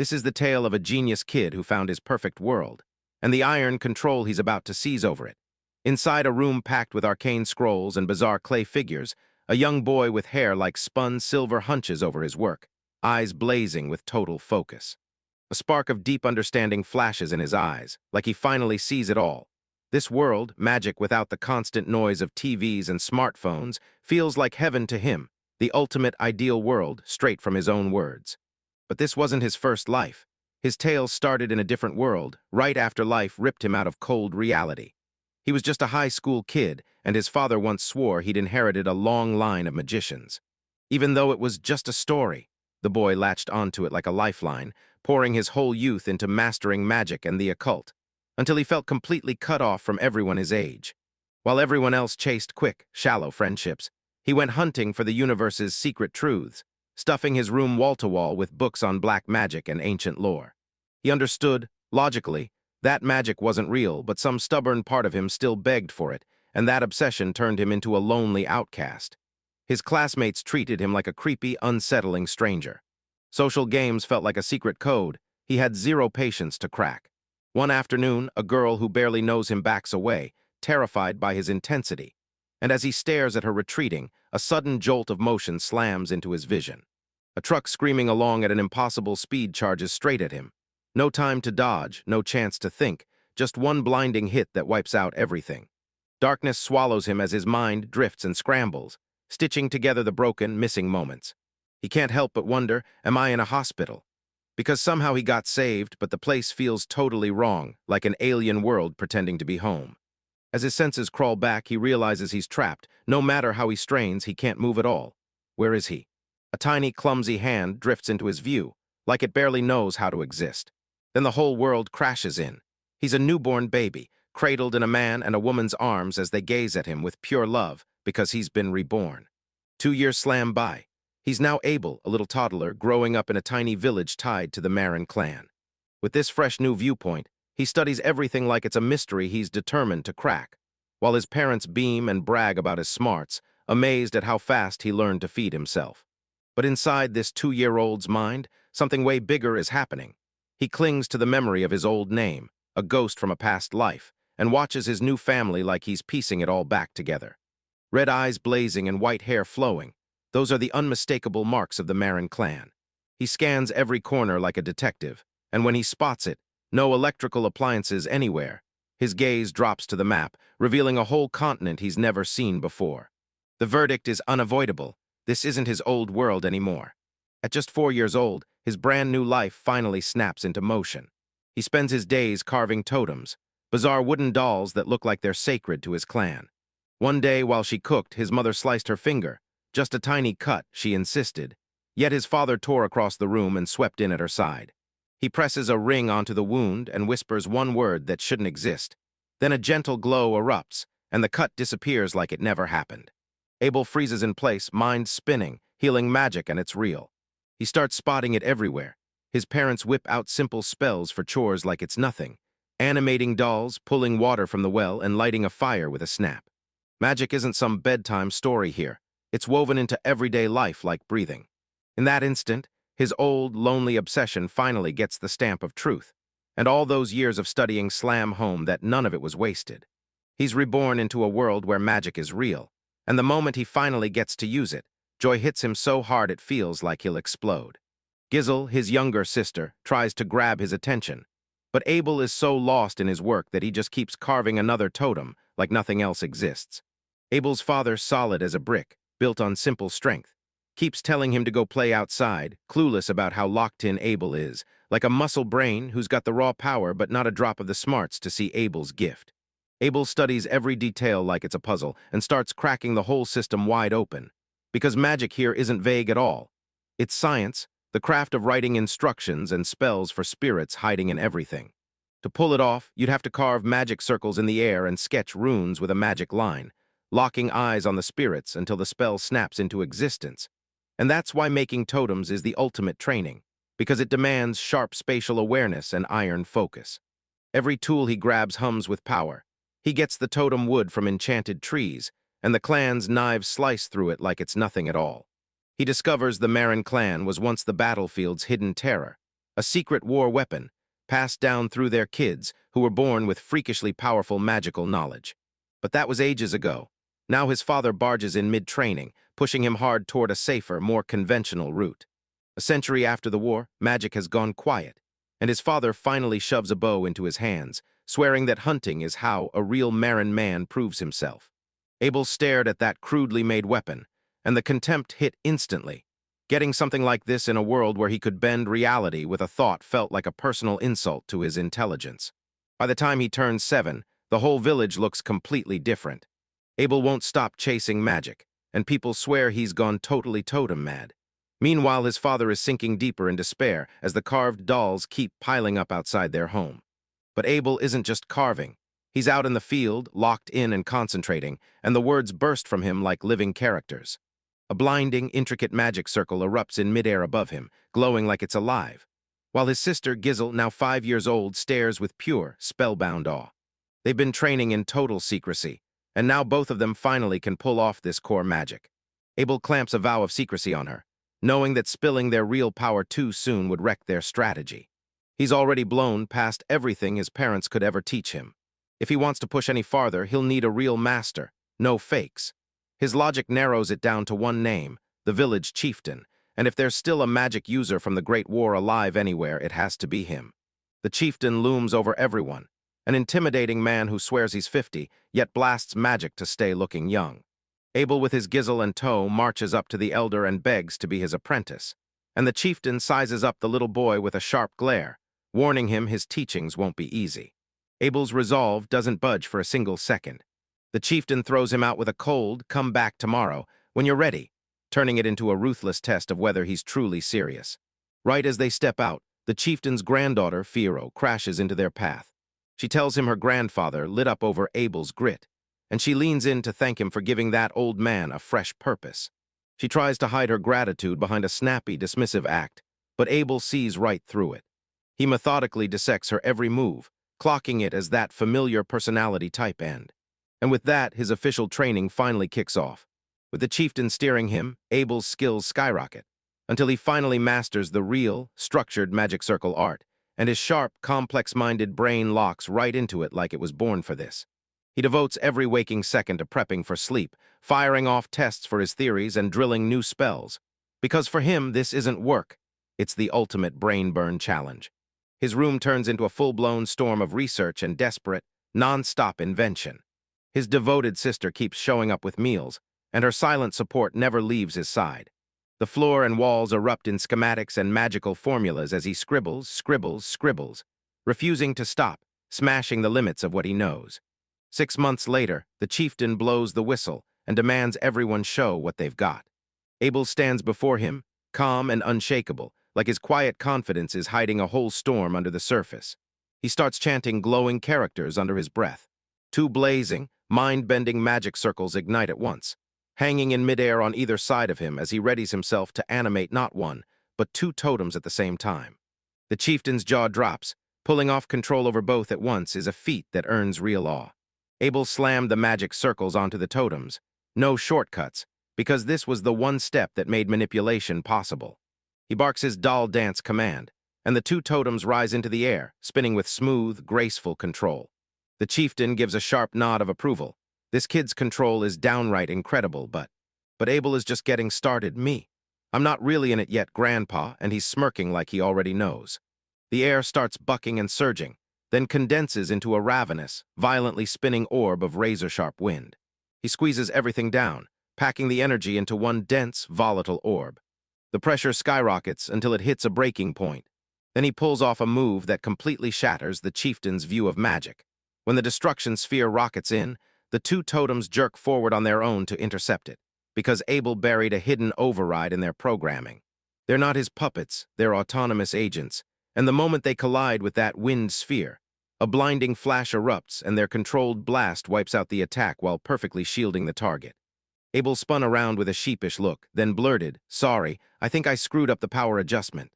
This is the tale of a genius kid who found his perfect world, and the iron control he's about to seize over it. Inside a room packed with arcane scrolls and bizarre clay figures, a young boy with hair like spun silver hunches over his work, eyes blazing with total focus. A spark of deep understanding flashes in his eyes, like he finally sees it all. This world, magic without the constant noise of TVs and smartphones, feels like heaven to him, the ultimate ideal world, straight from his own words. But this wasn't his first life. His tale started in a different world, right after life ripped him out of cold reality. He was just a high school kid, and his father once swore he'd inherited a long line of magicians. Even though it was just a story, the boy latched onto it like a lifeline, pouring his whole youth into mastering magic and the occult, until he felt completely cut off from everyone his age. While everyone else chased quick, shallow friendships, he went hunting for the universe's secret truths, stuffing his room wall-to-wall with books on black magic and ancient lore. He understood, logically, that magic wasn't real, but some stubborn part of him still begged for it, and that obsession turned him into a lonely outcast. His classmates treated him like a creepy, unsettling stranger. Social games felt like a secret code he had zero patience to crack. One afternoon, a girl who barely knows him backs away, terrified by his intensity, and as he stares at her retreating, a sudden jolt of motion slams into his vision. A truck screaming along at an impossible speed charges straight at him. No time to dodge, no chance to think, just one blinding hit that wipes out everything. Darkness swallows him as his mind drifts and scrambles, stitching together the broken, missing moments. He can't help but wonder, am I in a hospital? Because somehow he got saved, but the place feels totally wrong, like an alien world pretending to be home. As his senses crawl back, he realizes he's trapped. No matter how he strains, he can't move at all. Where is he? A tiny, clumsy hand drifts into his view, like it barely knows how to exist. Then the whole world crashes in. He's a newborn baby, cradled in a man and a woman's arms as they gaze at him with pure love because he's been reborn. 2 years slam by. He's now Abel, a little toddler, growing up in a tiny village tied to the Marin clan. With this fresh new viewpoint, he studies everything like it's a mystery he's determined to crack, while his parents beam and brag about his smarts, amazed at how fast he learned to feed himself. But inside this 2-year-old's mind, something way bigger is happening. He clings to the memory of his old name, a ghost from a past life, and watches his new family like he's piecing it all back together. Red eyes blazing and white hair flowing, those are the unmistakable marks of the Marin clan. He scans every corner like a detective, and when he spots it, no electrical appliances anywhere, his gaze drops to the map, revealing a whole continent he's never seen before. The verdict is unavoidable. This isn't his old world anymore. At just 4 years old, his brand new life finally snaps into motion. He spends his days carving totems, bizarre wooden dolls that look like they're sacred to his clan. One day, while she cooked, his mother sliced her finger. Just a tiny cut, she insisted. Yet his father tore across the room and swept in at her side. He presses a ring onto the wound and whispers one word that shouldn't exist. Then a gentle glow erupts, and the cut disappears like it never happened. Abel freezes in place, mind spinning, healing magic, and it's real. He starts spotting it everywhere. His parents whip out simple spells for chores like it's nothing, animating dolls, pulling water from the well, and lighting a fire with a snap. Magic isn't some bedtime story here. It's woven into everyday life like breathing. In that instant, his old, lonely obsession finally gets the stamp of truth, and all those years of studying slam home that none of it was wasted. He's reborn into a world where magic is real, and the moment he finally gets to use it, joy hits him so hard it feels like he'll explode. Gizzle, his younger sister, tries to grab his attention, but Abel is so lost in his work that he just keeps carving another totem like nothing else exists. Abel's father, solid as a brick, built on simple strength, keeps telling him to go play outside, clueless about how locked in Abel is, like a muscle brain who's got the raw power but not a drop of the smarts to see Abel's gift. Abel studies every detail like it's a puzzle and starts cracking the whole system wide open, because magic here isn't vague at all. It's science, the craft of writing instructions and spells for spirits hiding in everything. To pull it off, you'd have to carve magic circles in the air and sketch runes with a magic line, locking eyes on the spirits until the spell snaps into existence. And that's why making totems is the ultimate training, because it demands sharp spatial awareness and iron focus. Every tool he grabs hums with power. He gets the totem wood from enchanted trees, and the clan's knives slice through it like it's nothing at all. He discovers the Marin clan was once the battlefield's hidden terror, a secret war weapon, passed down through their kids who were born with freakishly powerful magical knowledge. But that was ages ago. Now his father barges in mid-training, pushing him hard toward a safer, more conventional route. A century after the war, magic has gone quiet, and his father finally shoves a bow into his hands, swearing that hunting is how a real Marin man proves himself. Abel stared at that crudely made weapon, and the contempt hit instantly. Getting something like this in a world where he could bend reality with a thought felt like a personal insult to his intelligence. By the time he turns 7, the whole village looks completely different. Abel won't stop chasing magic, and people swear he's gone totally totem mad. Meanwhile, his father is sinking deeper in despair as the carved dolls keep piling up outside their home. But Abel isn't just carving. He's out in the field, locked in and concentrating, and the words burst from him like living characters. A blinding, intricate magic circle erupts in midair above him, glowing like it's alive, while his sister, Gizzle, now 5 years old, stares with pure, spellbound awe. They've been training in total secrecy, and now both of them finally can pull off this core magic. Abel clamps a vow of secrecy on her, knowing that spilling their real power too soon would wreck their strategy. He's already blown past everything his parents could ever teach him. If he wants to push any farther, he'll need a real master, no fakes. His logic narrows it down to one name, the village chieftain, and if there's still a magic user from the Great War alive anywhere, it has to be him. The chieftain looms over everyone, an intimidating man who swears he's 50, yet blasts magic to stay looking young. Abel, with his Gizzle and Toe, marches up to the elder and begs to be his apprentice, and the chieftain sizes up the little boy with a sharp glare, warning him his teachings won't be easy. Abel's resolve doesn't budge for a single second. The chieftain throws him out with a cold, "Come back tomorrow, when you're ready," turning it into a ruthless test of whether he's truly serious. Right as they step out, the chieftain's granddaughter, Firo, crashes into their path. She tells him her grandfather lit up over Abel's grit, and she leans in to thank him for giving that old man a fresh purpose. She tries to hide her gratitude behind a snappy, dismissive act, but Abel sees right through it. He methodically dissects her every move, clocking it as that familiar personality type end. And with that, his official training finally kicks off. With the chieftain steering him, Abel's skills skyrocket, until he finally masters the real, structured magic circle art, and his sharp, complex-minded brain locks right into it like it was born for this. He devotes every waking second to prepping for sleep, firing off tests for his theories and drilling new spells. Because for him, this isn't work. It's the ultimate brain burn challenge. His room turns into a full-blown storm of research and desperate, non-stop invention. His devoted sister keeps showing up with meals, and her silent support never leaves his side. The floor and walls erupt in schematics and magical formulas as he scribbles, refusing to stop, smashing the limits of what he knows. 6 months later, the chieftain blows the whistle and demands everyone show what they've got. Abel stands before him, calm and unshakable, like his quiet confidence is hiding a whole storm under the surface. He starts chanting glowing characters under his breath. 2 blazing, mind-bending magic circles ignite at once, hanging in midair on either side of him as he readies himself to animate not 1, but 2 totems at the same time. The chieftain's jaw drops. Pulling off control over both at once is a feat that earns real awe. Abel slammed the magic circles onto the totems. No shortcuts, because this was the one step that made manipulation possible. He barks his doll dance command, and the 2 totems rise into the air, spinning with smooth, graceful control. The chieftain gives a sharp nod of approval. This kid's control is downright incredible, but Abel is just getting started. I'm not really in it yet, Grandpa, and he's smirking like he already knows. The air starts bucking and surging, then condenses into a ravenous, violently spinning orb of razor-sharp wind. He squeezes everything down, packing the energy into one dense, volatile orb. The pressure skyrockets until it hits a breaking point. Then he pulls off a move that completely shatters the chieftain's view of magic. When the destruction sphere rockets in, the 2 totems jerk forward on their own to intercept it, because Abel buried a hidden override in their programming. They're not his puppets, they're autonomous agents, and the moment they collide with that wind sphere, a blinding flash erupts and their controlled blast wipes out the attack while perfectly shielding the target. Abel spun around with a sheepish look, then blurted, "Sorry, I think I screwed up the power adjustment."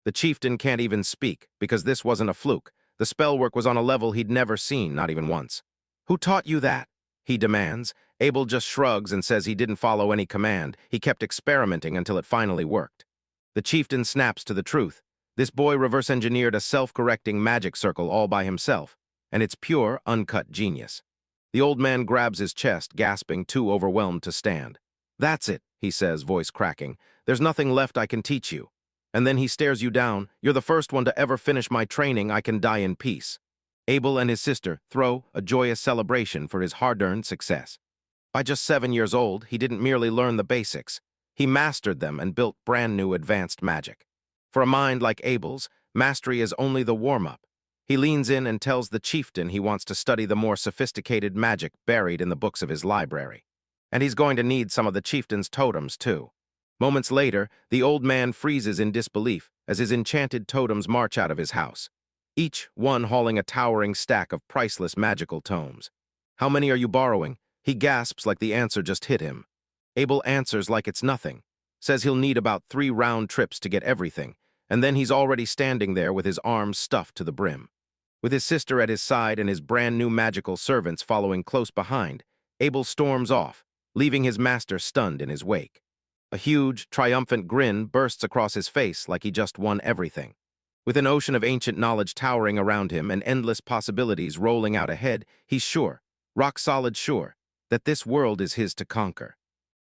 The chieftain can't even speak, because this wasn't a fluke. The spell work was on a level he'd never seen, not even once. "Who taught you that?" he demands. Abel just shrugs and says he didn't follow any command. He kept experimenting until it finally worked. The chieftain snaps to the truth. This boy reverse-engineered a self-correcting magic circle all by himself, and it's pure, uncut genius. The old man grabs his chest, gasping, too overwhelmed to stand. "That's it," he says, voice cracking. "There's nothing left I can teach you." And then he stares you down. "You're the first one to ever finish my training. I can die in peace." Abel and his sister throw a joyous celebration for his hard-earned success. By just 7 years old, he didn't merely learn the basics. He mastered them and built brand new advanced magic. For a mind like Abel's, mastery is only the warm-up. He leans in and tells the chieftain he wants to study the more sophisticated magic buried in the books of his library. And he's going to need some of the chieftain's totems, too. Moments later, the old man freezes in disbelief as his enchanted totems march out of his house, each one hauling a towering stack of priceless magical tomes. "How many are you borrowing?" He gasps like the answer just hit him. Abel answers like it's nothing, says he'll need about 3 round trips to get everything, and then he's already standing there with his arms stuffed to the brim. With his sister at his side and his brand new magical servants following close behind, Abel storms off, leaving his master stunned in his wake. A huge, triumphant grin bursts across his face like he just won everything. With an ocean of ancient knowledge towering around him and endless possibilities rolling out ahead, he's sure, rock-solid sure, that this world is his to conquer.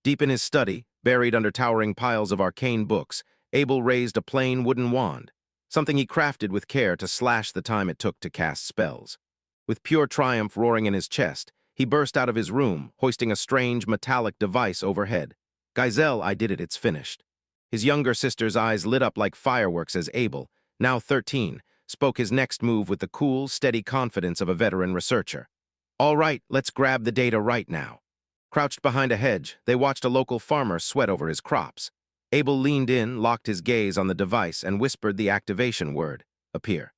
Deep in his study, buried under towering piles of arcane books, Abel raised a plain wooden wand, something he crafted with care to slash the time it took to cast spells. With pure triumph roaring in his chest, he burst out of his room, hoisting a strange metallic device overhead. "Giselle, I did it, it's finished." His younger sister's eyes lit up like fireworks as Abel, now 13, spoke his next move with the cool, steady confidence of a veteran researcher. "All right, let's grab the data right now." Crouched behind a hedge, they watched a local farmer sweat over his crops. Abel leaned in, locked his gaze on the device, and whispered the activation word, "Appear."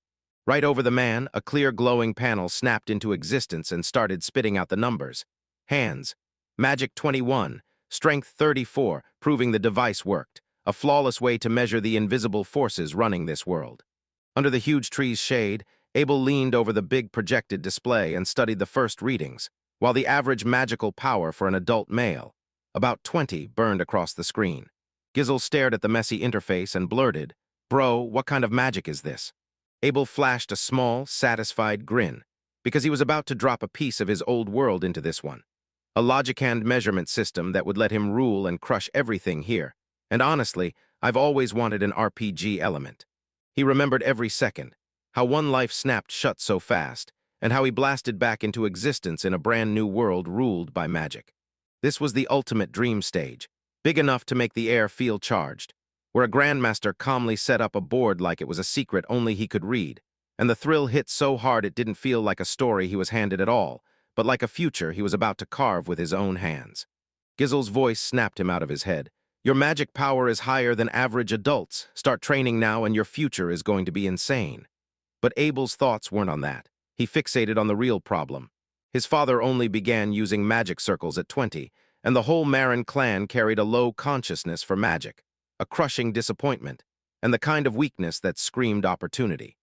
Right over the man, a clear glowing panel snapped into existence and started spitting out the numbers. Hands. Magic 21. Strength 34, proving the device worked. A flawless way to measure the invisible forces running this world. Under the huge tree's shade, Abel leaned over the big projected display and studied the first readings, while the average magical power for an adult male, about 20, burned across the screen. Giselle stared at the messy interface and blurted, "Bro, what kind of magic is this?" Abel flashed a small, satisfied grin, because he was about to drop a piece of his old world into this one. A logicand measurement system that would let him rule and crush everything here. And honestly, I've always wanted an RPG element. He remembered every second, how one life snapped shut so fast, and how he blasted back into existence in a brand new world ruled by magic. This was the ultimate dream stage, big enough to make the air feel charged, where a grandmaster calmly set up a board like it was a secret only he could read, and the thrill hit so hard it didn't feel like a story he was handed at all, but like a future he was about to carve with his own hands. Giselle's voice snapped him out of his head. "Your magic power is higher than average adults. Start training now and your future is going to be insane." But Abel's thoughts weren't on that. He fixated on the real problem. His father only began using magic circles at 20, and the whole Marin clan carried a low consciousness for magic, a crushing disappointment, and the kind of weakness that screamed opportunity.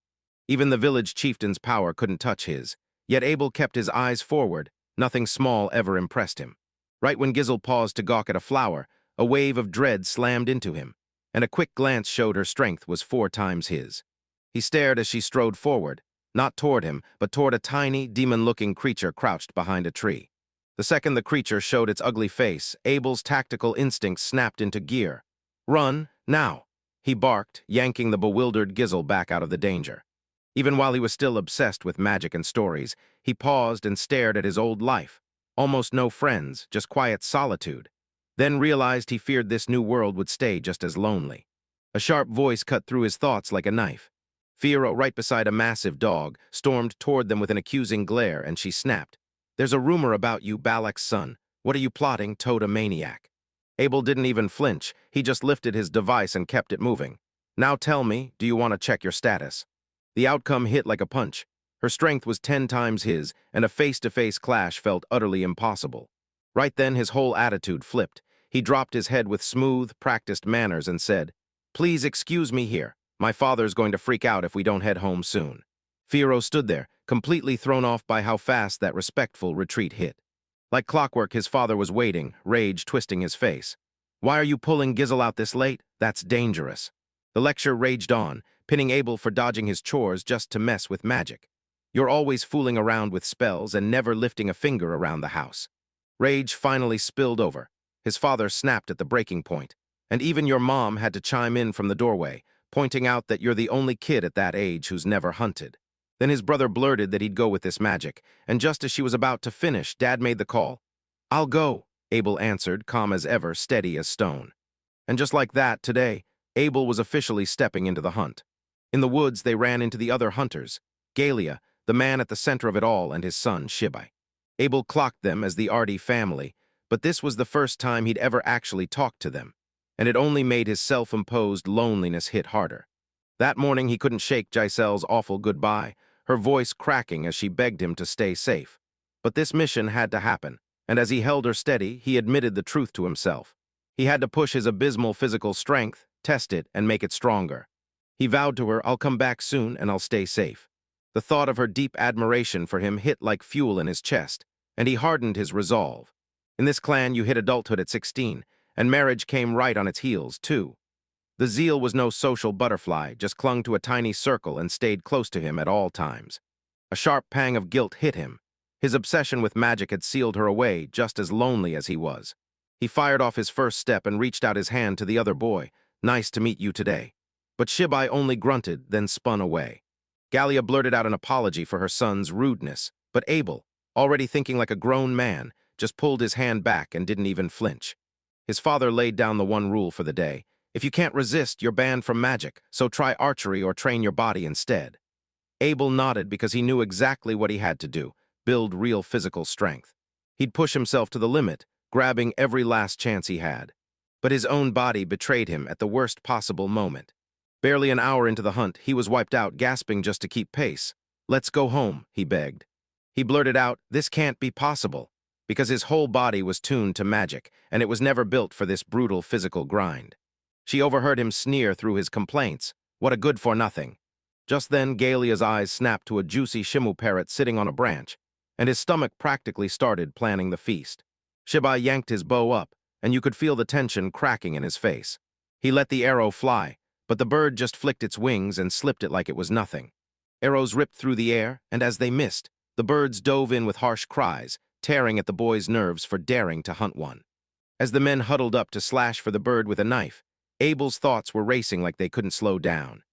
Even the village chieftain's power couldn't touch his, yet Abel kept his eyes forward. Nothing small ever impressed him. Right when Giselle paused to gawk at a flower, a wave of dread slammed into him, and a quick glance showed her strength was 4 times his. He stared as she strode forward, not toward him, but toward a tiny, demon-looking creature crouched behind a tree. The second the creature showed its ugly face, Abel's tactical instincts snapped into gear. "Run, now!" he barked, yanking the bewildered Giselle back out of the danger. Even while he was still obsessed with magic and stories, he paused and stared at his old life. Almost no friends, just quiet solitude. Then realized he feared this new world would stay just as lonely. A sharp voice cut through his thoughts like a knife. Fiyero, right beside a massive dog, stormed toward them with an accusing glare, and she snapped. "There's a rumor about you, Balak's son. What are you plotting, Toad maniac?" Abel didn't even flinch. He just lifted his device and kept it moving. "Now tell me, do you want to check your status?" The outcome hit like a punch. Her strength was 10 times his, and a face-to-face clash felt utterly impossible. Right then, his whole attitude flipped. He dropped his head with smooth, practiced manners and said, "Please excuse me here. My father's going to freak out if we don't head home soon." Fiyero stood there, completely thrown off by how fast that respectful retreat hit. Like clockwork, his father was waiting, rage twisting his face. "Why are you pulling Giselle out this late? That's dangerous." The lecture raged on, pinning Abel for dodging his chores just to mess with magic. You're always fooling around with spells and never lifting a finger around the house. Rage finally spilled over. His father snapped at the breaking point, and even your mom had to chime in from the doorway, pointing out that you're the only kid at that age who's never hunted. Then his brother blurted that he'd go with this magic, and just as she was about to finish, Dad made the call. "I'll go," Abel answered, calm as ever, steady as stone. And just like that, today, Abel was officially stepping into the hunt. In the woods, they ran into the other hunters, Galia, the man at the center of it all, and his son, Shibai. Abel clocked them as the Artie family, but this was the first time he'd ever actually talked to them, and it only made his self-imposed loneliness hit harder. That morning, he couldn't shake Giselle's awful goodbye, her voice cracking as she begged him to stay safe. But this mission had to happen, and as he held her steady, he admitted the truth to himself. He had to push his abysmal physical strength, test it, and make it stronger. He vowed to her, "I'll come back soon, and I'll stay safe." The thought of her deep admiration for him hit like fuel in his chest, and he hardened his resolve. In this clan, you hit adulthood at 16, and marriage came right on its heels, too. The zeal was no social butterfly, just clung to a tiny circle and stayed close to him at all times. A sharp pang of guilt hit him. His obsession with magic had sealed her away, just as lonely as he was. He fired off his first step and reached out his hand to the other boy. "Nice to meet you today." But Shibai only grunted, then spun away. Galia blurted out an apology for her son's rudeness, but Abel, already thinking like a grown man, just pulled his hand back and didn't even flinch. His father laid down the one rule for the day. If you can't resist, you're banned from magic, so try archery or train your body instead. Abel nodded because he knew exactly what he had to do, build real physical strength. He'd push himself to the limit, grabbing every last chance he had. But his own body betrayed him at the worst possible moment. Barely an hour into the hunt, he was wiped out, gasping just to keep pace. "Let's go home," he begged. He blurted out, "This can't be possible," because his whole body was tuned to magic, and it was never built for this brutal physical grind. She overheard him sneer through his complaints. What a good-for-nothing. Just then, Galia's eyes snapped to a juicy shimu parrot sitting on a branch, and his stomach practically started planning the feast. Shibai yanked his bow up, and you could feel the tension cracking in his face. He let the arrow fly, but the bird just flicked its wings and slipped it like it was nothing. Arrows ripped through the air, and as they missed, the birds dove in with harsh cries, tearing at the boy's nerves for daring to hunt one. As the men huddled up to slash for the bird with a knife, Abel's thoughts were racing like they couldn't slow down.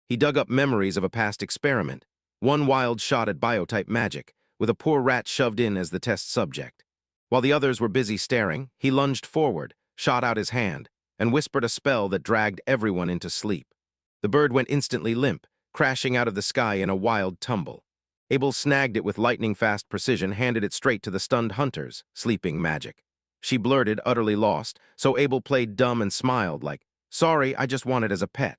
He dug up memories of a past experiment, one wild shot at biotype magic, with a poor rat shoved in as the test subject. While the others were busy staring, he lunged forward, shot out his hand, and whispered a spell that dragged everyone into sleep. The bird went instantly limp, crashing out of the sky in a wild tumble. Abel snagged it with lightning-fast precision, handed it straight to the stunned hunters, sleeping magic. She blurted, utterly lost, so Abel played dumb and smiled like, "Sorry, I just want it as a pet."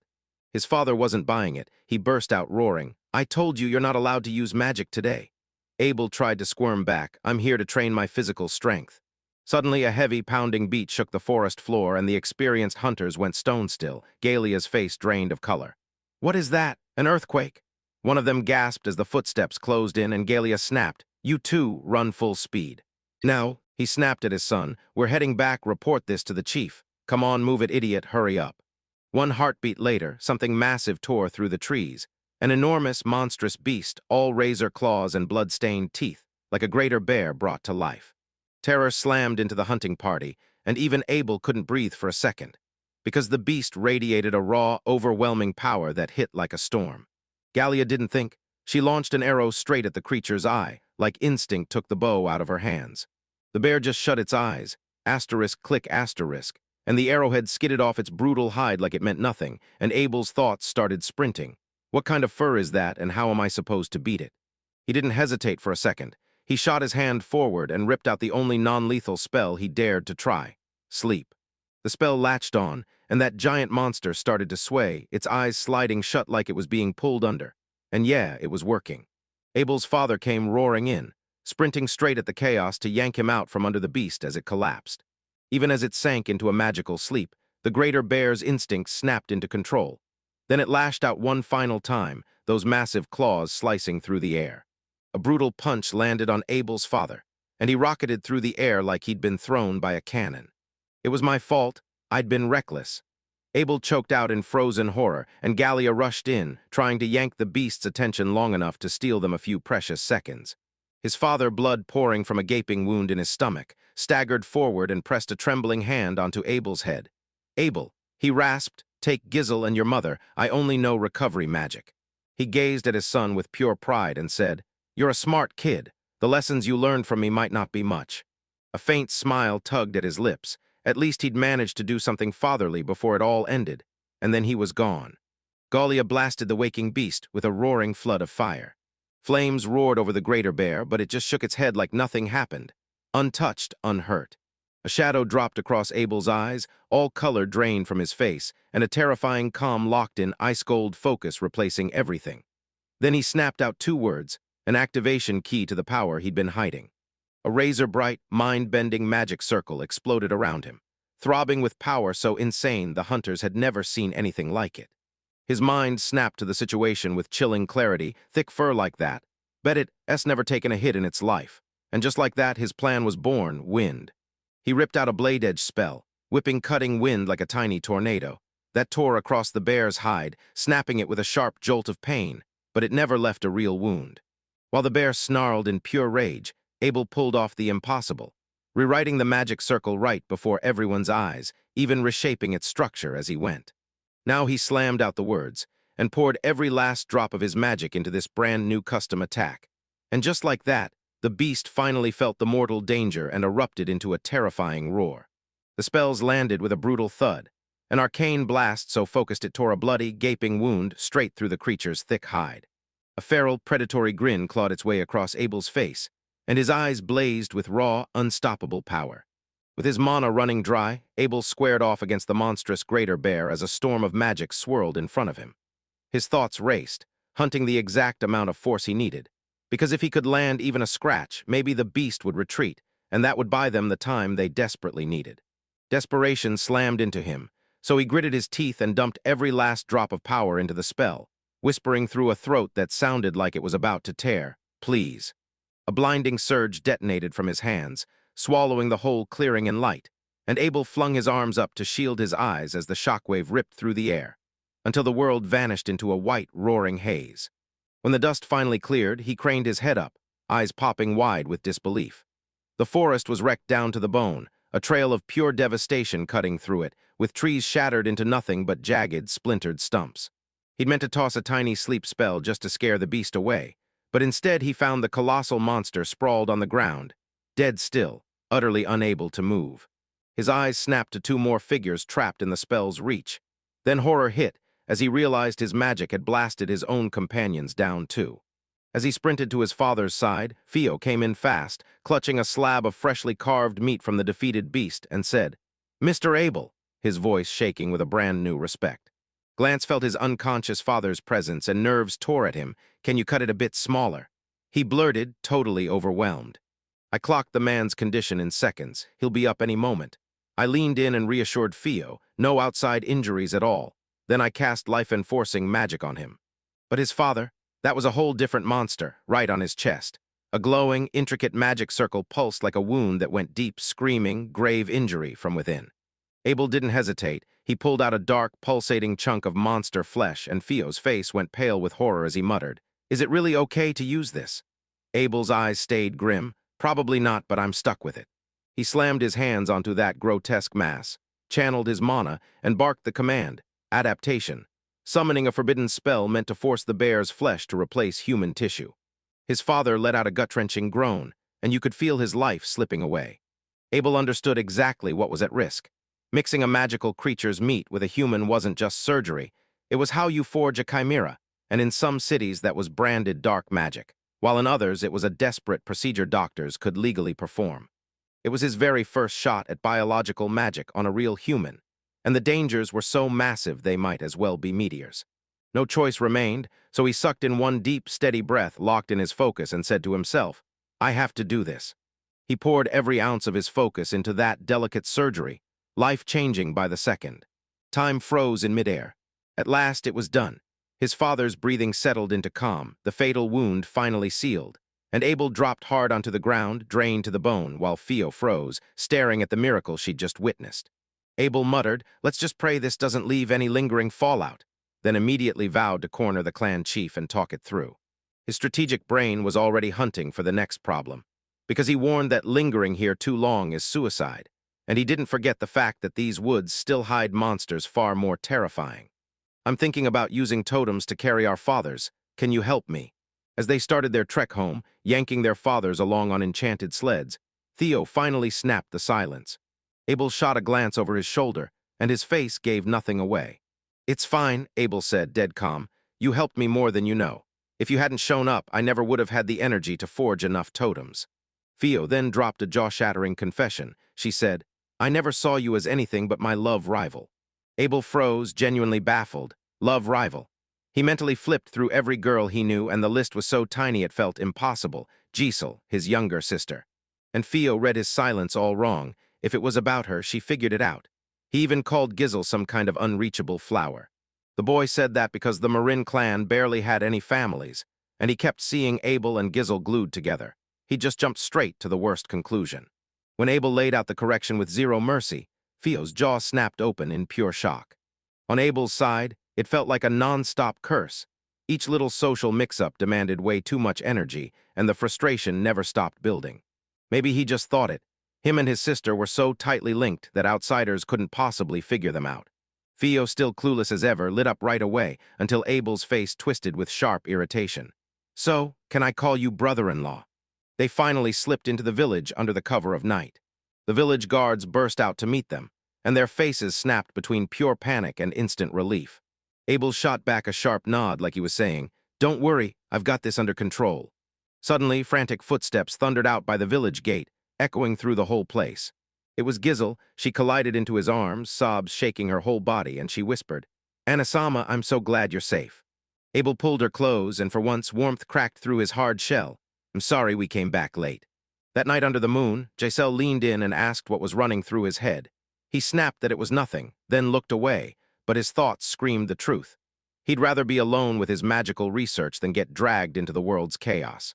His father wasn't buying it. He burst out roaring, "I told you you're not allowed to use magic today." Abel tried to squirm back. "I'm here to train my physical strength." Suddenly, a heavy, pounding beat shook the forest floor, and the experienced hunters went stone still, Galia's face drained of color. "What is that? An earthquake?" One of them gasped as the footsteps closed in, and Galia snapped, "You too, run full speed." "Now," he snapped at his son, "we're heading back, report this to the chief. Come on, move it, idiot, hurry up." One heartbeat later, something massive tore through the trees. An enormous, monstrous beast, all razor claws and blood-stained teeth, like a greater bear brought to life. Terror slammed into the hunting party, and even Abel couldn't breathe for a second, because the beast radiated a raw, overwhelming power that hit like a storm. Galia didn't think. She launched an arrow straight at the creature's eye, like instinct took the bow out of her hands. The bear just shut its eyes, asterisk click asterisk, and the arrowhead skidded off its brutal hide like it meant nothing, and Abel's thoughts started sprinting. What kind of fur is that, and how am I supposed to beat it? He didn't hesitate for a second. He shot his hand forward and ripped out the only non-lethal spell he dared to try: sleep. The spell latched on, and that giant monster started to sway, its eyes sliding shut like it was being pulled under. And yeah, it was working. Abel's father came roaring in, sprinting straight at the chaos to yank him out from under the beast as it collapsed. Even as it sank into a magical sleep, the greater bear's instincts snapped into control. Then it lashed out one final time, those massive claws slicing through the air. A brutal punch landed on Abel's father, and he rocketed through the air like he'd been thrown by a cannon. "It was my fault. I'd been reckless." Abel choked out in frozen horror, and Gallia rushed in, trying to yank the beast's attention long enough to steal them a few precious seconds. His father, blood pouring from a gaping wound in his stomach, staggered forward and pressed a trembling hand onto Abel's head. "Abel," he rasped, "take Gizzle and your mother. I only know recovery magic." He gazed at his son with pure pride and said, "You're a smart kid. The lessons you learned from me might not be much." A faint smile tugged at his lips. At least he'd managed to do something fatherly before it all ended, and then he was gone. Gallia blasted the waking beast with a roaring flood of fire. Flames roared over the greater bear, but it just shook its head like nothing happened, untouched, unhurt. A shadow dropped across Abel's eyes, all color drained from his face, and a terrifying calm locked in ice-cold focus replacing everything. Then he snapped out two words, an activation key to the power he'd been hiding. A razor-bright, mind-bending magic circle exploded around him, throbbing with power so insane the hunters had never seen anything like it. His mind snapped to the situation with chilling clarity. Thick fur like that. Bet it's never taken a hit in its life. And just like that, his plan was born, wind. He ripped out a blade edge spell, whipping cutting wind like a tiny tornado. That tore across the bear's hide, snapping it with a sharp jolt of pain, but it never left a real wound. While the bear snarled in pure rage, Abel pulled off the impossible, rewriting the magic circle right before everyone's eyes, even reshaping its structure as he went. Now he slammed out the words and poured every last drop of his magic into this brand new custom attack. And just like that, the beast finally felt the mortal danger and erupted into a terrifying roar. The spells landed with a brutal thud, an arcane blast so focused it tore a bloody, gaping wound straight through the creature's thick hide. A feral, predatory grin clawed its way across Abel's face, and his eyes blazed with raw, unstoppable power. With his mana running dry, Abel squared off against the monstrous greater bear as a storm of magic swirled in front of him. His thoughts raced, hunting the exact amount of force he needed, because if he could land even a scratch, maybe the beast would retreat, and that would buy them the time they desperately needed. Desperation slammed into him, so he gritted his teeth and dumped every last drop of power into the spell, whispering through a throat that sounded like it was about to tear, "Please." A blinding surge detonated from his hands, swallowing the whole clearing in light, and Abel flung his arms up to shield his eyes as the shockwave ripped through the air, until the world vanished into a white, roaring haze. When the dust finally cleared, he craned his head up, eyes popping wide with disbelief. The forest was wrecked down to the bone, a trail of pure devastation cutting through it, with trees shattered into nothing but jagged, splintered stumps. He'd meant to toss a tiny sleep spell just to scare the beast away, but instead he found the colossal monster sprawled on the ground, dead still, utterly unable to move. His eyes snapped to two more figures trapped in the spell's reach. Then horror hit as he realized his magic had blasted his own companions down too. As he sprinted to his father's side, Fio came in fast, clutching a slab of freshly carved meat from the defeated beast, and said, "Mr. Abel," his voice shaking with a brand new respect. Glance felt his unconscious father's presence and nerves tore at him. "Can you cut it a bit smaller?" He blurted, totally overwhelmed. I clocked the man's condition in seconds. He'll be up any moment. I leaned in and reassured Fio, no outside injuries at all. Then I cast life-enforcing magic on him. But his father, that was a whole different monster, right on his chest. A glowing, intricate magic circle pulsed like a wound that went deep, screaming, grave injury from within. Abel didn't hesitate. He pulled out a dark, pulsating chunk of monster flesh, and Fio's face went pale with horror as he muttered, "Is it really okay to use this?" Abel's eyes stayed grim. "Probably not, but I'm stuck with it." He slammed his hands onto that grotesque mass, channeled his mana, and barked the command, "Adaptation," summoning a forbidden spell meant to force the bear's flesh to replace human tissue. His father let out a gut-wrenching groan, and you could feel his life slipping away. Abel understood exactly what was at risk. Mixing a magical creature's meat with a human wasn't just surgery. It was how you forge a chimera, and in some cities that was branded dark magic, while in others it was a desperate procedure doctors could legally perform. It was his very first shot at biological magic on a real human, and the dangers were so massive they might as well be meteors. No choice remained, so he sucked in one deep, steady breath, locked in his focus, and said to himself, "I have to do this." He poured every ounce of his focus into that delicate surgery, life-changing by the second. Time froze in midair. At last it was done. His father's breathing settled into calm, the fatal wound finally sealed, and Abel dropped hard onto the ground, drained to the bone, while Fio froze, staring at the miracle she'd just witnessed. Abel muttered, "Let's just pray this doesn't leave any lingering fallout," then immediately vowed to corner the clan chief and talk it through. His strategic brain was already hunting for the next problem, because he warned that lingering here too long is suicide, and he didn't forget the fact that these woods still hide monsters far more terrifying. "I'm thinking about using totems to carry our fathers. Can you help me?" As they started their trek home, yanking their fathers along on enchanted sleds, Theo finally snapped the silence. Abel shot a glance over his shoulder, and his face gave nothing away. "It's fine," Abel said, dead calm. "You helped me more than you know. If you hadn't shown up, I never would have had the energy to forge enough totems." Theo then dropped a jaw-shattering confession. She said, "I never saw you as anything but my love rival." Abel froze, genuinely baffled. Love rival. He mentally flipped through every girl he knew, and the list was so tiny it felt impossible. Giselle, his younger sister. And Theo read his silence all wrong. If it was about her, she figured it out. He even called Giselle some kind of unreachable flower. The boy said that because the Marin clan barely had any families, and he kept seeing Abel and Giselle glued together. He just jumped straight to the worst conclusion. When Abel laid out the correction with zero mercy, Theo's jaw snapped open in pure shock. On Abel's side, it felt like a non-stop curse. Each little social mix-up demanded way too much energy, and the frustration never stopped building. Maybe he just thought it. Him and his sister were so tightly linked that outsiders couldn't possibly figure them out. Theo, still clueless as ever, lit up right away until Abel's face twisted with sharp irritation. "So, can I call you brother-in-law?" They finally slipped into the village under the cover of night. The village guards burst out to meet them, and their faces snapped between pure panic and instant relief. Abel shot back a sharp nod like he was saying, "Don't worry, I've got this under control." Suddenly, frantic footsteps thundered out by the village gate, echoing through the whole place. It was Giselle. She collided into his arms, sobs shaking her whole body, and she whispered, "Anisama, I'm so glad you're safe." Abel pulled her close, and for once warmth cracked through his hard shell. "I'm sorry we came back late." That night under the moon, Giselle leaned in and asked what was running through his head. He snapped that it was nothing, then looked away, but his thoughts screamed the truth. He'd rather be alone with his magical research than get dragged into the world's chaos.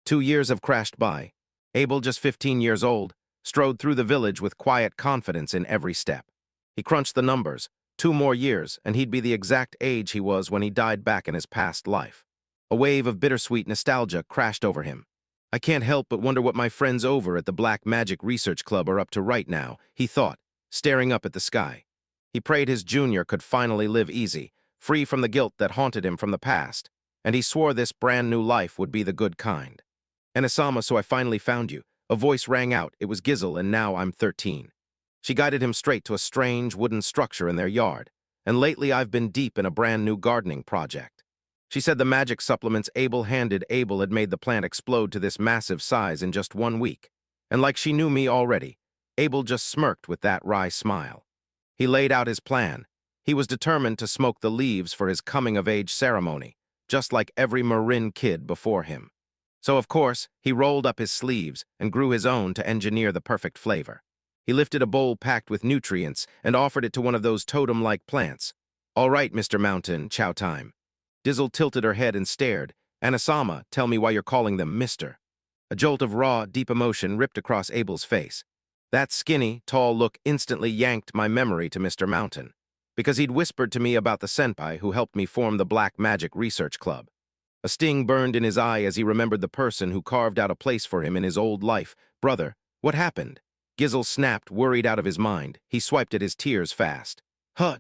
2 years have crashed by. Abel, just 15 years old, strode through the village with quiet confidence in every step. He crunched the numbers. 2 more years, and he'd be the exact age he was when he died back in his past life. A wave of bittersweet nostalgia crashed over him. "I can't help but wonder what my friends over at the Black Magic Research Club are up to right now," he thought, staring up at the sky. He prayed his junior could finally live easy, free from the guilt that haunted him from the past, and he swore this brand new life would be the good kind. "Anisama, so I finally found you." A voice rang out. It was Giselle, and now I'm 13. She guided him straight to a strange wooden structure in their yard, and lately I've been deep in a brand new gardening project. She said the magic supplements Abel handed Abel had made the plant explode to this massive size in just 1 week. And like she knew me already, Abel just smirked with that wry smile. He laid out his plan. He was determined to smoke the leaves for his coming-of-age ceremony, just like every Marin kid before him. So, of course, he rolled up his sleeves and grew his own to engineer the perfect flavor. He lifted a bowl packed with nutrients and offered it to one of those totem-like plants. "All right, Mr. Mountain, chow time." Dizzle tilted her head and stared. "Anisama, tell me why you're calling them Mr." A jolt of raw, deep emotion ripped across Abel's face. That skinny, tall look instantly yanked my memory to Mr. Mountain, because he'd whispered to me about the senpai who helped me form the Black Magic Research Club. A sting burned in his eye as he remembered the person who carved out a place for him in his old life. "Brother, what happened?" Giselle snapped, worried out of his mind. He swiped at his tears fast.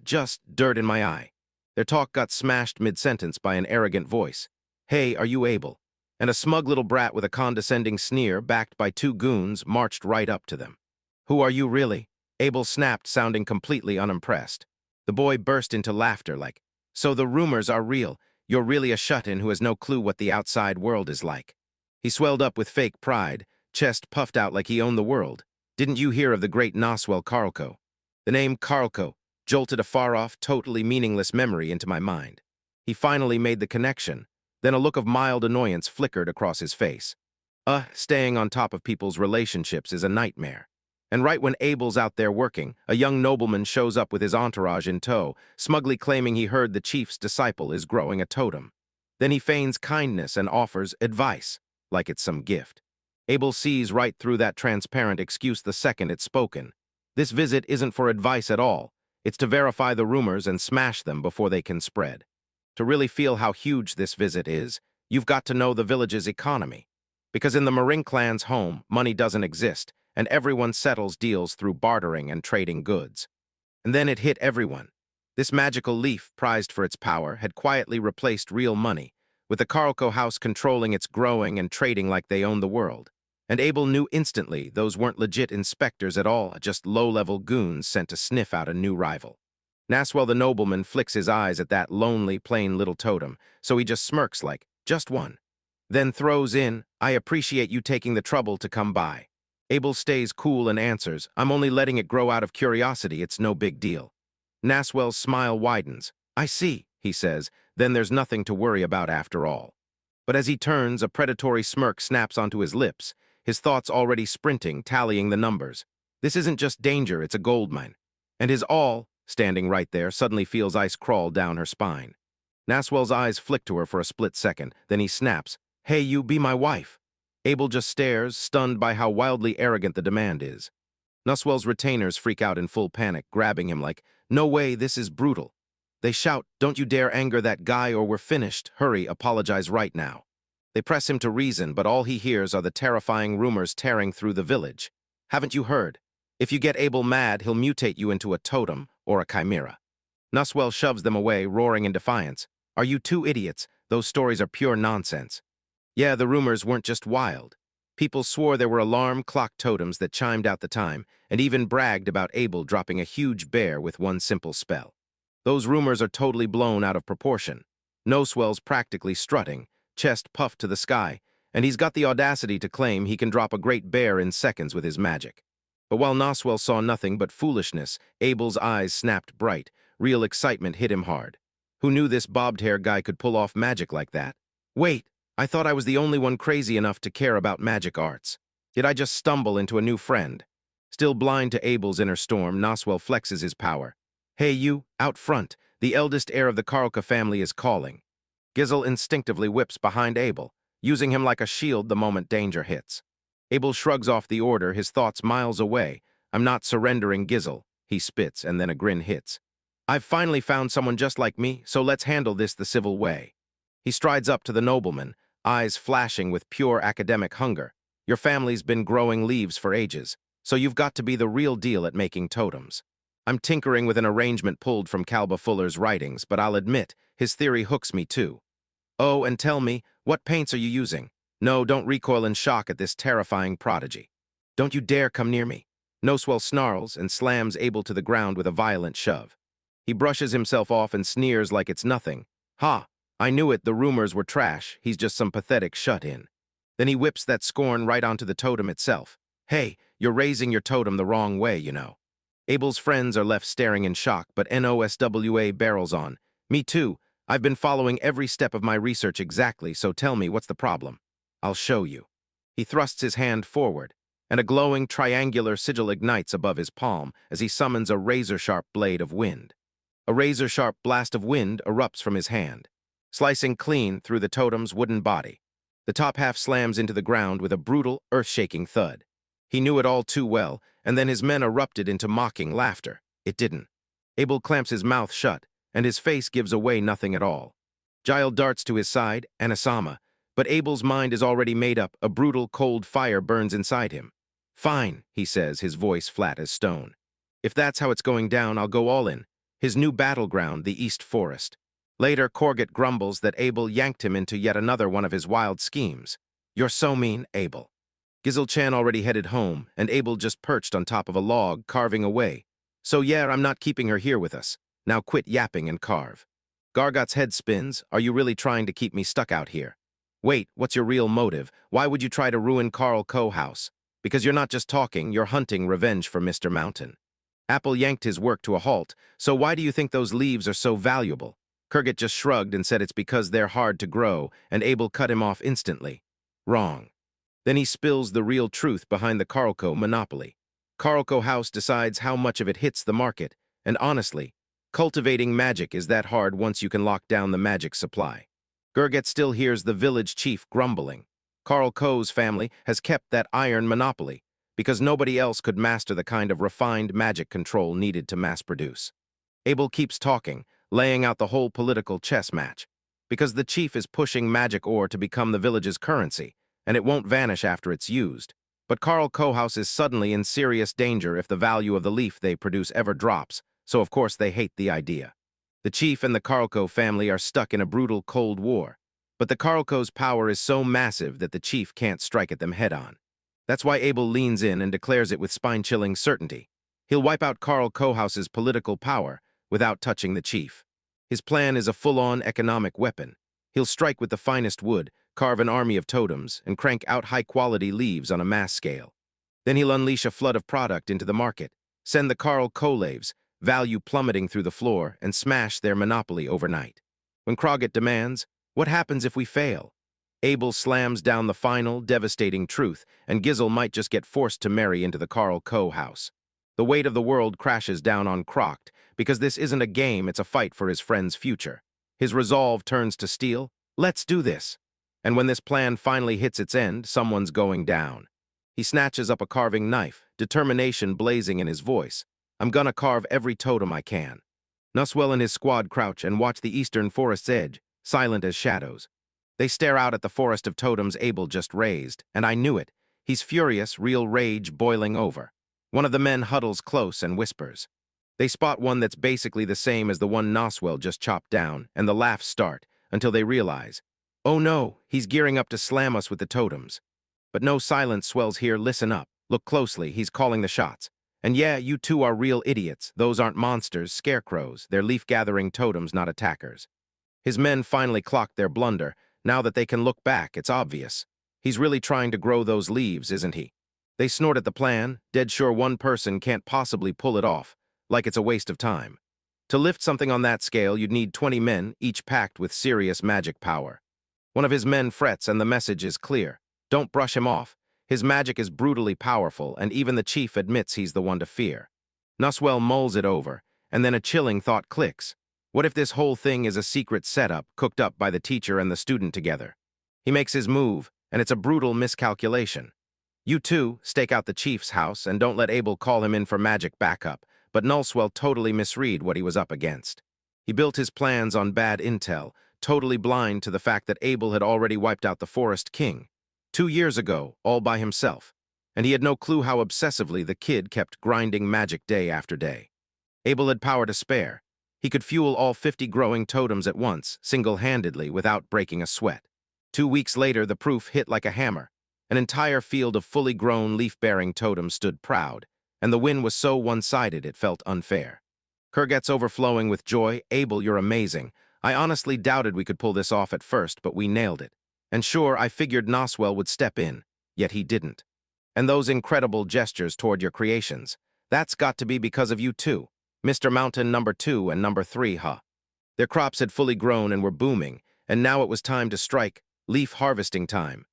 Just dirt in my eye." Their talk got smashed mid-sentence by an arrogant voice. "Hey, are you Abel?" And a smug little brat with a condescending sneer, backed by 2 goons, marched right up to them. "Who are you really?" Abel snapped, sounding completely unimpressed. The boy burst into laughter like, "So the rumors are real. You're really a shut-in who has no clue what the outside world is like." He swelled up with fake pride, chest puffed out like he owned the world. "Didn't you hear of the great Noswell Carlco?" The name Carlco jolted a far-off, totally meaningless memory into my mind. He finally made the connection. Then a look of mild annoyance flickered across his face. Staying on top of people's relationships is a nightmare. And right when Abel's out there working, a young nobleman shows up with his entourage in tow, smugly claiming he heard the chief's disciple is growing a totem. Then he feigns kindness and offers advice, like it's some gift. Abel sees right through that transparent excuse the second it's spoken. This visit isn't for advice at all. It's to verify the rumors and smash them before they can spread. To really feel how huge this visit is, you've got to know the village's economy. Because in the Maring clan's home, money doesn't exist, and everyone settles deals through bartering and trading goods. And then it hit everyone. This magical leaf, prized for its power, had quietly replaced real money, with the Karlko house controlling its growing and trading like they owned the world. And Abel knew instantly those weren't legit inspectors at all, just low-level goons sent to sniff out a new rival. Naswell the nobleman flicks his eyes at that lonely, plain little totem, so he just smirks like, just one. Then throws in, I appreciate you taking the trouble to come by. Abel stays cool and answers, I'm only letting it grow out of curiosity, it's no big deal. Naswell's smile widens. I see, he says, then there's nothing to worry about after all. But as he turns, a predatory smirk snaps onto his lips, his thoughts already sprinting, tallying the numbers. This isn't just danger, it's a goldmine. And his all, standing right there, suddenly feels ice crawl down her spine. Naswell's eyes flick to her for a split second, then he snaps, Hey, you be my wife. Abel just stares, stunned by how wildly arrogant the demand is. Naswell's retainers freak out in full panic, grabbing him like, No way, this is brutal. They shout, Don't you dare anger that guy or we're finished. Hurry, apologize right now. They press him to reason, but all he hears are the terrifying rumors tearing through the village. Haven't you heard? If you get Abel mad, he'll mutate you into a totem or a chimera. Naswell shoves them away, roaring in defiance. Are you two idiots? Those stories are pure nonsense. Yeah, the rumors weren't just wild. People swore there were alarm clock totems that chimed out the time, and even bragged about Abel dropping a huge bear with one simple spell. Those rumors are totally blown out of proportion. Noswell's practically strutting, chest puffed to the sky, and he's got the audacity to claim he can drop a great bear in seconds with his magic. But while Noswell saw nothing but foolishness, Abel's eyes snapped bright. Real excitement hit him hard. Who knew this bobbed-hair guy could pull off magic like that? Wait, I thought I was the only one crazy enough to care about magic arts. Did I just stumble into a new friend? Still blind to Abel's inner storm, Noswell flexes his power. Hey you, out front, the eldest heir of the Karlka family is calling. Gizzle instinctively whips behind Abel, using him like a shield the moment danger hits. Abel shrugs off the order, his thoughts miles away. I'm not surrendering, Gizzle, he spits, and then a grin hits. I've finally found someone just like me, so let's handle this the civil way. He strides up to the nobleman, eyes flashing with pure academic hunger. Your family's been growing leaves for ages, so you've got to be the real deal at making totems. I'm tinkering with an arrangement pulled from Calba Fuller's writings, but I'll admit, his theory hooks me too. Oh, and tell me, what paints are you using? No, don't recoil in shock at this terrifying prodigy. Don't you dare come near me. Noswell snarls and slams Abel to the ground with a violent shove. He brushes himself off and sneers like it's nothing. Ha! I knew it, the rumors were trash, he's just some pathetic shut-in. Then he whips that scorn right onto the totem itself. Hey, you're raising your totem the wrong way, you know. Abel's friends are left staring in shock, but NOSWA barrels on. Me too, I've been following every step of my research exactly, so tell me what's the problem. I'll show you. He thrusts his hand forward, and a glowing triangular sigil ignites above his palm as he summons a razor-sharp blade of wind. A razor-sharp blast of wind erupts from his hand, slicing clean through the totem's wooden body. The top half slams into the ground with a brutal, earth-shaking thud. He knew it all too well, and then his men erupted into mocking laughter. It didn't. Abel clamps his mouth shut, and his face gives away nothing at all. Giles darts to his side, Anasama, but Abel's mind is already made up. A brutal, cold fire burns inside him. Fine, he says, his voice flat as stone. If that's how it's going down, I'll go all in. His new battleground, the East Forest. Later, Corget grumbles that Abel yanked him into yet another one of his wild schemes. You're so mean, Abel. Gizzle-chan already headed home, and Abel just perched on top of a log, carving away. So yeah, I'm not keeping her here with us. Now quit yapping and carve. Gargot's head spins. Are you really trying to keep me stuck out here? Wait, what's your real motive? Why would you try to ruin Karlko house? Because you're not just talking, you're hunting revenge for Mr. Mountain. Apple yanked his work to a halt, so why do you think those leaves are so valuable? Kurgat just shrugged and said it's because they're hard to grow, and Abel cut him off instantly. Wrong. Then he spills the real truth behind the Karlko monopoly. Karlko house decides how much of it hits the market, and honestly, cultivating magic is that hard once you can lock down the magic supply. Gurget still hears the village chief grumbling. Karlko's family has kept that iron monopoly. because nobody else could master the kind of refined magic control needed to mass produce. Abel keeps talking, laying out the whole political chess match, because the chief is pushing magic ore to become the village's currency, and it won't vanish after it's used. But Carl Kohaus is suddenly in serious danger if the value of the leaf they produce ever drops, so of course they hate the idea. The chief and the Karlko family are stuck in a brutal Cold War, but the Karlko's power is so massive that the chief can't strike at them head-on. That's why Abel leans in and declares it with spine-chilling certainty. He'll wipe out Carl Kohaus's political power without touching the chief. His plan is a full-on economic weapon. He'll strike with the finest wood, carve an army of totems, and crank out high-quality leaves on a mass scale. Then he'll unleash a flood of product into the market, send the Carl Kolaves, value plummeting through the floor, and smash their monopoly overnight. When Kroggett demands, "What happens if we fail?" Abel slams down the final, devastating truth, and Gizzle might just get forced to marry into the Carl Ko house. The weight of the world crashes down on Kroggett, because this isn't a game, it's a fight for his friend's future. His resolve turns to steel. Let's do this. And when this plan finally hits its end, someone's going down. He snatches up a carving knife, determination blazing in his voice. "I'm gonna carve every totem I can." Nuswell and his squad crouch and watch the eastern forest's edge, silent as shadows. They stare out at the forest of totems Abel just raised, and I knew it. He's furious, real rage boiling over. One of the men huddles close and whispers. They spot one that's basically the same as the one Noswell just chopped down, and the laughs start, until they realize, "Oh no, he's gearing up to slam us with the totems." But no silence swells here. Listen up. Look closely, he's calling the shots. And yeah, you two are real idiots. Those aren't monsters, scarecrows. They're leaf-gathering totems, not attackers. His men finally clocked their blunder. Now that they can look back, it's obvious. He's really trying to grow those leaves, isn't he? They snort at the plan, dead sure one person can't possibly pull it off, like it's a waste of time. To lift something on that scale, you'd need 20 men, each packed with serious magic power. One of his men frets, and the message is clear. Don't brush him off. His magic is brutally powerful, and even the chief admits he's the one to fear. Nuswell mulls it over, and then a chilling thought clicks. What if this whole thing is a secret setup, cooked up by the teacher and the student together? He makes his move, and it's a brutal miscalculation. You two stake out the chief's house, and don't let Abel call him in for magic backup, but Nuswell totally misread what he was up against. He built his plans on bad intel, totally blind to the fact that Abel had already wiped out the Forest King. 2 years ago, all by himself, and he had no clue how obsessively the kid kept grinding magic day after day. Abel had power to spare. He could fuel all 50 growing totems at once, single-handedly, without breaking a sweat. 2 weeks later, the proof hit like a hammer. An entire field of fully grown, leaf-bearing totems stood proud, and the win was so one-sided it felt unfair. Kurget's overflowing with joy. "Abel, you're amazing. I honestly doubted we could pull this off at first, but we nailed it. And sure, I figured Noswell would step in, yet he didn't. And those incredible gestures toward your creations, that's got to be because of you too. Mr. Mountain number 2 and number 3, huh?" Their crops had fully grown and were booming, and now it was time to strike, leaf harvesting time.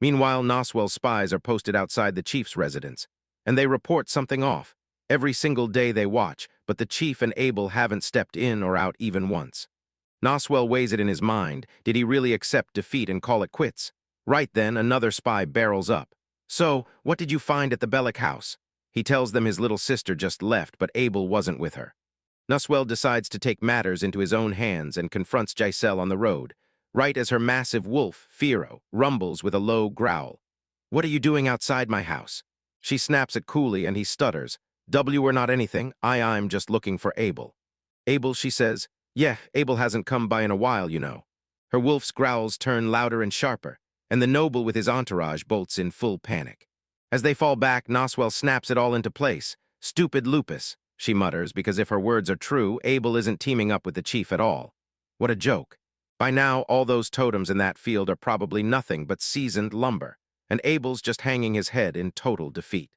Meanwhile, Noswell's spies are posted outside the chief's residence, and they report something off. Every single day they watch, but the chief and Abel haven't stepped in or out even once. Noswell weighs it in his mind. Did he really accept defeat and call it quits? Right then, another spy barrels up. "So, what did you find at the Bellic house?" He tells them his little sister just left, but Abel wasn't with her. Noswell decides to take matters into his own hands and confronts Giselle on the road, right as her massive wolf, Firo, rumbles with a low growl. "What are you doing outside my house?" She snaps it coolly and he stutters. "We're not anything. I'm just looking for Abel." "Abel," she says. "Yeah, Abel hasn't come by in a while, you know." Her wolf's growls turn louder and sharper, and the noble with his entourage bolts in full panic. As they fall back, Noswell snaps it all into place. "Stupid lupus," she mutters, because if her words are true, Abel isn't teaming up with the chief at all. What a joke. By now, all those totems in that field are probably nothing but seasoned lumber, and Abel's just hanging his head in total defeat.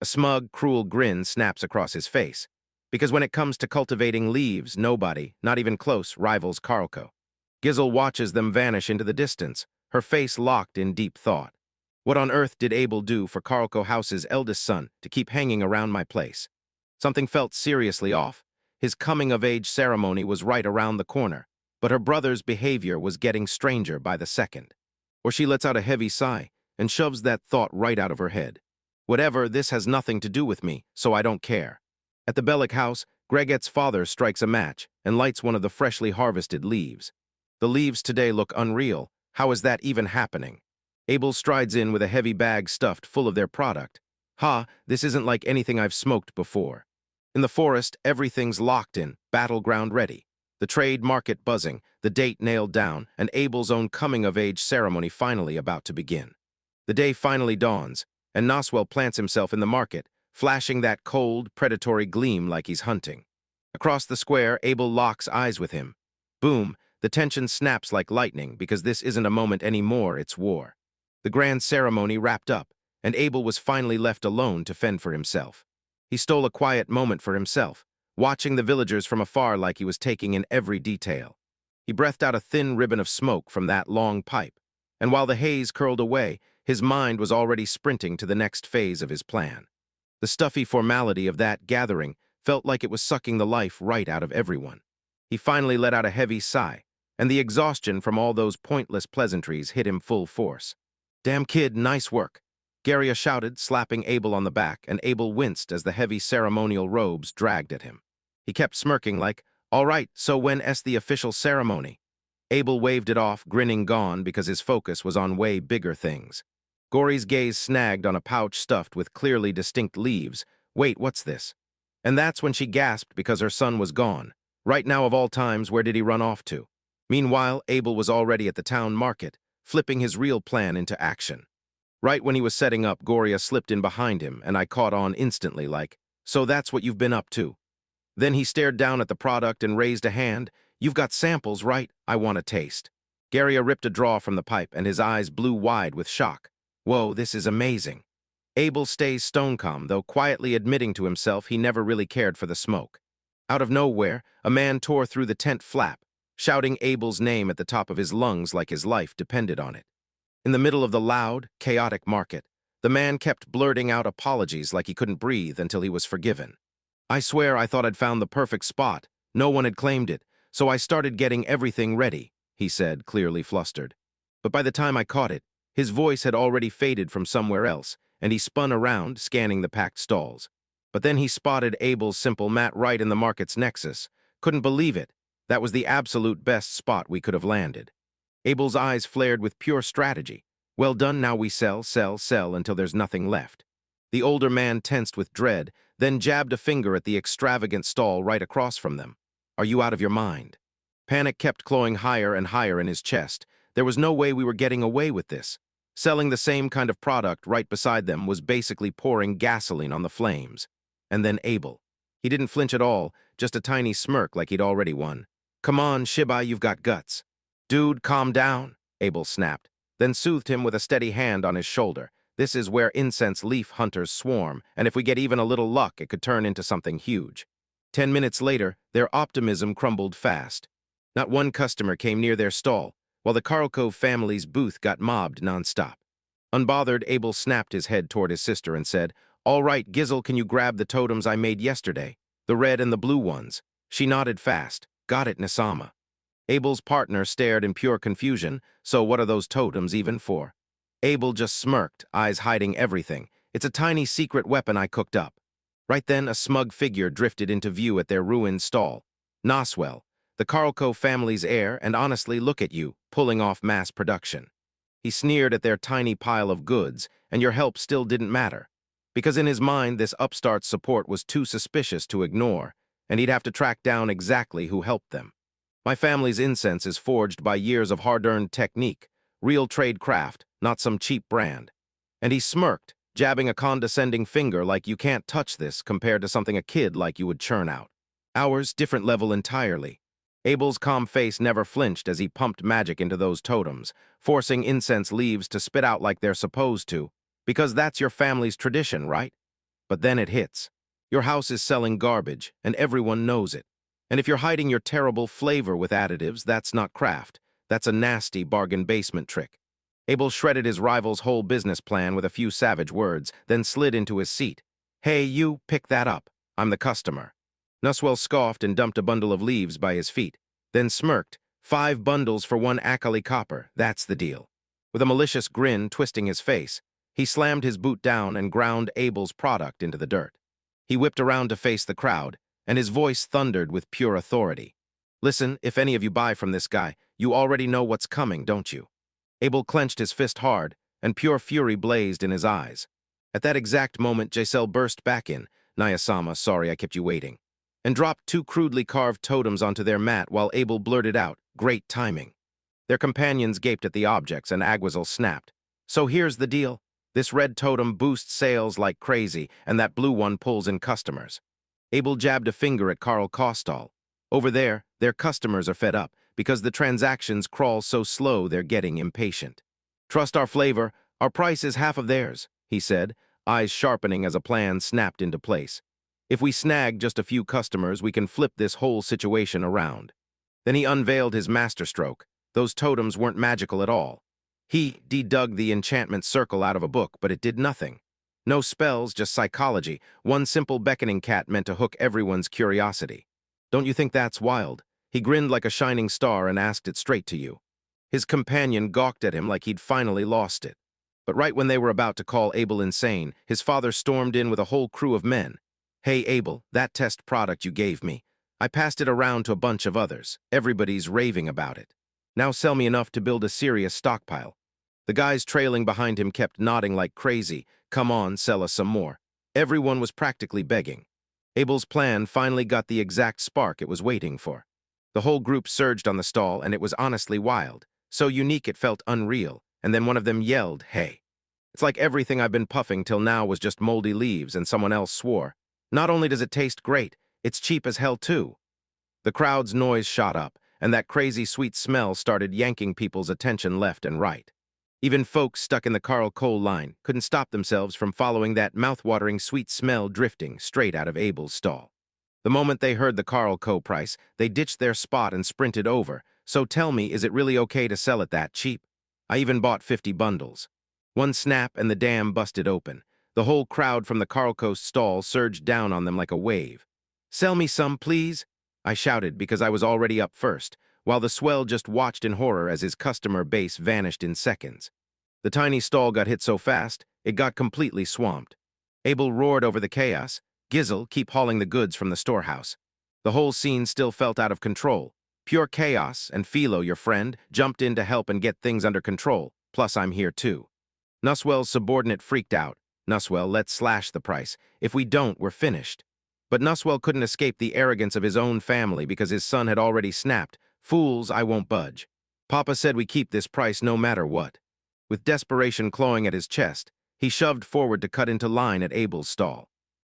A smug, cruel grin snaps across his face, because when it comes to cultivating leaves, nobody, not even close, rivals Karlko. Gizzle watches them vanish into the distance, her face locked in deep thought. What on earth did Abel do for Karlko House's eldest son to keep hanging around my place? Something felt seriously off. His coming-of-age ceremony was right around the corner, but her brother's behavior was getting stranger by the second. Or she lets out a heavy sigh and shoves that thought right out of her head. Whatever, this has nothing to do with me, so I don't care. At the Bellick house, Greget's father strikes a match and lights one of the freshly harvested leaves. The leaves today look unreal. How is that even happening? Abel strides in with a heavy bag stuffed full of their product. Ha, this isn't like anything I've smoked before. In the forest, everything's locked in, battleground ready. The trade market buzzing, the date nailed down, and Abel's own coming-of-age ceremony finally about to begin. The day finally dawns, and Noswell plants himself in the market, flashing that cold, predatory gleam like he's hunting. Across the square, Abel locks eyes with him. Boom, the tension snaps like lightning because this isn't a moment anymore, it's war. The grand ceremony wrapped up, and Abel was finally left alone to fend for himself. He stole a quiet moment for himself, watching the villagers from afar like he was taking in every detail. He breathed out a thin ribbon of smoke from that long pipe, and while the haze curled away, his mind was already sprinting to the next phase of his plan. The stuffy formality of that gathering felt like it was sucking the life right out of everyone. He finally let out a heavy sigh, and the exhaustion from all those pointless pleasantries hit him full force. "Damn kid, nice work," Garya shouted, slapping Abel on the back, and Abel winced as the heavy ceremonial robes dragged at him. He kept smirking like, "All right, so when's the official ceremony?" Abel waved it off, grinning gone because his focus was on way bigger things. Gory's gaze snagged on a pouch stuffed with clearly distinct leaves. "Wait, what's this?" And that's when she gasped because her son was gone. Right now of all times, where did he run off to? Meanwhile, Abel was already at the town market, flipping his real plan into action. Right when he was setting up, Goria slipped in behind him, and I caught on instantly like, "So that's what you've been up to." Then he stared down at the product and raised a hand. "You've got samples, right? I want a taste." Garya ripped a draw from the pipe, and his eyes blew wide with shock. "Whoa, this is amazing." Abel stays stone calm, though quietly admitting to himself he never really cared for the smoke. Out of nowhere, a man tore through the tent flap, shouting Abel's name at the top of his lungs like his life depended on it. In the middle of the loud, chaotic market, the man kept blurting out apologies like he couldn't breathe until he was forgiven. "I swear I thought I'd found the perfect spot. No one had claimed it, so I started getting everything ready," he said, clearly flustered. But by the time I caught it, his voice had already faded from somewhere else, and he spun around, scanning the packed stalls. But then he spotted Abel's simple mat right in the market's nexus. Couldn't believe it. That was the absolute best spot we could have landed. Abel's eyes flared with pure strategy. "Well done, now we sell, sell, sell until there's nothing left." The older man tensed with dread, then jabbed a finger at the extravagant stall right across from them. "Are you out of your mind?" Panic kept clawing higher and higher in his chest. There was no way we were getting away with this. Selling the same kind of product right beside them was basically pouring gasoline on the flames. And then Abel. He didn't flinch at all, just a tiny smirk like he'd already won. "Come on, Shibai, you've got guts." "Dude, calm down," Abel snapped, then soothed him with a steady hand on his shoulder. "This is where incense leaf hunters swarm, and if we get even a little luck, it could turn into something huge." 10 minutes later, their optimism crumbled fast. Not one customer came near their stall, while the Karlkov family's booth got mobbed nonstop. Unbothered, Abel snapped his head toward his sister and said, "All right, Gizzle, can you grab the totems I made yesterday? The red and the blue ones." She nodded fast. "Got it, Nisama." Abel's partner stared in pure confusion. "So what are those totems even for?" Abel just smirked, eyes hiding everything. "It's a tiny secret weapon I cooked up." Right then, a smug figure drifted into view at their ruined stall. Noswell, the Karlko family's heir, and honestly, look at you, pulling off mass production. He sneered at their tiny pile of goods, and your help still didn't matter. Because in his mind, this upstart's support was too suspicious to ignore, and he'd have to track down exactly who helped them. "My family's incense is forged by years of hard-earned technique, real trade craft, not some cheap brand." And he smirked, jabbing a condescending finger like you can't touch this compared to something a kid like you would churn out. Ours, different level entirely. Abel's calm face never flinched as he pumped magic into those totems, forcing incense leaves to spit out like they're supposed to, because that's your family's tradition, right? But then it hits. Your house is selling garbage, and everyone knows it. And if you're hiding your terrible flavor with additives, that's not craft. That's a nasty bargain basement trick. Abel shredded his rival's whole business plan with a few savage words, then slid into his seat. "Hey, you, pick that up. I'm the customer." Nusswell scoffed and dumped a bundle of leaves by his feet, then smirked. 5 bundles for 1 Akali copper, that's the deal." With a malicious grin twisting his face, He slammed his boot down and ground Abel's product into the dirt. He whipped around to face the crowd, and his voice thundered with pure authority. Listen, if any of you buy from this guy, you already know what's coming, don't you? Abel clenched his fist hard, and pure fury blazed in his eyes. At that exact moment, Giselle burst back in, "Naya-sama, sorry I kept you waiting," and dropped two crudely carved totems onto their mat while Abel blurted out, "Great timing." Their companions gaped at the objects, and Aguizel snapped. "So here's the deal. This red totem boosts sales like crazy, and that blue one pulls in customers." Abel jabbed a finger at Karl Kostal. "Over there, their customers are fed up, because the transactions crawl so slow they're getting impatient. Trust our flavor, our price is half of theirs," he said, eyes sharpening as a plan snapped into place. "If we snag just a few customers, we can flip this whole situation around." Then he unveiled his masterstroke. Those totems weren't magical at all. He dug the enchantment circle out of a book, but it did nothing. No spells, just psychology, one simple beckoning cat meant to hook everyone's curiosity. "Don't you think that's wild?" He grinned like a shining star and asked it straight to you. His companion gawked at him like he'd finally lost it. But right when they were about to call Abel insane, his father stormed in with a whole crew of men. "Hey, Abel, that test product you gave me, I passed it around to a bunch of others. Everybody's raving about it. Now sell me enough to build a serious stockpile." The guys trailing behind him kept nodding like crazy. "Come on, sell us some more." Everyone was practically begging. Abel's plan finally got the exact spark it was waiting for. The whole group surged on the stall, and it was honestly wild. So unique it felt unreal, and then one of them yelled, "Hey." It's like everything I've been puffing till now was just moldy leaves, and someone else swore, "Not only does it taste great, it's cheap as hell too." The crowd's noise shot up, and that crazy sweet smell started yanking people's attention left and right. Even folks stuck in the Carl Cole line couldn't stop themselves from following that mouth-watering sweet smell drifting straight out of Abel's stall. The moment they heard the Carl Co. price, they ditched their spot and sprinted over. "So tell me, is it really okay to sell it that cheap? I even bought 50 bundles. One snap and the dam busted open. The whole crowd from the Carl Co. stall surged down on them like a wave. "Sell me some, please," I shouted because I was already up first, while the swell just watched in horror as his customer base vanished in seconds. The tiny stall got hit so fast, it got completely swamped. Abel roared over the chaos, "Gizzle, keep hauling the goods from the storehouse." The whole scene still felt out of control. Pure chaos, and Philo, your friend, jumped in to help and get things under control, plus I'm here too. Nusswell's subordinate freaked out. "Nusswell, let's slash the price. If we don't, we're finished." But Nusswell couldn't escape the arrogance of his own family because his son had already snapped. "Fools, I won't budge. Papa said we keep this price no matter what." With desperation clawing at his chest, he shoved forward to cut into line at Abel's stall.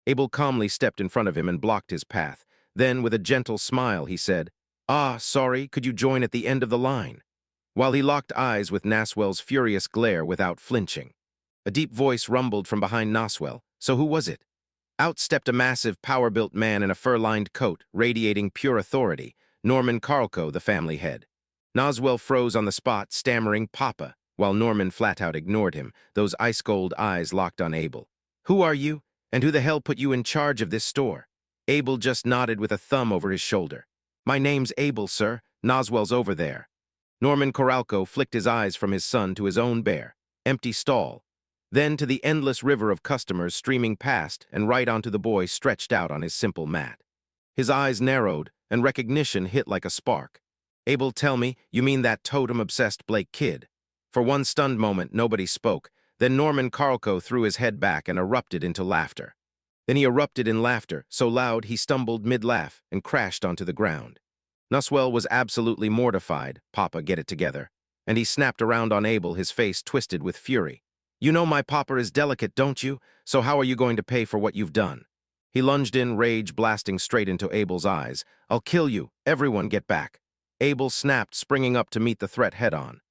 Abel calmly stepped in front of him and blocked his path. Then, with a gentle smile, he said, "Ah, sorry, could you join at the end of the line?" While he locked eyes with Naswell's furious glare without flinching. A deep voice rumbled from behind Naswell. So who was it? Out stepped a massive, power-built man in a fur-lined coat, radiating pure authority, Norman Karlko, the family head. Noswell froze on the spot, stammering "Papa," while Norman flat-out ignored him, those ice-cold eyes locked on Abel. "Who are you? And who the hell put you in charge of this store?" Abel just nodded with a thumb over his shoulder. "My name's Abel, sir. Noswell's over there." Norman Koralko flicked his eyes from his son to his own bare, empty stall, then to the endless river of customers streaming past and right onto the boy stretched out on his simple mat. His eyes narrowed, and recognition hit like a spark. "Abel, tell me, you mean that totem-obsessed Blake kid?" For one stunned moment, nobody spoke. Then Norman Karlko threw his head back and erupted into laughter. Then he erupted in laughter, so loud he stumbled mid-laugh and crashed onto the ground. Nusswell was absolutely mortified. "Papa, get it together." And he snapped around on Abel, his face twisted with fury. "You know my papa is delicate, don't you? So how are you going to pay for what you've done?" He lunged in, rage blasting straight into Abel's eyes. "I'll kill you. Everyone get back." Abel snapped, springing up to meet the threat head-on.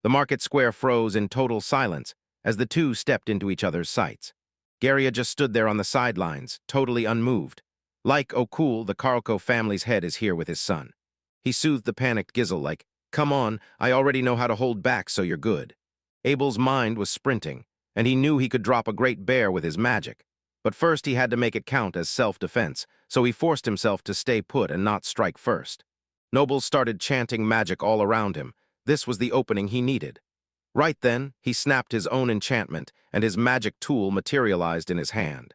The market square froze in total silence as the two stepped into each other's sights. Garia just stood there on the sidelines, totally unmoved. Like, "Oh cool, the Karlko family's head is here with his son." He soothed the panicked Gizzle like, "Come on, I already know how to hold back so you're good." Abel's mind was sprinting, and he knew he could drop a great bear with his magic. But first he had to make it count as self-defense, so he forced himself to stay put and not strike first. Nobles started chanting magic all around him. This was the opening he needed. Right then, he snapped his own enchantment, and his magic tool materialized in his hand.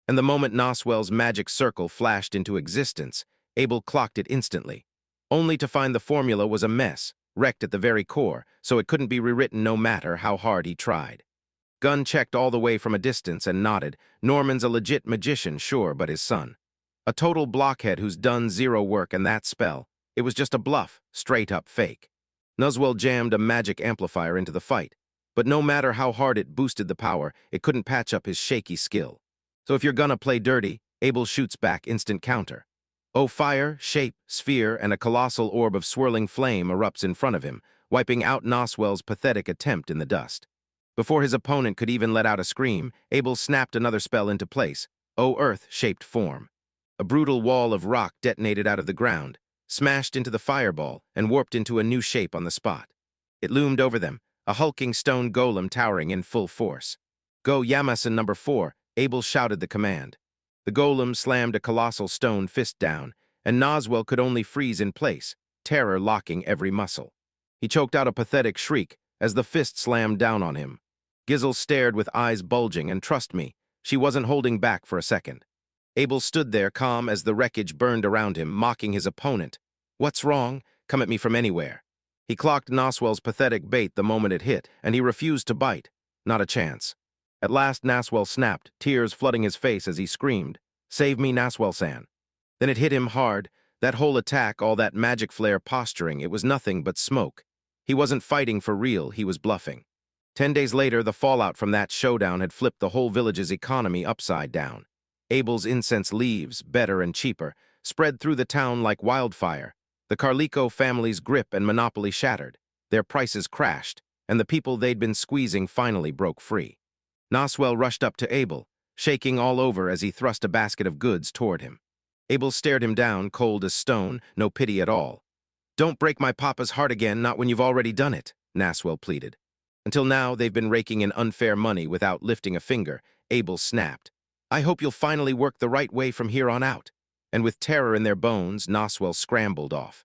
And the moment Noswell's magic circle flashed into existence, Abel clocked it instantly, only to find the formula was a mess, wrecked at the very core, so it couldn't be rewritten no matter how hard he tried. Gunn checked all the way from a distance and nodded. Norman's a legit magician, sure, but his son. A total blockhead who's done zero work and that spell. It was just a bluff, straight-up fake. Nuswell jammed a magic amplifier into the fight, but no matter how hard it boosted the power, it couldn't patch up his shaky skill. So if you're gonna play dirty, Abel shoots back instant counter. Oh, fire, shape, sphere, and a colossal orb of swirling flame erupts in front of him, wiping out Noswell's pathetic attempt in the dust. Before his opponent could even let out a scream, Abel snapped another spell into place. Oh, earth-shaped form. A brutal wall of rock detonated out of the ground, smashed into the fireball, and warped into a new shape on the spot. It loomed over them, a hulking stone golem towering in full force. Go Yamasan number 4, Abel shouted the command. The golem slammed a colossal stone fist down, and Noswell could only freeze in place, terror locking every muscle. He choked out a pathetic shriek as the fist slammed down on him. Gizzle stared with eyes bulging, and trust me, she wasn't holding back for a second. Abel stood there calm as the wreckage burned around him, mocking his opponent. What's wrong? Come at me from anywhere. He clocked Noswell's pathetic bait the moment it hit, and he refused to bite. Not a chance. At last Noswell snapped, tears flooding his face as he screamed, "Save me, Noswell-san." Then it hit him hard. That whole attack, all that magic flare posturing, it was nothing but smoke. He wasn't fighting for real, he was bluffing. 10 days later, the fallout from that showdown had flipped the whole village's economy upside down. Abel's incense leaves, better and cheaper, spread through the town like wildfire. The Carlico family's grip and monopoly shattered. Their prices crashed, and the people they'd been squeezing finally broke free. Noswell rushed up to Abel, shaking all over as he thrust a basket of goods toward him. Abel stared him down, cold as stone, no pity at all. "Don't break my papa's heart again, not when you've already done it," Noswell pleaded. Until now, they've been raking in unfair money without lifting a finger. Abel snapped. "I hope you'll finally work the right way from here on out." And with terror in their bones, Noswell scrambled off.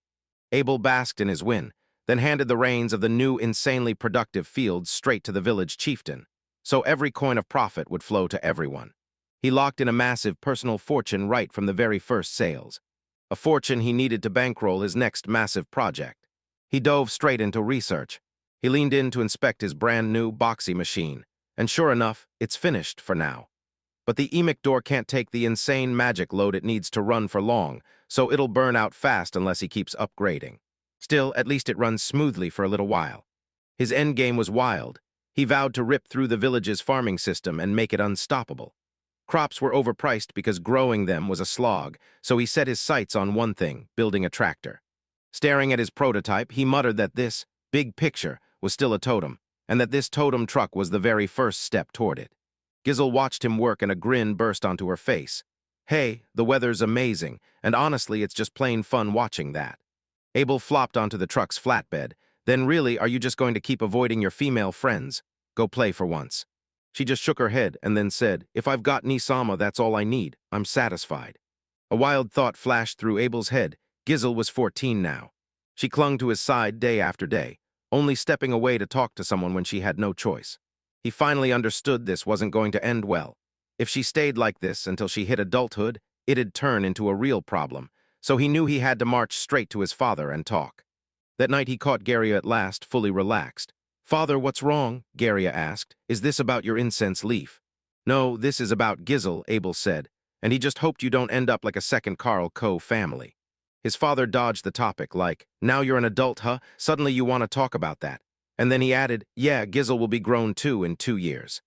Abel basked in his win, then handed the reins of the new, insanely productive fields straight to the village chieftain, so every coin of profit would flow to everyone. He locked in a massive personal fortune right from the very first sales. A fortune he needed to bankroll his next massive project. He dove straight into research. He leaned in to inspect his brand-new boxy machine, and sure enough, it's finished for now. But the emic door can't take the insane magic load it needs to run for long, so it'll burn out fast unless he keeps upgrading. Still, at least it runs smoothly for a little while. His endgame was wild. He vowed to rip through the village's farming system and make it unstoppable. Crops were overpriced because growing them was a slog, so he set his sights on one thing, building a tractor. Staring at his prototype, he muttered that this big picture was still a totem, and that this totem truck was the very first step toward it. Gizzle watched him work and a grin burst onto her face. "Hey, the weather's amazing, and honestly, it's just plain fun watching that." Abel flopped onto the truck's flatbed. "Then really, are you just going to keep avoiding your female friends? Go play for once." She just shook her head and then said, "If I've got Nisama, that's all I need. I'm satisfied." A wild thought flashed through Abel's head. Gizzle was 14 now. She clung to his side day after day, only stepping away to talk to someone when she had no choice. He finally understood this wasn't going to end well. If she stayed like this until she hit adulthood, it'd turn into a real problem, so he knew he had to march straight to his father and talk. That night he caught Garia at last, fully relaxed. "Father, what's wrong?" Garia asked. "Is this about your incense leaf?" "No, this is about Gizzle," Abel said, "and he just hoped you don't end up like a second Carl Coe family." His father dodged the topic like, "Now you're an adult, huh? Suddenly you want to talk about that." And then he added, "Yeah, Gizzle will be grown too in 2 years."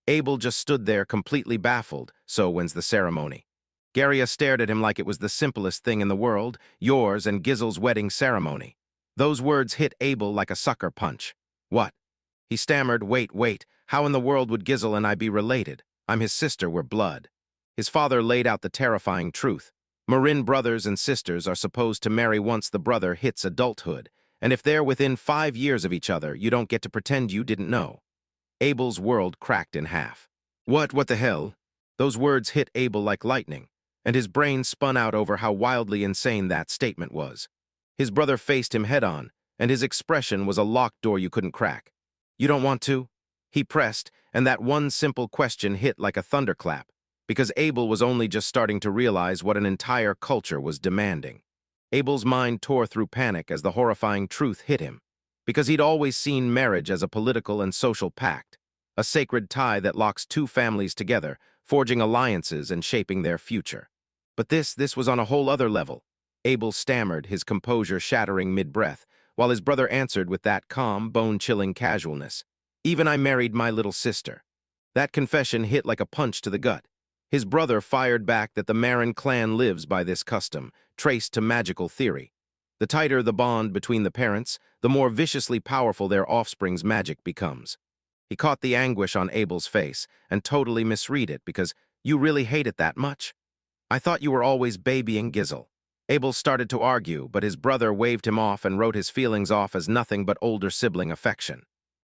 Abel just stood there completely baffled. "So when's the ceremony?" Garia stared at him like it was the simplest thing in the world, yours and Gizzle's wedding ceremony. Those words hit Abel like a sucker punch. "What?" He stammered, wait, how in the world would Gizzle and I be related? I'm his sister, we're blood." His father laid out the terrifying truth. Marin brothers and sisters are supposed to marry once the brother hits adulthood, and if they're within 5 years of each other, you don't get to pretend you didn't know. Abel's world cracked in half. What the hell?" Those words hit Abel like lightning, and his brain spun out over how wildly insane that statement was. His brother faced him head-on, and his expression was a locked door you couldn't crack. You don't want to? He pressed, and that one simple question hit like a thunderclap, because Abel was only just starting to realize what an entire culture was demanding. Abel's mind tore through panic as the horrifying truth hit him, because he'd always seen marriage as a political and social pact, a sacred tie that locks two families together, forging alliances and shaping their future. But this was on a whole other level. Abel stammered, his composure shattering mid-breath, while his brother answered with that calm, bone-chilling casualness. Even I married my little sister. That confession hit like a punch to the gut. His brother fired back that the Marin clan lives by this custom, traced to magical theory. The tighter the bond between the parents, the more viciously powerful their offspring's magic becomes. He caught the anguish on Abel's face and totally misread it because you really hate it that much? I thought you were always babying Gizzle. Abel started to argue, but his brother waved him off and wrote his feelings off as nothing but older sibling affection.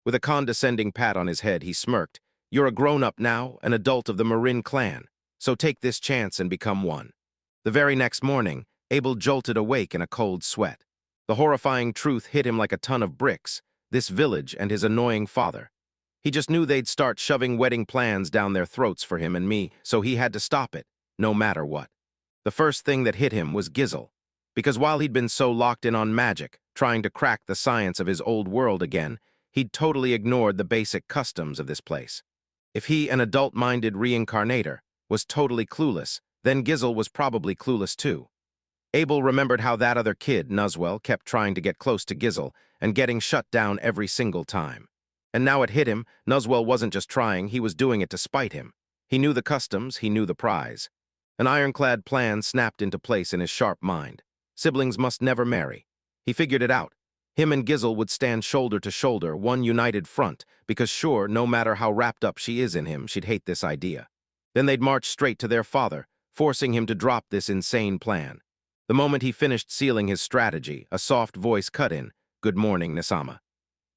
With a condescending pat on his head, he smirked. You're a grown-up now, an adult of the Marin clan, so take this chance and become one. The very next morning, Abel jolted awake in a cold sweat. The horrifying truth hit him like a ton of bricks, this village and his annoying father. He just knew they'd start shoving wedding plans down their throats for him and me, so he had to stop it, no matter what. The first thing that hit him was Gizzle, because while he'd been so locked in on magic, trying to crack the science of his old world again, he'd totally ignored the basic customs of this place. If he, an adult-minded reincarnator, was totally clueless, then Gizzle was probably clueless too. Abel remembered how that other kid, Nuzwell, kept trying to get close to Gizzle and getting shut down every single time. And now it hit him, Nuzwell wasn't just trying, he was doing it to spite him. He knew the customs, he knew the prize. An ironclad plan snapped into place in his sharp mind. Siblings must never marry. He figured it out. Him and Gizzle would stand shoulder to shoulder, one united front, because sure, no matter how wrapped up she is in him, she'd hate this idea. Then they'd march straight to their father, forcing him to drop this insane plan. The moment he finished sealing his strategy, a soft voice cut in, "Good morning, Nisama."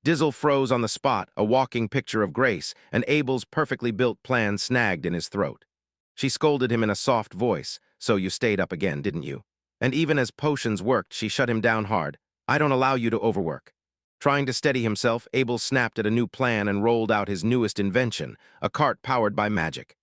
Dizzle froze on the spot, a walking picture of grace, and Abel's perfectly built plan snagged in his throat. She scolded him in a soft voice, "So you stayed up again, didn't you?" And even as potions worked, she shut him down hard. "I don't allow you to overwork." Trying to steady himself, Abel snapped at a new plan and rolled out his newest invention, a cart powered by magic.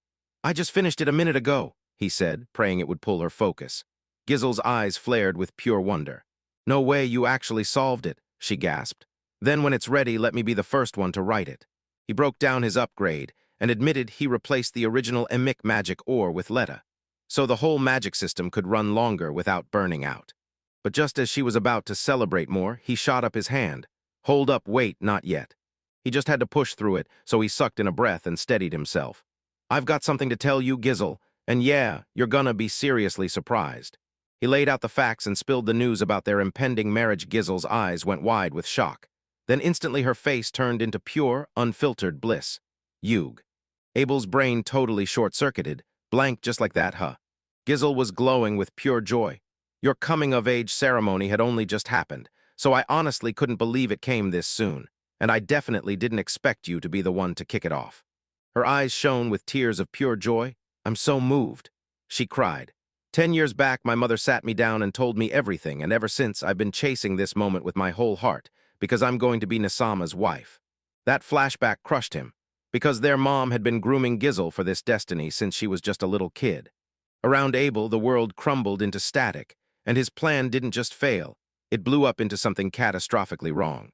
"I just finished it a minute ago," he said, praying it would pull her focus. Gizzle's eyes flared with pure wonder. "No way, you actually solved it," she gasped. "Then when it's ready, let me be the first one to write it." He broke down his upgrade and admitted he replaced the original emic magic ore with Letta, so the whole magic system could run longer without burning out. But just as she was about to celebrate more, he shot up his hand. "Hold up, wait, not yet." He just had to push through it, so he sucked in a breath and steadied himself. "I've got something to tell you, Gizzle, and yeah, you're gonna be seriously surprised." He laid out the facts and spilled the news about their impending marriage. Gizzle's eyes went wide with shock. Then instantly her face turned into pure, unfiltered bliss. Yug. Abel's brain totally short-circuited, blank just like that, huh? Gizzle was glowing with pure joy. Your coming-of-age ceremony had only just happened, so I honestly couldn't believe it came this soon, and I definitely didn't expect you to be the one to kick it off. Her eyes shone with tears of pure joy. "I'm so moved," she cried. 10 years back, my mother sat me down and told me everything, and ever since, I've been chasing this moment with my whole heart, because I'm going to be Nisama's wife. That flashback crushed him, because their mom had been grooming Gizzle for this destiny since she was just a little kid. Around Abel, the world crumbled into static, and his plan didn't just fail, it blew up into something catastrophically wrong.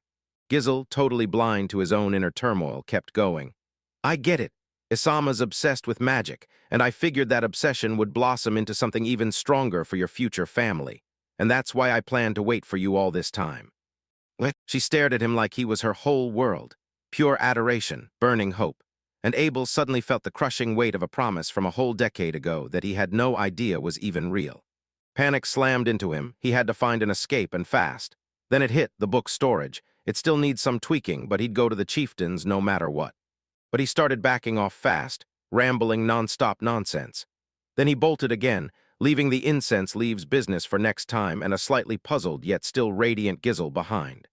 Gizzle, totally blind to his own inner turmoil, kept going. "I get it. Isama's obsessed with magic, and I figured that obsession would blossom into something even stronger for your future family, and that's why I planned to wait for you all this time." She stared at him like he was her whole world, pure adoration, burning hope, and Abel suddenly felt the crushing weight of a promise from a whole decade ago that he had no idea was even real. Panic slammed into him. He had to find an escape, and fast. Then it hit, the book's storage. It still needs some tweaking, but he'd go to the chieftains no matter what. But he started backing off fast, rambling non-stop nonsense. Then he bolted again, leaving the incense leaves business for next time and a slightly puzzled yet still radiant Gizzle behind.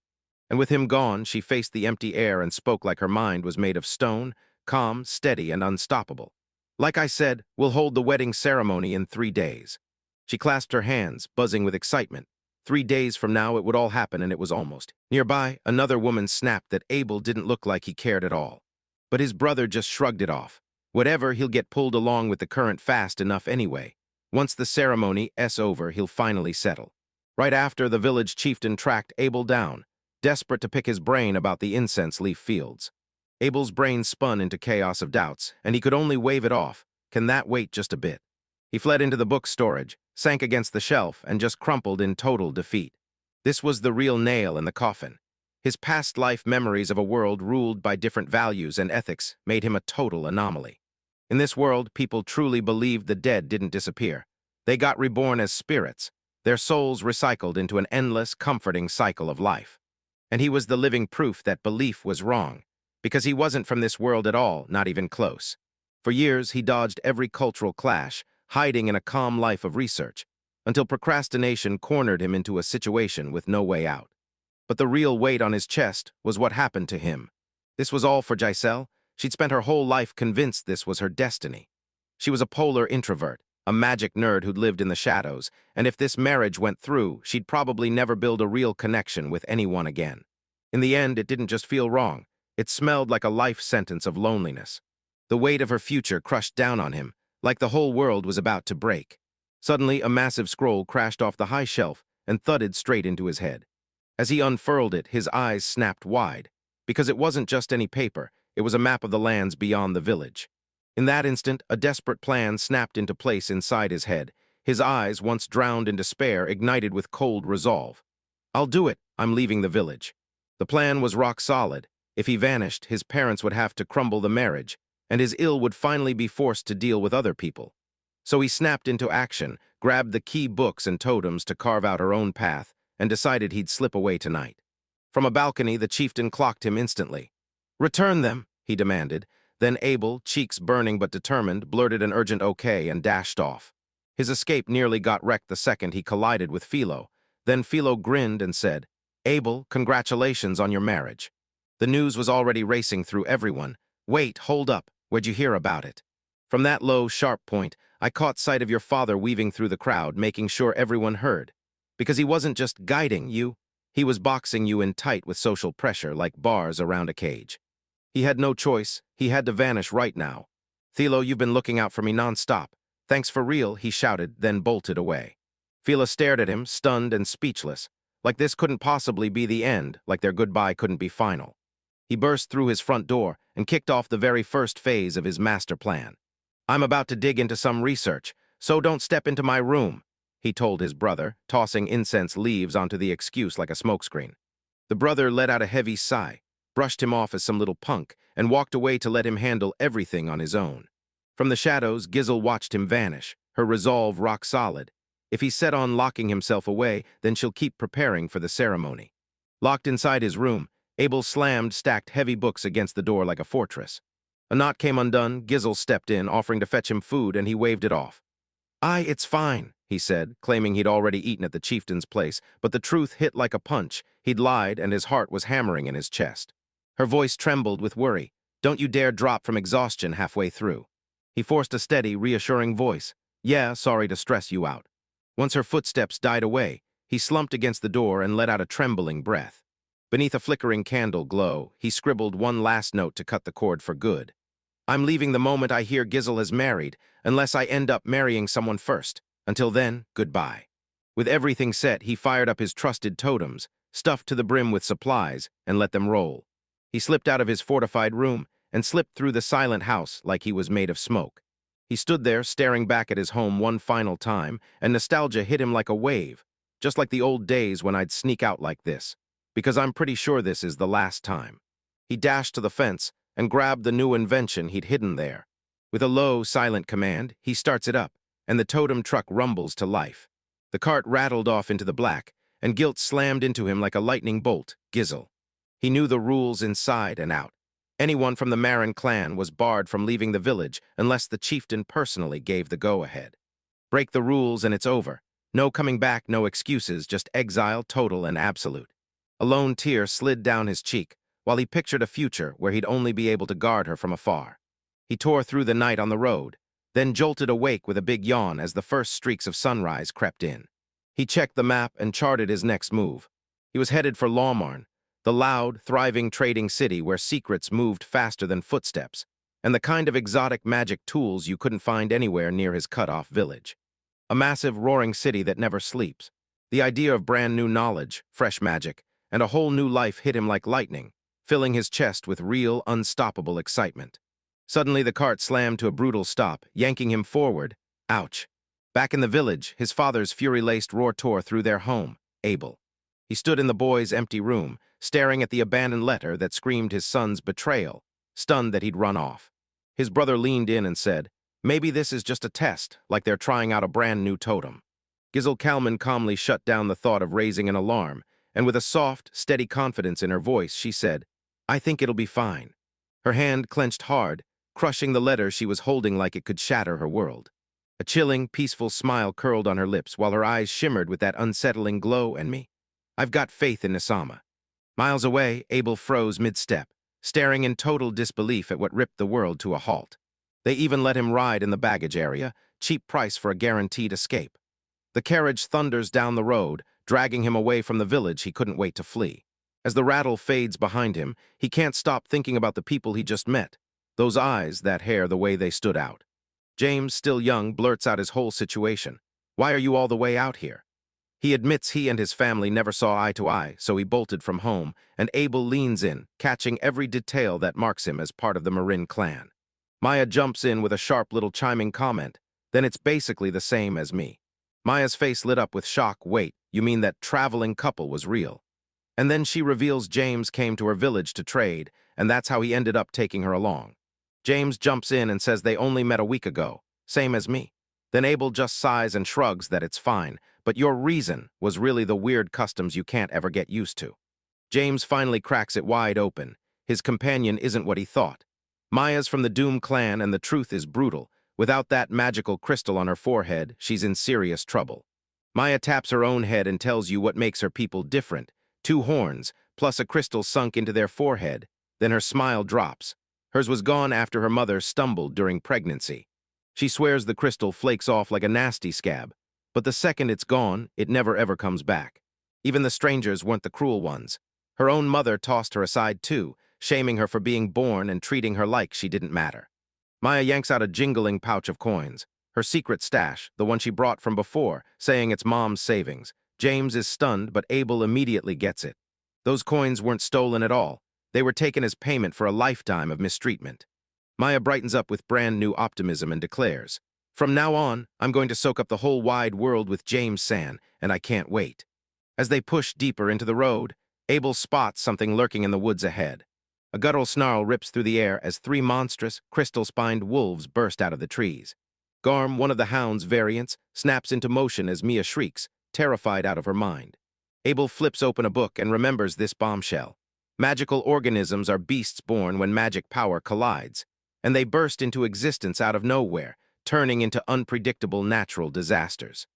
And with him gone, she faced the empty air and spoke like her mind was made of stone, calm, steady, and unstoppable. "Like I said, we'll hold the wedding ceremony in 3 days." She clasped her hands, buzzing with excitement. 3 days from now it would all happen, and it was almost. Nearby, another woman snapped that Abel didn't look like he cared at all. But his brother just shrugged it off. Whatever, he'll get pulled along with the current fast enough anyway. Once the ceremony's over, he'll finally settle. Right after, the village chieftain tracked Abel down, desperate to pick his brain about the incense leaf fields. Abel's brain spun into chaos of doubts, and he could only wave it off. Can that wait just a bit? He fled into the book storage, sank against the shelf, and just crumpled in total defeat. This was the real nail in the coffin. His past life memories of a world ruled by different values and ethics made him a total anomaly. In this world, people truly believed the dead didn't disappear. They got reborn as spirits, their souls recycled into an endless, comforting cycle of life. And he was the living proof that belief was wrong, because he wasn't from this world at all, not even close. For years, he dodged every cultural clash, hiding in a calm life of research, until procrastination cornered him into a situation with no way out. But the real weight on his chest was what happened to him. This was all for Giselle. She'd spent her whole life convinced this was her destiny. She was a polar introvert, a magic nerd who'd lived in the shadows, and if this marriage went through, she'd probably never build a real connection with anyone again. In the end, it didn't just feel wrong. It smelled like a life sentence of loneliness. The weight of her future crushed down on him, like the whole world was about to break. Suddenly, a massive scroll crashed off the high shelf and thudded straight into his head. As he unfurled it, his eyes snapped wide, because it wasn't just any paper, it was a map of the lands beyond the village. In that instant, a desperate plan snapped into place inside his head. His eyes, once drowned in despair, ignited with cold resolve. "I'll do it. I'm leaving the village." The plan was rock solid. If he vanished, his parents would have to crumble the marriage, and his ill would finally be forced to deal with other people. So he snapped into action, grabbed the key books and totems to carve out her own path, and decided he'd slip away tonight. From a balcony, the chieftain clocked him instantly. "Return them," he demanded. Then Abel, cheeks burning but determined, blurted an urgent okay and dashed off. His escape nearly got wrecked the second he collided with Philo. Then Philo grinned and said, "Abel, congratulations on your marriage." The news was already racing through everyone. "Wait, hold up. Where'd you hear about it?" From that low, sharp point, I caught sight of your father weaving through the crowd, making sure everyone heard. Because he wasn't just guiding you, he was boxing you in tight with social pressure like bars around a cage. He had no choice. He had to vanish right now. "Philo, you've been looking out for me non-stop. Thanks for real," he shouted, then bolted away. Philo stared at him, stunned and speechless. Like this couldn't possibly be the end, like their goodbye couldn't be final. He burst through his front door and kicked off the very first phase of his master plan. "I'm about to dig into some research, so don't step into my room," he told his brother, tossing incense leaves onto the excuse like a smokescreen. The brother let out a heavy sigh, brushed him off as some little punk, and walked away to let him handle everything on his own. From the shadows, Gizzle watched him vanish, her resolve rock solid. If he's set on locking himself away, then she'll keep preparing for the ceremony. Locked inside his room, Abel slammed stacked heavy books against the door like a fortress. A knot came undone, Gizzle stepped in, offering to fetch him food, and he waved it off. It's fine," he said, claiming he'd already eaten at the chieftain's place, but the truth hit like a punch. He'd lied, and his heart was hammering in his chest. Her voice trembled with worry. "Don't you dare drop from exhaustion halfway through." He forced a steady, reassuring voice. "Yeah, sorry to stress you out." Once her footsteps died away, he slumped against the door and let out a trembling breath. Beneath a flickering candle glow, he scribbled one last note to cut the cord for good. "I'm leaving the moment I hear Gizzle has married, unless I end up marrying someone first. Until then, goodbye." With everything set, he fired up his trusted totems, stuffed to the brim with supplies, and let them roll. He slipped out of his fortified room and slipped through the silent house like he was made of smoke. He stood there, staring back at his home one final time, and nostalgia hit him like a wave, just like the old days when I'd sneak out like this, because I'm pretty sure this is the last time. He dashed to the fence and grabbed the new invention he'd hidden there. With a low, silent command, he starts it up, and the totem truck rumbles to life. The cart rattled off into the black, and guilt slammed into him like a lightning bolt. Gizzle. He knew the rules inside and out. Anyone from the Marin clan was barred from leaving the village unless the chieftain personally gave the go-ahead. Break the rules and it's over. No coming back, no excuses, just exile total and absolute. A lone tear slid down his cheek, while he pictured a future where he'd only be able to guard her from afar. He tore through the night on the road, then jolted awake with a big yawn as the first streaks of sunrise crept in. He checked the map and charted his next move. He was headed for Lawmarn, the loud, thriving trading city where secrets moved faster than footsteps, and the kind of exotic magic tools you couldn't find anywhere near his cut-off village. A massive, roaring city that never sleeps. The idea of brand new knowledge, fresh magic, and a whole new life hit him like lightning, filling his chest with real, unstoppable excitement. Suddenly, the cart slammed to a brutal stop, yanking him forward. Ouch. Back in the village, his father's fury-laced roar tore through their home, Abel. He stood in the boy's empty room, staring at the abandoned letter that screamed his son's betrayal, stunned that he'd run off. His brother leaned in and said, "Maybe this is just a test, like they're trying out a brand new totem." Gizel Kalman calmly shut down the thought of raising an alarm, and with a soft, steady confidence in her voice, she said, "I think it'll be fine." Her hand clenched hard, crushing the letter she was holding like it could shatter her world. A chilling, peaceful smile curled on her lips while her eyes shimmered with that unsettling glow. "And me? I've got faith in Nisama." Miles away, Abel froze mid-step, staring in total disbelief at what ripped the world to a halt. They even let him ride in the baggage area, cheap price for a guaranteed escape. The carriage thunders down the road, dragging him away from the village he couldn't wait to flee. As the rattle fades behind him, he can't stop thinking about the people he just met. Those eyes, that hair, the way they stood out. James, still young, blurts out his whole situation. "Why are you all the way out here?" He admits he and his family never saw eye to eye, so he bolted from home, and Abel leans in, catching every detail that marks him as part of the Marin clan. Maya jumps in with a sharp little chiming comment. "Then it's basically the same as me." Maya's face lit up with shock. "Wait, you mean that traveling couple was real?" And then she reveals James came to her village to trade, and that's how he ended up taking her along. James jumps in and says they only met a week ago, same as me. Then Abel just sighs and shrugs that it's fine, but your reason was really the weird customs you can't ever get used to. James finally cracks it wide open. His companion isn't what he thought. Maya's from the Doom clan, and the truth is brutal. Without that magical crystal on her forehead, she's in serious trouble. Maya taps her own head and tells you what makes her people different. 2 horns, plus a crystal sunk into their forehead. Then her smile drops. Hers was gone after her mother stumbled during pregnancy. She swears the crystal flakes off like a nasty scab, but the second it's gone, it never ever comes back. Even the strangers weren't the cruel ones. Her own mother tossed her aside too, shaming her for being born and treating her like she didn't matter. Maya yanks out a jingling pouch of coins, her secret stash, the one she brought from before, saying it's mom's savings. James is stunned, but Abel immediately gets it. Those coins weren't stolen at all. They were taken as payment for a lifetime of mistreatment. Maya brightens up with brand new optimism and declares, "From now on, I'm going to soak up the whole wide world with James San, and I can't wait." As they push deeper into the road, Abel spots something lurking in the woods ahead. A guttural snarl rips through the air as 3 monstrous, crystal-spined wolves burst out of the trees. Garm, one of the hound's variants, snaps into motion as Mia shrieks, terrified out of her mind. Abel flips open a book and remembers this bombshell. Magical organisms are beasts born when magic power collides, and they burst into existence out of nowhere, turning into unpredictable natural disasters.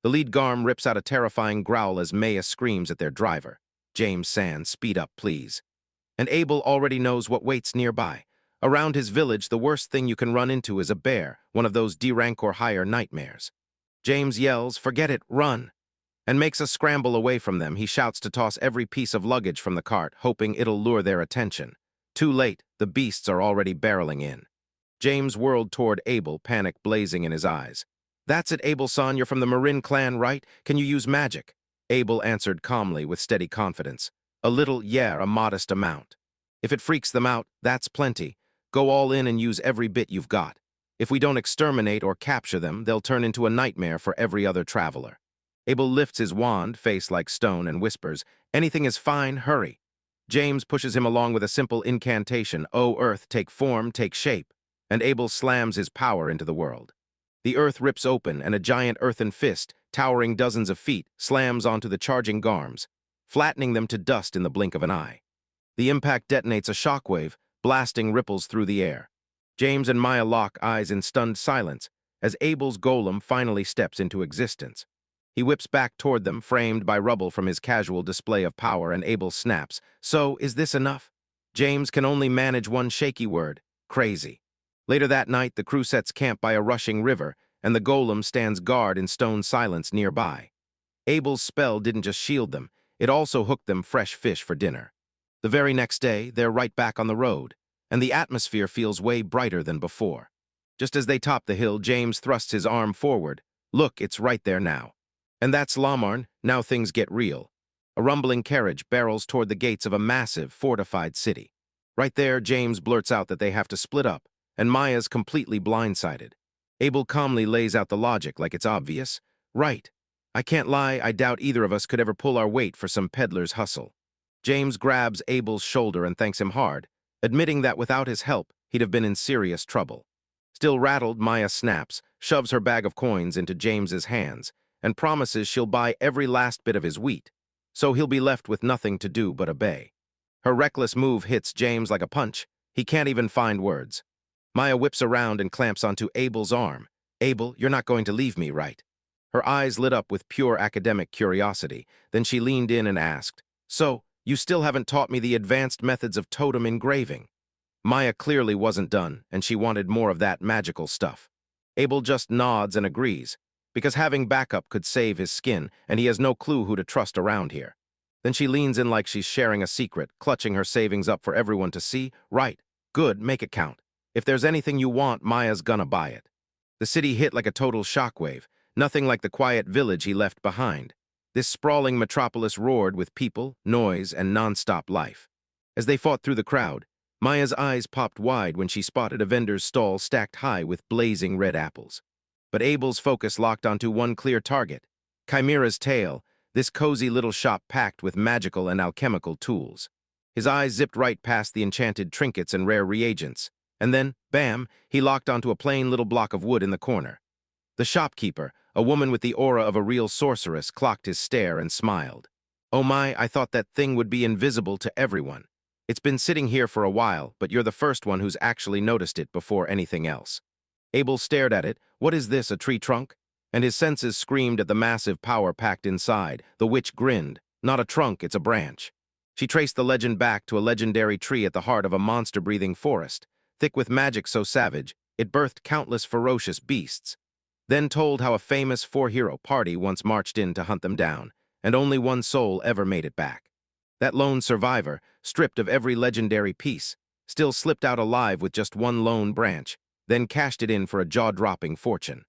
The lead Garm rips out a terrifying growl as Maya screams at their driver. "James San, speed up, please." And Abel already knows what waits nearby. Around his village, the worst thing you can run into is a bear, one of those D-rank or higher nightmares. James yells, "Forget it, run!" and makes a scramble away from them. He shouts to toss every piece of luggage from the cart, hoping it'll lure their attention. Too late, the beasts are already barreling in. James whirled toward Abel, panic blazing in his eyes. "That's it, Abel-san, you're from the Marin clan, right? Can you use magic?" Abel answered calmly with steady confidence. "A little, yeah, a modest amount. If it freaks them out, that's plenty. Go all in and use every bit you've got. If we don't exterminate or capture them, they'll turn into a nightmare for every other traveler." Abel lifts his wand, face like stone, and whispers, "Anything is fine, hurry." James pushes him along with a simple incantation, "O earth, take form, take shape," and Abel slams his power into the world. The earth rips open, and a giant earthen fist, towering dozens of feet, slams onto the charging Garms, flattening them to dust in the blink of an eye. The impact detonates a shockwave, blasting ripples through the air. James and Maya lock eyes in stunned silence as Abel's golem finally steps into existence. He whips back toward them, framed by rubble from his casual display of power, and Abel snaps. "So, is this enough?" James can only manage one shaky word: crazy. Later that night, the crew sets camp by a rushing river, and the golem stands guard in stone silence nearby. Abel's spell didn't just shield them, it also hooked them fresh fish for dinner. The very next day, they're right back on the road, and the atmosphere feels way brighter than before. Just as they top the hill, James thrusts his arm forward. Look, it's right there now. And that's Lamarn. Now things get real. A rumbling carriage barrels toward the gates of a massive, fortified city. Right there, James blurts out that they have to split up, and Maya's completely blindsided. Abel calmly lays out the logic like it's obvious. Right. I can't lie, I doubt either of us could ever pull our weight for some peddler's hustle. James grabs Abel's shoulder and thanks him hard, admitting that without his help, he'd have been in serious trouble. Still rattled, Maya snaps, shoves her bag of coins into James's hands, and promises she'll buy every last bit of his wheat, so he'll be left with nothing to do but obey. Her reckless move hits James like a punch. He can't even find words. Maya whips around and clamps onto Abel's arm. Abel, you're not going to leave me, right? Her eyes lit up with pure academic curiosity. Then she leaned in and asked, So, you still haven't taught me the advanced methods of totem engraving? Maya clearly wasn't done, and she wanted more of that magical stuff. Abel just nods and agrees, because having backup could save his skin, and he has no clue who to trust around here. Then she leans in like she's sharing a secret, clutching her savings up for everyone to see. Right, good, make it count. If there's anything you want, Maya's gonna buy it. The city hit like a total shockwave, nothing like the quiet village he left behind. This sprawling metropolis roared with people, noise, and non-stop life. As they fought through the crowd, Maya's eyes popped wide when she spotted a vendor's stall stacked high with blazing red apples. But Abel's focus locked onto one clear target, Chimera's tail, this cozy little shop packed with magical and alchemical tools. His eyes zipped right past the enchanted trinkets and rare reagents, and then, bam, he locked onto a plain little block of wood in the corner. The shopkeeper, a woman with the aura of a real sorceress, clocked his stare and smiled. Oh my, I thought that thing would be invisible to everyone. It's been sitting here for a while, but you're the first one who's actually noticed it before anything else. Abel stared at it. What is this, a tree trunk? And his senses screamed at the massive power packed inside. The witch grinned. Not a trunk, it's a branch. She traced the legend back to a legendary tree at the heart of a monster-breathing forest, thick with magic so savage, it birthed countless ferocious beasts. Then told how a famous four-hero party once marched in to hunt them down, and only one soul ever made it back. That lone survivor, stripped of every legendary piece, still slipped out alive with just one lone branch, then cashed it in for a jaw-dropping fortune.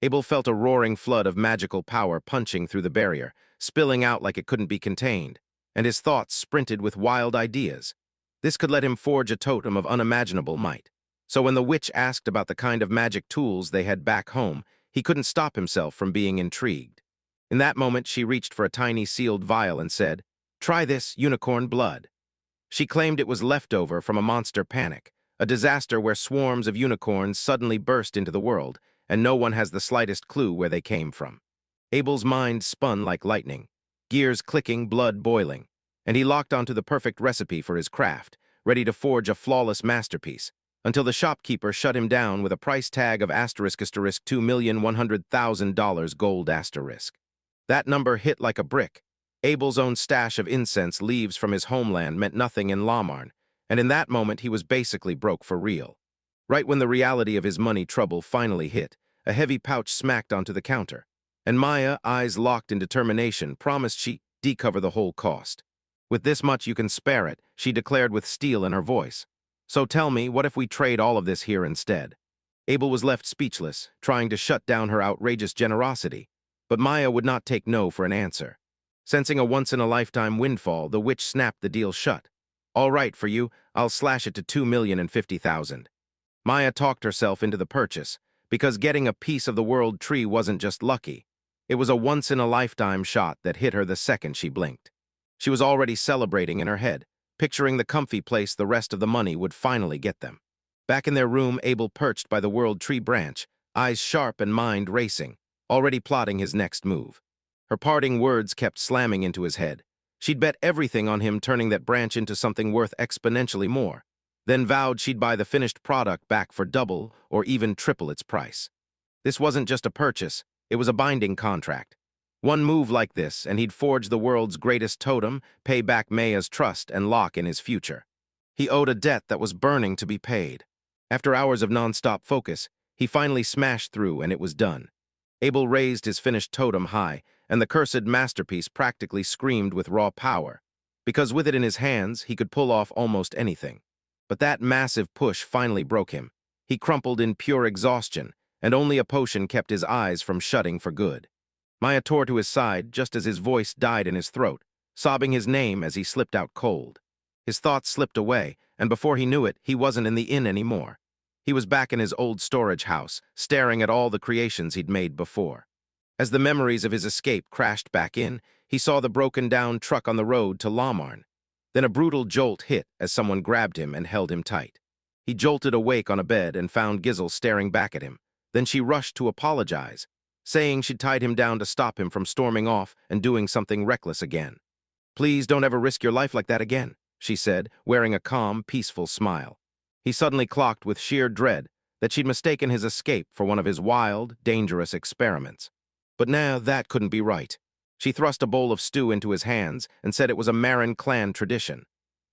Abel felt a roaring flood of magical power punching through the barrier, spilling out like it couldn't be contained, and his thoughts sprinted with wild ideas. This could let him forge a totem of unimaginable might. So when the witch asked about the kind of magic tools they had back home, he couldn't stop himself from being intrigued. In that moment, she reached for a tiny sealed vial and said, "Try this, unicorn blood." She claimed it was leftover from a monster panic, a disaster where swarms of unicorns suddenly burst into the world, and no one has the slightest clue where they came from. Abel's mind spun like lightning, gears clicking, blood boiling, and he locked onto the perfect recipe for his craft, ready to forge a flawless masterpiece, until the shopkeeper shut him down with a price tag of $2,100,000 gold asterisk. That number hit like a brick. Abel's own stash of incense leaves from his homeland meant nothing in Lamarn, and in that moment he was basically broke for real. Right when the reality of his money trouble finally hit, a heavy pouch smacked onto the counter, and Maya, eyes locked in determination, promised she'd cover the whole cost. With this much you can spare it, she declared with steel in her voice. So tell me, what if we trade all of this here instead? Abel was left speechless, trying to shut down her outrageous generosity, but Maya would not take no for an answer. Sensing a once-in-a-lifetime windfall, the witch snapped the deal shut. All right, for you, I'll slash it to $2,050,000. Maya talked herself into the purchase, because getting a piece of the world tree wasn't just lucky. It was a once-in-a-lifetime shot that hit her the second she blinked. She was already celebrating in her head, picturing the comfy place the rest of the money would finally get them. Back in their room, Abel perched by the world tree branch, eyes sharp and mind racing, already plotting his next move. Her parting words kept slamming into his head. She'd bet everything on him turning that branch into something worth exponentially more, then vowed she'd buy the finished product back for double or even triple its price. This wasn't just a purchase, it was a binding contract. One move like this, and he'd forge the world's greatest totem, pay back Maya's trust, and lock in his future. He owed a debt that was burning to be paid. After hours of non-stop focus, he finally smashed through, and it was done. Abel raised his finished totem high, and the cursed masterpiece practically screamed with raw power, because with it in his hands, he could pull off almost anything. But that massive push finally broke him. He crumpled in pure exhaustion, and only a potion kept his eyes from shutting for good. Maya tore to his side just as his voice died in his throat, sobbing his name as he slipped out cold. His thoughts slipped away, and before he knew it, he wasn't in the inn anymore. He was back in his old storage house, staring at all the creations he'd made before. As the memories of his escape crashed back in, he saw the broken-down truck on the road to Lamarn. Then a brutal jolt hit as someone grabbed him and held him tight. He jolted awake on a bed and found Gizzle staring back at him. Then she rushed to apologize, saying she'd tied him down to stop him from storming off and doing something reckless again. "Please don't ever risk your life like that again," she said, wearing a calm, peaceful smile. He suddenly clocked with sheer dread that she'd mistaken his escape for one of his wild, dangerous experiments. But now that couldn't be right. She thrust a bowl of stew into his hands and said it was a Marin clan tradition.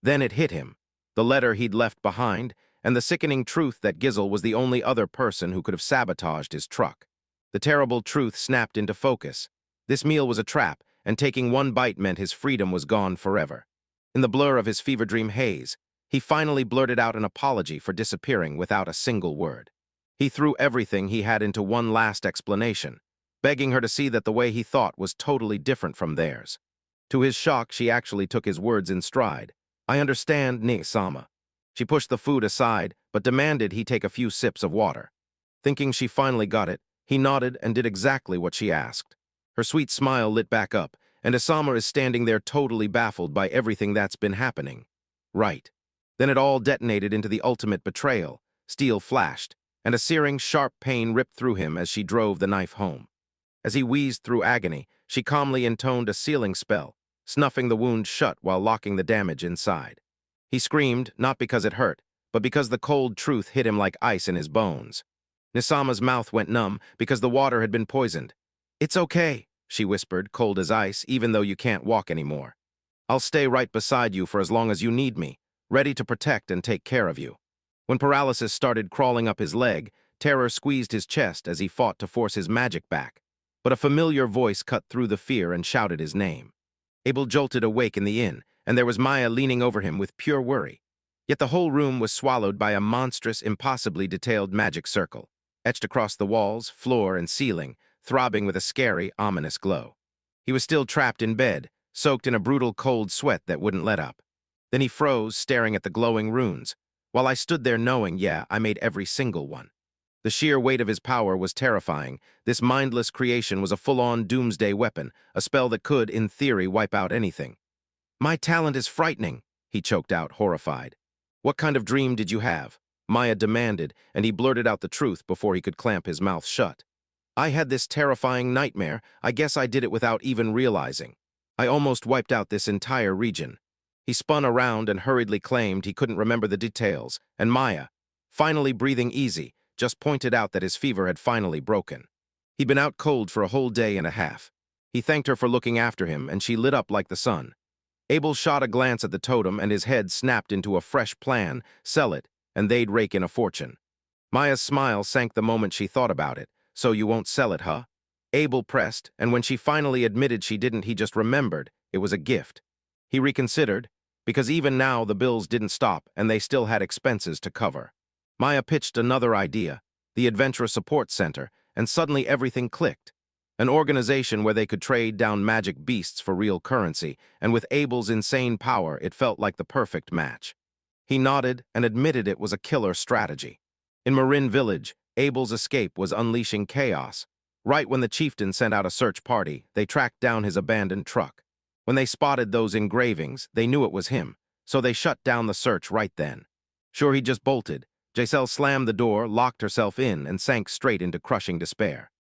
Then it hit him, the letter he'd left behind, and the sickening truth that Gizzle was the only other person who could have sabotaged his truck. The terrible truth snapped into focus. This meal was a trap, and taking one bite meant his freedom was gone forever. In the blur of his fever dream haze, he finally blurted out an apology for disappearing without a single word. He threw everything he had into one last explanation, begging her to see that the way he thought was totally different from theirs. To his shock, she actually took his words in stride. "I understand, Ni-sama." She pushed the food aside, but demanded he take a few sips of water. Thinking she finally got it, he nodded and did exactly what she asked. Her sweet smile lit back up, and Isama is standing there totally baffled by everything that's been happening. Right. Then it all detonated into the ultimate betrayal. Steel flashed, and a searing, sharp pain ripped through him as she drove the knife home. As he wheezed through agony, she calmly intoned a sealing spell, snuffing the wound shut while locking the damage inside. He screamed, not because it hurt, but because the cold truth hit him like ice in his bones. Nisama's mouth went numb because the water had been poisoned. "It's okay," she whispered, cold as ice, "even though you can't walk anymore. I'll stay right beside you for as long as you need me, ready to protect and take care of you." When paralysis started crawling up his leg, terror squeezed his chest as he fought to force his magic back. But a familiar voice cut through the fear and shouted his name. Abel jolted awake in the inn, and there was Maya leaning over him with pure worry. Yet the whole room was swallowed by a monstrous, impossibly detailed magic circle, etched across the walls, floor, and ceiling, throbbing with a scary, ominous glow. He was still trapped in bed, soaked in a brutal cold sweat that wouldn't let up. Then he froze, staring at the glowing runes, while I stood there knowing, yeah, I made every single one. The sheer weight of his power was terrifying. This mindless creation was a full-on doomsday weapon, a spell that could, in theory, wipe out anything. "My talent is frightening," he choked out, horrified. "What kind of dream did you have?" Maya demanded, and he blurted out the truth before he could clamp his mouth shut. "I had this terrifying nightmare. I guess I did it without even realizing. I almost wiped out this entire region." He spun around and hurriedly claimed he couldn't remember the details, and Maya, finally breathing easy, just pointed out that his fever had finally broken. He'd been out cold for a whole day and a half. He thanked her for looking after him, and she lit up like the sun. Abel shot a glance at the totem, and his head snapped into a fresh plan: sell it, and they'd rake in a fortune. Maya's smile sank the moment she thought about it. "So you won't sell it, huh?" Abel pressed, and when she finally admitted she didn't, he just remembered it was a gift. He reconsidered, because even now the bills didn't stop, and they still had expenses to cover. Maya pitched another idea, the Adventure Support Center, and suddenly everything clicked. An organization where they could trade down magic beasts for real currency, and with Abel's insane power, it felt like the perfect match. He nodded and admitted it was a killer strategy. In Marin Village, Abel's escape was unleashing chaos. Right when the chieftain sent out a search party, they tracked down his abandoned truck. When they spotted those engravings, they knew it was him, so they shut down the search right then. Sure, he just bolted. Giselle slammed the door, locked herself in, and sank straight into crushing despair.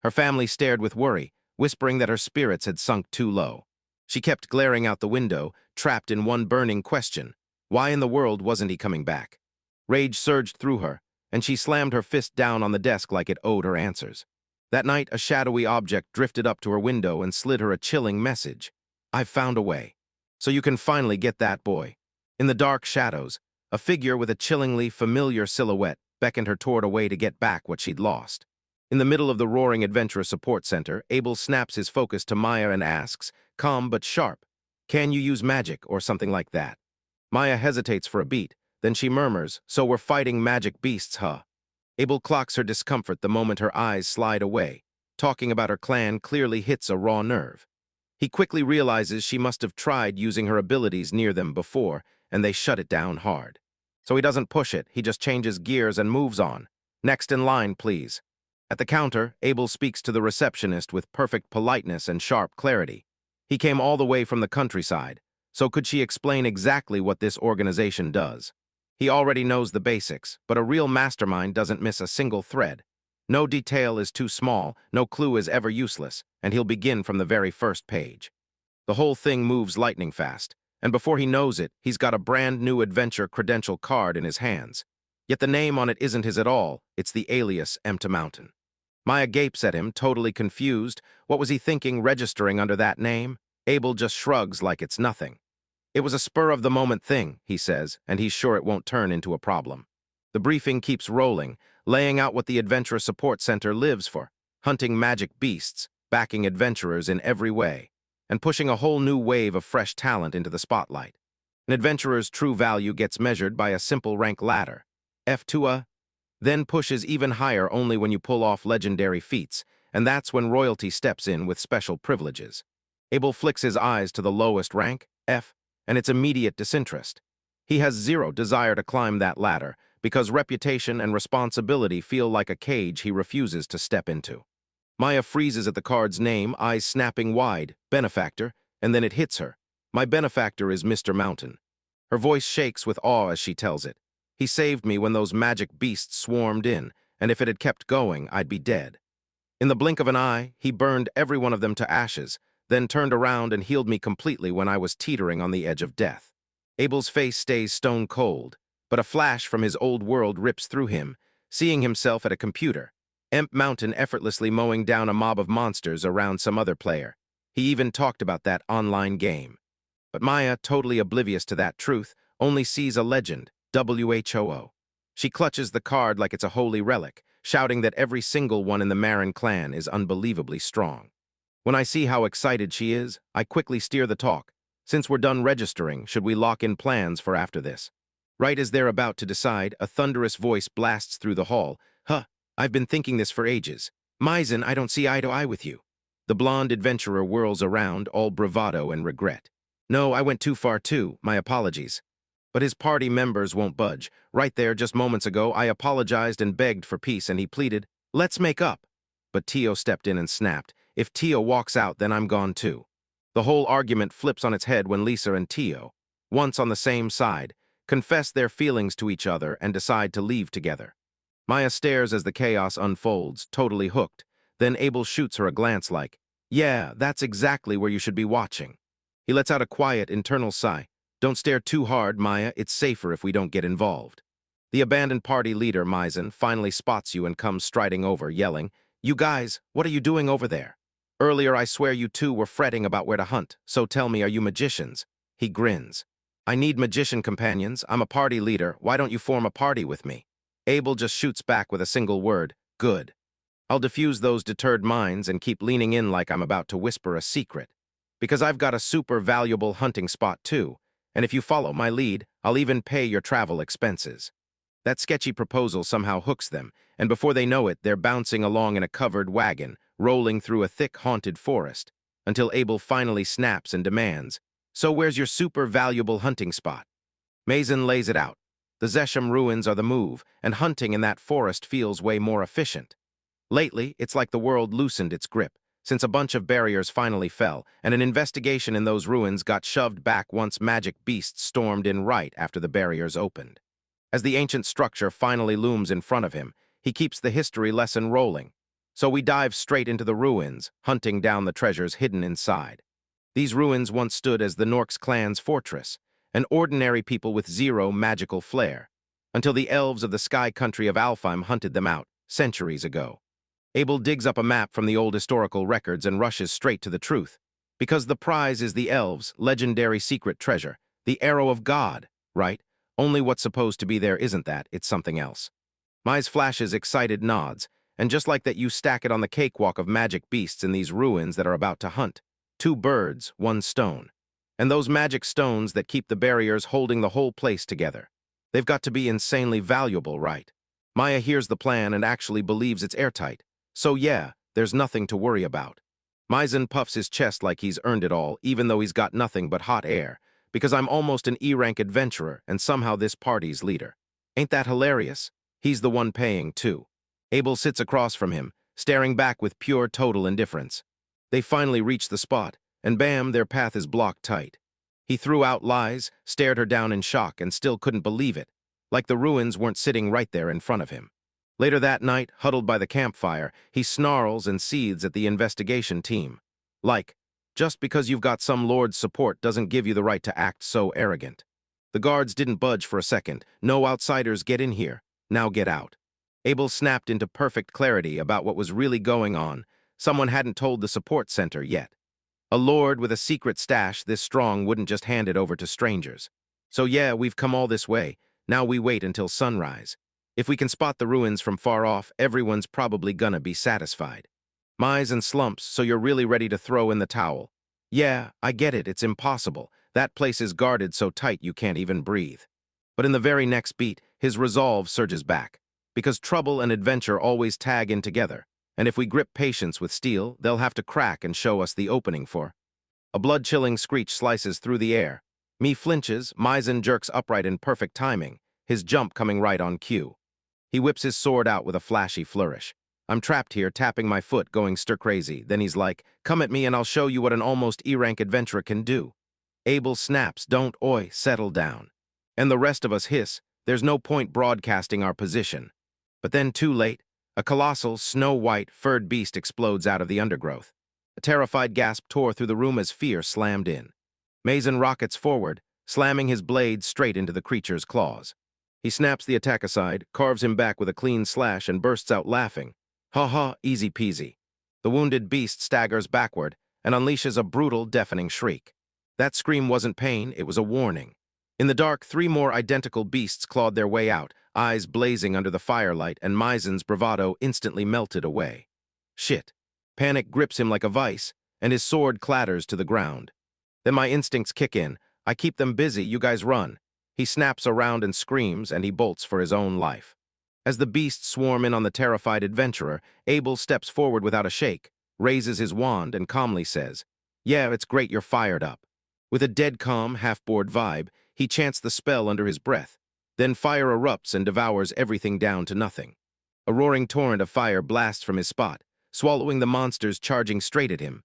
Her family stared with worry, whispering that her spirits had sunk too low. She kept glaring out the window, trapped in one burning question: why in the world wasn't he coming back? Rage surged through her, and she slammed her fist down on the desk like it owed her answers. That night, a shadowy object drifted up to her window and slid her a chilling message: "I've found a way. So you can finally get that boy." In the dark shadows, a figure with a chillingly familiar silhouette beckoned her toward a way to get back what she'd lost. In the middle of the roaring adventure support center, Abel snaps his focus to Maya and asks, calm but sharp, "Can you use magic or something like that?" Maya hesitates for a beat, then she murmurs, "So we're fighting magic beasts, huh?" Abel clocks her discomfort the moment her eyes slide away. Talking about her clan clearly hits a raw nerve. He quickly realizes she must have tried using her abilities near them before, and they shut it down hard. So he doesn't push it, he just changes gears and moves on. "Next in line, please." At the counter, Abel speaks to the receptionist with perfect politeness and sharp clarity. He came all the way from the countryside, so could she explain exactly what this organization does? He already knows the basics, but a real mastermind doesn't miss a single thread. No detail is too small, no clue is ever useless, and he'll begin from the very first page. The whole thing moves lightning fast, and before he knows it, he's got a brand new adventure credential card in his hands. Yet the name on it isn't his at all, it's the alias Mountain. Maya gapes at him, totally confused. What was he thinking registering under that name? Abel just shrugs like it's nothing. "It was a spur-of-the-moment thing," he says, and he's sure it won't turn into a problem. The briefing keeps rolling, laying out what the Adventure Support Center lives for, hunting magic beasts, backing adventurers in every way, and pushing a whole new wave of fresh talent into the spotlight. An adventurer's true value gets measured by a simple rank ladder. F to a, then pushes even higher only when you pull off legendary feats, and that's when royalty steps in with special privileges. Abel flicks his eyes to the lowest rank, F, and it's immediate disinterest. He has zero desire to climb that ladder, because reputation and responsibility feel like a cage he refuses to step into. Maya freezes at the card's name, eyes snapping wide, benefactor, and then it hits her. My benefactor is Mr. Mountain. Her voice shakes with awe as she tells it. He saved me when those magic beasts swarmed in, and if it had kept going, I'd be dead. In the blink of an eye, he burned every one of them to ashes, then turned around and healed me completely when I was teetering on the edge of death. Abel's face stays stone cold, but a flash from his old world rips through him, seeing himself at a computer. Mountain effortlessly mowing down a mob of monsters around some other player. He even talked about that online game. But Maya, totally oblivious to that truth, only sees a legend, WHOO. She clutches the card like it's a holy relic, shouting that every single one in the Marin clan is unbelievably strong. When I see how excited she is, I quickly steer the talk. Since we're done registering, should we lock in plans for after this? Right as they're about to decide, a thunderous voice blasts through the hall. "Huh, I've been thinking this for ages. Maizen, I don't see eye to eye with you." The blonde adventurer whirls around, all bravado and regret. "No, I went too far too, my apologies." But his party members won't budge. Right there, just moments ago, I apologized and begged for peace, and he pleaded, "Let's make up." But Tio stepped in and snapped, "If Tio walks out, then I'm gone too." The whole argument flips on its head when Lisa and Tio, once on the same side, confess their feelings to each other and decide to leave together. Maya stares as the chaos unfolds, totally hooked. Then Abel shoots her a glance like, "Yeah, that's exactly where you should be watching." He lets out a quiet, internal sigh. "Don't stare too hard, Maya. It's safer if we don't get involved." The abandoned party leader, Maizen, finally spots you and comes striding over, yelling, "You guys, what are you doing over there? Earlier I swear you two were fretting about where to hunt, so tell me, are you magicians?" He grins. "I need magician companions. I'm a party leader. Why don't you form a party with me?" Abel just shoots back with a single word, "Good." I'll diffuse those deterred minds and keep leaning in like I'm about to whisper a secret. Because I've got a super valuable hunting spot too, and if you follow my lead, I'll even pay your travel expenses. That sketchy proposal somehow hooks them, and before they know it, they're bouncing along in a covered wagon, rolling through a thick haunted forest, until Abel finally snaps and demands, "So where's your super valuable hunting spot?" Maizen lays it out. The Zesham ruins are the move, and hunting in that forest feels way more efficient. Lately, it's like the world loosened its grip, since a bunch of barriers finally fell, and an investigation in those ruins got shoved back once magic beasts stormed in right after the barriers opened. As the ancient structure finally looms in front of him, he keeps the history lesson rolling. So we dive straight into the ruins, hunting down the treasures hidden inside. These ruins once stood as the Norks clan's fortress, an ordinary people with zero magical flair, until the elves of the sky country of Alfheim hunted them out centuries ago. Abel digs up a map from the old historical records and rushes straight to the truth. Because the prize is the elves' legendary secret treasure, the Arrow of God, right? Only what's supposed to be there isn't that, it's something else. Mize flashes excited nods, and just like that you stack it on the cakewalk of magic beasts in these ruins that are about to hunt. 2 birds, 1 stone. And those magic stones that keep the barriers holding the whole place together. They've got to be insanely valuable, right? Maya hears the plan and actually believes it's airtight. So yeah, there's nothing to worry about. Maizen puffs his chest like he's earned it all, even though he's got nothing but hot air, because I'm almost an E-rank adventurer and somehow this party's leader. Ain't that hilarious? He's the one paying, too. Abel sits across from him, staring back with pure total indifference. They finally reach the spot, and bam, their path is blocked tight. He threw out lies, stared her down in shock, and still couldn't believe it, like the ruins weren't sitting right there in front of him. Later that night, huddled by the campfire, he snarls and seethes at the investigation team. Like, just because you've got some lord's support doesn't give you the right to act so arrogant. The guards didn't budge for a second. No outsiders get in here. Now get out. Abel snapped into perfect clarity about what was really going on. Someone hadn't told the support center yet. A lord with a secret stash this strong wouldn't just hand it over to strangers. So yeah, we've come all this way. Now we wait until sunrise. If we can spot the ruins from far off, everyone's probably gonna be satisfied. Maizen slumps, so you're really ready to throw in the towel. Yeah, I get it, it's impossible. That place is guarded so tight you can't even breathe. But in the very next beat, his resolve surges back. Because trouble and adventure always tag in together. And if we grip patience with steel, they'll have to crack and show us the opening for. A blood-chilling screech slices through the air. Me flinches, Maizen jerks upright in perfect timing, his jump coming right on cue. He whips his sword out with a flashy flourish. I'm trapped here, tapping my foot, going stir-crazy. Then he's like, come at me and I'll show you what an almost E-rank adventurer can do. Abel snaps, don't, oi, settle down. And the rest of us hiss, there's no point broadcasting our position. But then too late, a colossal, snow-white, furred beast explodes out of the undergrowth. A terrified gasp tore through the room as fear slammed in. Maizen rockets forward, slamming his blade straight into the creature's claws. He snaps the attack aside, carves him back with a clean slash, and bursts out laughing. Ha ha, easy peasy. The wounded beast staggers backward and unleashes a brutal, deafening shriek. That scream wasn't pain, it was a warning. In the dark, 3 more identical beasts clawed their way out, eyes blazing under the firelight, and Maizen's bravado instantly melted away. Shit. Panic grips him like a vice, and his sword clatters to the ground. Then my instincts kick in. I keep them busy, you guys run. He snaps around and screams, and he bolts for his own life. As the beasts swarm in on the terrified adventurer, Abel steps forward without a shake, raises his wand, and calmly says, yeah, it's great you're fired up. With a dead calm, half-bored vibe, he chants the spell under his breath. Then fire erupts and devours everything down to nothing. A roaring torrent of fire blasts from his spot, swallowing the monsters charging straight at him.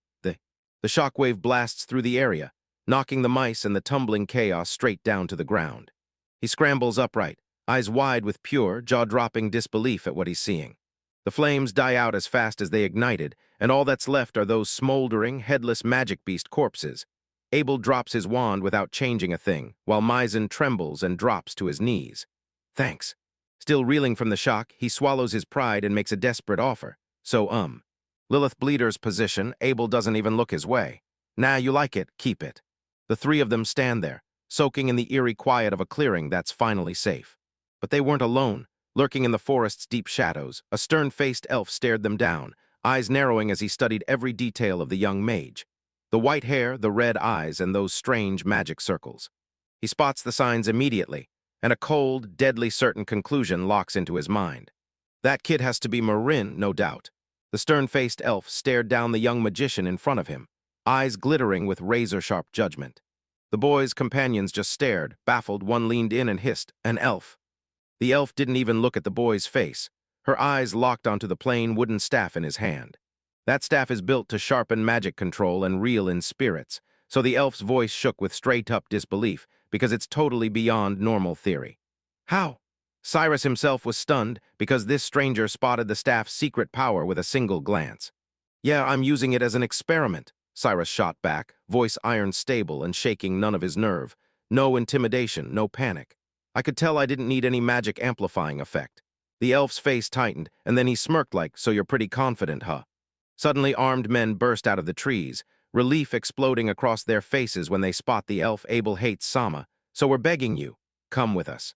The shockwave blasts through the area, knocking the mice and the tumbling chaos straight down to the ground. He scrambles upright, eyes wide with pure, jaw-dropping disbelief at what he's seeing. The flames die out as fast as they ignited, and all that's left are those smoldering, headless magic beast corpses. Abel drops his wand without changing a thing, while Maizen trembles and drops to his knees. Thanks. Still reeling from the shock, he swallows his pride and makes a desperate offer. So, Lilith Bleeder's position, Abel doesn't even look his way. Nah, you like it, keep it. The 3 of them stand there, soaking in the eerie quiet of a clearing that's finally safe. But they weren't alone. Lurking in the forest's deep shadows, a stern-faced elf stared them down, eyes narrowing as he studied every detail of the young mage. The white hair, the red eyes, and those strange magic circles. He spots the signs immediately, and a cold, deadly certain conclusion locks into his mind. That kid has to be Marin, no doubt. The stern-faced elf stared down the young magician in front of him, eyes glittering with razor-sharp judgment. The boy's companions just stared, baffled. One leaned in and hissed, an elf. The elf didn't even look at the boy's face. Her eyes locked onto the plain wooden staff in his hand. That staff is built to sharpen magic control and reel in spirits, so the elf's voice shook with straight-up disbelief, because it's totally beyond normal theory. How? Cyrus himself was stunned, because this stranger spotted the staff's secret power with a single glance. Yeah, I'm using it as an experiment, Cyrus shot back, voice iron stable and shaking none of his nerve. No intimidation, no panic. I could tell I didn't need any magic amplifying effect. The elf's face tightened, and then he smirked like, so you're pretty confident, huh? Suddenly armed men burst out of the trees, relief exploding across their faces when they spot the elf. Abel hates Sama, so we're begging you, come with us.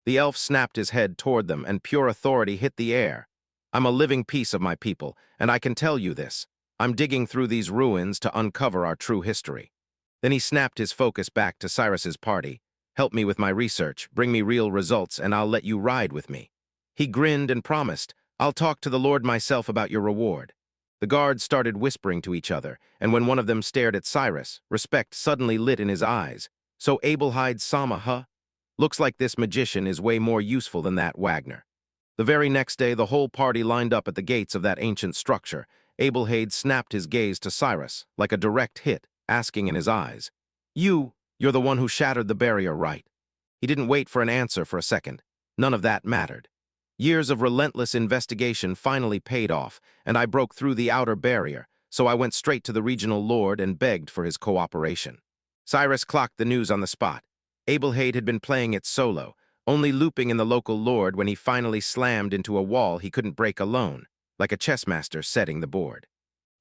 The elf snapped his head toward them, and pure authority hit the air. I'm a living piece of my people, and I can tell you this. I'm digging through these ruins to uncover our true history. Then he snapped his focus back to Cyrus's party. Help me with my research, bring me real results, and I'll let you ride with me. He grinned and promised, I'll talk to the Lord myself about your reward. The guards started whispering to each other, and when one of them stared at Cyrus, respect suddenly lit in his eyes. So Abelhide Sama, huh? Looks like this magician is way more useful than that Wagner. The very next day, the whole party lined up at the gates of that ancient structure. Abelhade snapped his gaze to Cyrus, like a direct hit, asking in his eyes, You're the one who shattered the barrier, right? He didn't wait for an answer for a second. None of that mattered. Years of relentless investigation finally paid off, and I broke through the outer barrier, so I went straight to the regional lord and begged for his cooperation. Cyrus clocked the news on the spot. Abelhade had been playing it solo, only looping in the local lord when he finally slammed into a wall he couldn't break alone, like a chessmaster setting the board.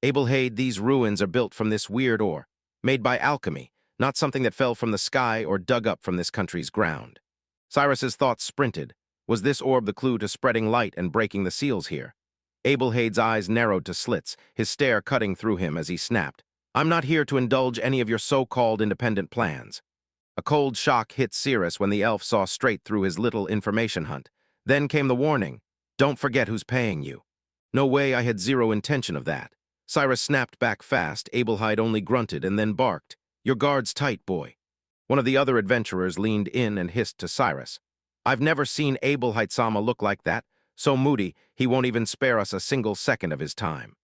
Abelhade, these ruins are built from this weird ore, made by alchemy, not something that fell from the sky or dug up from this country's ground. Cyrus's thoughts sprinted. Was this orb the clue to spreading light and breaking the seals here? Abelhade's eyes narrowed to slits, his stare cutting through him as he snapped. I'm not here to indulge any of your so-called independent plans. A cold shock hit Cyrus when the elf saw straight through his little information hunt. Then came the warning. Don't forget who's paying you. No way, I had zero intention of that. Cyrus snapped back fast. Abelhide only grunted and then barked. Your guard's tight, boy. One of the other adventurers leaned in and hissed to Cyrus. I've never seen Abelhide-sama look like that, so moody he won't even spare us a single second of his time.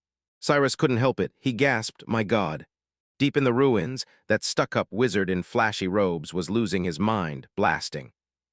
Cyrus couldn't help it. He gasped, my God. Deep in the ruins, that stuck-up wizard in flashy robes was losing his mind, blasting.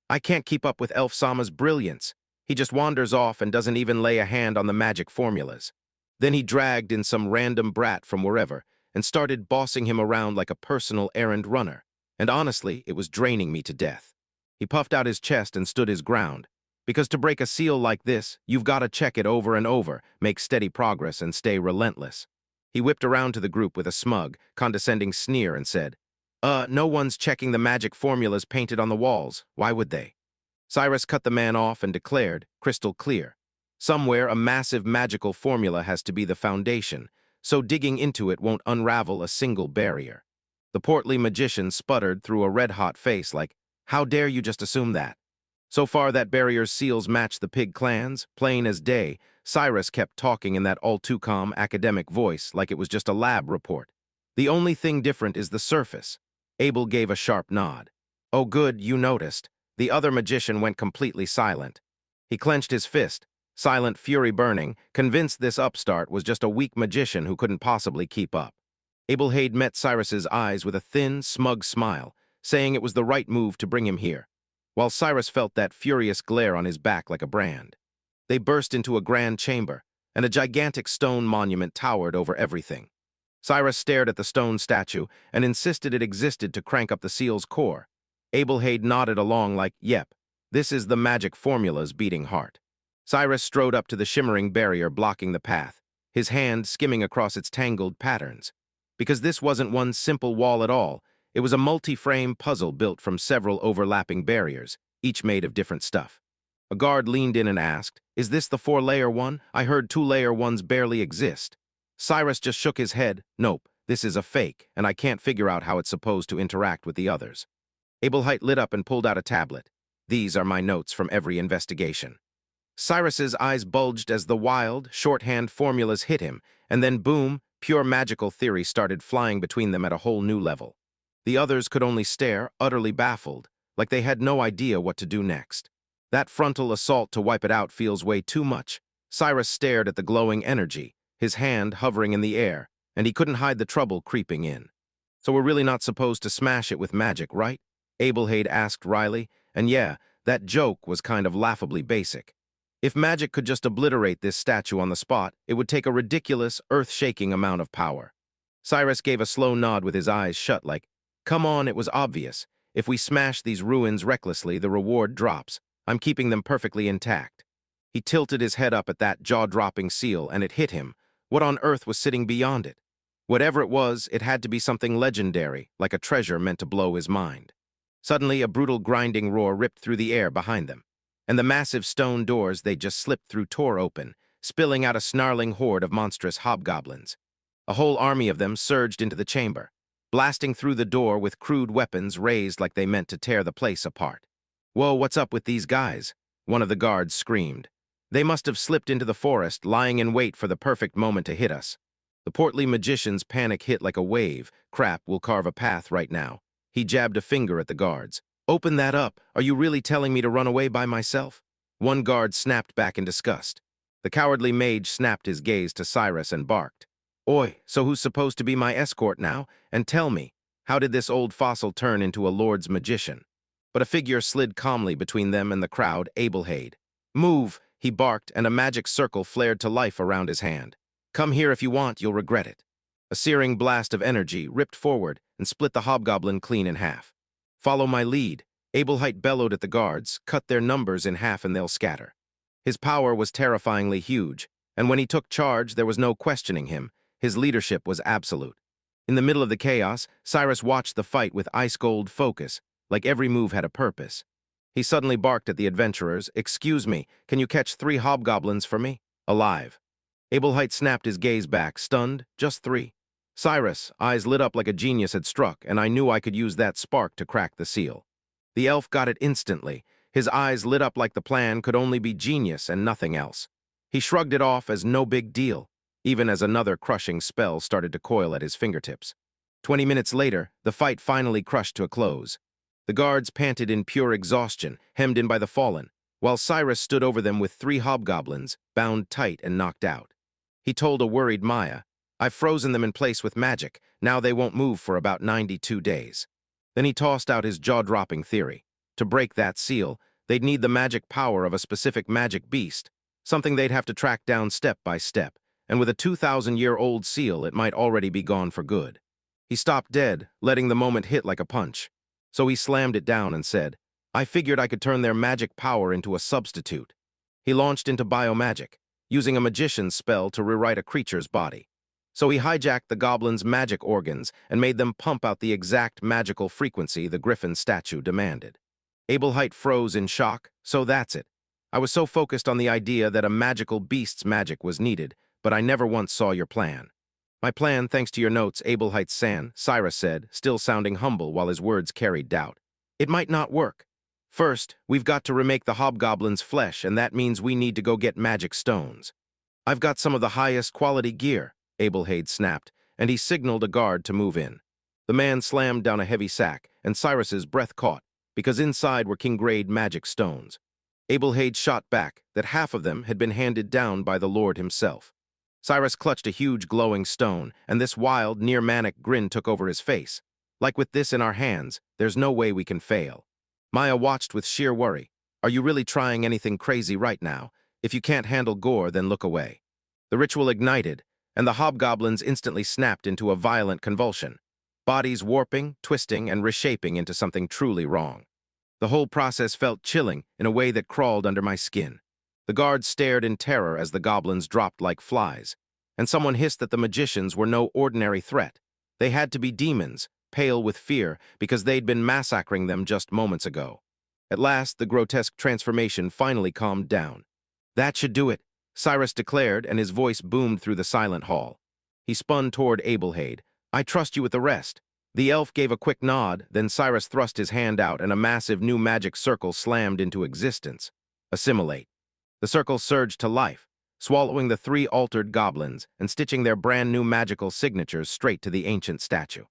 I can't keep up with Elf Sama's brilliance. He just wanders off and doesn't even lay a hand on the magic formulas. Then he dragged in some random brat from wherever and started bossing him around like a personal errand runner. And honestly, it was draining me to death. He puffed out his chest and stood his ground. Because to break a seal like this, you've got to check it over and over, make steady progress, and stay relentless. He whipped around to the group with a smug, condescending sneer and said, no one's checking the magic formulas painted on the walls. Why would they? Cyrus cut the man off and declared, crystal clear. Somewhere a massive magical formula has to be the foundation, so digging into it won't unravel a single barrier. The portly magician sputtered through a red-hot face like, how dare you just assume that? So far that barrier's seals match the pig clans, plain as day. Cyrus kept talking in that all-too-calm academic voice like it was just a lab report. The only thing different is the surface. Abel gave a sharp nod. Oh good, you noticed. The other magician went completely silent. He clenched his fist, silent fury burning, convinced this upstart was just a weak magician who couldn't possibly keep up. Abelhade met Cyrus's eyes with a thin, smug smile, saying it was the right move to bring him here, while Cyrus felt that furious glare on his back like a brand. They burst into a grand chamber, and a gigantic stone monument towered over everything. Cyrus stared at the stone statue and insisted it existed to crank up the seal's core. Abelhade nodded along like, yep, this is the magic formula's beating heart. Cyrus strode up to the shimmering barrier blocking the path, his hand skimming across its tangled patterns. Because this wasn't one simple wall at all, it was a multi-frame puzzle built from several overlapping barriers, each made of different stuff. A guard leaned in and asked, is this the 4-layer one? I heard 2-layer ones barely exist. Cyrus just shook his head. Nope, this is a fake, and I can't figure out how it's supposed to interact with the others. Abelhide lit up and pulled out a tablet. These are my notes from every investigation. Cyrus's eyes bulged as the wild, shorthand formulas hit him, and then boom, pure magical theory started flying between them at a whole new level. The others could only stare, utterly baffled, like they had no idea what to do next. That frontal assault to wipe it out feels way too much. Cyrus stared at the glowing energy, his hand hovering in the air, and he couldn't hide the trouble creeping in. So we're really not supposed to smash it with magic, right? Abelhade asked wryly, and yeah, that joke was kind of laughably basic. If magic could just obliterate this statue on the spot, it would take a ridiculous, earth-shaking amount of power. Cyrus gave a slow nod with his eyes shut like, come on, it was obvious. If we smash these ruins recklessly, the reward drops. I'm keeping them perfectly intact. He tilted his head up at that jaw-dropping seal, and it hit him. What on earth was sitting beyond it? Whatever it was, it had to be something legendary, like a treasure meant to blow his mind. Suddenly, a brutal grinding roar ripped through the air behind them, and the massive stone doors they just slipped through tore open, spilling out a snarling horde of monstrous hobgoblins. A whole army of them surged into the chamber, blasting through the door with crude weapons raised like they meant to tear the place apart. "Whoa, what's up with these guys?" one of the guards screamed. "They must have slipped into the forest, lying in wait for the perfect moment to hit us." The portly magician's panic hit like a wave. "Crap, we'll carve a path right now." He jabbed a finger at the guards. "Open that up. Are you really telling me to run away by myself?" One guard snapped back in disgust. The cowardly mage snapped his gaze to Cyrus and barked. "Oi, so who's supposed to be my escort now? And tell me, how did this old fossil turn into a lord's magician?" But a figure slid calmly between them and the crowd, Abelhade. "Move," he barked, and a magic circle flared to life around his hand. "Come here if you want, you'll regret it." A searing blast of energy ripped forward and split the hobgoblin clean in half. "Follow my lead," Abelhite bellowed at the guards. "Cut their numbers in half and they'll scatter." His power was terrifyingly huge, and when he took charge, there was no questioning him. His leadership was absolute. In the middle of the chaos, Cyrus watched the fight with ice-cold focus, like every move had a purpose. He suddenly barked at the adventurers. "Excuse me, can you catch 3 hobgoblins for me? Alive." Abelhite snapped his gaze back, stunned. "Just 3. Cyrus' eyes lit up like a genius had struck, and I knew I could use that spark to crack the seal. The elf got it instantly. His eyes lit up like the plan could only be genius and nothing else. He shrugged it off as no big deal, even as another crushing spell started to coil at his fingertips. 20 minutes later, the fight finally crushed to a close. The guards panted in pure exhaustion, hemmed in by the fallen, while Cyrus stood over them with 3 hobgoblins, bound tight and knocked out. He told a worried Maya, "I've frozen them in place with magic. Now they won't move for about 92 days. Then he tossed out his jaw-dropping theory. To break that seal, they'd need the magic power of a specific magic beast, something they'd have to track down step by step, and with a 2,000-year-old seal, it might already be gone for good. He stopped dead, letting the moment hit like a punch. So he slammed it down and said, "I figured I could turn their magic power into a substitute." He launched into biomagic, using a magician's spell to rewrite a creature's body. So he hijacked the goblin's magic organs and made them pump out the exact magical frequency the griffin statue demanded. Abelhite froze in shock. "So that's it. I was so focused on the idea that a magical beast's magic was needed, but I never once saw your plan." "My plan, thanks to your notes, Abelhite-san," Cyrus said, still sounding humble while his words carried doubt. "It might not work. First, we've got to remake the hobgoblin's flesh, and that means we need to go get magic stones. I've got some of the highest quality gear," Abelhade snapped, and he signaled a guard to move in. The man slammed down a heavy sack, and Cyrus's breath caught, because inside were king-grade magic stones. Abelhade shot back that half of them had been handed down by the Lord himself. Cyrus clutched a huge glowing stone, and this wild, near-manic grin took over his face. "Like with this in our hands, there's no way we can fail." Maya watched with sheer worry. "Are you really trying anything crazy right now? If you can't handle gore, then look away." The ritual ignited, and the hobgoblins instantly snapped into a violent convulsion, bodies warping, twisting, and reshaping into something truly wrong. The whole process felt chilling in a way that crawled under my skin. The guards stared in terror as the goblins dropped like flies, and someone hissed that the magicians were no ordinary threat. They had to be demons, pale with fear, because they'd been massacring them just moments ago. At last, the grotesque transformation finally calmed down. "That should do it," Cyrus declared, and his voice boomed through the silent hall. He spun toward Abelhade. "I trust you with the rest." The elf gave a quick nod, then Cyrus thrust his hand out and a massive new magic circle slammed into existence. "Assimilate." The circle surged to life, swallowing the 3 altered goblins and stitching their brand-new magical signatures straight to the ancient statue.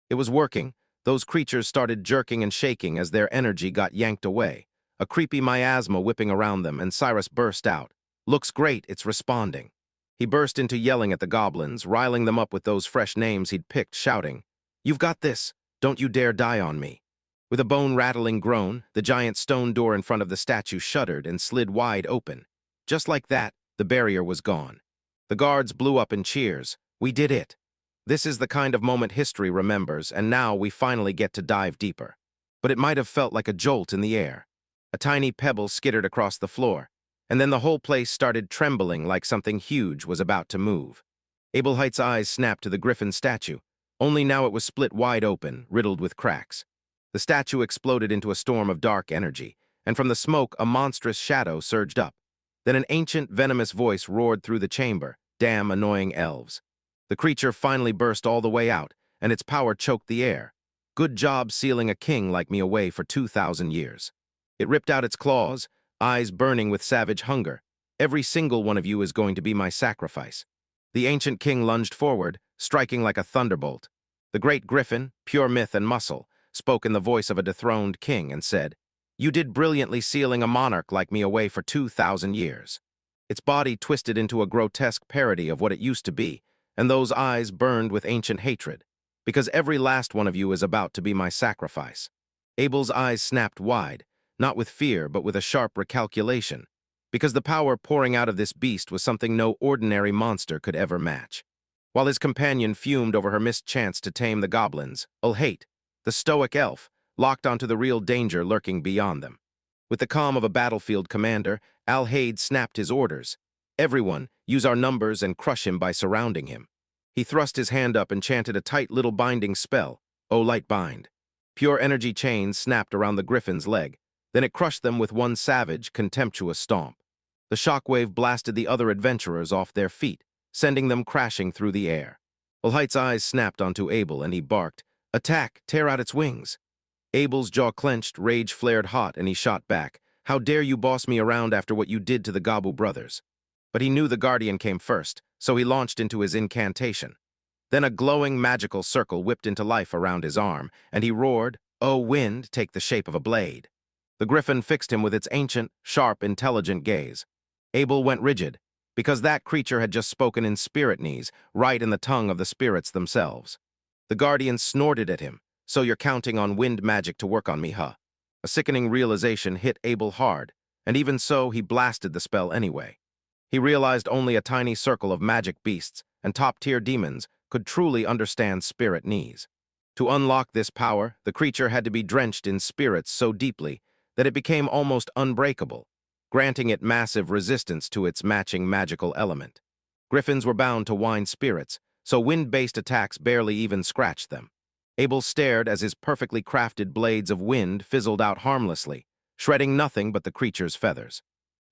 It was working. Those creatures started jerking and shaking as their energy got yanked away, a creepy miasma whipping around them, and Cyrus burst out. "Looks great, it's responding." He burst into yelling at the goblins, riling them up with those fresh names he'd picked, shouting, "You've got this! Don't you dare die on me!" With a bone-rattling groan, the giant stone door in front of the statue shuddered and slid wide open. Just like that, the barrier was gone. The guards blew up in cheers. "We did it! This is the kind of moment history remembers, and now we finally get to dive deeper." But it might have felt like a jolt in the air. A tiny pebble skittered across the floor, and then the whole place started trembling like something huge was about to move. Abelhite's eyes snapped to the griffin statue, only now it was split wide open, riddled with cracks. The statue exploded into a storm of dark energy, and from the smoke a monstrous shadow surged up. Then an ancient, venomous voice roared through the chamber, "Damn annoying elves." The creature finally burst all the way out, and its power choked the air. Good job sealing a king like me away for 2,000 years. It ripped out its claws, eyes burning with savage hunger. "Every single one of you is going to be my sacrifice." The ancient king lunged forward, striking like a thunderbolt. The great griffin, pure myth and muscle, spoke in the voice of a dethroned king and said, "You did brilliantly sealing a monarch like me away for 2,000 years." Its body twisted into a grotesque parody of what it used to be, and those eyes burned with ancient hatred. "Because every last one of you is about to be my sacrifice." Abel's eyes snapped wide, not with fear but with a sharp recalculation, because the power pouring out of this beast was something no ordinary monster could ever match. While his companion fumed over her missed chance to tame the goblins, Ulhate, the stoic elf, locked onto the real danger lurking beyond them. With the calm of a battlefield commander, Alhaid snapped his orders. "Everyone, use our numbers and crush him by surrounding him." He thrust his hand up and chanted a tight little binding spell, "O light bind." Pure energy chains snapped around the griffin's leg. Then it crushed them with one savage, contemptuous stomp. The shockwave blasted the other adventurers off their feet, sending them crashing through the air. Ulhaite's eyes snapped onto Abel, and he barked, "Attack! Tear out its wings!" Abel's jaw clenched, rage flared hot, and he shot back, "How dare you boss me around after what you did to the Gabu brothers?" But he knew the Guardian came first, so he launched into his incantation. Then a glowing magical circle whipped into life around his arm, and he roared, "O wind, take the shape of a blade." The griffin fixed him with its ancient, sharp, intelligent gaze. Abel went rigid, because that creature had just spoken in spiritnese, right in the tongue of the spirits themselves. The Guardian snorted at him, "So you're counting on wind magic to work on me, huh?" A sickening realization hit Abel hard, and even so he blasted the spell anyway. He realized only a tiny circle of magic beasts and top-tier demons could truly understand spiritnese. To unlock this power, the creature had to be drenched in spirits so deeply that it became almost unbreakable, granting it massive resistance to its matching magical element. Griffins were bound to wind spirits, so wind-based attacks barely even scratched them. Abel stared as his perfectly crafted blades of wind fizzled out harmlessly, shredding nothing but the creature's feathers.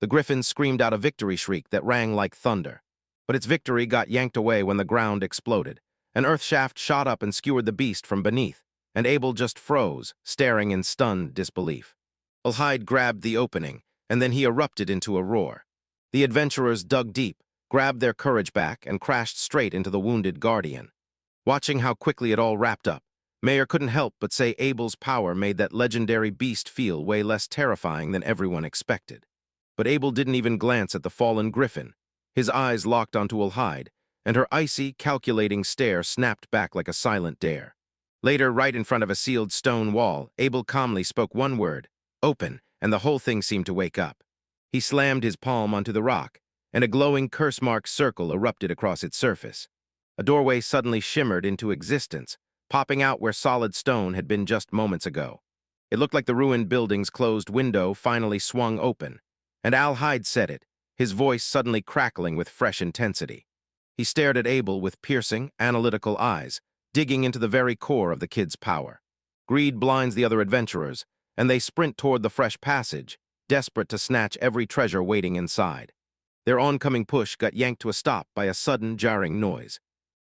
The griffin screamed out a victory shriek that rang like thunder. But its victory got yanked away when the ground exploded. An earth shaft shot up and skewered the beast from beneath, and Abel just froze, staring in stunned disbelief. Ulhaid grabbed the opening, and then he erupted into a roar. The adventurers dug deep, grabbed their courage back, and crashed straight into the wounded Guardian. Watching how quickly it all wrapped up, Mayer couldn't help but say Abel's power made that legendary beast feel way less terrifying than everyone expected. But Abel didn't even glance at the fallen griffin. His eyes locked onto Ulhaid, and her icy, calculating stare snapped back like a silent dare. Later, right in front of a sealed stone wall, Abel calmly spoke one word, "Open," and the whole thing seemed to wake up. He slammed his palm onto the rock, and a glowing curse-marked circle erupted across its surface. A doorway suddenly shimmered into existence, popping out where solid stone had been just moments ago. It looked like the ruined building's closed window finally swung open, and Alhaid said it, his voice suddenly crackling with fresh intensity. He stared at Abel with piercing, analytical eyes, digging into the very core of the kid's power. Greed blinds the other adventurers, and they sprint toward the fresh passage, desperate to snatch every treasure waiting inside. Their oncoming push got yanked to a stop by a sudden, jarring noise.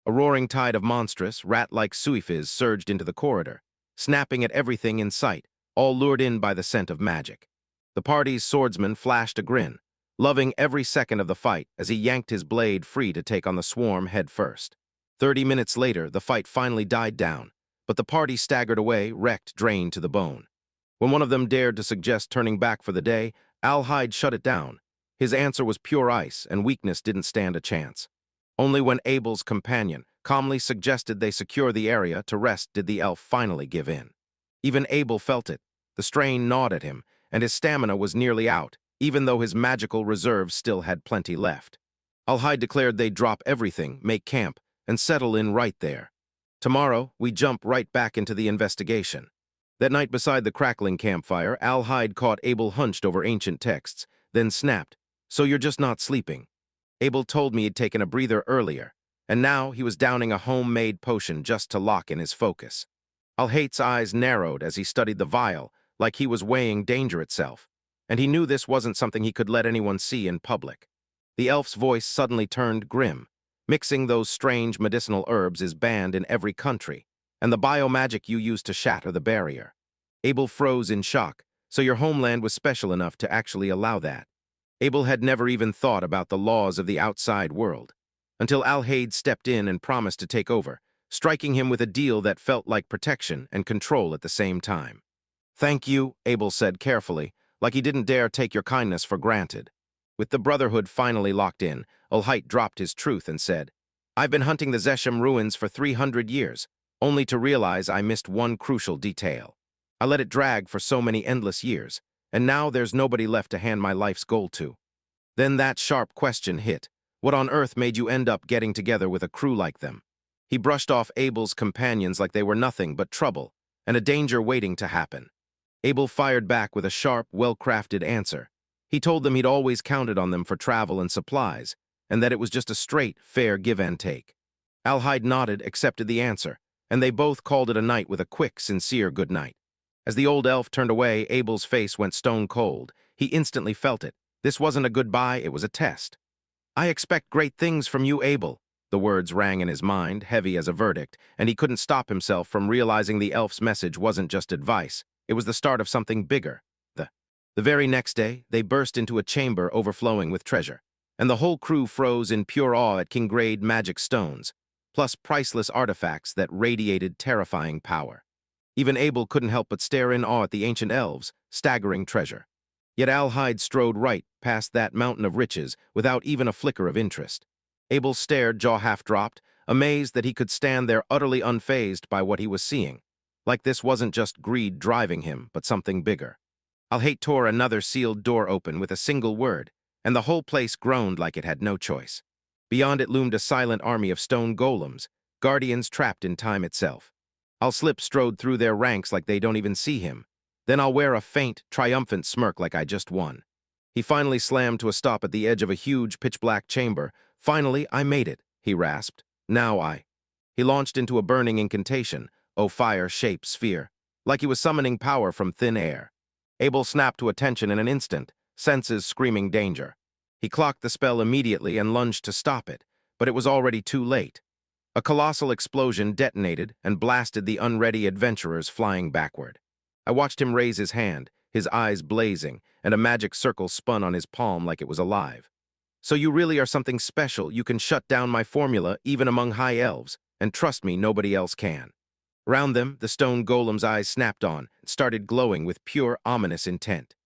A roaring tide of monstrous, rat-like suifis surged into the corridor, snapping at everything in sight, all lured in by the scent of magic. The party's swordsman flashed a grin, loving every second of the fight as he yanked his blade free to take on the swarm head first. 30 minutes later, the fight finally died down, but the party staggered away, wrecked, drained to the bone. When one of them dared to suggest turning back for the day, Alhaid shut it down. His answer was pure ice, and weakness didn't stand a chance. Only when Abel's companion calmly suggested they secure the area to rest did the elf finally give in. Even Abel felt it. The strain gnawed at him, and his stamina was nearly out, even though his magical reserves still had plenty left. Alhaid declared they'd drop everything, make camp, and settle in right there. Tomorrow, we jump right back into the investigation. That night beside the crackling campfire, Alhaid caught Abel hunched over ancient texts, then snapped, "So you're just not sleeping." Abel told me he'd taken a breather earlier, and now he was downing a homemade potion just to lock in his focus. Alhaid's eyes narrowed as he studied the vial, like he was weighing danger itself. and he knew this wasn't something he could let anyone see in public. The elf's voice suddenly turned grim. Mixing those strange medicinal herbs is banned in every country, and the biomagic you use to shatter the barrier. Abel froze in shock, so your homeland was special enough to actually allow that. Abel had never even thought about the laws of the outside world, until Alhaid stepped in and promised to take over, striking him with a deal that felt like protection and control at the same time. "Thank you," Abel said carefully, like he didn't dare take your kindness for granted. With the Brotherhood finally locked in, Alhaid dropped his truth and said, "I've been hunting the Zesham ruins for 300 years, only to realize I missed one crucial detail. I let it drag for so many endless years, and now there's nobody left to hand my life's gold to." Then that sharp question hit. What on earth made you end up getting together with a crew like them? He brushed off Abel's companions like they were nothing but trouble, and a danger waiting to happen. Abel fired back with a sharp, well-crafted answer. He told them he'd always counted on them for travel and supplies, and that it was just a straight, fair give and take. Alhaid nodded, accepted the answer, and they both called it a night with a quick, sincere good night. As the old elf turned away, Abel's face went stone cold. He instantly felt it. This wasn't a goodbye, it was a test. "I expect great things from you, Abel." The words rang in his mind, heavy as a verdict, and he couldn't stop himself from realizing the elf's message wasn't just advice. It was the start of something bigger. The very next day, they burst into a chamber overflowing with treasure, and the whole crew froze in pure awe at king-grade magic stones, plus priceless artifacts that radiated terrifying power. Even Abel couldn't help but stare in awe at the ancient elves' staggering treasure. Yet Alhaid strode right past that mountain of riches without even a flicker of interest. Abel stared, jaw half-dropped, amazed that he could stand there utterly unfazed by what he was seeing. Like this wasn't just greed driving him, but something bigger. Alhaid tore another sealed door open with a single word, and the whole place groaned like it had no choice. Beyond it loomed a silent army of stone golems, guardians trapped in time itself. Alslip strode through their ranks like they don't even see him. Then I'll wear a faint, triumphant smirk like I just won. He finally slammed to a stop at the edge of a huge, pitch-black chamber. "Finally, I made it," he rasped. "Now I—" He launched into a burning incantation, "O fire, shape, sphere," like he was summoning power from thin air. Abel snapped to attention in an instant, senses screaming danger. He clocked the spell immediately and lunged to stop it, but it was already too late. A colossal explosion detonated and blasted the unready adventurers flying backward. I watched him raise his hand, his eyes blazing, and a magic circle spun on his palm like it was alive. "So you really are something special. You can shut down my formula even among high elves, and trust me, nobody else can." Round them, the stone golem's eyes snapped on and started glowing with pure, ominous intent.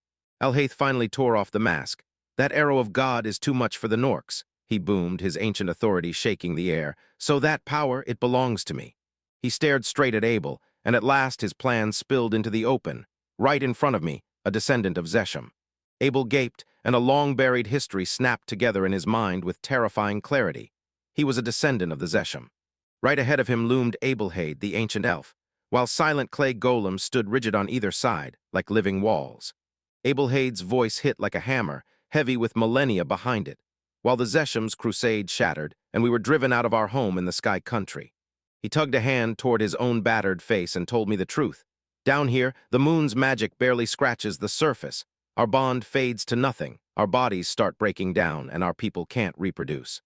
Alhaith finally tore off the mask. "That arrow of God is too much for the Norks," he boomed, his ancient authority shaking the air. "So that power, it belongs to me." He stared straight at Abel, and at last his plan spilled into the open. Right in front of me, a descendant of Zesham. Abel gaped, and a long-buried history snapped together in his mind with terrifying clarity. He was a descendant of the Zesham. Right ahead of him loomed Abelhaid, the ancient elf, while silent clay golems stood rigid on either side, like living walls. Abelhaid's voice hit like a hammer, heavy with millennia behind it, while the Zesham's crusade shattered, and we were driven out of our home in the Sky Country. He tugged a hand toward his own battered face and told me the truth. "Down here, the moon's magic barely scratches the surface. Our bond fades to nothing, our bodies start breaking down, and our people can't reproduce."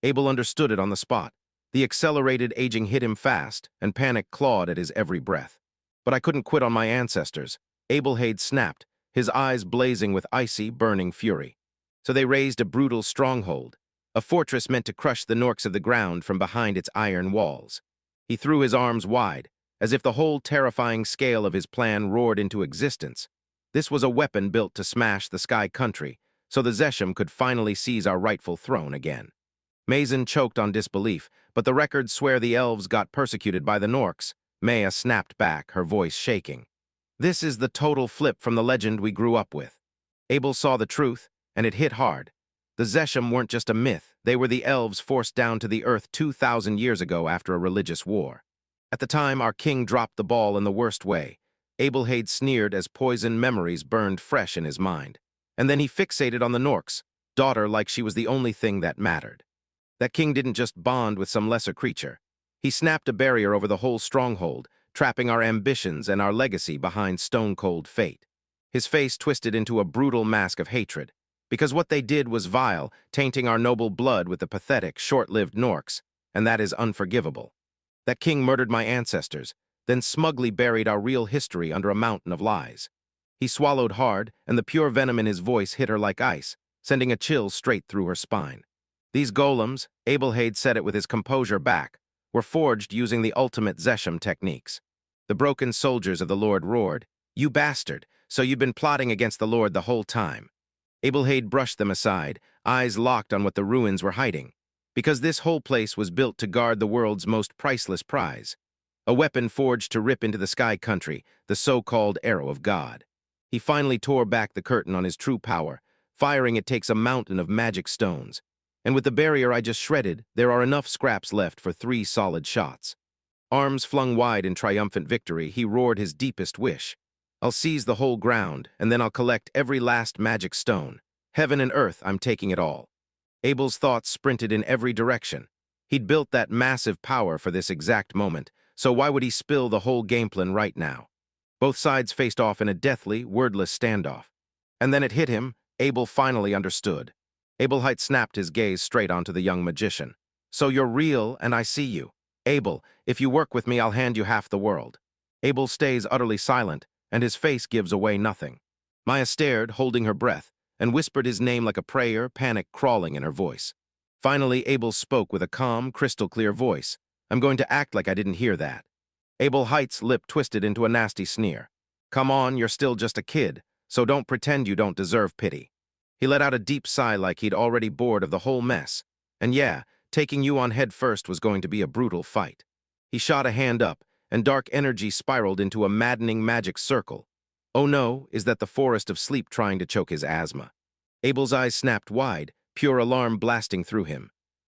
Abel understood it on the spot. The accelerated aging hit him fast, and panic clawed at his every breath. But I couldn't quit on my ancestors. Abelhaid snapped, his eyes blazing with icy, burning fury. So they raised a brutal stronghold, a fortress meant to crush the Norks of the ground from behind its iron walls. He threw his arms wide, as if the whole terrifying scale of his plan roared into existence. This was a weapon built to smash the Sky Country, so the Zesham could finally seize our rightful throne again. Mazen choked on disbelief, but the records swear the elves got persecuted by the Norks. Maya snapped back, her voice shaking. "This is the total flip from the legend we grew up with." Abel saw the truth, and it hit hard. The Zesham weren't just a myth, they were the elves forced down to the earth 2,000 years ago after a religious war. At the time, our king dropped the ball in the worst way. Abelhaid sneered as poison memories burned fresh in his mind. And then he fixated on the Norks, daughter like she was the only thing that mattered. That king didn't just bond with some lesser creature. He snapped a barrier over the whole stronghold, trapping our ambitions and our legacy behind stone-cold fate. his face twisted into a brutal mask of hatred. Because what they did was vile, tainting our noble blood with the pathetic, short-lived Norks, and that is unforgivable. That king murdered my ancestors, then smugly buried our real history under a mountain of lies. He swallowed hard, and the pure venom in his voice hit her like ice, sending a chill straight through her spine. These golems, Abelhade said it with his composure back, were forged using the ultimate Zesham techniques. The broken soldiers of the Lord roared, "You bastard, so you've been plotting against the Lord the whole time." Abelhade brushed them aside, eyes locked on what the ruins were hiding, because this whole place was built to guard the world's most priceless prize, a weapon forged to rip into the sky country, the so-called arrow of God. He finally tore back the curtain on his true power. Firing it takes a mountain of magic stones, and with the barrier I just shredded, there are enough scraps left for 3 solid shots. Arms flung wide in triumphant victory, he roared his deepest wish. "I'll seize the whole ground, and then I'll collect every last magic stone. Heaven and earth, I'm taking it all." Abel's thoughts sprinted in every direction. He'd built that massive power for this exact moment, so why would he spill the whole game plan right now? Both sides faced off in a deathly, wordless standoff. And then it hit him. Abel finally understood. Abelhite snapped his gaze straight onto the young magician. "So you're real, and I see you. Abel, if you work with me, I'll hand you half the world." Abel stays utterly silent, and his face gives away nothing. Maya stared, holding her breath, and whispered his name like a prayer, panic crawling in her voice. Finally, Abel spoke with a calm, crystal-clear voice. "I'm going to act like I didn't hear that." Abelhite's lip twisted into a nasty sneer. "Come on, you're still just a kid, so don't pretend you don't deserve pity." He let out a deep sigh like he'd already bored of the whole mess. And yeah, taking you on head first was going to be a brutal fight. He shot a hand up, and dark energy spiraled into a maddening magic circle. Oh no, is that the forest of sleep trying to choke his asthma? Abel's eyes snapped wide, pure alarm blasting through him.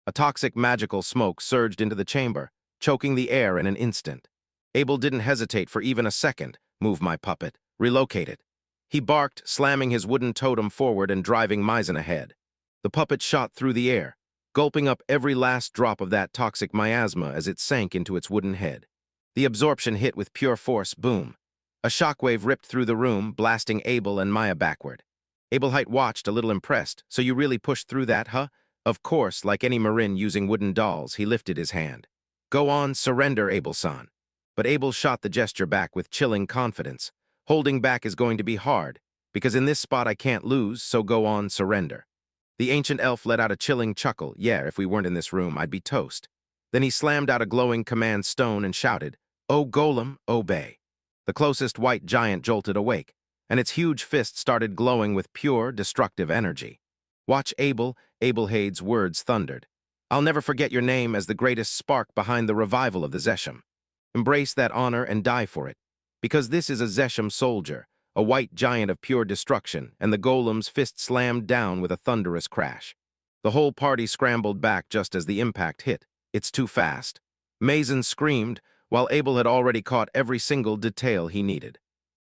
A toxic magical smoke surged into the chamber, choking the air in an instant. Abel didn't hesitate for even a second. "Move my puppet. Relocate it." He barked, slamming his wooden totem forward and driving Maizen ahead. The puppet shot through the air, gulping up every last drop of that toxic miasma as it sank into its wooden head. The absorption hit with pure force, boom. A shockwave ripped through the room, blasting Abel and Maya backward. Abelhite watched, a little impressed. "So you really pushed through that, huh?" Of course, like any Marin using wooden dolls, he lifted his hand. "Go on, surrender, Abel-san." But Abel shot the gesture back with chilling confidence. "Holding back is going to be hard, because in this spot I can't lose, so go on, surrender." The ancient elf let out a chilling chuckle. "Yeah, if we weren't in this room, I'd be toast." Then he slammed out a glowing command stone and shouted, "O golem, obey." The closest white giant jolted awake, and its huge fist started glowing with pure, destructive energy. "Watch Abel," Abelhade's words thundered. "I'll never forget your name as the greatest spark behind the revival of the Zesham. Embrace that honor and die for it. Because this is a Zesham soldier, a white giant of pure destruction, and the golem's fist slammed down with a thunderous crash. The whole party scrambled back just as the impact hit. "It's too fast." Maizen screamed, while Abel had already caught every single detail he needed.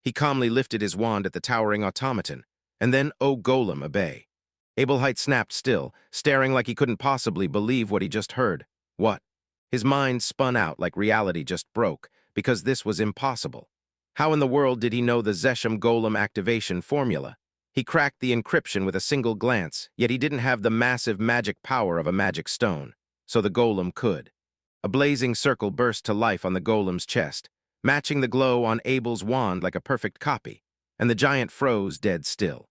He calmly lifted his wand at the towering automaton, and then, "O golem, obey." Abelhite snapped still, staring like he couldn't possibly believe what he just heard. What? His mind spun out like reality just broke, because this was impossible. How in the world did he know the Zesham golem activation formula? He cracked the encryption with a single glance, yet he didn't have the massive magic power of a magic stone, so the golem could. A blazing circle burst to life on the golem's chest, matching the glow on Abel's wand like a perfect copy, and the giant froze dead still.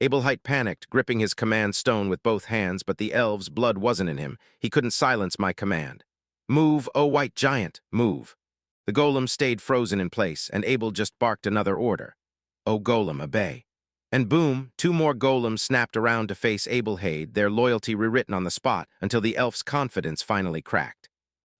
Abelhite panicked, gripping his command stone with both hands, but the elf's blood wasn't in him. He couldn't silence my command. "Move, O white giant, move." The golem stayed frozen in place, and Abel just barked another order. "O golem, obey." And boom, 2 more golems snapped around to face Abelhade, their loyalty rewritten on the spot until the elf's confidence finally cracked.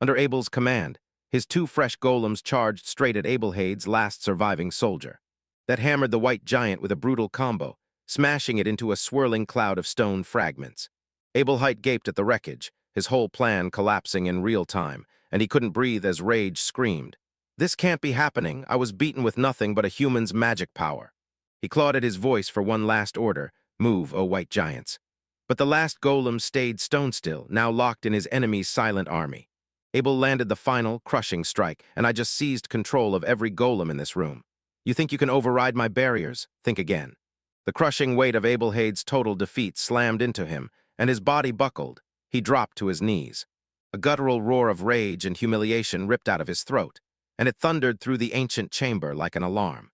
Under Abel's command, his 2 fresh golems charged straight at Abelhade's last surviving soldier. That hammered the white giant with a brutal combo, smashing it into a swirling cloud of stone fragments. Abelhite gaped at the wreckage, his whole plan collapsing in real time, and he couldn't breathe as rage screamed. "This can't be happening. I was beaten with nothing but a human's magic power." He clawed at his voice for one last order, "Move, O white giants." But the last golem stayed stone still, now locked in his enemy's silent army. Abel landed the final, crushing strike, and I just seized control of every golem in this room. You think you can override my barriers? Think again. The crushing weight of Abelhade's total defeat slammed into him, and his body buckled. He dropped to his knees. A guttural roar of rage and humiliation ripped out of his throat, and it thundered through the ancient chamber like an alarm.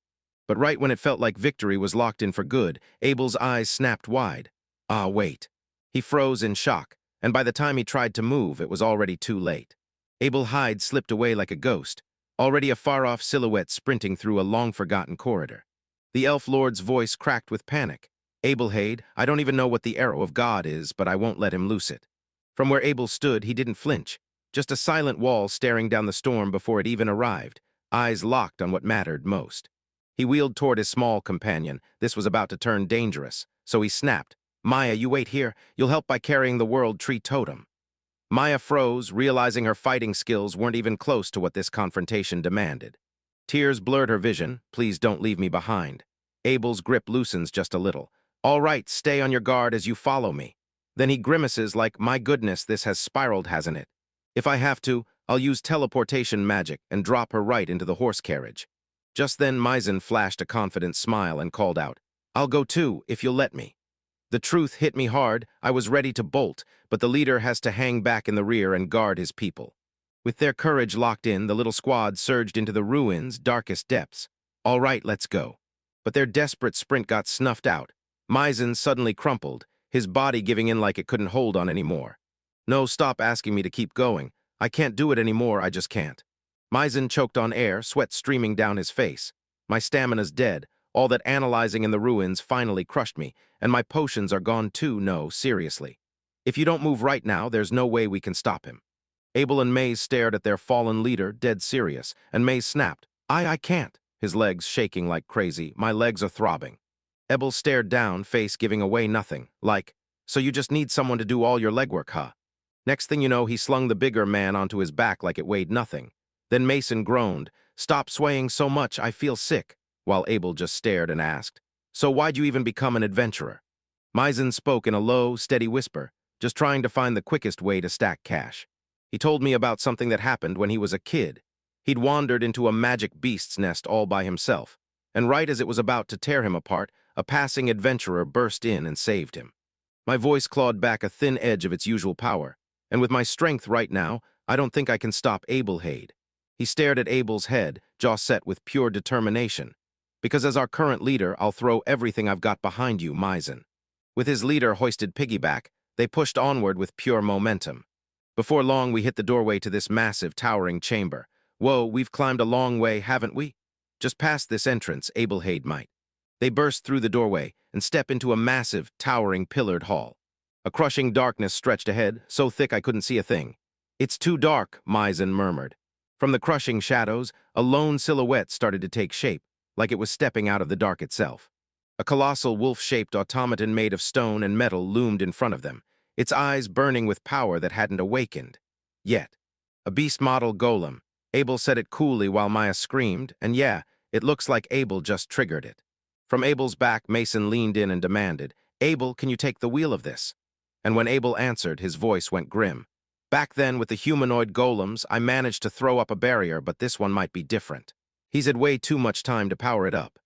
But right when it felt like victory was locked in for good, Abel's eyes snapped wide. Ah, wait. He froze in shock, and by the time he tried to move, it was already too late. Abel Hyde slipped away like a ghost, already a far-off silhouette sprinting through a long-forgotten corridor. The elf lord's voice cracked with panic. Abelhade, I don't even know what the arrow of God is, but I won't let him loose it. From where Abel stood, he didn't flinch, just a silent wall staring down the storm before it even arrived, eyes locked on what mattered most. He wheeled toward his small companion. This was about to turn dangerous, so he snapped, Maya, you wait here. You'll help by carrying the world tree totem. Maya froze, realizing her fighting skills weren't even close to what this confrontation demanded. Tears blurred her vision. Please don't leave me behind. Abel's grip loosens just a little. All right, stay on your guard as you follow me. Then he grimaces like, my goodness, this has spiraled, hasn't it? If I have to, I'll use teleportation magic and drop her right into the horse carriage. Just then, Maizen flashed a confident smile and called out, I'll go too, if you'll let me. The truth hit me hard. I was ready to bolt, but the leader has to hang back in the rear and guard his people. With their courage locked in, the little squad surged into the ruins' darkest depths. All right, let's go. But their desperate sprint got snuffed out. Maizen suddenly crumpled, his body giving in like it couldn't hold on anymore. No, stop asking me to keep going. I can't do it anymore, I just can't. Maizen choked on air, sweat streaming down his face. My stamina's dead. All that analyzing in the ruins finally crushed me, and my potions are gone too, no, seriously. If you don't move right now, there's no way we can stop him. Abel and Maze stared at their fallen leader, dead serious, and Maze snapped, I can't, his legs shaking like crazy. My legs are throbbing. Abel stared down, face giving away nothing, like, so you just need someone to do all your legwork, huh? Next thing you know, he slung the bigger man onto his back like it weighed nothing. Then Mason groaned, stop swaying so much, I feel sick, while Abel just stared and asked, so why'd you even become an adventurer? Maizen spoke in a low, steady whisper, just trying to find the quickest way to stack cash. He told me about something that happened when he was a kid. He'd wandered into a magic beast's nest all by himself, and right as it was about to tear him apart, a passing adventurer burst in and saved him. My voice clawed back a thin edge of its usual power, and with my strength right now, I don't think I can stop Abelhade. He stared at Abel's head, jaw set with pure determination. Because as our current leader, I'll throw everything I've got behind you, Maizen. With his leader hoisted piggyback, they pushed onward with pure momentum. Before long, we hit the doorway to this massive, towering chamber. Whoa, we've climbed a long way, haven't we? Just past this entrance, Abelhade might. They burst through the doorway and step into a massive, towering, pillared hall. A crushing darkness stretched ahead, so thick I couldn't see a thing. It's too dark, Maizen murmured. From the crushing shadows, a lone silhouette started to take shape, like it was stepping out of the dark itself. A colossal wolf-shaped automaton made of stone and metal loomed in front of them, its eyes burning with power that hadn't awakened yet. A beast model golem. Abel said it coolly while Maya screamed, and yeah, it looks like Abel just triggered it. From Abel's back, Mason leaned in and demanded, Abel, can you take the wheel of this? And when Abel answered, his voice went grim. Back then, with the humanoid golems, I managed to throw up a barrier, but this one might be different. He's had way too much time to power it up.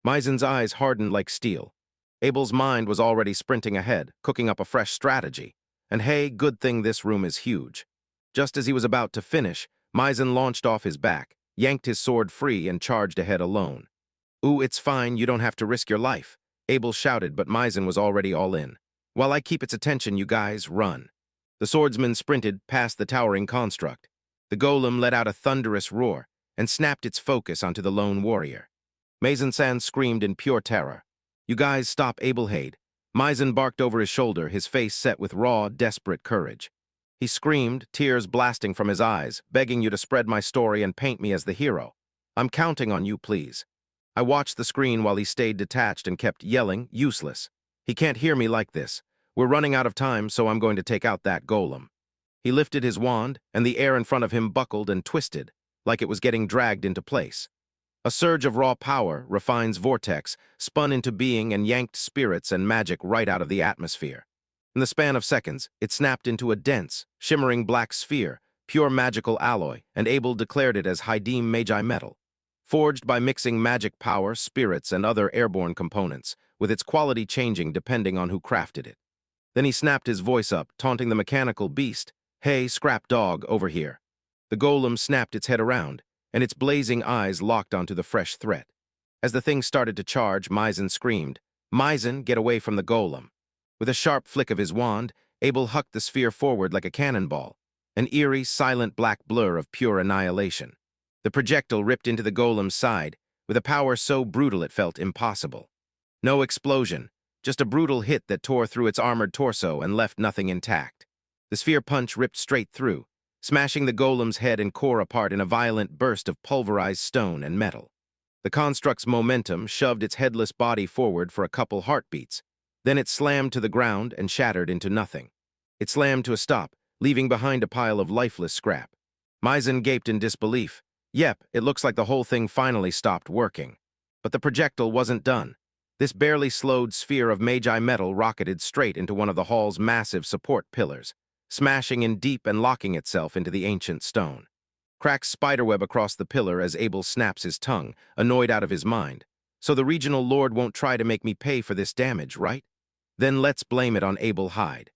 Maizen's eyes hardened like steel. Abel's mind was already sprinting ahead, cooking up a fresh strategy. And hey, good thing this room is huge. Just as he was about to finish, Maizen launched off his back, yanked his sword free, and charged ahead alone. Ooh, it's fine, you don't have to risk your life, Abel shouted, but Maizen was already all in. While I keep its attention, you guys, run. The swordsman sprinted past the towering construct. The golem let out a thunderous roar and snapped its focus onto the lone warrior. Maizen-san screamed in pure terror. You guys, stop Abelhade. Maizen barked over his shoulder, his face set with raw, desperate courage. He screamed, tears blasting from his eyes, begging you to spread my story and paint me as the hero. I'm counting on you, please. I watched the screen while he stayed detached and kept yelling, useless. He can't hear me like this. We're running out of time, so I'm going to take out that golem. He lifted his wand, and the air in front of him buckled and twisted, like it was getting dragged into place. A surge of raw power, Refine's vortex, spun into being and yanked spirits and magic right out of the atmosphere. In the span of seconds, it snapped into a dense, shimmering black sphere, pure magical alloy, and Abel declared it as Hydeem Magi metal. forged by mixing magic power, spirits, and other airborne components, with its quality changing depending on who crafted it. Then he snapped his voice up, taunting the mechanical beast. "Hey, scrap dog, over here." The golem snapped its head around, and its blazing eyes locked onto the fresh threat. As the thing started to charge, Maizen screamed, "Maizen, get away from the golem." With a sharp flick of his wand, Abel hucked the sphere forward like a cannonball, an eerie, silent black blur of pure annihilation. The projectile ripped into the golem's side, with a power so brutal it felt impossible. No explosion, just a brutal hit that tore through its armored torso and left nothing intact. The sphere punch ripped straight through, smashing the golem's head and core apart in a violent burst of pulverized stone and metal. The construct's momentum shoved its headless body forward for a couple heartbeats. Then it slammed to the ground and shattered into nothing. It slammed to a stop, leaving behind a pile of lifeless scrap. Maizen gaped in disbelief. Yep, it looks like the whole thing finally stopped working. But the projectile wasn't done. This barely slowed sphere of magi metal rocketed straight into one of the hall's massive support pillars, smashing in deep and locking itself into the ancient stone. Cracks spiderweb across the pillar as Abel snaps his tongue, annoyed out of his mind. So the regional lord won't try to make me pay for this damage, right? Then let's blame it on Abel Hyde.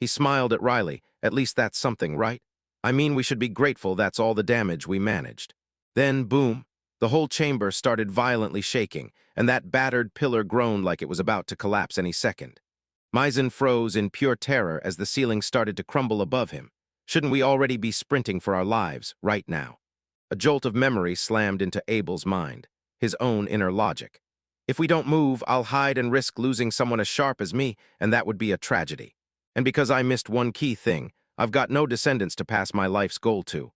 He smiled at Riley. At least that's something, right? I mean, we should be grateful that's all the damage we managed. Then, boom, the whole chamber started violently shaking, and that battered pillar groaned like it was about to collapse any second. Maizen froze in pure terror as the ceiling started to crumble above him. Shouldn't we already be sprinting for our lives, right now? A jolt of memory slammed into Abel's mind, his own inner logic. If we don't move, I'll hide and risk losing someone as sharp as me, and that would be a tragedy. And because I missed one key thing, I've got no descendants to pass my life's goal to.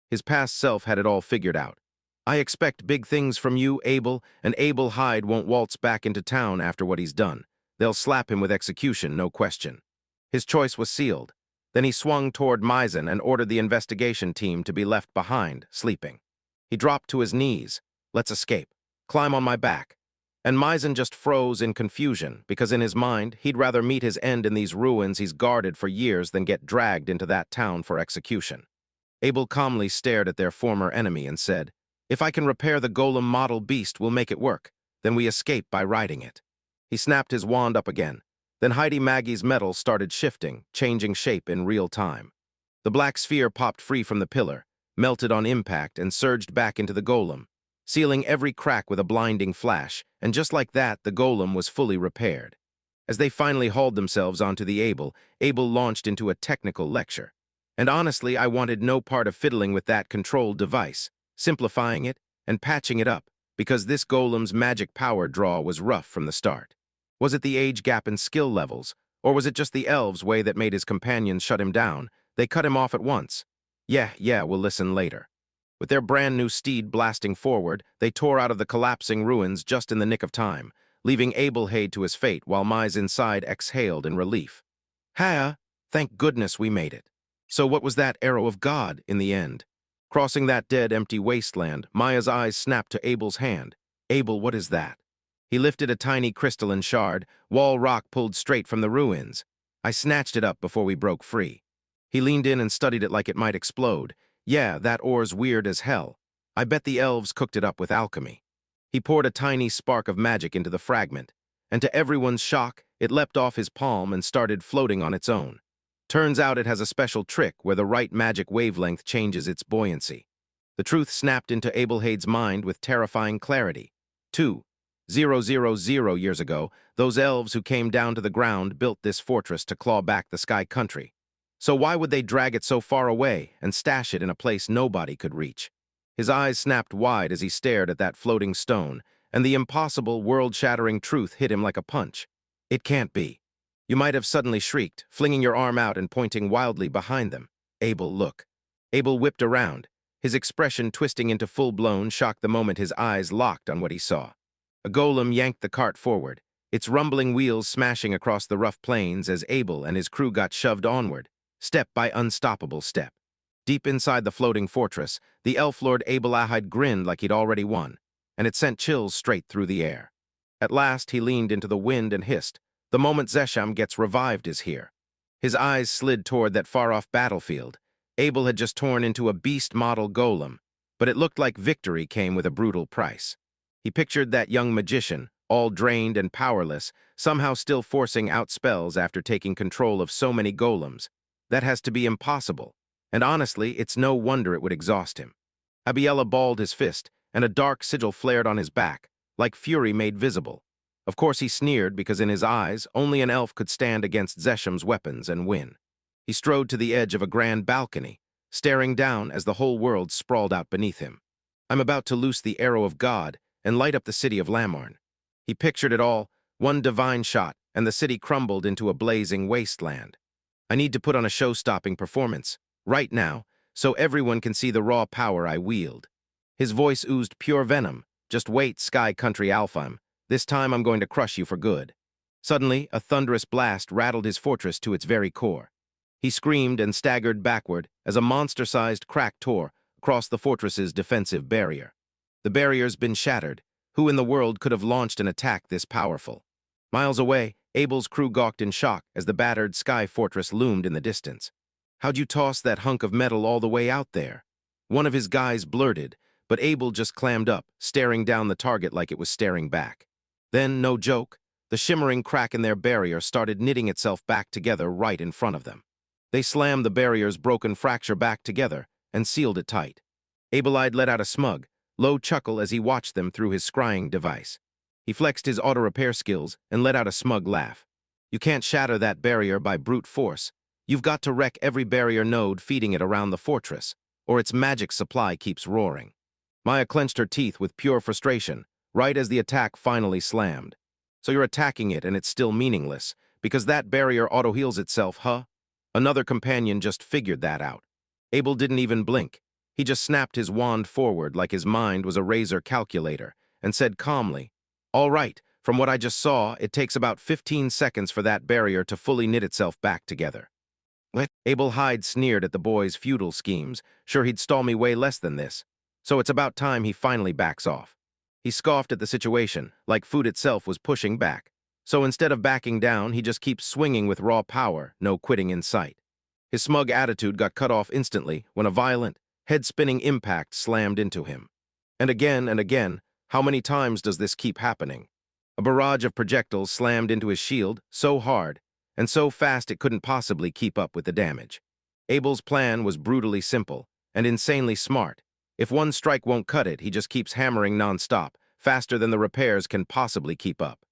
His past self had it all figured out. I expect big things from you, Abel, and Abel Hyde won't waltz back into town after what he's done. They'll slap him with execution, no question. His choice was sealed. Then he swung toward Maizen and ordered the investigation team to be left behind, sleeping. He dropped to his knees. Let's escape. Climb on my back. And Maizen just froze in confusion, because in his mind, he'd rather meet his end in these ruins he's guarded for years than get dragged into that town for execution. Abel calmly stared at their former enemy and said, "If I can repair the golem model beast, we'll make it work. Then we escape by riding it." He snapped his wand up again. Then Heidi Maggie's metal started shifting, changing shape in real time. The black sphere popped free from the pillar, melted on impact, and surged back into the golem, sealing every crack with a blinding flash, and just like that, the golem was fully repaired. As they finally hauled themselves onto the Abel launched into a technical lecture. And honestly, I wanted no part of fiddling with that controlled device, simplifying it and patching it up, because this golem's magic power draw was rough from the start. Was it the age gap and skill levels, or was it just the elves' way that made his companions shut him down? They cut him off at once. Yeah, we'll listen later. With their brand new steed blasting forward, they tore out of the collapsing ruins just in the nick of time, leaving Abel Hyde to his fate while Mai's inside exhaled in relief. Thank goodness we made it. So what was that arrow of God in the end? Crossing that dead, empty wasteland, Maya's eyes snapped to Abel's hand. "Abel, what is that?" He lifted a tiny crystalline shard, wall rock pulled straight from the ruins. I snatched it up before we broke free. He leaned in and studied it like it might explode. "Yeah, that ore's weird as hell. I bet the elves cooked it up with alchemy." He poured a tiny spark of magic into the fragment, and to everyone's shock, it leapt off his palm and started floating on its own. Turns out it has a special trick where the right magic wavelength changes its buoyancy. The truth snapped into Abel Hyde's mind with terrifying clarity. 2,000 years ago, those elves who came down to the ground built this fortress to claw back the Sky Country. So why would they drag it so far away and stash it in a place nobody could reach? His eyes snapped wide as he stared at that floating stone, and the impossible, world-shattering truth hit him like a punch. It can't be. You might have suddenly shrieked, flinging your arm out and pointing wildly behind them. "Abel, look." Abel whipped around, his expression twisting into full-blown shock the moment his eyes locked on what he saw. A golem yanked the cart forward, its rumbling wheels smashing across the rough plains as Abel and his crew got shoved onward, step by unstoppable step. Deep inside the floating fortress, the elf lord Abel Hyde grinned like he'd already won, and it sent chills straight through the air. At last, he leaned into the wind and hissed, "The moment Zesham gets revived is here." His eyes slid toward that far-off battlefield. Abel had just torn into a beast-model golem. but it looked like victory came with a brutal price. He pictured that young magician, all drained and powerless, somehow still forcing out spells after taking control of so many golems. That has to be impossible, and honestly, it's no wonder it would exhaust him. Abiela balled his fist, and a dark sigil flared on his back, like fury made visible. Of course he sneered because in his eyes, only an elf could stand against Zeshem's weapons and win. He strode to the edge of a grand balcony, staring down as the whole world sprawled out beneath him. I'm about to loose the arrow of God and light up the city of Lamorn. He pictured it all, one divine shot, and the city crumbled into a blazing wasteland. I need to put on a show-stopping performance, right now, so everyone can see the raw power I wield. His voice oozed pure venom. Just wait, Sky Country Alpham. This time I'm going to crush you for good. Suddenly, a thunderous blast rattled his fortress to its very core. He screamed and staggered backward as a monster-sized crack tore across the fortress's defensive barrier. The barrier's been shattered. Who in the world could have launched an attack this powerful? Miles away, Abel's crew gawked in shock as the battered sky fortress loomed in the distance. How'd you toss that hunk of metal all the way out there? One of his guys blurted, but Abel just clammed up, staring down the target like it was staring back. Then, no joke, the shimmering crack in their barrier started knitting itself back together right in front of them. They slammed the barrier's broken fracture back together and sealed it tight. Abelide let out a smug, low chuckle as he watched them through his scrying device. He flexed his auto-repair skills and let out a smug laugh. You can't shatter that barrier by brute force. You've got to wreck every barrier node feeding it around the fortress, or its magic supply keeps roaring. Maya clenched her teeth with pure frustration, right as the attack finally slammed. So you're attacking it and it's still meaningless, because that barrier auto-heals itself, huh? Another companion just figured that out. Abel didn't even blink. He just snapped his wand forward like his mind was a razor calculator and said calmly, "All right, from what I just saw, it takes about 15 seconds for that barrier to fully knit itself back together." What? Abel Hyde sneered at the boy's futile schemes, sure he'd stall me way less than this. So it's about time he finally backs off. He scoffed at the situation, like food itself was pushing back. So instead of backing down, he just keeps swinging with raw power, no quitting in sight. His smug attitude got cut off instantly when a violent, head-spinning impact slammed into him. And again, how many times does this keep happening? A barrage of projectiles slammed into his shield, so hard, and so fast it couldn't possibly keep up with the damage. Abel's plan was brutally simple, and insanely smart. If one strike won't cut it, he just keeps hammering non-stop, faster than the repairs can possibly keep up.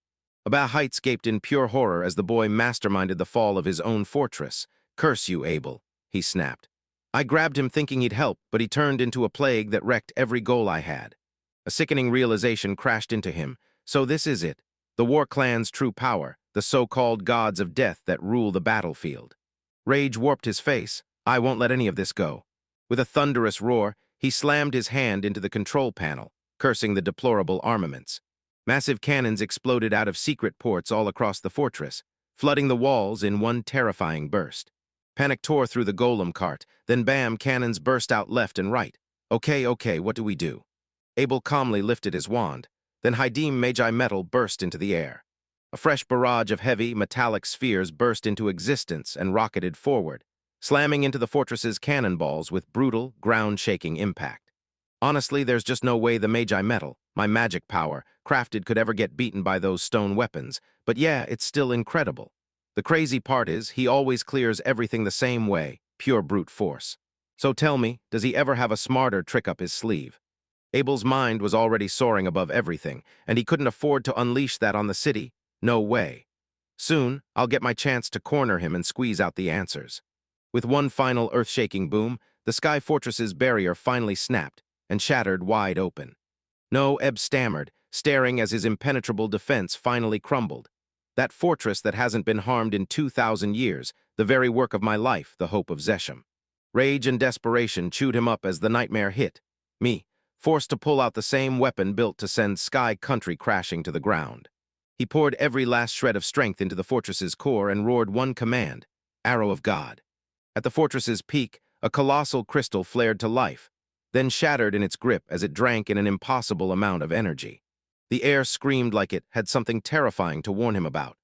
Heights gaped in pure horror as the boy masterminded the fall of his own fortress. "Curse you, Abel," he snapped. I grabbed him thinking he'd help, but he turned into a plague that wrecked every goal I had. A sickening realization crashed into him. So this is it, the war clan's true power, the so-called gods of death that rule the battlefield. Rage warped his face. I won't let any of this go. With a thunderous roar, he slammed his hand into the control panel, cursing the deplorable armaments. Massive cannons exploded out of secret ports all across the fortress, flooding the walls in one terrifying burst. Panic tore through the golem cart, then bam, cannons burst out left and right. Okay, what do we do? Abel calmly lifted his wand, then Hydim Magi Metal burst into the air. A fresh barrage of heavy, metallic spheres burst into existence and rocketed forward, slamming into the fortress's cannonballs with brutal, ground-shaking impact. Honestly, there's just no way the Magi Metal, my magic power, crafted could ever get beaten by those stone weapons, but yeah, it's still incredible. The crazy part is, he always clears everything the same way, pure brute force. So tell me, does he ever have a smarter trick up his sleeve? Abel's mind was already soaring above everything, and he couldn't afford to unleash that on the city. No way. Soon, I'll get my chance to corner him and squeeze out the answers. With one final earth-shaking boom, the Sky Fortress's barrier finally snapped and shattered wide open. No, Eb stammered, staring as his impenetrable defense finally crumbled. That fortress that hasn't been harmed in 2,000 years, the very work of my life, the hope of Zeshem. Rage and desperation chewed him up as the nightmare hit. Me, forced to pull out the same weapon built to send Sky Country crashing to the ground. He poured every last shred of strength into the fortress's core and roared one command, Arrow of God. At the fortress's peak, a colossal crystal flared to life, then shattered in its grip as it drank in an impossible amount of energy. The air screamed like it had something terrifying to warn him about.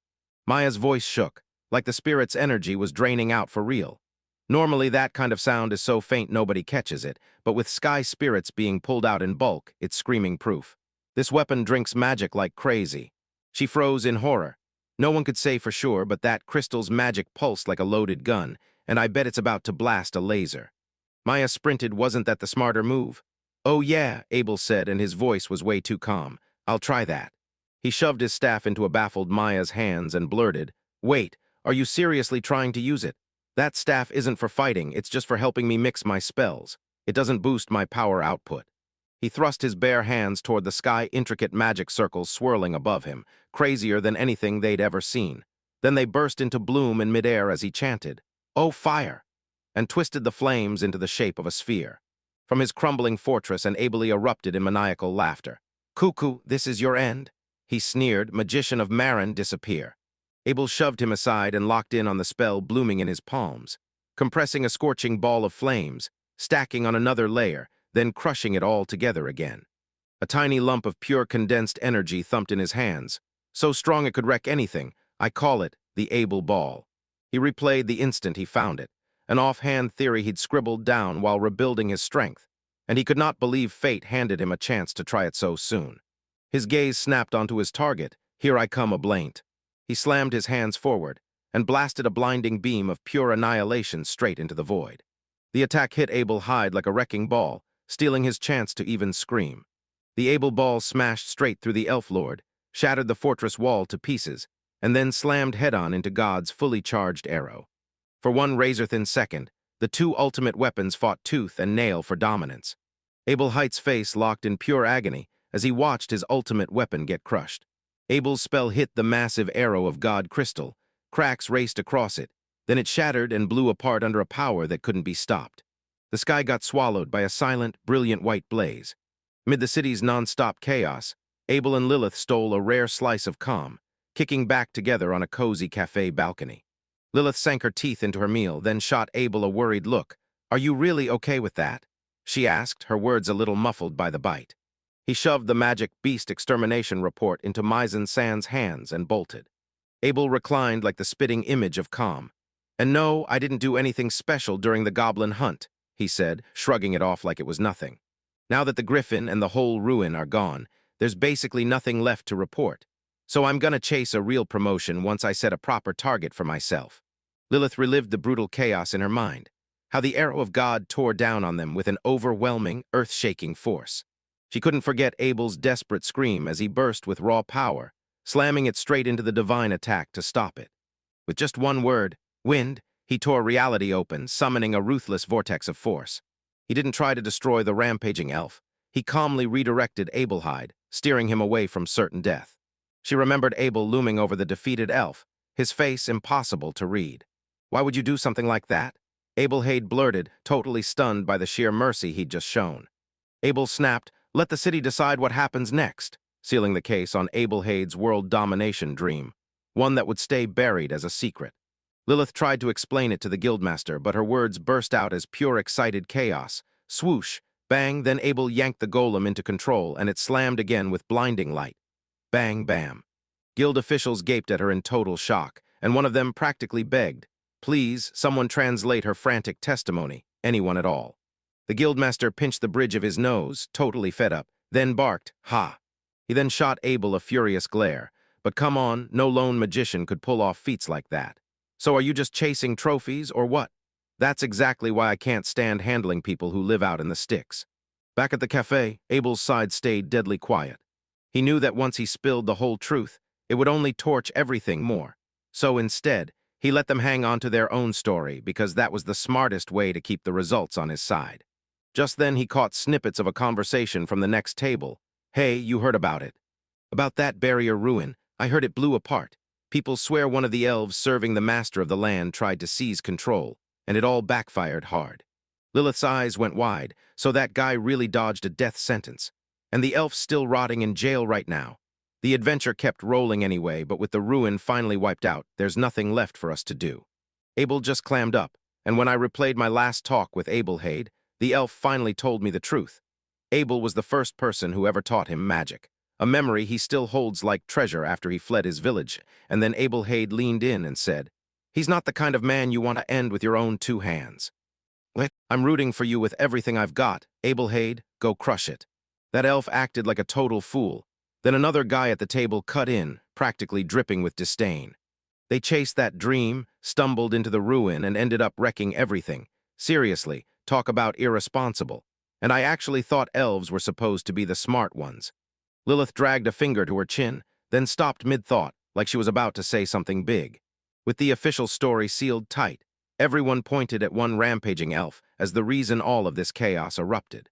Maya's voice shook, like the spirit's energy was draining out for real. Normally, that kind of sound is so faint nobody catches it, but with sky spirits being pulled out in bulk, it's screaming proof. This weapon drinks magic like crazy. She froze in horror. No one could say for sure, but that crystal's magic pulsed like a loaded gun, and I bet it's about to blast a laser. Maya sprinted. Wasn't that the smarter move? Oh yeah, Abel said, and his voice was way too calm. I'll try that. He shoved his staff into a baffled Maya's hands and blurted, Wait, are you seriously trying to use it? That staff isn't for fighting, it's just for helping me mix my spells. It doesn't boost my power output. He thrust his bare hands toward the sky, intricate magic circles swirling above him, crazier than anything they'd ever seen. Then they burst into bloom in midair as he chanted, Oh, fire! And twisted the flames into the shape of a sphere. From his crumbling fortress, and ably erupted in maniacal laughter. Cuckoo, this is your end? He sneered, magician of Marin, disappear. Abel shoved him aside and locked in on the spell blooming in his palms, compressing a scorching ball of flames, stacking on another layer, then crushing it all together again. A tiny lump of pure condensed energy thumped in his hands, so strong it could wreck anything. I call it the Abel Ball. He replayed the instant he found it, an offhand theory he'd scribbled down while rebuilding his strength, and he could not believe fate handed him a chance to try it so soon. His gaze snapped onto his target. Here I come, a blaint. He slammed his hands forward and blasted a blinding beam of pure annihilation straight into the void. The attack hit Abel Hyde like a wrecking ball, stealing his chance to even scream. The Abel Ball smashed straight through the Elf Lord, shattered the fortress wall to pieces, and then slammed head-on into God's fully charged arrow. For one razor-thin second, the two ultimate weapons fought tooth and nail for dominance. Abel Hyde's face locked in pure agony as he watched his ultimate weapon get crushed. Abel's spell hit the massive arrow of God Crystal. Cracks raced across it. Then it shattered and blew apart under a power that couldn't be stopped. The sky got swallowed by a silent, brilliant white blaze. Mid the city's non-stop chaos, Abel and Lilith stole a rare slice of calm, kicking back together on a cozy cafe balcony. Lilith sank her teeth into her meal, then shot Abel a worried look. Are you really okay with that? She asked, her words a little muffled by the bite. He shoved the magic beast extermination report into Maizen San's hands and bolted. Abel reclined like the spitting image of calm. And no, I didn't do anything special during the goblin hunt, he said, shrugging it off like it was nothing. Now that the griffin and the whole ruin are gone, there's basically nothing left to report. So I'm gonna chase a real promotion once I set a proper target for myself. Lilith relived the brutal chaos in her mind, how the arrow of God tore down on them with an overwhelming, earth-shaking force. She couldn't forget Abel's desperate scream as he burst with raw power, slamming it straight into the divine attack to stop it. With just one word, wind, he tore reality open, summoning a ruthless vortex of force. He didn't try to destroy the rampaging elf. He calmly redirected Abel Hyde, steering him away from certain death. She remembered Abel looming over the defeated elf, his face impossible to read. Why would you do something like that? Abel Hyde blurted, totally stunned by the sheer mercy he'd just shown. Abel snapped, let the city decide what happens next, sealing the case on Abel Hyde's world domination dream, one that would stay buried as a secret. Lilith tried to explain it to the guildmaster, but her words burst out as pure excited chaos. Swoosh, bang, then Abel yanked the golem into control, and it slammed again with blinding light. Bang, bam. Guild officials gaped at her in total shock, and one of them practically begged, please, someone translate her frantic testimony, anyone at all. The guildmaster pinched the bridge of his nose, totally fed up, then barked, ha. He then shot Abel a furious glare, but come on, no lone magician could pull off feats like that. So are you just chasing trophies, or what? That's exactly why I can't stand handling people who live out in the sticks. Back at the cafe, Abel's side stayed deadly quiet. He knew that once he spilled the whole truth, it would only torch everything more. So instead, he let them hang on to their own story because that was the smartest way to keep the results on his side. Just then he caught snippets of a conversation from the next table. Hey, you heard about it. About that barrier ruin, I heard it blew apart. People swear one of the elves serving the master of the land tried to seize control, and it all backfired hard. Lilith's eyes went wide, so that guy really dodged a death sentence. And the elf's still rotting in jail right now. The adventure kept rolling anyway, but with the ruin finally wiped out, there's nothing left for us to do. Abel just clammed up, and when I replayed my last talk with Abel Hyde, the elf finally told me the truth. Abel was the first person who ever taught him magic, a memory he still holds like treasure after he fled his village, and then Abel Hyde leaned in and said, He's not the kind of man you want to end with your own two hands. I'm rooting for you with everything I've got. Abel Hade, go crush it. That elf acted like a total fool. Then another guy at the table cut in, practically dripping with disdain. They chased that dream, stumbled into the ruin, and ended up wrecking everything. Seriously, talk about irresponsible. And I actually thought elves were supposed to be the smart ones. Lilith dragged a finger to her chin, then stopped mid-thought, like she was about to say something big. With the official story sealed tight, everyone pointed at one rampaging elf as the reason all of this chaos erupted.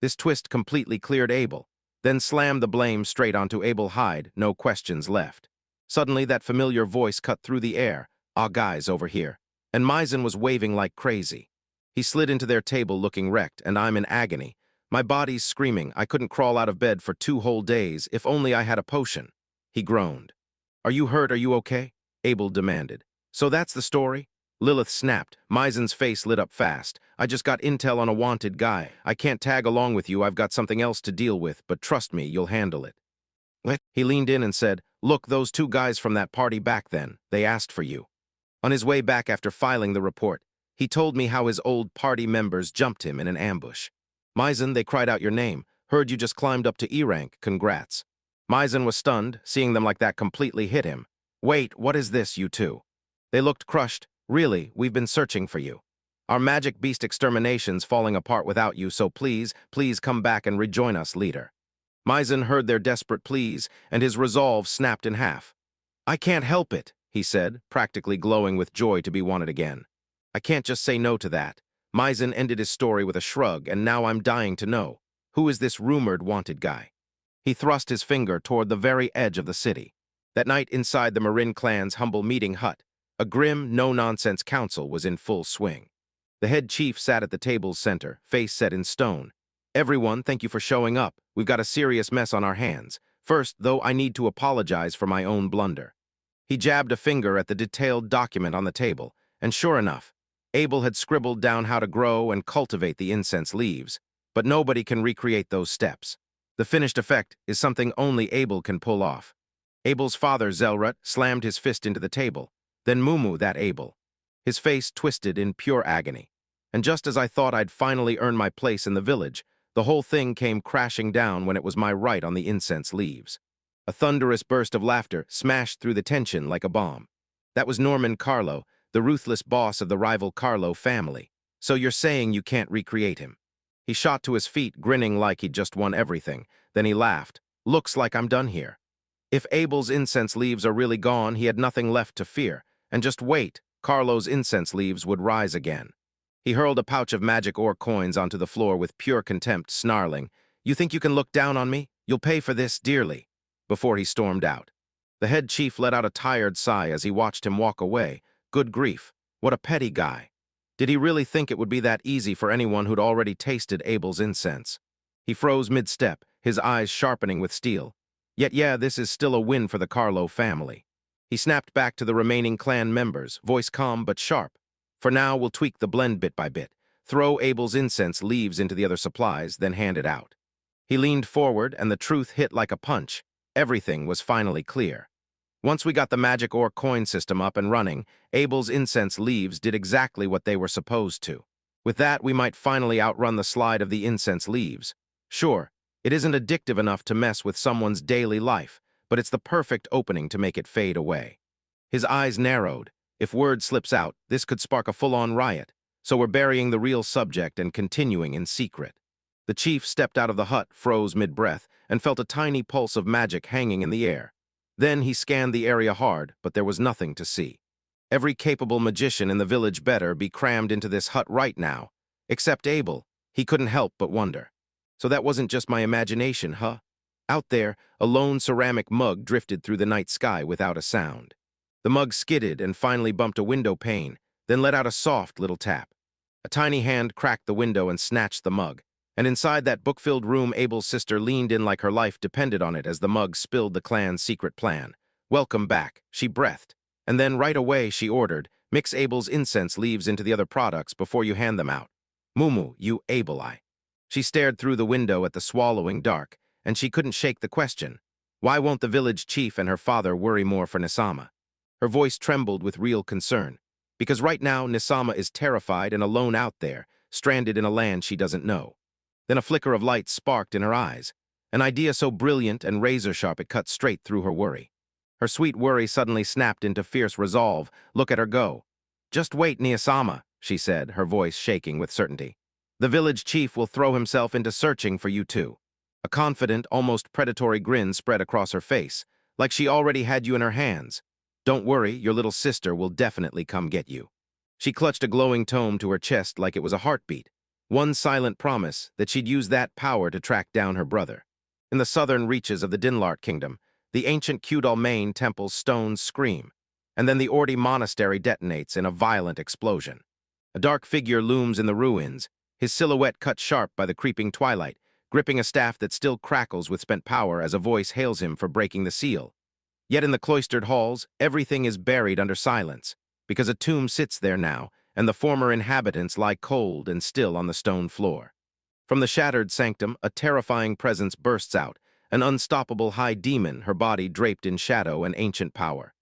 This twist completely cleared Abel, then slammed the blame straight onto Abel Hyde, no questions left. Suddenly, that familiar voice cut through the air. "Ah, guys, over here." And Mizan was waving like crazy. He slid into their table looking wrecked, and I'm in agony. My body's screaming. I couldn't crawl out of bed for 2 whole days. If only I had a potion. He groaned. "Are you hurt? Are you okay?" Abel demanded. "So that's the story?" Lilith snapped. Mizan's face lit up fast. "I just got intel on a wanted guy. I can't tag along with you. I've got something else to deal with, but trust me, you'll handle it." He leaned in and said, "Look, those 2 guys from that party back then, they asked for you." On his way back after filing the report, he told me how his old party members jumped him in an ambush. "Mizan, they cried out your name. Heard you just climbed up to E rank. Congrats." Mizan was stunned. Seeing them like that completely hit him. "Wait, what is this, you two?" They looked crushed. "Really, we've been searching for you. Our magic beast extermination's falling apart without you, so please, please come back and rejoin us, leader." Mizan heard their desperate pleas, and his resolve snapped in half. "I can't help it," he said, practically glowing with joy to be wanted again. "I can't just say no to that." Mizan ended his story with a shrug, and now I'm dying to know. Who is this rumored wanted guy? He thrust his finger toward the very edge of the city. That night inside the Marin clan's humble meeting hut, a grim, no-nonsense council was in full swing. The head chief sat at the table's center, face set in stone. "Everyone, thank you for showing up. We've got a serious mess on our hands. First, though, I need to apologize for my own blunder." He jabbed a finger at the detailed document on the table, and sure enough, Abel had scribbled down how to grow and cultivate the incense leaves, but nobody can recreate those steps. The finished effect is something only Abel can pull off. Abel's father, Zelrut, slammed his fist into the table, then Mumu, that Abel. His face twisted in pure agony. And just as I thought I'd finally earned my place in the village, the whole thing came crashing down when it was my right on the incense leaves. A thunderous burst of laughter smashed through the tension like a bomb. That was Norman Carlo, the ruthless boss of the rival Carlo family. "So you're saying you can't recreate him?" He shot to his feet, grinning like he'd just won everything. Then he laughed. "Looks like I'm done here." If Abel's incense leaves are really gone, he had nothing left to fear. And just wait, Carlo's incense leaves would rise again. He hurled a pouch of magic ore coins onto the floor with pure contempt, snarling, "You think you can look down on me? You'll pay for this dearly," before he stormed out. The head chief let out a tired sigh as he watched him walk away. Good grief, what a petty guy. Did he really think it would be that easy for anyone who'd already tasted Abel's incense? He froze mid-step, his eyes sharpening with steel. Yet yeah, this is still a win for the Carlo family. He snapped back to the remaining clan members, voice calm but sharp. "For now, we'll tweak the blend bit by bit. Throw Abel's incense leaves into the other supplies, then hand it out." He leaned forward, and the truth hit like a punch. Everything was finally clear. Once we got the magic ore coin system up and running, Abel's incense leaves did exactly what they were supposed to. With that, we might finally outrun the slide of the incense leaves. Sure, it isn't addictive enough to mess with someone's daily life, but it's the perfect opening to make it fade away. His eyes narrowed. If word slips out, this could spark a full-on riot, so we're burying the real subject and continuing in secret. The chief stepped out of the hut, froze mid-breath, and felt a tiny pulse of magic hanging in the air. Then he scanned the area hard, but there was nothing to see. Every capable magician in the village better be crammed into this hut right now. Except Abel. He couldn't help but wonder. So that wasn't just my imagination, huh? Out there, a lone ceramic mug drifted through the night sky without a sound. The mug skidded and finally bumped a window pane, then let out a soft little tap. A tiny hand cracked the window and snatched the mug, and inside that book-filled room, Abel's sister leaned in like her life depended on it as the mug spilled the clan's secret plan. "Welcome back," she breathed, and then right away she ordered, "Mix Abel's incense leaves into the other products before you hand them out. Mumu, you Abel eye." She stared through the window at the swallowing dark, and she couldn't shake the question. Why won't the village chief and her father worry more for Nisama? Her voice trembled with real concern. Because right now, Nisama is terrified and alone out there, stranded in a land she doesn't know. Then a flicker of light sparked in her eyes, an idea so brilliant and razor-sharp it cut straight through her worry. Her sweet worry suddenly snapped into fierce resolve. Look at her go. "Just wait, Nisama," she said, her voice shaking with certainty. "The village chief will throw himself into searching for you too." A confident, almost predatory grin spread across her face, like she already had you in her hands. "Don't worry, your little sister will definitely come get you." She clutched a glowing tome to her chest like it was a heartbeat, one silent promise that she'd use that power to track down her brother. In the southern reaches of the Dinlart kingdom, the ancient Kudalmain temple's stones scream, and then the Ordi monastery detonates in a violent explosion. A dark figure looms in the ruins, his silhouette cut sharp by the creeping twilight, gripping a staff that still crackles with spent power as a voice hails him for breaking the seal. Yet in the cloistered halls, everything is buried under silence, because a tomb sits there now, and the former inhabitants lie cold and still on the stone floor. From the shattered sanctum, a terrifying presence bursts out, an unstoppable high demon, her body draped in shadow and ancient power.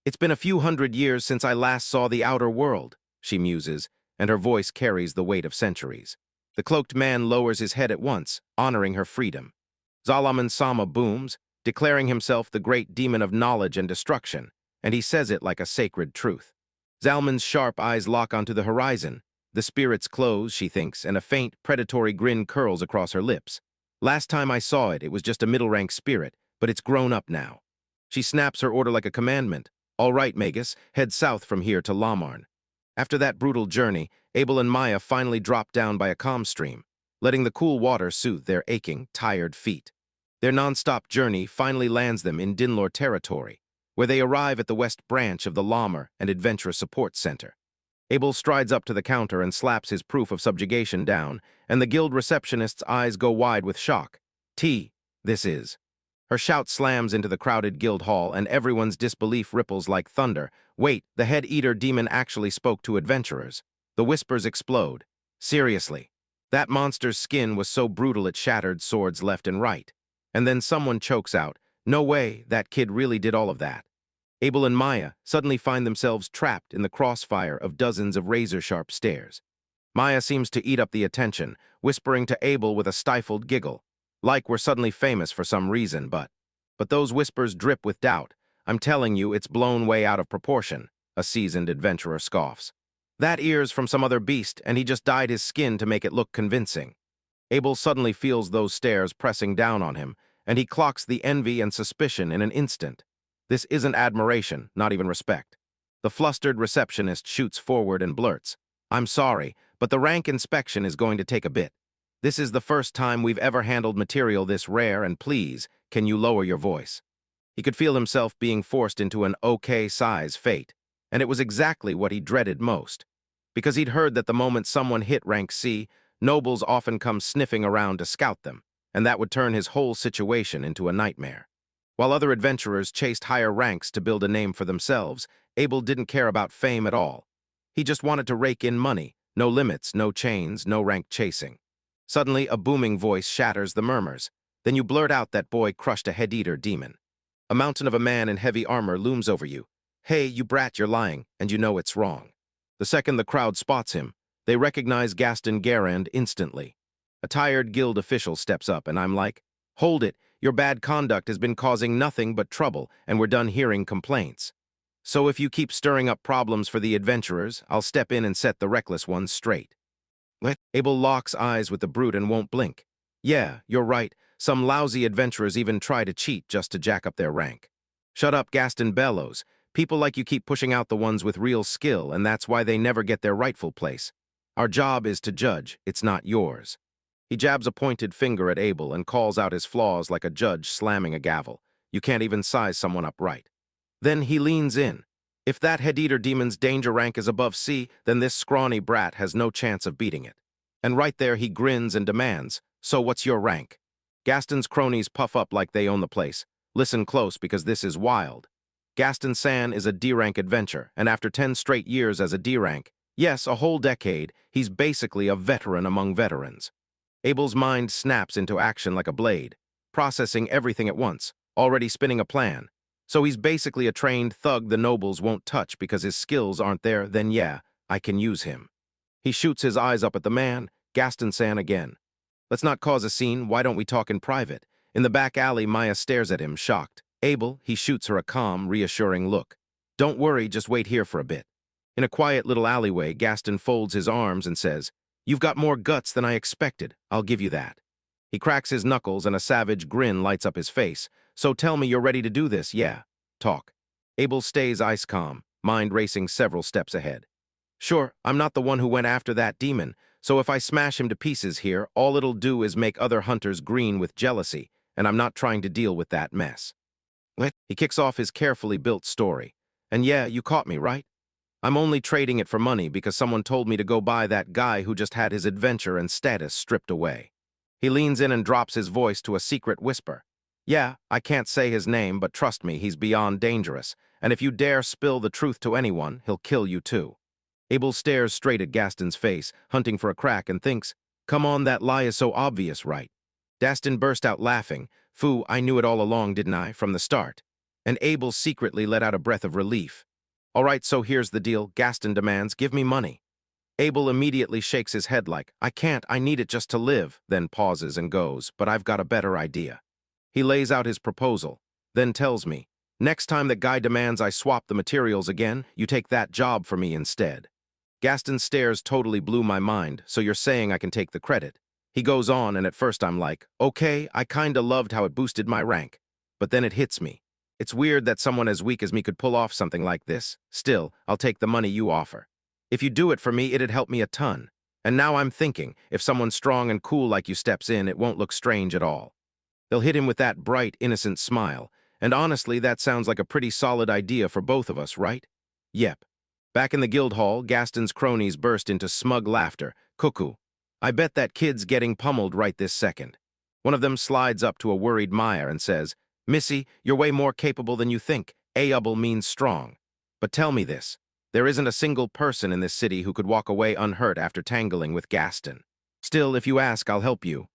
"It's been a few hundred years since I last saw the outer world," she muses, and her voice carries the weight of centuries. The cloaked man lowers his head at once, honoring her freedom. Zalaman Sama booms, declaring himself the great demon of knowledge and destruction, and he says it like a sacred truth. Zalman's sharp eyes lock onto the horizon. The spirits close, she thinks, and a faint, predatory grin curls across her lips. "Last time I saw it, it was just a middle-rank spirit, but it's grown up now." She snaps her order like a commandment. "All right, Magus, head south from here to Lamarn." After that brutal journey, Abel and Maya finally drop down by a calm stream, letting the cool water soothe their aching, tired feet. Their non-stop journey finally lands them in Dinlor territory, where they arrive at the west branch of the Lamar and Adventure Support Center. Abel strides up to the counter and slaps his proof of subjugation down, and the guild receptionist's eyes go wide with shock. This is. Her shout slams into the crowded guild hall, and everyone's disbelief ripples like thunder. Wait, the head eater demon actually spoke to adventurers. The whispers explode. Seriously. That monster's skin was so brutal it shattered swords left and right. And then someone chokes out, "No way, that kid really did all of that." Abel and Maya suddenly find themselves trapped in the crossfire of dozens of razor-sharp stares. Maya seems to eat up the attention, whispering to Abel with a stifled giggle, like we're suddenly famous for some reason, but those whispers drip with doubt. "I'm telling you, it's blown way out of proportion," a seasoned adventurer scoffs. "That ear's from some other beast, and he just dyed his skin to make it look convincing." Abel suddenly feels those stares pressing down on him, and he clocks the envy and suspicion in an instant. This isn't admiration, not even respect. The flustered receptionist shoots forward and blurts, "I'm sorry, but the rank inspection is going to take a bit. This is the first time we've ever handled material this rare, and please, can you lower your voice?" He could feel himself being forced into an okay-size fate, and it was exactly what he dreaded most. Because he'd heard that the moment someone hit rank C, nobles often come sniffing around to scout them, and that would turn his whole situation into a nightmare. While other adventurers chased higher ranks to build a name for themselves, Abel didn't care about fame at all. He just wanted to rake in money, no limits, no chains, no rank chasing. Suddenly, a booming voice shatters the murmurs. Then you blurt out that boy crushed a head-eater demon. A mountain of a man in heavy armor looms over you. "Hey, you brat, you're lying, and you know it's wrong." The second the crowd spots him, they recognize Gaston Garand instantly. A tired guild official steps up, and I'm like, "Hold it, your bad conduct has been causing nothing but trouble, and we're done hearing complaints. So if you keep stirring up problems for the adventurers, I'll step in and set the reckless ones straight." What? Abel locks eyes with the brute and won't blink. "Yeah, you're right. Some lousy adventurers even try to cheat just to jack up their rank." "Shut up," Gaston bellows. "People like you keep pushing out the ones with real skill, and that's why they never get their rightful place. Our job is to judge, it's not yours." He jabs a pointed finger at Abel and calls out his flaws like a judge slamming a gavel. You can't even size someone up right. Then he leans in. If that head-eater demon's danger rank is above C, then this scrawny brat has no chance of beating it. And right there he grins and demands, "So what's your rank?" Gaston's cronies puff up like they own the place. Listen close, because this is wild. Gaston San is a D-rank adventure, and after 10 straight years as a D-rank, yes, a whole decade, he's basically a veteran among veterans. Abel's mind snaps into action like a blade, processing everything at once, already spinning a plan. So he's basically a trained thug the nobles won't touch because his skills aren't there, then yeah, I can use him. He shoots his eyes up at the man, Gaston-san again. Let's not cause a scene, why don't we talk in private? In the back alley, Maya stares at him, shocked. Abel, he shoots her a calm, reassuring look. Don't worry, just wait here for a bit. In a quiet little alleyway, Gaston folds his arms and says, You've got more guts than I expected, I'll give you that. He cracks his knuckles and a savage grin lights up his face. So tell me you're ready to do this, yeah. Talk. Abel stays ice calm, mind racing several steps ahead. Sure, I'm not the one who went after that demon, so if I smash him to pieces here, all it'll do is make other hunters green with jealousy, and I'm not trying to deal with that mess. What? He kicks off his carefully built story. And yeah, you caught me, right? I'm only trading it for money because someone told me to go buy that guy who just had his adventure and status stripped away. He leans in and drops his voice to a secret whisper. Yeah, I can't say his name, but trust me, he's beyond dangerous, and if you dare spill the truth to anyone, he'll kill you too. Abel stares straight at Gaston's face, hunting for a crack, and thinks, Come on, that lie is so obvious, right? Gaston burst out laughing. Foo, I knew it all along, didn't I, from the start? And Abel secretly let out a breath of relief. All right, so here's the deal, Gaston demands, give me money. Abel immediately shakes his head like, I can't, I need it just to live, then pauses and goes, but I've got a better idea. He lays out his proposal, then tells me, next time that guy demands I swap the materials again, you take that job for me instead. Gaston's stares totally blew my mind, so you're saying I can take the credit. He goes on, and at first I'm like, okay, I kinda loved how it boosted my rank. But then it hits me. It's weird that someone as weak as me could pull off something like this. Still, I'll take the money you offer. If you do it for me, it'd help me a ton. And now I'm thinking, if someone strong and cool like you steps in, it won't look strange at all. They'll hit him with that bright, innocent smile. And honestly, that sounds like a pretty solid idea for both of us, right? Yep. Back in the guild hall, Gaston's cronies burst into smug laughter. Cuckoo. I bet that kid's getting pummeled right this second. One of them slides up to a worried Maya and says, Missy, you're way more capable than you think. Able means strong. But tell me this. There isn't a single person in this city who could walk away unhurt after tangling with Gaston. Still, if you ask, I'll help you.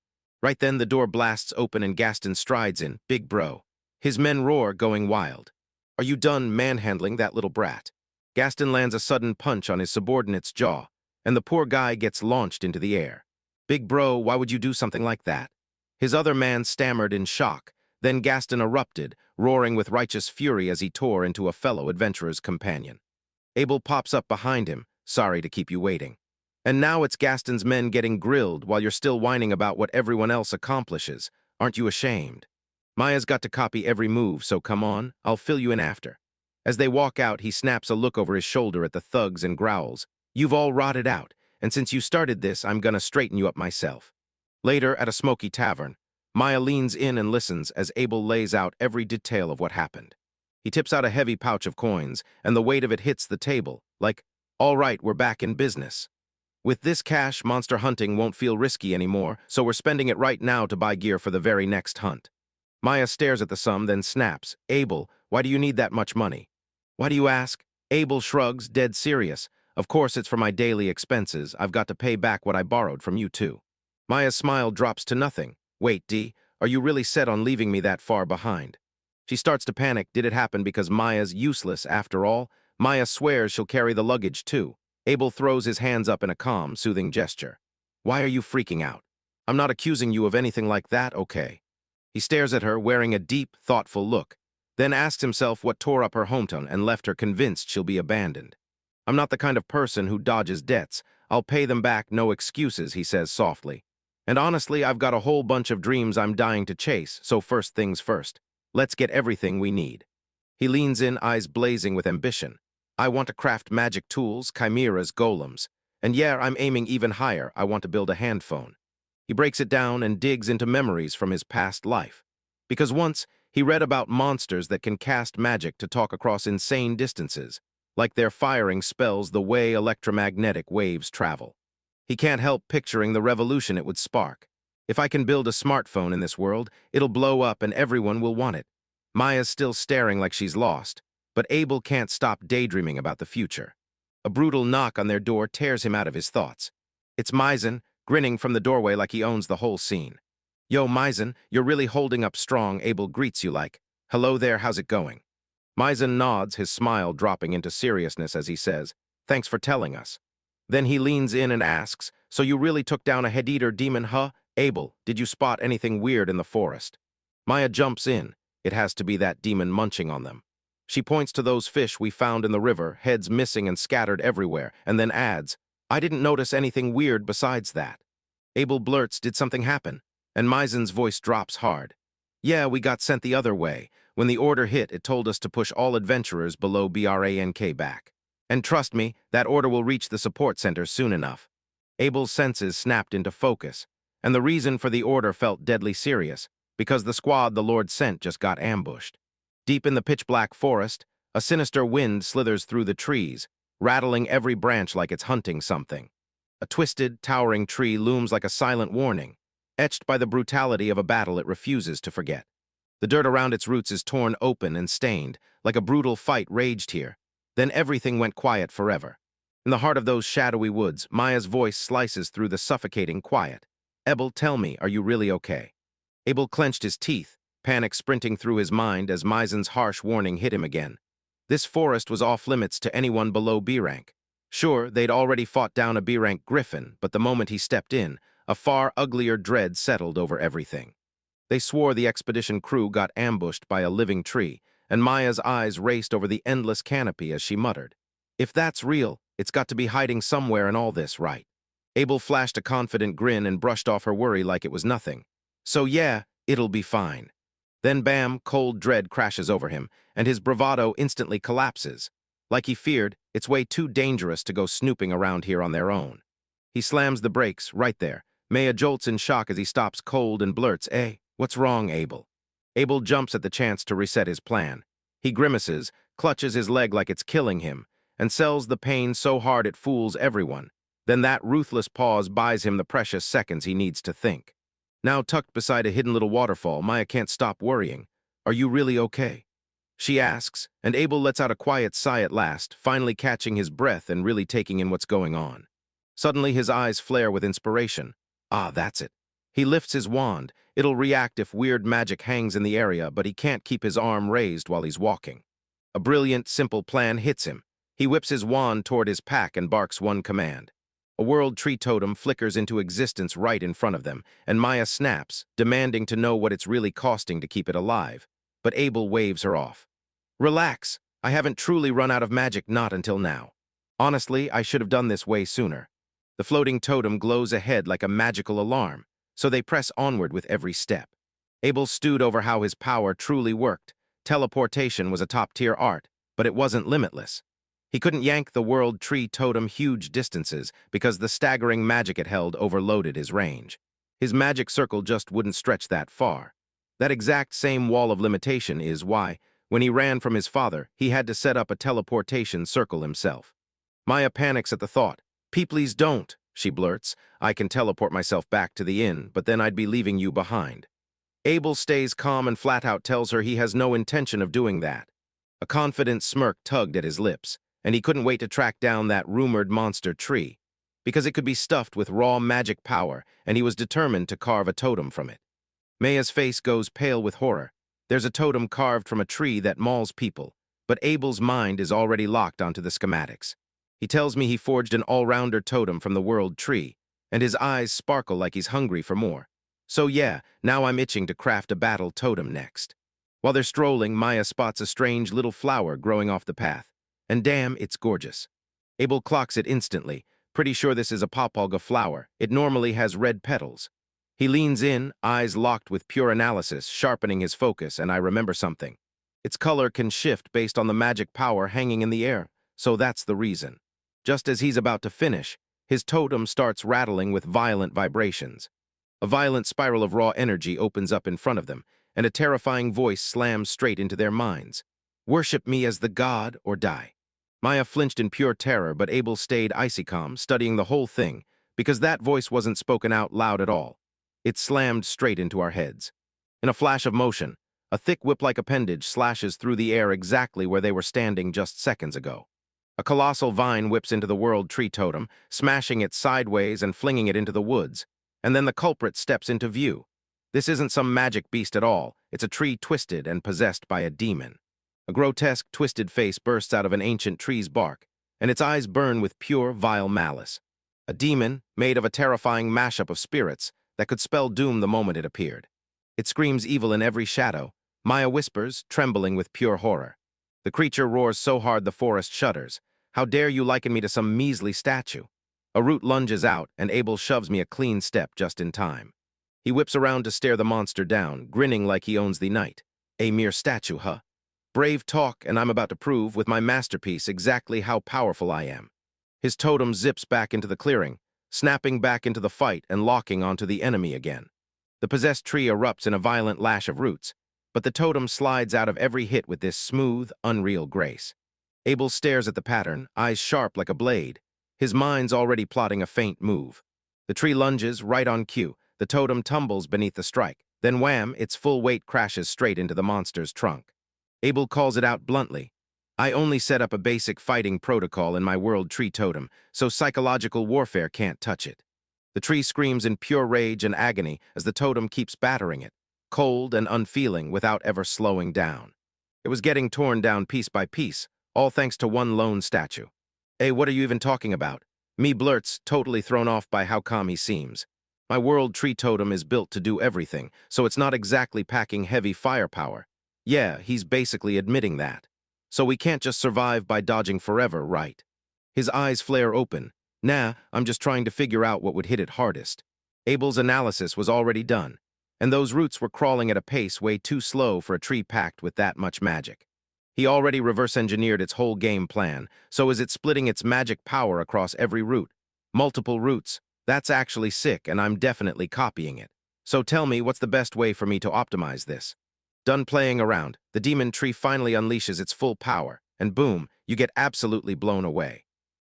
Right then, the door blasts open and Gaston strides in, big bro. His men roar, going wild. Are you done manhandling that little brat? Gaston lands a sudden punch on his subordinate's jaw, and the poor guy gets launched into the air. Big bro, why would you do something like that? His other man stammered in shock. Then Gaston erupted, roaring with righteous fury as he tore into a fellow adventurer's companion. Abel pops up behind him, sorry to keep you waiting. And now it's Gaston's men getting grilled while you're still whining about what everyone else accomplishes. Aren't you ashamed? Maya's got to copy every move, so come on, I'll fill you in after. As they walk out, he snaps a look over his shoulder at the thugs and growls. You've all rotted out, and since you started this, I'm gonna straighten you up myself. Later, at a smoky tavern, Maya leans in and listens as Abel lays out every detail of what happened. He tips out a heavy pouch of coins, and the weight of it hits the table, like, all right, we're back in business. With this cash, monster hunting won't feel risky anymore, so we're spending it right now to buy gear for the very next hunt. Maya stares at the sum, then snaps, Abel, why do you need that much money? Why do you ask? Abel shrugs, dead serious. Of course it's for my daily expenses. I've got to pay back what I borrowed from you too. Maya's smile drops to nothing. Wait, Dee, are you really set on leaving me that far behind? She starts to panic. Did it happen because Maya's useless after all? Maya swears she'll carry the luggage too. Abel throws his hands up in a calm, soothing gesture. Why are you freaking out? I'm not accusing you of anything like that, okay? He stares at her, wearing a deep, thoughtful look, then asks himself what tore up her hometown and left her convinced she'll be abandoned. I'm not the kind of person who dodges debts. I'll pay them back, no excuses, he says softly. And honestly, I've got a whole bunch of dreams I'm dying to chase, so first things first. Let's get everything we need. He leans in, eyes blazing with ambition. I want to craft magic tools, chimeras, golems. And yeah, I'm aiming even higher. I want to build a hand phone. He breaks it down and digs into memories from his past life. Because once, he read about monsters that can cast magic to talk across insane distances, like they're firing spells the way electromagnetic waves travel. He can't help picturing the revolution it would spark. If I can build a smartphone in this world, it'll blow up and everyone will want it. Maya's still staring like she's lost, but Abel can't stop daydreaming about the future. A brutal knock on their door tears him out of his thoughts. It's Maizen, grinning from the doorway like he owns the whole scene. Yo, Maizen, you're really holding up strong, Abel greets you like, hello there, how's it going? Maizen nods, his smile dropping into seriousness as he says, "Thanks for telling us." Then he leans in and asks, "So you really took down a head-eater demon, huh? Abel, did you spot anything weird in the forest?" Maya jumps in. It has to be that demon munching on them. She points to those fish we found in the river, heads missing and scattered everywhere, and then adds, "I didn't notice anything weird besides that." Abel blurts, "Did something happen?" And Maizen's voice drops hard. "Yeah, we got sent the other way. When the order hit, it told us to push all adventurers below BRANK back. And trust me, that order will reach the support center soon enough." Abel's senses snapped into focus, and the reason for the order felt deadly serious, because the squad the Lord sent just got ambushed. Deep in the pitch-black forest, a sinister wind slithers through the trees, rattling every branch like it's hunting something. A twisted, towering tree looms like a silent warning, etched by the brutality of a battle it refuses to forget. The dirt around its roots is torn open and stained, like a brutal fight raged here. Then everything went quiet forever. In the heart of those shadowy woods, Maya's voice slices through the suffocating quiet. "Abel, tell me, are you really okay?" Abel clenched his teeth, panic sprinting through his mind as Maizen's harsh warning hit him again. This forest was off-limits to anyone below B rank. Sure, they'd already fought down a B rank griffin, but the moment he stepped in, a far uglier dread settled over everything. They swore the expedition crew got ambushed by a living tree, and Maya's eyes raced over the endless canopy as she muttered, "If that's real, it's got to be hiding somewhere in all this, right?" Abel flashed a confident grin and brushed off her worry like it was nothing. "So yeah, it'll be fine." Then bam, cold dread crashes over him, and his bravado instantly collapses. Like he feared, it's way too dangerous to go snooping around here on their own. He slams the brakes, right there. Maya jolts in shock as he stops cold and blurts, "What's wrong, Abel?" Abel jumps at the chance to reset his plan. He grimaces, clutches his leg like it's killing him, and sells the pain so hard it fools everyone. Then that ruthless pause buys him the precious seconds he needs to think. Now tucked beside a hidden little waterfall, Maya can't stop worrying. "Are you really okay?" she asks, and Abel lets out a quiet sigh at last, finally catching his breath and really taking in what's going on. Suddenly his eyes flare with inspiration. Ah, that's it. He lifts his wand. It'll react if weird magic hangs in the area, but he can't keep his arm raised while he's walking. A brilliant, simple plan hits him. He whips his wand toward his pack and barks one command. A world tree totem flickers into existence right in front of them, and Maya snaps, demanding to know what it's really costing to keep it alive. But Abel waves her off. "Relax. I haven't truly run out of magic, not until now. Honestly, I should have done this way sooner." The floating totem glows ahead like a magical alarm, so they press onward with every step. Abel stewed over how his power truly worked. Teleportation was a top-tier art, but it wasn't limitless. He couldn't yank the world tree totem huge distances because the staggering magic it held overloaded his range. His magic circle just wouldn't stretch that far. That exact same wall of limitation is why, when he ran from his father, he had to set up a teleportation circle himself. Maya panics at the thought. "Please don't," she blurts. "I can teleport myself back to the inn, but then I'd be leaving you behind." Abel stays calm and flat out tells her he has no intention of doing that. A confident smirk tugged at his lips, and he couldn't wait to track down that rumored monster tree, because it could be stuffed with raw magic power, and he was determined to carve a totem from it. Maya's face goes pale with horror. There's a totem carved from a tree that mauls people, but Abel's mind is already locked onto the schematics. He tells me he forged an all-rounder totem from the world tree, and his eyes sparkle like he's hungry for more. So yeah, now I'm itching to craft a battle totem next. While they're strolling, Maya spots a strange little flower growing off the path. And damn, it's gorgeous. Abel clocks it instantly, pretty sure this is a papalga flower. It normally has red petals. He leans in, eyes locked with pure analysis, sharpening his focus, and I remember something. Its color can shift based on the magic power hanging in the air, so that's the reason. Just as he's about to finish, his totem starts rattling with violent vibrations. A violent spiral of raw energy opens up in front of them, and a terrifying voice slams straight into their minds. "Worship me as the god or die." Maya flinched in pure terror, but Abel stayed icy calm, studying the whole thing, because that voice wasn't spoken out loud at all. It slammed straight into our heads. In a flash of motion, a thick whip-like appendage slashes through the air exactly where they were standing just seconds ago. A colossal vine whips into the world tree totem, smashing it sideways and flinging it into the woods. And then the culprit steps into view. This isn't some magic beast at all. It's a tree twisted and possessed by a demon. A grotesque, twisted face bursts out of an ancient tree's bark, and its eyes burn with pure, vile malice. A demon made of a terrifying mashup of spirits that could spell doom the moment it appeared. It screams evil in every shadow, Maya whispers, trembling with pure horror. The creature roars so hard the forest shudders. How dare you liken me to some measly statue? A root lunges out, and Abel shoves me a clean step just in time. He whips around to stare the monster down, grinning like he owns the night. A mere statue, huh? Brave talk, and I'm about to prove with my masterpiece exactly how powerful I am. His totem zips back into the clearing, snapping back into the fight and locking onto the enemy again. The possessed tree erupts in a violent lash of roots, but the totem slides out of every hit with this smooth, unreal grace. Abel stares at the pattern, eyes sharp like a blade. His mind's already plotting a feint move. The tree lunges right on cue. The totem tumbles beneath the strike. Then wham, its full weight crashes straight into the monster's trunk. Abel calls it out bluntly. I only set up a basic fighting protocol in my world tree totem, so psychological warfare can't touch it. The tree screams in pure rage and agony as the totem keeps battering it, cold and unfeeling without ever slowing down. It was getting torn down piece by piece, all thanks to one lone statue. Hey, what are you even talking about? Me blurts, totally thrown off by how calm he seems. My world tree totem is built to do everything, so it's not exactly packing heavy firepower. Yeah, he's basically admitting that. So we can't just survive by dodging forever, right? His eyes flare open. Nah, I'm just trying to figure out what would hit it hardest. Abel's analysis was already done, and those roots were crawling at a pace way too slow for a tree packed with that much magic. He already reverse-engineered its whole game plan, so is it splitting its magic power across every root? Multiple roots. That's actually sick, and I'm definitely copying it. So tell me, what's the best way for me to optimize this? Done playing around, the demon tree finally unleashes its full power, and boom, you get absolutely blown away.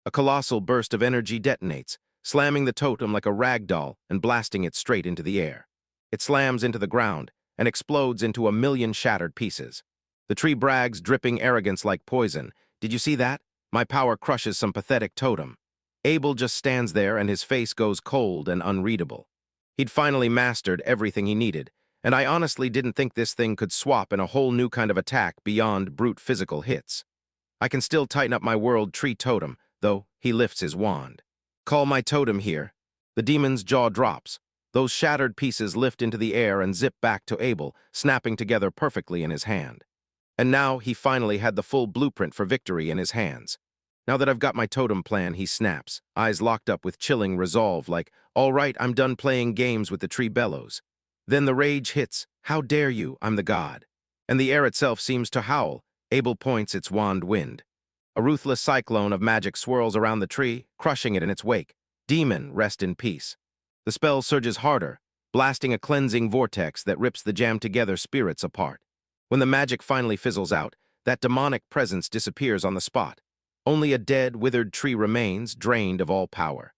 A colossal burst of energy detonates, slamming the totem like a rag doll and blasting it straight into the air. It slams into the ground and explodes into a million shattered pieces. The tree brags, dripping arrogance like poison. Did you see that? My power crushes some pathetic totem. Abel just stands there and his face goes cold and unreadable. He'd finally mastered everything he needed, and I honestly didn't think this thing could swap in a whole new kind of attack beyond brute physical hits. I can still tighten up my world tree totem, though. He lifts his wand. Call my totem here. The demon's jaw drops. Those shattered pieces lift into the air and zip back to Abel, snapping together perfectly in his hand. And now he finally had the full blueprint for victory in his hands. Now that I've got my totem plan, he snaps, eyes locked up with chilling resolve like, all right, I'm done playing games with the tree bellows. Then the rage hits. How dare you? I'm the god. And the air itself seems to howl. Abel points its wand wind. A ruthless cyclone of magic swirls around the tree, crushing it in its wake. Demon, rest in peace. The spell surges harder, blasting a cleansing vortex that rips the jammed-together spirits apart. When the magic finally fizzles out, that demonic presence disappears on the spot. Only a dead, withered tree remains, drained of all power.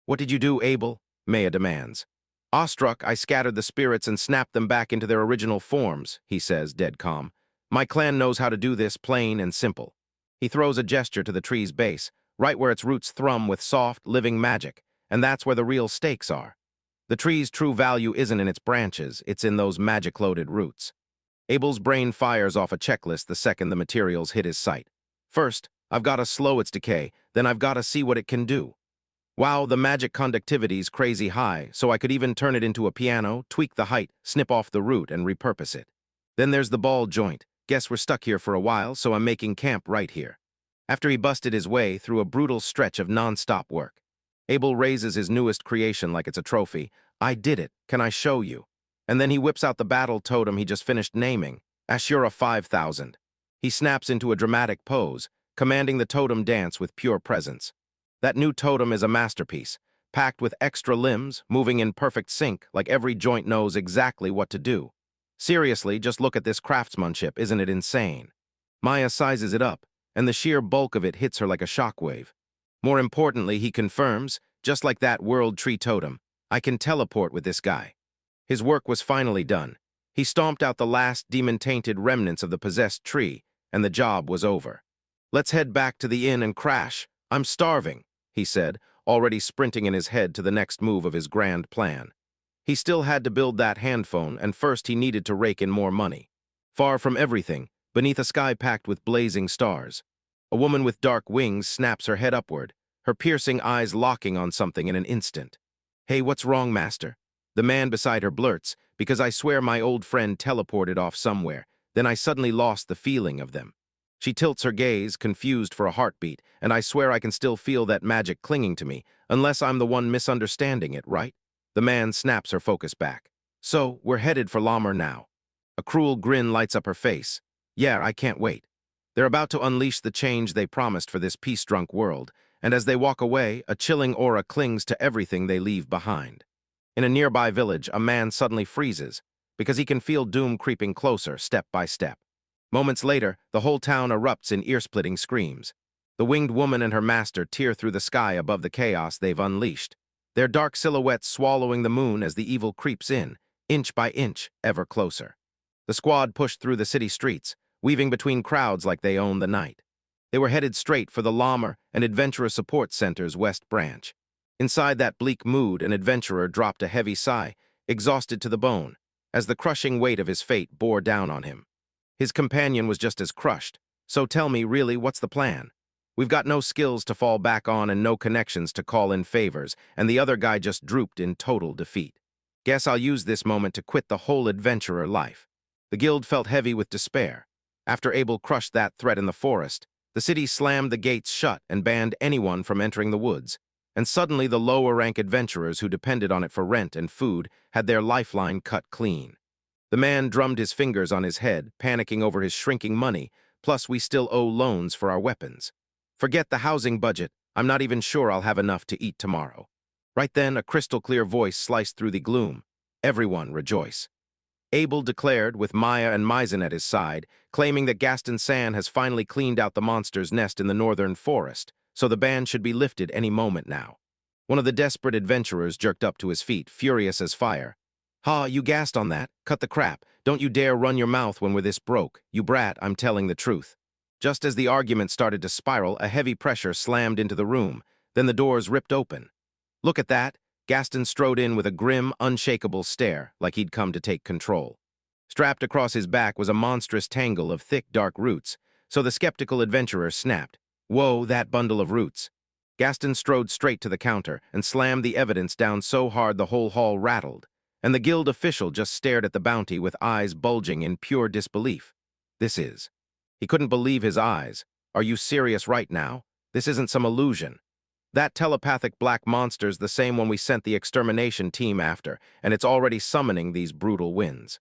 What did you do, Abel? Maya demands. Awestruck, I scattered the spirits and snapped them back into their original forms, he says, dead calm. My clan knows how to do this, plain and simple. He throws a gesture to the tree's base, right where its roots thrum with soft, living magic, and that's where the real stakes are. The tree's true value isn't in its branches, it's in those magic-loaded roots. Abel's brain fires off a checklist the second the materials hit his sight. First, I've got to slow its decay, then I've got to see what it can do. Wow, the magic conductivity's crazy high, so I could even turn it into a piano, tweak the height, snip off the root, and repurpose it. Then there's the ball joint. Guess we're stuck here for a while, so I'm making camp right here. After he busted his way through a brutal stretch of non-stop work, Abel raises his newest creation like it's a trophy. I did it. Can I show you? And then he whips out the battle totem he just finished naming, Ashura 5000. He snaps into a dramatic pose, commanding the totem dance with pure presence. That new totem is a masterpiece, packed with extra limbs, moving in perfect sync, like every joint knows exactly what to do. Seriously, just look at this craftsmanship, isn't it insane? Maya sizes it up, and the sheer bulk of it hits her like a shockwave. More importantly, he confirms, just like that world tree totem, I can teleport with this guy. His work was finally done. He stomped out the last demon-tainted remnants of the possessed tree, and the job was over. Let's head back to the inn and crash. I'm starving, he said, already sprinting in his head to the next move of his grand plan. He still had to build that handphone, and first he needed to rake in more money. Far from everything, beneath a sky packed with blazing stars. A woman with dark wings snaps her head upward, her piercing eyes locking on something in an instant. "Hey, what's wrong, master?" The man beside her blurts, "Because I swear my old friend teleported off somewhere. Then I suddenly lost the feeling of them." She tilts her gaze, confused for a heartbeat, and I swear I can still feel that magic clinging to me, unless I'm the one misunderstanding it, right? The man snaps her focus back. "So, we're headed for Lammer now." A cruel grin lights up her face. "Yeah, I can't wait." They're about to unleash the change they promised for this peace-drunk world, and as they walk away, a chilling aura clings to everything they leave behind. In a nearby village, a man suddenly freezes, because he can feel doom creeping closer, step by step. Moments later, the whole town erupts in ear-splitting screams. The winged woman and her master tear through the sky above the chaos they've unleashed, their dark silhouettes swallowing the moon as the evil creeps in, inch by inch, ever closer. The squad pushed through the city streets, weaving between crowds like they owned the night. They were headed straight for the Lammer and Adventurer Support Center's West Branch. Inside that bleak mood, an adventurer dropped a heavy sigh, exhausted to the bone, as the crushing weight of his fate bore down on him. His companion was just as crushed. "So tell me, really, what's the plan? We've got no skills to fall back on and no connections to call in favors," and the other guy just drooped in total defeat. "Guess I'll use this moment to quit the whole adventurer life." The guild felt heavy with despair. After Abel crushed that threat in the forest, the city slammed the gates shut and banned anyone from entering the woods. And suddenly the lower-rank adventurers who depended on it for rent and food had their lifeline cut clean. The man drummed his fingers on his head, panicking over his shrinking money, plus we still owe loans for our weapons. "Forget the housing budget. I'm not even sure I'll have enough to eat tomorrow." Right then, a crystal-clear voice sliced through the gloom. "Everyone rejoice." Abel declared, with Maya and Maizen at his side, claiming that Gaston San has finally cleaned out the monster's nest in the northern forest, so the ban should be lifted any moment now. One of the desperate adventurers jerked up to his feet, furious as fire. "Ha, you gassed on that? Cut the crap. Don't you dare run your mouth when we're this broke. You brat, I'm telling the truth." Just as the argument started to spiral, a heavy pressure slammed into the room. Then the doors ripped open. "Look at that." Gaston strode in with a grim, unshakable stare, like he'd come to take control. Strapped across his back was a monstrous tangle of thick, dark roots, so the skeptical adventurer snapped. "Whoa, that bundle of roots." Gaston strode straight to the counter and slammed the evidence down so hard the whole hall rattled, and the guild official just stared at the bounty with eyes bulging in pure disbelief. "This is..." He couldn't believe his eyes. "Are you serious right now? This isn't some illusion. That telepathic black monster's the same one we sent the extermination team after, and it's already summoning these brutal winds."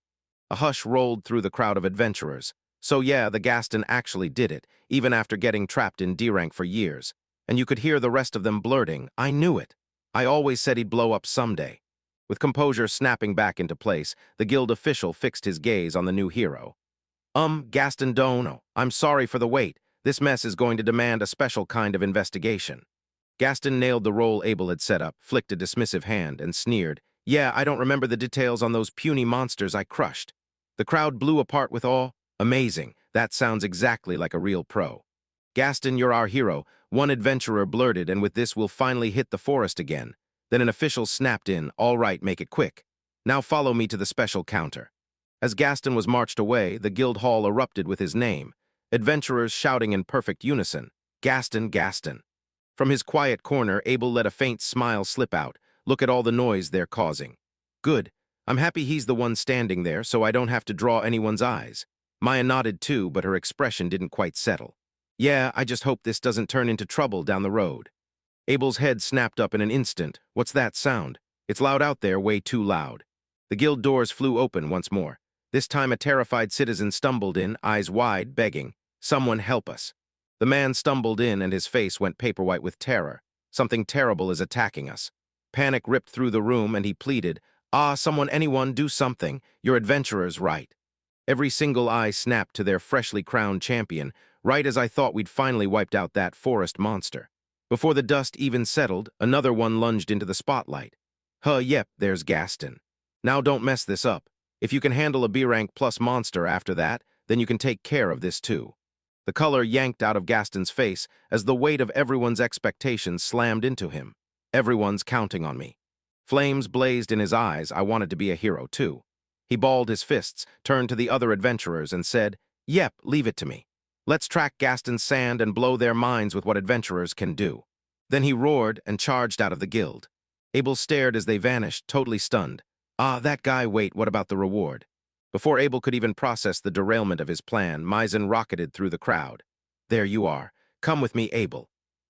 A hush rolled through the crowd of adventurers. So yeah, the Gaston actually did it, even after getting trapped in D-rank for years. And you could hear the rest of them blurting, "I knew it. I always said he'd blow up someday." With composure snapping back into place, the guild official fixed his gaze on the new hero. Gaston Dono, I'm sorry for the wait. This mess is going to demand a special kind of investigation." Gaston nailed the role Abel had set up, flicked a dismissive hand, and sneered, "Yeah, I don't remember the details on those puny monsters I crushed." The crowd blew apart with awe. "Amazing. That sounds exactly like a real pro." "Gaston, you're our hero," one adventurer blurted, "and with this we'll finally hit the forest again." Then an official snapped in, "All right, make it quick. Now follow me to the special counter." As Gaston was marched away, the guild hall erupted with his name, adventurers shouting in perfect unison, "Gaston, Gaston." From his quiet corner, Abel let a faint smile slip out. "Look at all the noise they're causing." "Good. I'm happy he's the one standing there, so I don't have to draw anyone's eyes." Maya nodded too, but her expression didn't quite settle. "Yeah, I just hope this doesn't turn into trouble down the road." Abel's head snapped up in an instant. "What's that sound? It's loud out there, way too loud." The guild doors flew open once more. This time a terrified citizen stumbled in, eyes wide, begging, "Someone help us." The man stumbled in and his face went paper-white with terror. "Something terrible is attacking us." Panic ripped through the room and he pleaded, Someone, anyone, do something. Your adventurer's right." Every single eye snapped to their freshly crowned champion, right as I thought we'd finally wiped out that forest monster. Before the dust even settled, another one lunged into the spotlight. Yep, there's Gaston. Now don't mess this up. If you can handle a B-rank plus monster after that, then you can take care of this too. The color yanked out of Gaston's face as the weight of everyone's expectations slammed into him. "Everyone's counting on me." Flames blazed in his eyes. I wanted to be a hero too. He balled his fists, turned to the other adventurers and said, Yep, leave it to me. Let's track Gaston's sand and blow their minds with what adventurers can do. Then he roared and charged out of the guild. Abel stared as they vanished, totally stunned. Ah, that guy, wait, what about the reward? Before Abel could even process the derailment of his plan, Maizen rocketed through the crowd. There you are. Come with me, Abel.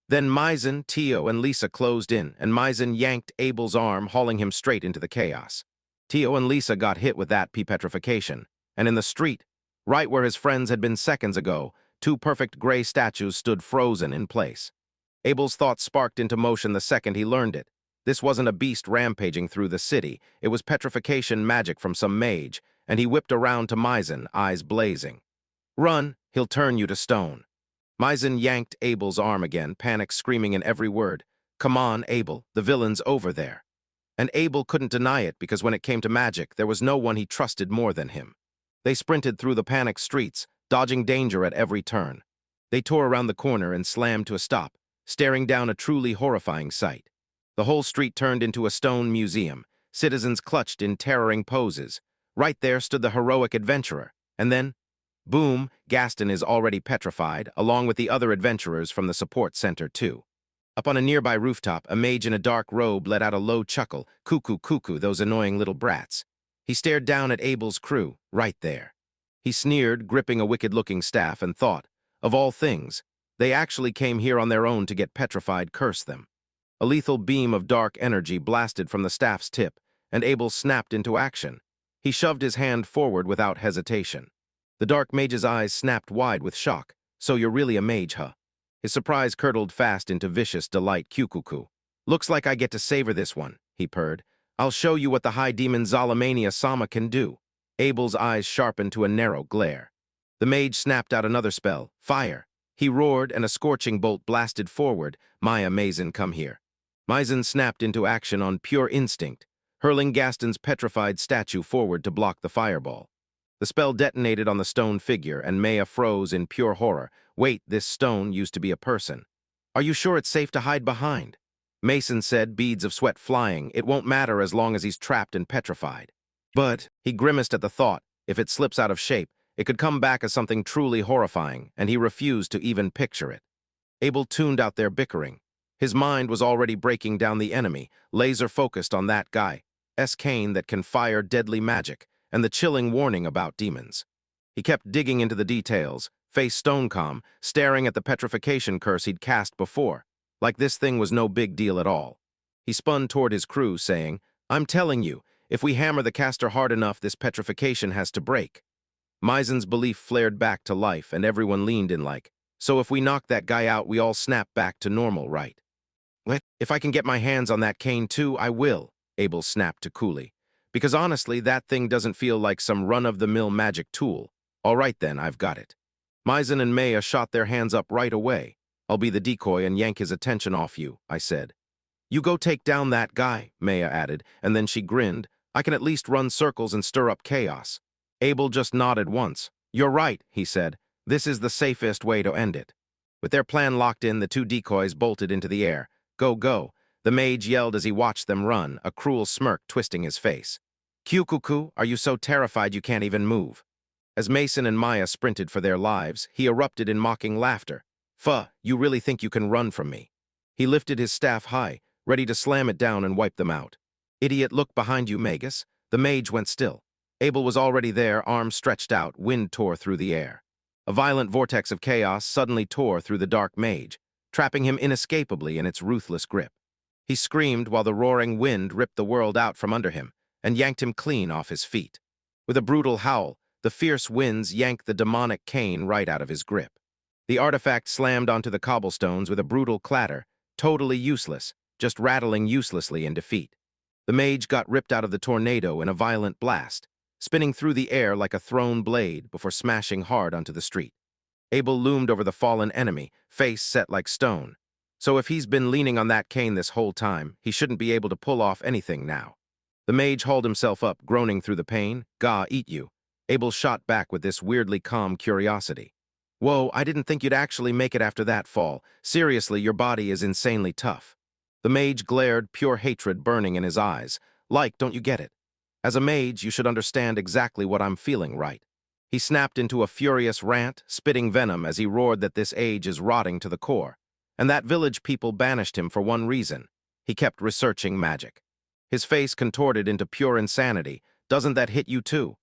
Then Maizen, Tio, and Lisa closed in, and Maizen yanked Abel's arm, hauling him straight into the chaos. Tio and Lisa got hit with that petrification, and in the street, right where his friends had been seconds ago, two perfect gray statues stood frozen in place. Abel's thoughts sparked into motion the second he learned it. This wasn't a beast rampaging through the city, it was petrification magic from some mage, and he whipped around to Maizen, eyes blazing. Run, he'll turn you to stone. Maizen yanked Abel's arm again, panic screaming in every word. Come on, Abel, the villain's over there. And Abel couldn't deny it because when it came to magic, there was no one he trusted more than him. They sprinted through the panicked streets, dodging danger at every turn. They tore around the corner and slammed to a stop, staring down a truly horrifying sight. The whole street turned into a stone museum, citizens clutched in terroring poses. Right there stood the heroic adventurer, and then, boom, Gaston is already petrified, along with the other adventurers from the support center too. Up on a nearby rooftop, a mage in a dark robe let out a low chuckle, cuckoo cuckoo, those annoying little brats. He stared down at Abel's crew, right there. He sneered, gripping a wicked-looking staff, and thought, of all things, they actually came here on their own to get petrified, curse them. A lethal beam of dark energy blasted from the staff's tip, and Abel snapped into action. He shoved his hand forward without hesitation. The dark mage's eyes snapped wide with shock. So you're really a mage, huh? His surprise curdled fast into vicious delight. Cuckoo. Looks like I get to savor this one, he purred. I'll show you what the high demon Zalamania Sama can do. Abel's eyes sharpened to a narrow glare. The mage snapped out another spell, fire. He roared, and a scorching bolt blasted forward. Maya Maizen, come here. Maizen snapped into action on pure instinct, hurling Gaston's petrified statue forward to block the fireball. The spell detonated on the stone figure, and Maya froze in pure horror. Wait, this stone used to be a person. Are you sure it's safe to hide behind? Mason said, beads of sweat flying. It won't matter as long as he's trapped and petrified. But, he grimaced at the thought, if it slips out of shape, it could come back as something truly horrifying, and he refused to even picture it. Abel tuned out their bickering. His mind was already breaking down the enemy, laser-focused on that guy, Kane that can fire deadly magic, and the chilling warning about demons. He kept digging into the details, face stone calm, staring at the petrification curse he'd cast before, like this thing was no big deal at all. He spun toward his crew, saying, I'm telling you, if we hammer the caster hard enough, this petrification has to break. Maizen's belief flared back to life, and everyone leaned in like, so if we knock that guy out, we all snap back to normal, right? What? If I can get my hands on that cane too, I will, Abel snapped to Cooley. Because honestly, that thing doesn't feel like some run-of-the-mill magic tool. All right then, I've got it. Maizen and Maya shot their hands up right away. I'll be the decoy and yank his attention off you, I said. You go take down that guy, Maya added, and then she grinned. I can at least run circles and stir up chaos. Abel just nodded once. You're right, he said. This is the safest way to end it. With their plan locked in, the two decoys bolted into the air. Go, go, the mage yelled as he watched them run, a cruel smirk twisting his face. Cuckoo, are you so terrified you can't even move? As Mason and Maya sprinted for their lives, he erupted in mocking laughter. Fuh, you really think you can run from me? He lifted his staff high, ready to slam it down and wipe them out. Idiot, look behind you, Magus. The mage went still. Abel was already there, arms stretched out, wind tore through the air. A violent vortex of chaos suddenly tore through the dark mage, trapping him inescapably in its ruthless grip. He screamed while the roaring wind ripped the world out from under him and yanked him clean off his feet. With a brutal howl, the fierce winds yanked the demonic cane right out of his grip. The artifact slammed onto the cobblestones with a brutal clatter, totally useless, just rattling uselessly in defeat. The mage got ripped out of the tornado in a violent blast, spinning through the air like a thrown blade before smashing hard onto the street. Abel loomed over the fallen enemy, face set like stone. So if he's been leaning on that cane this whole time, he shouldn't be able to pull off anything now. The mage hauled himself up, groaning through the pain. Gah, eat you. Abel shot back with this weirdly calm curiosity. Whoa, I didn't think you'd actually make it after that fall. Seriously, your body is insanely tough. The mage glared, pure hatred burning in his eyes. Like, don't you get it? As a mage, you should understand exactly what I'm feeling, right? He snapped into a furious rant, spitting venom as he roared that this age is rotting to the core, and that village people banished him for one reason. He kept researching magic. His face contorted into pure insanity. Doesn't that hit you too?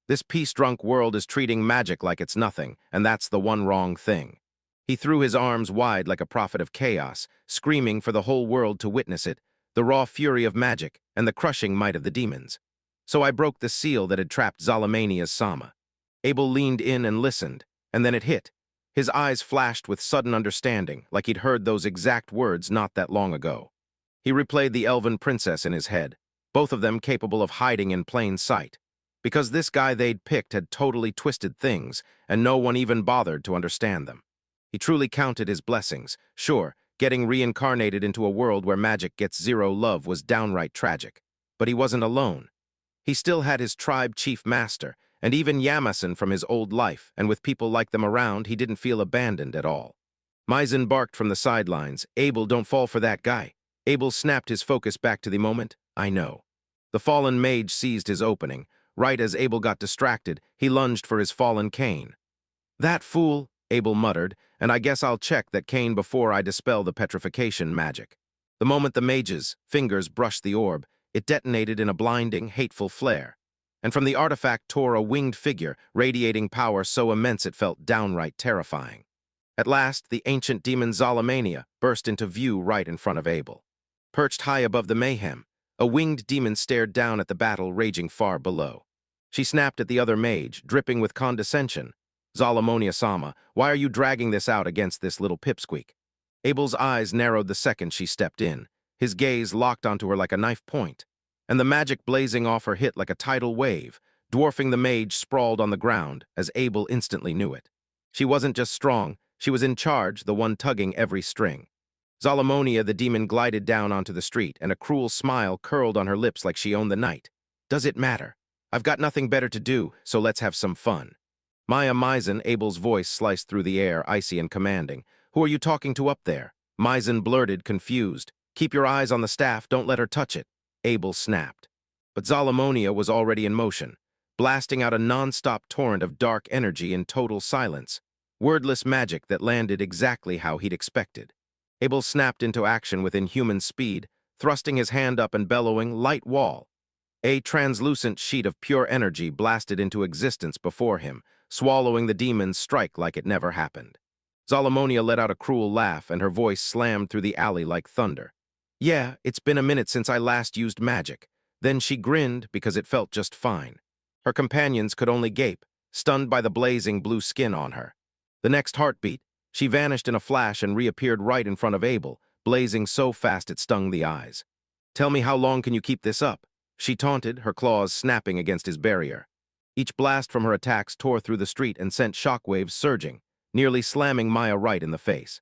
This peace-drunk world is treating magic like it's nothing, and that's the one wrong thing. He threw his arms wide like a prophet of chaos, screaming for the whole world to witness it, the raw fury of magic and the crushing might of the demons. So I broke the seal that had trapped Zalomania's Sama. Abel leaned in and listened, and then it hit. His eyes flashed with sudden understanding, like he'd heard those exact words not that long ago. He replayed the elven princess in his head, both of them capable of hiding in plain sight. Because this guy they'd picked had totally twisted things, and no one even bothered to understand them. He truly counted his blessings. Sure, getting reincarnated into a world where magic gets zero love was downright tragic. But he wasn't alone. He still had his tribe chief master, and even Yamasen from his old life, and with people like them around, he didn't feel abandoned at all. Maizen barked from the sidelines, "Abel, don't fall for that guy." Abel snapped his focus back to the moment. "I know." The fallen mage seized his opening. Right as Abel got distracted, he lunged for his fallen cane. "That fool," Abel muttered, "and I guess I'll check that cane before I dispel the petrification magic." The moment the mage's fingers brushed the orb, it detonated in a blinding, hateful flare. And from the artifact tore a winged figure, radiating power so immense it felt downright terrifying. At last, the ancient demon Zalomania burst into view right in front of Abel. Perched high above the mayhem, a winged demon stared down at the battle raging far below. She snapped at the other mage, dripping with condescension. "Zalamonia-sama, why are you dragging this out against this little pipsqueak?" Abel's eyes narrowed the second she stepped in. His gaze locked onto her like a knife point, and the magic blazing off her hit like a tidal wave, dwarfing the mage sprawled on the ground, as Abel instantly knew it. She wasn't just strong, she was in charge, the one tugging every string. Zalamonia the demon glided down onto the street, and a cruel smile curled on her lips like she owned the night. "Does it matter? I've got nothing better to do, so let's have some fun." Maya Maizen, Abel's voice sliced through the air, icy and commanding. "Who are you talking to up there?" Maizen blurted, confused. "Keep your eyes on the staff, don't let her touch it." Abel snapped. But Zalamonia was already in motion, blasting out a non-stop torrent of dark energy in total silence. Wordless magic that landed exactly how he'd expected. Abel snapped into action with inhuman speed, thrusting his hand up and bellowing, "Light wall." A translucent sheet of pure energy blasted into existence before him, swallowing the demon's strike like it never happened. Zalamonia let out a cruel laugh, and her voice slammed through the alley like thunder. "Yeah, it's been a minute since I last used magic." Then she grinned because it felt just fine. Her companions could only gape, stunned by the blazing blue skin on her. The next heartbeat, she vanished in a flash and reappeared right in front of Abel, blazing so fast it stung the eyes. "Tell me, how long can you keep this up?" She taunted, her claws snapping against his barrier. Each blast from her attacks tore through the street and sent shockwaves surging, nearly slamming Maya right in the face.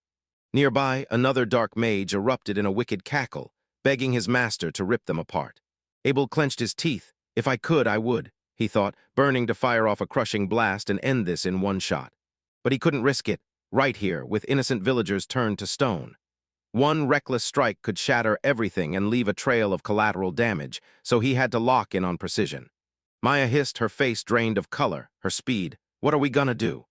Nearby, another dark mage erupted in a wicked cackle, begging his master to rip them apart. Abel clenched his teeth. "If I could, I would," he thought, burning to fire off a crushing blast and end this in one shot. But he couldn't risk it, right here, with innocent villagers turned to stone. One reckless strike could shatter everything and leave a trail of collateral damage, so he had to lock in on precision. Maya hissed, her face drained of color, her speed. "What are we gonna do?"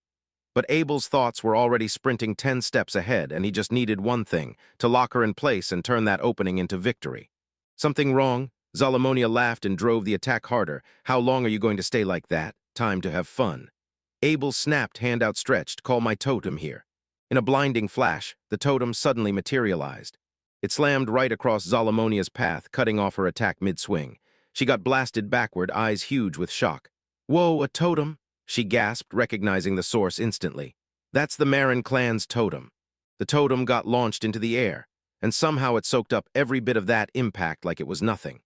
But Abel's thoughts were already sprinting 10 steps ahead, and he just needed one thing, to lock her in place and turn that opening into victory. "Something wrong?" Zalamonia laughed and drove the attack harder. "How long are you going to stay like that? Time to have fun." Abel snapped, hand outstretched, "Call my totem here." In a blinding flash, the totem suddenly materialized. It slammed right across Zalamonia's path, cutting off her attack mid-swing. She got blasted backward, eyes huge with shock. "Whoa, a totem?" she gasped, recognizing the source instantly. "That's the Marin clan's totem." The totem got launched into the air, and somehow it soaked up every bit of that impact like it was nothing.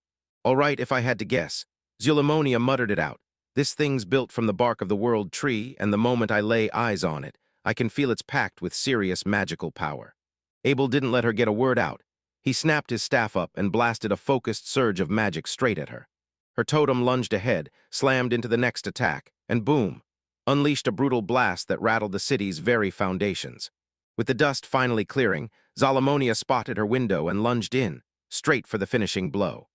"All right, if I had to guess." Zulamonia muttered it out. "This thing's built from the bark of the world tree, and the moment I lay eyes on it, I can feel it's packed with serious magical power." Abel didn't let her get a word out. He snapped his staff up and blasted a focused surge of magic straight at her. Her totem lunged ahead, slammed into the next attack, and boom, unleashed a brutal blast that rattled the city's very foundations. With the dust finally clearing, Zalamonia spotted her window and lunged in, straight for the finishing blow.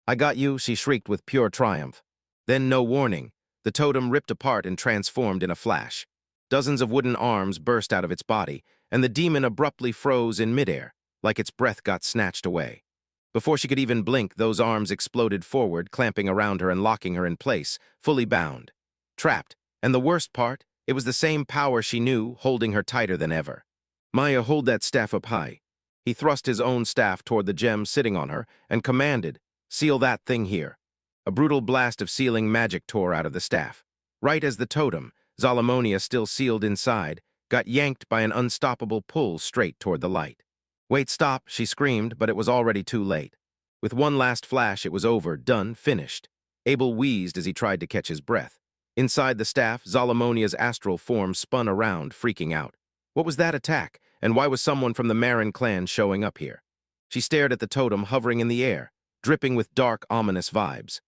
"I got you," she shrieked with pure triumph. Then, no warning, The totem ripped apart and transformed in a flash. Dozens of wooden arms burst out of its body, and the demon abruptly froze in midair, like its breath got snatched away. Before she could even blink, those arms exploded forward, clamping around her and locking her in place, fully bound. Trapped. And the worst part, it was the same power she knew, holding her tighter than ever. Maya, hold that staff up high. He thrust his own staff toward the gem sitting on her and commanded, seal that thing here. A brutal blast of sealing magic tore out of the staff. Right as the totem, Zalamonia still sealed inside, got yanked by an unstoppable pull straight toward the light. Wait, stop, she screamed, but it was already too late. With one last flash, it was over, done, finished. Abel wheezed as he tried to catch his breath. Inside the staff, Zalamonia's astral form spun around, freaking out. What was that attack, and why was someone from the Marin clan showing up here? She stared at the totem hovering in the air, dripping with dark, ominous vibes.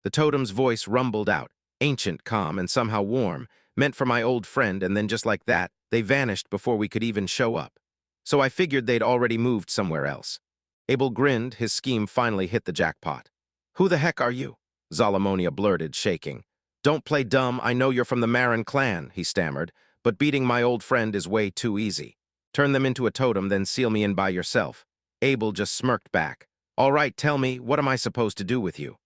The totem's voice rumbled out, ancient, calm, and somehow warm, meant for my old friend, and then just like that, they vanished before we could even show up. So I figured they'd already moved somewhere else. Abel grinned, his scheme finally hit the jackpot. Who the heck are you? Zalamonia blurted, shaking. Don't play dumb, I know you're from the Marin clan, he stammered, but beating my old friend is way too easy. Turn them into a totem, then seal me in by yourself. Abel just smirked back. All right, tell me, what am I supposed to do with you?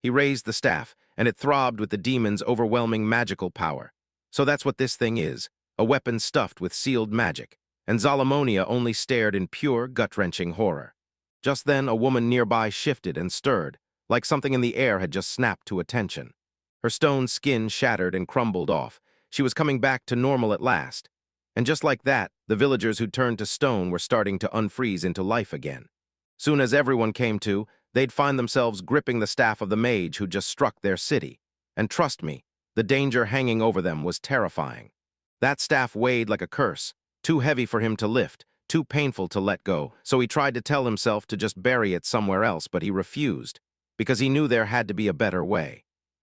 He raised the staff, and it throbbed with the demon's overwhelming magical power. So that's what this thing is, a weapon stuffed with sealed magic. And Zalamonia only stared in pure, gut-wrenching horror. Just then, a woman nearby shifted and stirred, like something in the air had just snapped to attention. Her stone skin shattered and crumbled off. She was coming back to normal at last. And just like that, the villagers who turned to stone were starting to unfreeze into life again. Soon as everyone came to, they'd find themselves gripping the staff of the mage who just struck their city. And trust me, the danger hanging over them was terrifying. That staff weighed like a curse, too heavy for him to lift, too painful to let go, so he tried to tell himself to just bury it somewhere else, but he refused, because he knew there had to be a better way.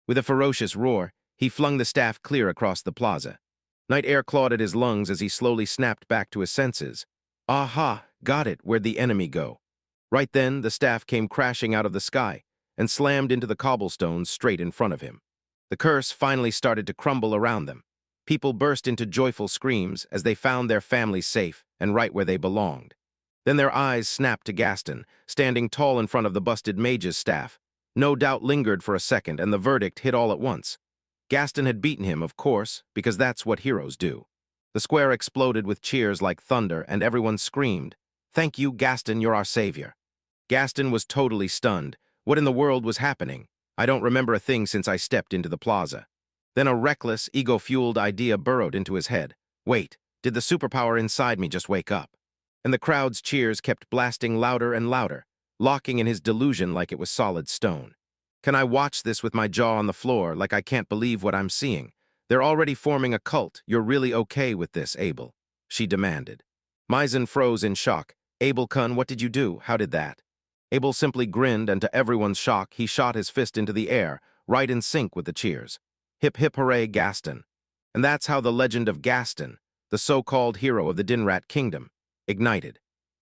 With a ferocious roar, he flung the staff clear across the plaza. Night air clawed at his lungs as he slowly snapped back to his senses. Aha, got it, where'd the enemy go? Right then, the staff came crashing out of the sky and slammed into the cobblestones straight in front of him. The curse finally started to crumble around them. People burst into joyful screams as they found their families safe and right where they belonged. Then their eyes snapped to Gaston, standing tall in front of the busted mage's staff. No doubt lingered for a second, and the verdict hit all at once. Gaston had beaten him, of course, because that's what heroes do. The square exploded with cheers like thunder, and everyone screamed, "Thank you, Gaston, you're our savior." Gaston was totally stunned. What in the world was happening? I don't remember a thing since I stepped into the plaza. Then a reckless, ego-fueled idea burrowed into his head. Wait, did the superpower inside me just wake up? And the crowd's cheers kept blasting louder and louder, locking in his delusion like it was solid stone. Can I watch this with my jaw on the floor like I can't believe what I'm seeing? They're already forming a cult. You're really okay with this, Abel? She demanded. Maizen froze in shock. Abel-kun, what did you do? How did that? Abel simply grinned, and to everyone's shock, he shot his fist into the air, right in sync with the cheers. Hip hip hooray, Gaston. And that's how the legend of Gaston, the so-called hero of the Dinrat Kingdom, ignited.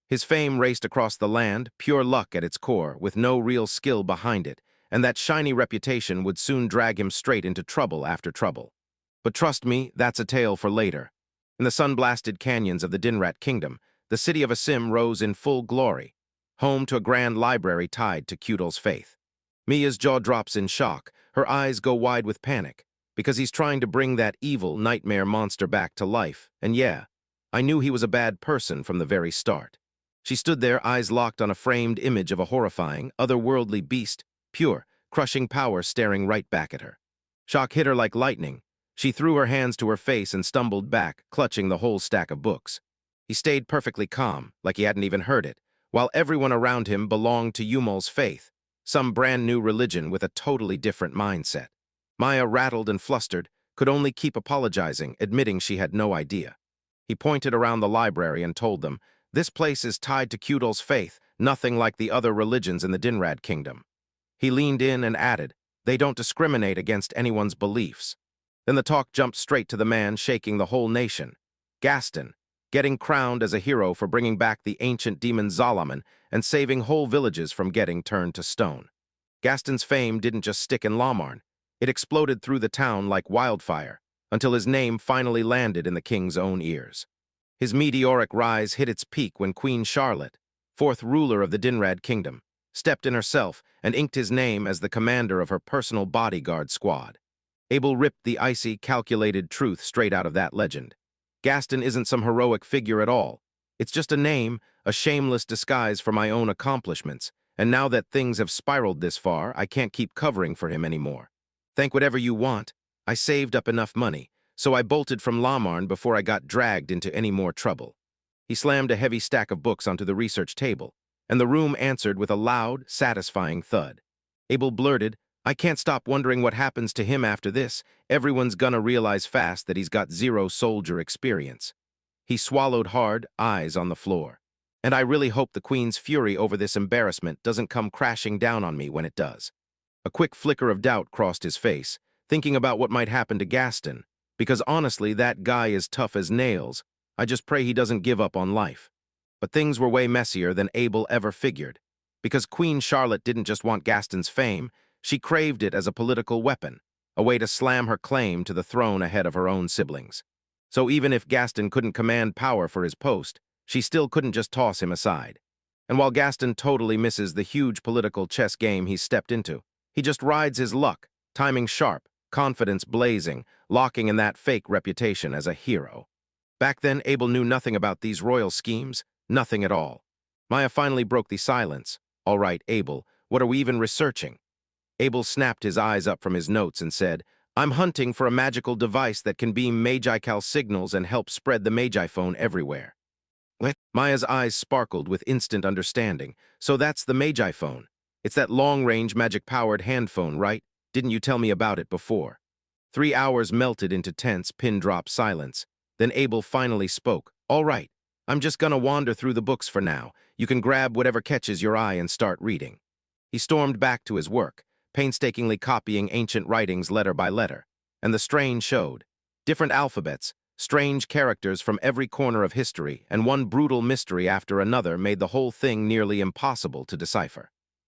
His fame raced across the land, pure luck at its core, with no real skill behind it, and that shiny reputation would soon drag him straight into trouble after trouble. But trust me, that's a tale for later. In the sun-blasted canyons of the Dinrat Kingdom, the city of Asim rose in full glory, home to a grand library tied to Kudal's faith. Mia's jaw drops in shock, her eyes go wide with panic, because he's trying to bring that evil nightmare monster back to life, and yeah, I knew he was a bad person from the very start. She stood there, eyes locked on a framed image of a horrifying, otherworldly beast, pure, crushing power staring right back at her. Shock hit her like lightning. She threw her hands to her face and stumbled back, clutching the whole stack of books. He stayed perfectly calm, like he hadn't even heard it, while everyone around him belonged to Yumol's faith, some brand new religion with a totally different mindset. Maya, rattled and flustered, could only keep apologizing, admitting she had no idea. He pointed around the library and told them, "This place is tied to Kudal's faith, nothing like the other religions in the Dinrat Kingdom." He leaned in and added, "They don't discriminate against anyone's beliefs." Then the talk jumped straight to the man shaking the whole nation, Gaston, getting crowned as a hero for bringing back the ancient demon Zalaman and saving whole villages from getting turned to stone. Gaston's fame didn't just stick in Lamarn. It exploded through the town like wildfire, until his name finally landed in the king's own ears. His meteoric rise hit its peak when Queen Charlotte, fourth ruler of the Dinrad kingdom, stepped in herself and inked his name as the commander of her personal bodyguard squad. Abel ripped the icy, calculated truth straight out of that legend. Gaston isn't some heroic figure at all. It's just a name, a shameless disguise for my own accomplishments, and now that things have spiraled this far, I can't keep covering for him anymore. Think whatever you want. I saved up enough money, so I bolted from Lamarn before I got dragged into any more trouble. He slammed a heavy stack of books onto the research table, and the room answered with a loud, satisfying thud. Abel blurted, "I can't stop wondering what happens to him after this. Everyone's gonna realize fast that he's got zero soldier experience." He swallowed hard, eyes on the floor. And I really hope the Queen's fury over this embarrassment doesn't come crashing down on me when it does. A quick flicker of doubt crossed his face, thinking about what might happen to Gaston, because honestly, that guy is tough as nails. I just pray he doesn't give up on life. But things were way messier than Abel ever figured, because Queen Charlotte didn't just want Gaston's fame, she craved it as a political weapon, a way to slam her claim to the throne ahead of her own siblings. So even if Gaston couldn't command power for his post, she still couldn't just toss him aside. And while Gaston totally misses the huge political chess game he's stepped into, he just rides his luck, timing sharp, confidence blazing, locking in that fake reputation as a hero. Back then, Abel knew nothing about these royal schemes, nothing at all. Maya finally broke the silence. "All right, Abel, what are we even researching?" Abel snapped his eyes up from his notes and said, "I'm hunting for a magical device that can beam magical signals and help spread the Magiphone everywhere." What? Maya's eyes sparkled with instant understanding. "So that's the Magiphone. It's that long-range magic-powered handphone, right? Didn't you tell me about it before?" 3 hours melted into tense, pin-drop silence. Then Abel finally spoke. "All right, I'm just gonna wander through the books for now. You can grab whatever catches your eye and start reading." He stormed back to his work, painstakingly copying ancient writings letter by letter. And the strain showed. Different alphabets, strange characters from every corner of history, and one brutal mystery after another made the whole thing nearly impossible to decipher.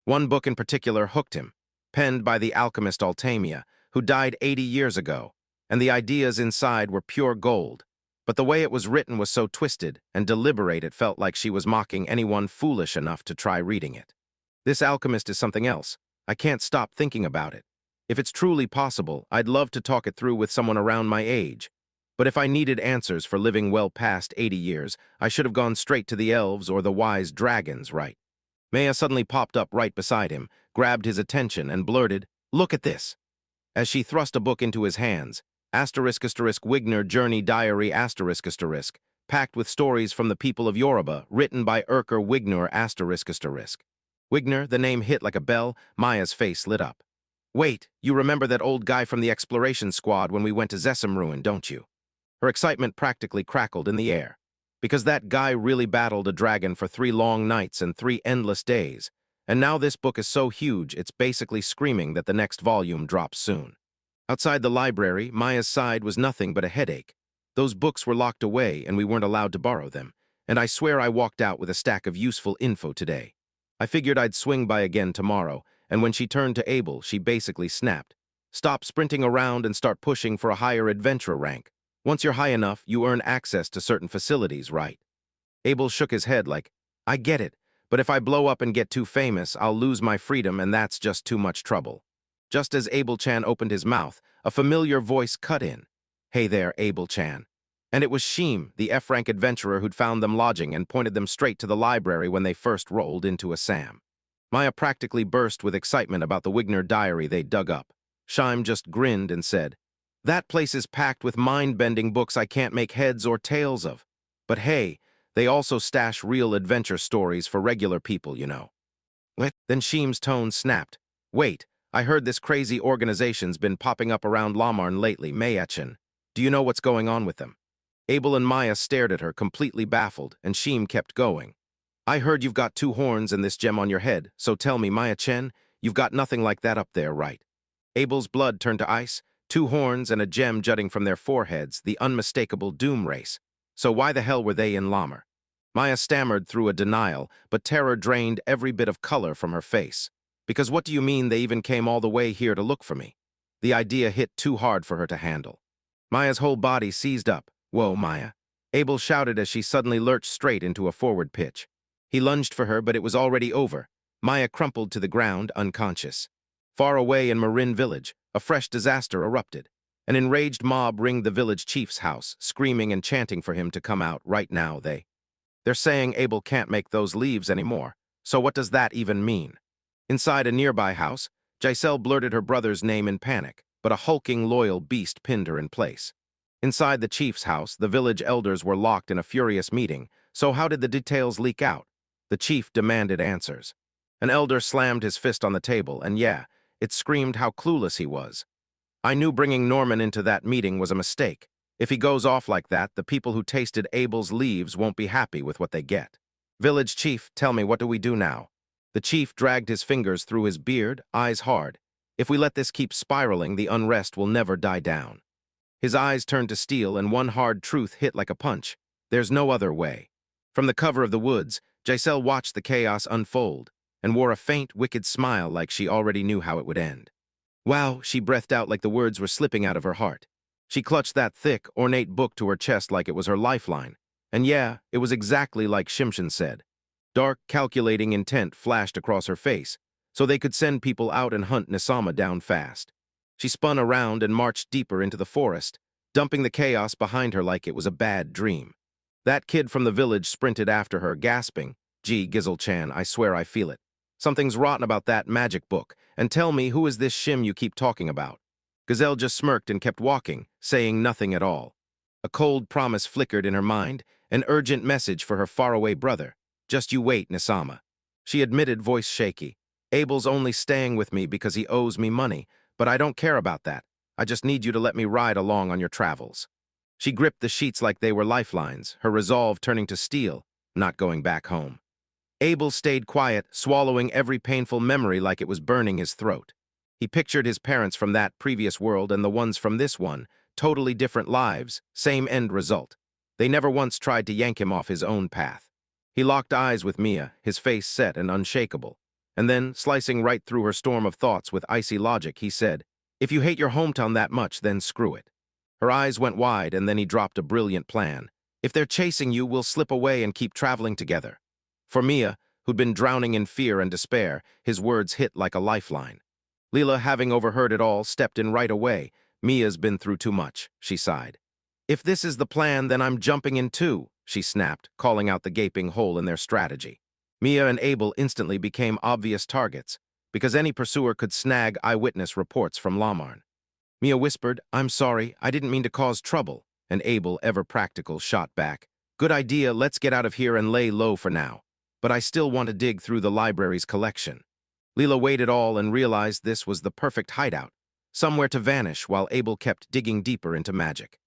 One book in particular hooked him, penned by the alchemist Altamia, who died 80 years ago, and the ideas inside were pure gold. But the way it was written was so twisted and deliberate it felt like she was mocking anyone foolish enough to try reading it. This alchemist is something else. I can't stop thinking about it. If it's truly possible, I'd love to talk it through with someone around my age. But if I needed answers for living well past 80 years, I should have gone straight to the elves or the wise dragons, right? Maya suddenly popped up right beside him, grabbed his attention, and blurted, "Look at this." As she thrust a book into his hands, **Wigner Journey Diary **, packed with stories from the people of Yoruba, written by Urker Wigner **. Wigner, the name hit like a bell. Maya's face lit up. "Wait, you remember that old guy from the exploration squad when we went to Zessam Ruin, don't you?" Her excitement practically crackled in the air. Because that guy really battled a dragon for 3 long nights and 3 endless days. And now this book is so huge, it's basically screaming that the next volume drops soon. Outside the library, Maya's side was nothing but a headache. Those books were locked away and we weren't allowed to borrow them. And I swear I walked out with a stack of useful info today. I figured I'd swing by again tomorrow, and when she turned to Abel, she basically snapped. "Stop sprinting around and start pushing for a higher adventurer rank. Once you're high enough, you earn access to certain facilities, right?" Abel shook his head like, "I get it, but if I blow up and get too famous, I'll lose my freedom and that's just too much trouble." Just as Abel-chan opened his mouth, a familiar voice cut in. "Hey there, Abel-chan." And it was Sheem, the F-rank adventurer who'd found them lodging and pointed them straight to the library when they first rolled into Assam. Maya practically burst with excitement about the Wigner diary they'd dug up. Sheem just grinned and said, "That place is packed with mind-bending books I can't make heads or tails of. But hey, they also stash real adventure stories for regular people, you know." What? Then Sheem's tone snapped. "Wait, I heard this crazy organization's been popping up around Lamarn lately, Mayachin. Do you know what's going on with them?" Abel and Maya stared at her, completely baffled, and Sheem kept going. "I heard you've got 2 horns and this gem on your head, so tell me, Maya-chen, you've got nothing like that up there, right?" Abel's blood turned to ice. 2 horns and a gem jutting from their foreheads, the unmistakable doom race. So why the hell were they in Lamar? Maya stammered through a denial, but terror drained every bit of color from her face. "Because what do you mean they even came all the way here to look for me?" The idea hit too hard for her to handle. Maya's whole body seized up. "Whoa, Maya." Abel shouted as she suddenly lurched straight into a forward pitch. He lunged for her, but it was already over. Maya crumpled to the ground, unconscious. Far away in Marin village, a fresh disaster erupted. An enraged mob ringed the village chief's house, screaming and chanting for him to come out right now. They're saying Abel can't make those leaves anymore. So what does that even mean? Inside a nearby house, Giselle blurted her brother's name in panic, but a hulking, loyal beast pinned her in place. Inside the chief's house, the village elders were locked in a furious meeting. So how did the details leak out? The chief demanded answers. An elder slammed his fist on the table, and yeah, it screamed how clueless he was. "I knew bringing Norman into that meeting was a mistake. If he goes off like that, the people who tasted Abel's leaves won't be happy with what they get. Village chief, tell me, what do we do now?" The chief dragged his fingers through his beard, eyes hard. "If we let this keep spiraling, the unrest will never die down." His eyes turned to steel, and one hard truth hit like a punch. There's no other way. From the cover of the woods, Giselle watched the chaos unfold and wore a faint, wicked smile like she already knew how it would end. "Wow," she breathed out like the words were slipping out of her heart. She clutched that thick, ornate book to her chest like it was her lifeline. And yeah, it was exactly like Shimshin said. Dark, calculating intent flashed across her face, so they could send people out and hunt Nisama down fast. She spun around and marched deeper into the forest, dumping the chaos behind her like it was a bad dream. That kid from the village sprinted after her, gasping, "Gee, Gizzle-chan, I swear I feel it. Something's rotten about that magic book, and tell me, who is this Shim you keep talking about?" Gazelle just smirked and kept walking, saying nothing at all. A cold promise flickered in her mind, an urgent message for her faraway brother. "Just you wait, Nisama." She admitted, voice shaky. "Abel's only staying with me because he owes me money, but I don't care about that. I just need you to let me ride along on your travels." She gripped the sheets like they were lifelines, her resolve turning to steel, not going back home. Abel stayed quiet, swallowing every painful memory like it was burning his throat. He pictured his parents from that previous world and the ones from this one, totally different lives, same end result. They never once tried to yank him off his own path. He locked eyes with Mia, his face set and unshakable. And then, slicing right through her storm of thoughts with icy logic, he said, "If you hate your hometown that much, then screw it." Her eyes went wide, and then he dropped a brilliant plan. "If they're chasing you, we'll slip away and keep traveling together." For Mia, who'd been drowning in fear and despair, his words hit like a lifeline. Leela, having overheard it all, stepped in right away. "Mia's been through too much," she sighed. "If this is the plan, then I'm jumping in too," she snapped, calling out the gaping hole in their strategy. Mia and Abel instantly became obvious targets, because any pursuer could snag eyewitness reports from Lamarn. Mia whispered, "I'm sorry, I didn't mean to cause trouble," and Abel, ever practical, shot back, "Good idea, let's get out of here and lay low for now. But I still want to dig through the library's collection." Leela weighed it all and realized this was the perfect hideout, somewhere to vanish while Abel kept digging deeper into magic.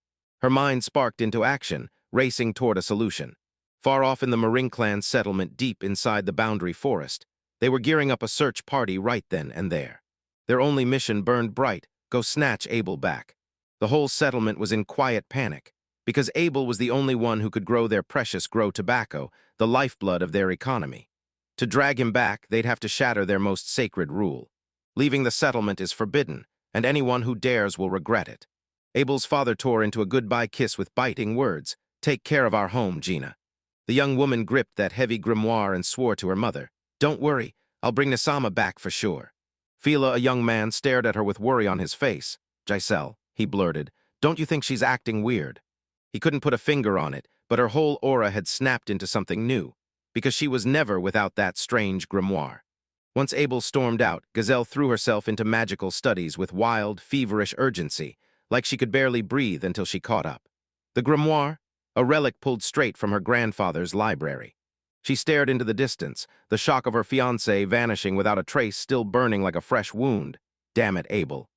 Her mind sparked into action, racing toward a solution. Far off in the Marin clan settlement deep inside the boundary forest, they were gearing up a search party right then and there. Their only mission burned bright: go snatch Abel back. The whole settlement was in quiet panic, because Abel was the only one who could grow their precious grow tobacco, the lifeblood of their economy. To drag him back, they'd have to shatter their most sacred rule. Leaving the settlement is forbidden, and anyone who dares will regret it. Abel's father tore into a goodbye kiss with biting words, "Take care of our home, Gina." The young woman gripped that heavy grimoire and swore to her mother, "Don't worry, I'll bring Nisama back for sure." Fila, a young man, stared at her with worry on his face. "Giselle," he blurted, "don't you think she's acting weird?" He couldn't put a finger on it, but her whole aura had snapped into something new, because she was never without that strange grimoire. Once Abel stormed out, Gazelle threw herself into magical studies with wild, feverish urgency, like she could barely breathe until she caught up. The grimoire? A relic pulled straight from her grandfather's library. She stared into the distance, the shock of her fiancé vanishing without a trace still burning like a fresh wound. "Damn it, Abel."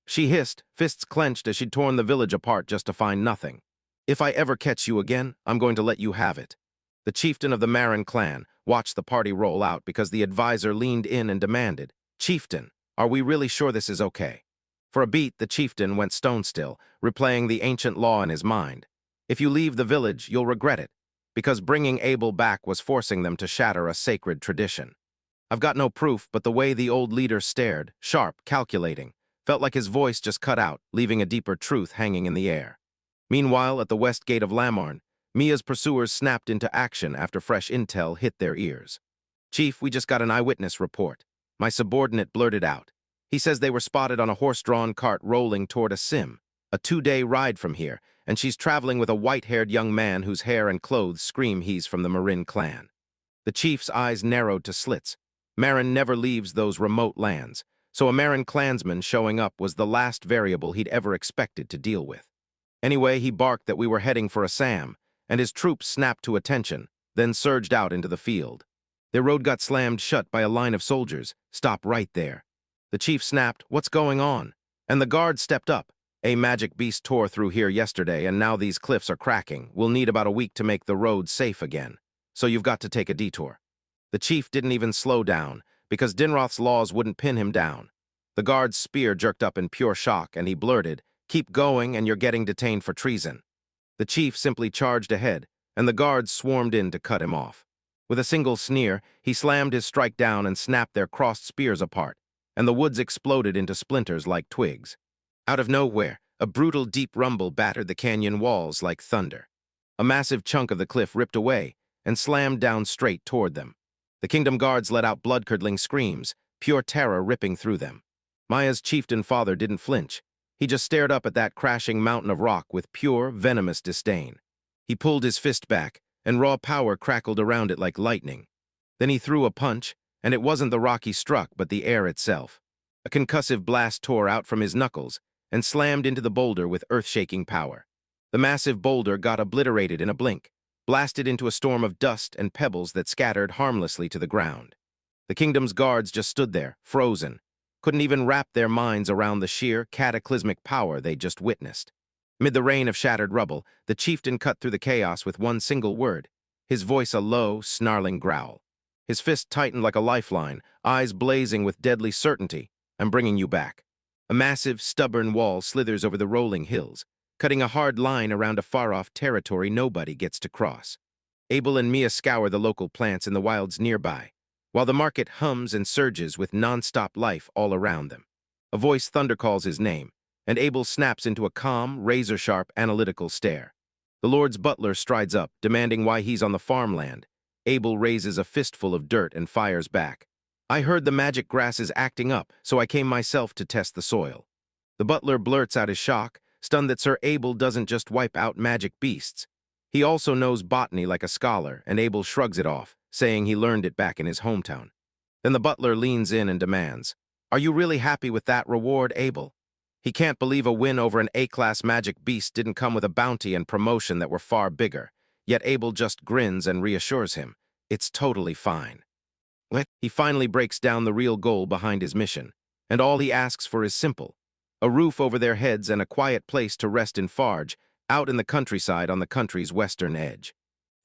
She hissed, fists clenched as she'd torn the village apart just to find nothing. "If I ever catch you again, I'm going to let you have it." The chieftain of the Marin clan watched the party roll out because the advisor leaned in and demanded, "Chieftain, are we really sure this is okay?" For a beat, the chieftain went stone still, replaying the ancient law in his mind. "If you leave the village, you'll regret it, because bringing Abel back was forcing them to shatter a sacred tradition." "I've got no proof, but the way the old leader stared, sharp, calculating, Felt like his voice just cut out, leaving a deeper truth hanging in the air. Meanwhile, at the west gate of Lamorn, Mia's pursuers snapped into action after fresh intel hit their ears. "Chief, we just got an eyewitness report," my subordinate blurted out. "He says they were spotted on a horse-drawn cart rolling toward a sim, a 2-day ride from here, and she's traveling with a white-haired young man whose hair and clothes scream he's from the Marin clan." The chief's eyes narrowed to slits. Marin never leaves those remote lands, so a Marin clansman showing up was the last variable he'd ever expected to deal with. Anyway, he barked that we were heading for a SAM, and his troops snapped to attention, then surged out into the field. Their road got slammed shut by a line of soldiers. "Stop right there." The chief snapped, "What's going on?" And the guard stepped up. "A magic beast tore through here yesterday, and now these cliffs are cracking. We'll need about a week to make the road safe again. So you've got to take a detour." The chief didn't even slow down, because Dinroth's laws wouldn't pin him down. The guard's spear jerked up in pure shock, and he blurted, "Keep going, and you're getting detained for treason." The chief simply charged ahead, and the guards swarmed in to cut him off. With a single sneer, he slammed his strike down and snapped their crossed spears apart, and the woods exploded into splinters like twigs. Out of nowhere, a brutal deep rumble battered the canyon walls like thunder. A massive chunk of the cliff ripped away and slammed down straight toward them. The kingdom guards let out blood-curdling screams, pure terror ripping through them. Maya's chieftain father didn't flinch. He just stared up at that crashing mountain of rock with pure, venomous disdain. He pulled his fist back, and raw power crackled around it like lightning. Then he threw a punch, and it wasn't the rock he struck, but the air itself. A concussive blast tore out from his knuckles and slammed into the boulder with earth-shaking power. The massive boulder got obliterated in a blink, blasted into a storm of dust and pebbles that scattered harmlessly to the ground. The kingdom's guards just stood there, frozen, couldn't even wrap their minds around the sheer, cataclysmic power they'd just witnessed. Mid the rain of shattered rubble, the chieftain cut through the chaos with one single word, his voice a low, snarling growl. His fist tightened like a lifeline, eyes blazing with deadly certainty. "I'm bringing you back." A massive, stubborn wall slithers over the rolling hills, cutting a hard line around a far-off territory nobody gets to cross. Abel and Mia scour the local plants in the wilds nearby, while the market hums and surges with non-stop life all around them. A voice thundercalls his name, and Abel snaps into a calm, razor-sharp, analytical stare. The Lord's butler strides up, demanding why he's on the farmland. Abel raises a fistful of dirt and fires back. "I heard the magic grass is acting up, so I came myself to test the soil." The butler blurts out his shock, stunned that Sir Abel doesn't just wipe out magic beasts. He also knows botany like a scholar, and Abel shrugs it off, saying he learned it back in his hometown. Then the butler leans in and demands, "Are you really happy with that reward, Abel?" He can't believe a win over an A-class magic beast didn't come with a bounty and promotion that were far bigger, yet Abel just grins and reassures him, "It's totally fine." He finally breaks down the real goal behind his mission, and all he asks for is simple: a roof over their heads and a quiet place to rest in Farge, out in the countryside on the country's western edge.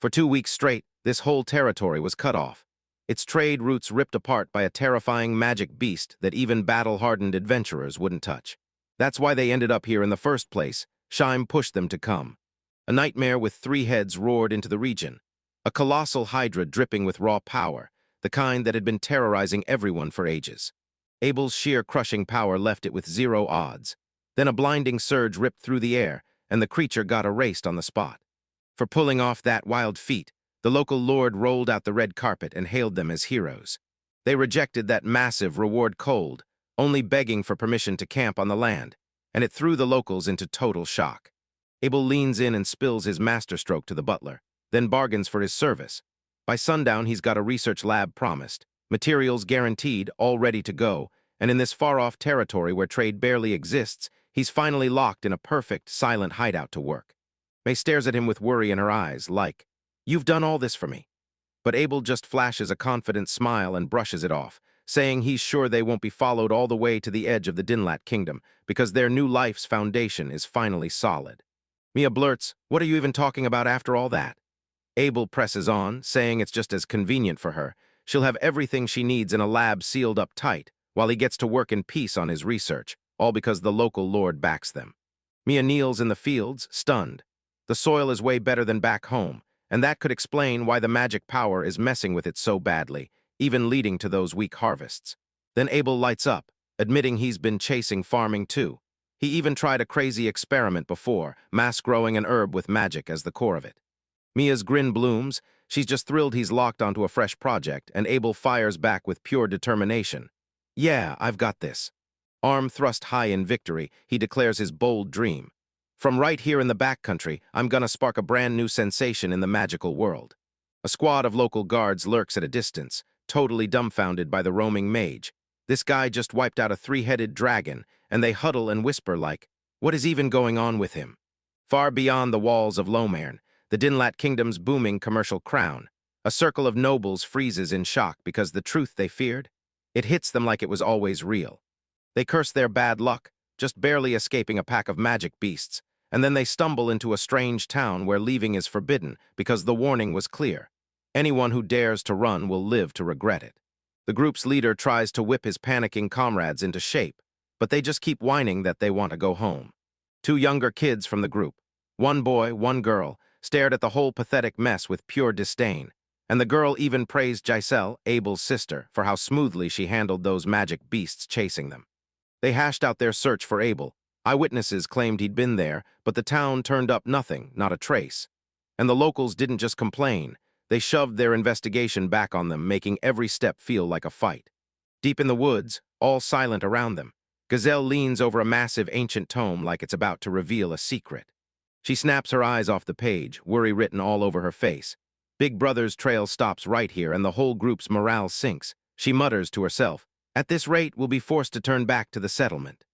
For 2 weeks straight, this whole territory was cut off, its trade routes ripped apart by a terrifying magic beast that even battle-hardened adventurers wouldn't touch. That's why they ended up here in the first place. Shime pushed them to come. A nightmare with 3 heads roared into the region, a colossal hydra dripping with raw power, the kind that had been terrorizing everyone for ages. Abel's sheer crushing power left it with 0 odds. Then a blinding surge ripped through the air, and the creature got erased on the spot. For pulling off that wild feat, the local lord rolled out the red carpet and hailed them as heroes. They rejected that massive reward cold, only begging for permission to camp on the land, and it threw the locals into total shock. Abel leans in and spills his masterstroke to the butler, then bargains for his service. By sundown, he's got a research lab promised, materials guaranteed, all ready to go, and in this far-off territory where trade barely exists, he's finally locked in a perfect, silent hideout to work. May stares at him with worry in her eyes, like, "You've done all this for me." But Abel just flashes a confident smile and brushes it off, saying he's sure they won't be followed all the way to the edge of the Dinlat kingdom, because their new life's foundation is finally solid. Mia blurts, "What are you even talking about after all that?" Abel presses on, saying it's just as convenient for her. She'll have everything she needs in a lab sealed up tight, while he gets to work in peace on his research, all because the local lord backs them. Mia kneels in the fields, stunned. The soil is way better than back home, and that could explain why the magic power is messing with it so badly, even leading to those weak harvests. Then Abel lights up, admitting he's been chasing farming too. He even tried a crazy experiment before, mass-growing an herb with magic as the core of it. Mia's grin blooms. She's just thrilled he's locked onto a fresh project, and Abel fires back with pure determination. Yeah, I've got this. Arm thrust high in victory, he declares his bold dream. From right here in the backcountry, I'm gonna spark a brand new sensation in the magical world. A squad of local guards lurks at a distance, totally dumbfounded by the roaming mage. This guy just wiped out a three-headed dragon, and they huddle and whisper like, what is even going on with him? Far beyond the walls of Lomaern, the Dinlat Kingdom's booming commercial crown, a circle of nobles freezes in shock because the truth they feared, it hits them like it was always real. They curse their bad luck, just barely escaping a pack of magic beasts, and then they stumble into a strange town where leaving is forbidden because the warning was clear. Anyone who dares to run will live to regret it. The group's leader tries to whip his panicking comrades into shape, but they just keep whining that they want to go home. Two younger kids from the group, one boy, one girl, stared at the whole pathetic mess with pure disdain, and the girl even praised Giselle, Abel's sister, for how smoothly she handled those magic beasts chasing them. They hashed out their search for Abel. Eyewitnesses claimed he'd been there, but the town turned up nothing, not a trace. And the locals didn't just complain, they shoved their investigation back on them, making every step feel like a fight. Deep in the woods, all silent around them, Gazelle leans over a massive ancient tome like it's about to reveal a secret. She snaps her eyes off the page, worry written all over her face. Big Brother's trail stops right here, and the whole group's morale sinks. She mutters to herself, at this rate, we'll be forced to turn back to the settlement.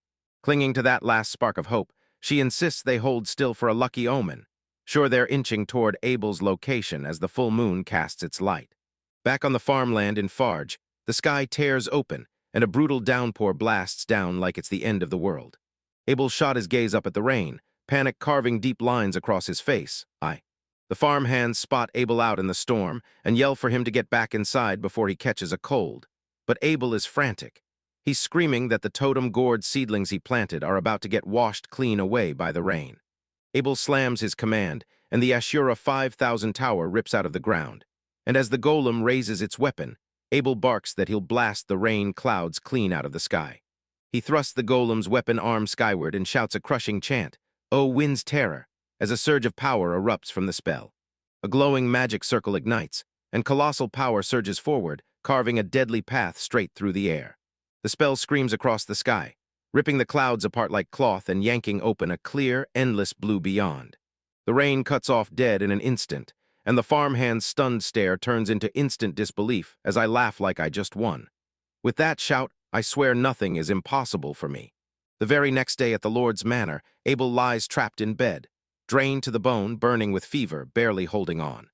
Clinging to that last spark of hope, she insists they hold still for a lucky omen. Sure, they're inching toward Abel's location as the full moon casts its light. Back on the farmland in Farge, the sky tears open, and a brutal downpour blasts down like it's the end of the world. Abel shot his gaze up at the rain, panic carving deep lines across his face. The farmhands spot Abel out in the storm and yell for him to get back inside before he catches a cold. But Abel is frantic. He's screaming that the totem-gourd seedlings he planted are about to get washed clean away by the rain. Abel slams his command, and the Ashura 5000 tower rips out of the ground. And as the golem raises its weapon, Abel barks that he'll blast the rain clouds clean out of the sky. He thrusts the golem's weapon arm skyward and shouts a crushing chant, "O wind's terror," as a surge of power erupts from the spell. A glowing magic circle ignites, and colossal power surges forward, carving a deadly path straight through the air. The spell screams across the sky, ripping the clouds apart like cloth and yanking open a clear, endless blue beyond. The rain cuts off dead in an instant, and the farmhand's stunned stare turns into instant disbelief as I laugh like I just won. With that shout, I swear nothing is impossible for me. The very next day at the Lord's Manor, Abel lies trapped in bed, drained to the bone, burning with fever, barely holding on.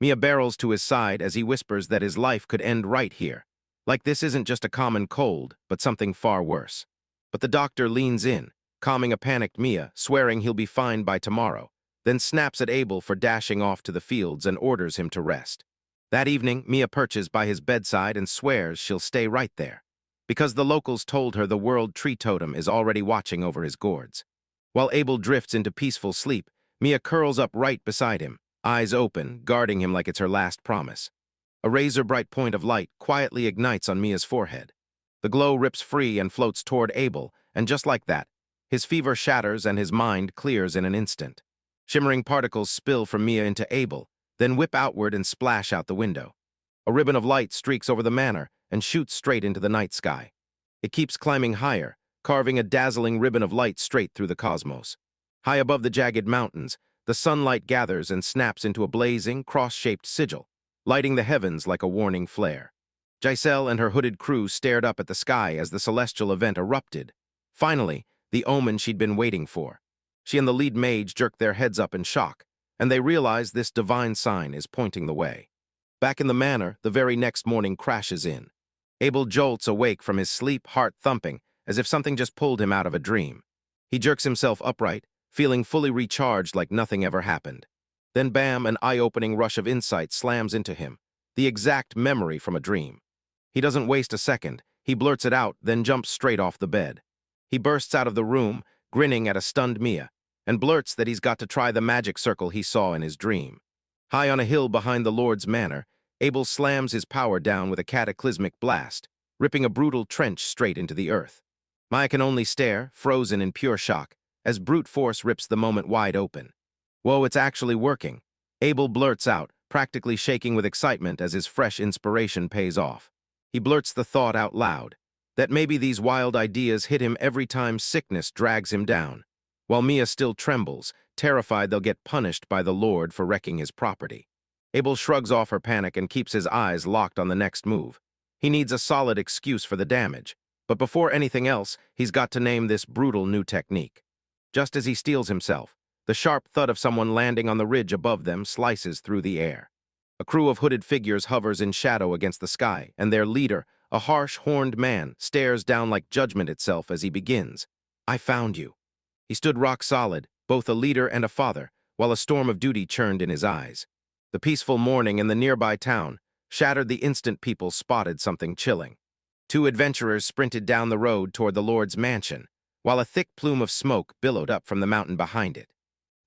Mia barrels to his side as he whispers that his life could end right here. Like this isn't just a common cold, but something far worse. But the doctor leans in, calming a panicked Mia, swearing he'll be fine by tomorrow, then snaps at Abel for dashing off to the fields and orders him to rest. That evening, Mia perches by his bedside and swears she'll stay right there, because the locals told her the world tree totem is already watching over his gourds. While Abel drifts into peaceful sleep, Mia curls up right beside him, eyes open, guarding him like it's her last promise. A razor-bright point of light quietly ignites on Mia's forehead. The glow rips free and floats toward Abel, and just like that, his fever shatters and his mind clears in an instant. Shimmering particles spill from Mia into Abel, then whip outward and splash out the window. A ribbon of light streaks over the manor and shoots straight into the night sky. It keeps climbing higher, carving a dazzling ribbon of light straight through the cosmos. High above the jagged mountains, the sunlight gathers and snaps into a blazing, cross-shaped sigil, lighting the heavens like a warning flare. Giselle and her hooded crew stared up at the sky as the celestial event erupted. Finally, the omen she'd been waiting for. She and the lead mage jerk their heads up in shock, and they realize this divine sign is pointing the way. Back in the manor, the very next morning crashes in. Abel jolts awake from his sleep, heart thumping, as if something just pulled him out of a dream. He jerks himself upright, feeling fully recharged like nothing ever happened. Then bam, an eye-opening rush of insight slams into him, the exact memory from a dream. He doesn't waste a second, he blurts it out, then jumps straight off the bed. He bursts out of the room, grinning at a stunned Mia, and blurts that he's got to try the magic circle he saw in his dream. High on a hill behind the Lord's Manor, Abel slams his power down with a cataclysmic blast, ripping a brutal trench straight into the earth. Maya can only stare, frozen in pure shock, as brute force rips the moment wide open. Whoa, it's actually working. Abel blurts out, practically shaking with excitement as his fresh inspiration pays off. He blurts the thought out loud, that maybe these wild ideas hit him every time sickness drags him down, while Mia still trembles, terrified they'll get punished by the Lord for wrecking his property. Abel shrugs off her panic and keeps his eyes locked on the next move. He needs a solid excuse for the damage, but before anything else, he's got to name this brutal new technique. Just as he steels himself, the sharp thud of someone landing on the ridge above them slices through the air. A crew of hooded figures hovers in shadow against the sky, and their leader, a harsh, horned man, stares down like judgment itself as he begins. I found you. He stood rock solid, both a leader and a father, while a storm of duty churned in his eyes. The peaceful morning in the nearby town shattered the instant people spotted something chilling. Two adventurers sprinted down the road toward the Lord's mansion, while a thick plume of smoke billowed up from the mountain behind it.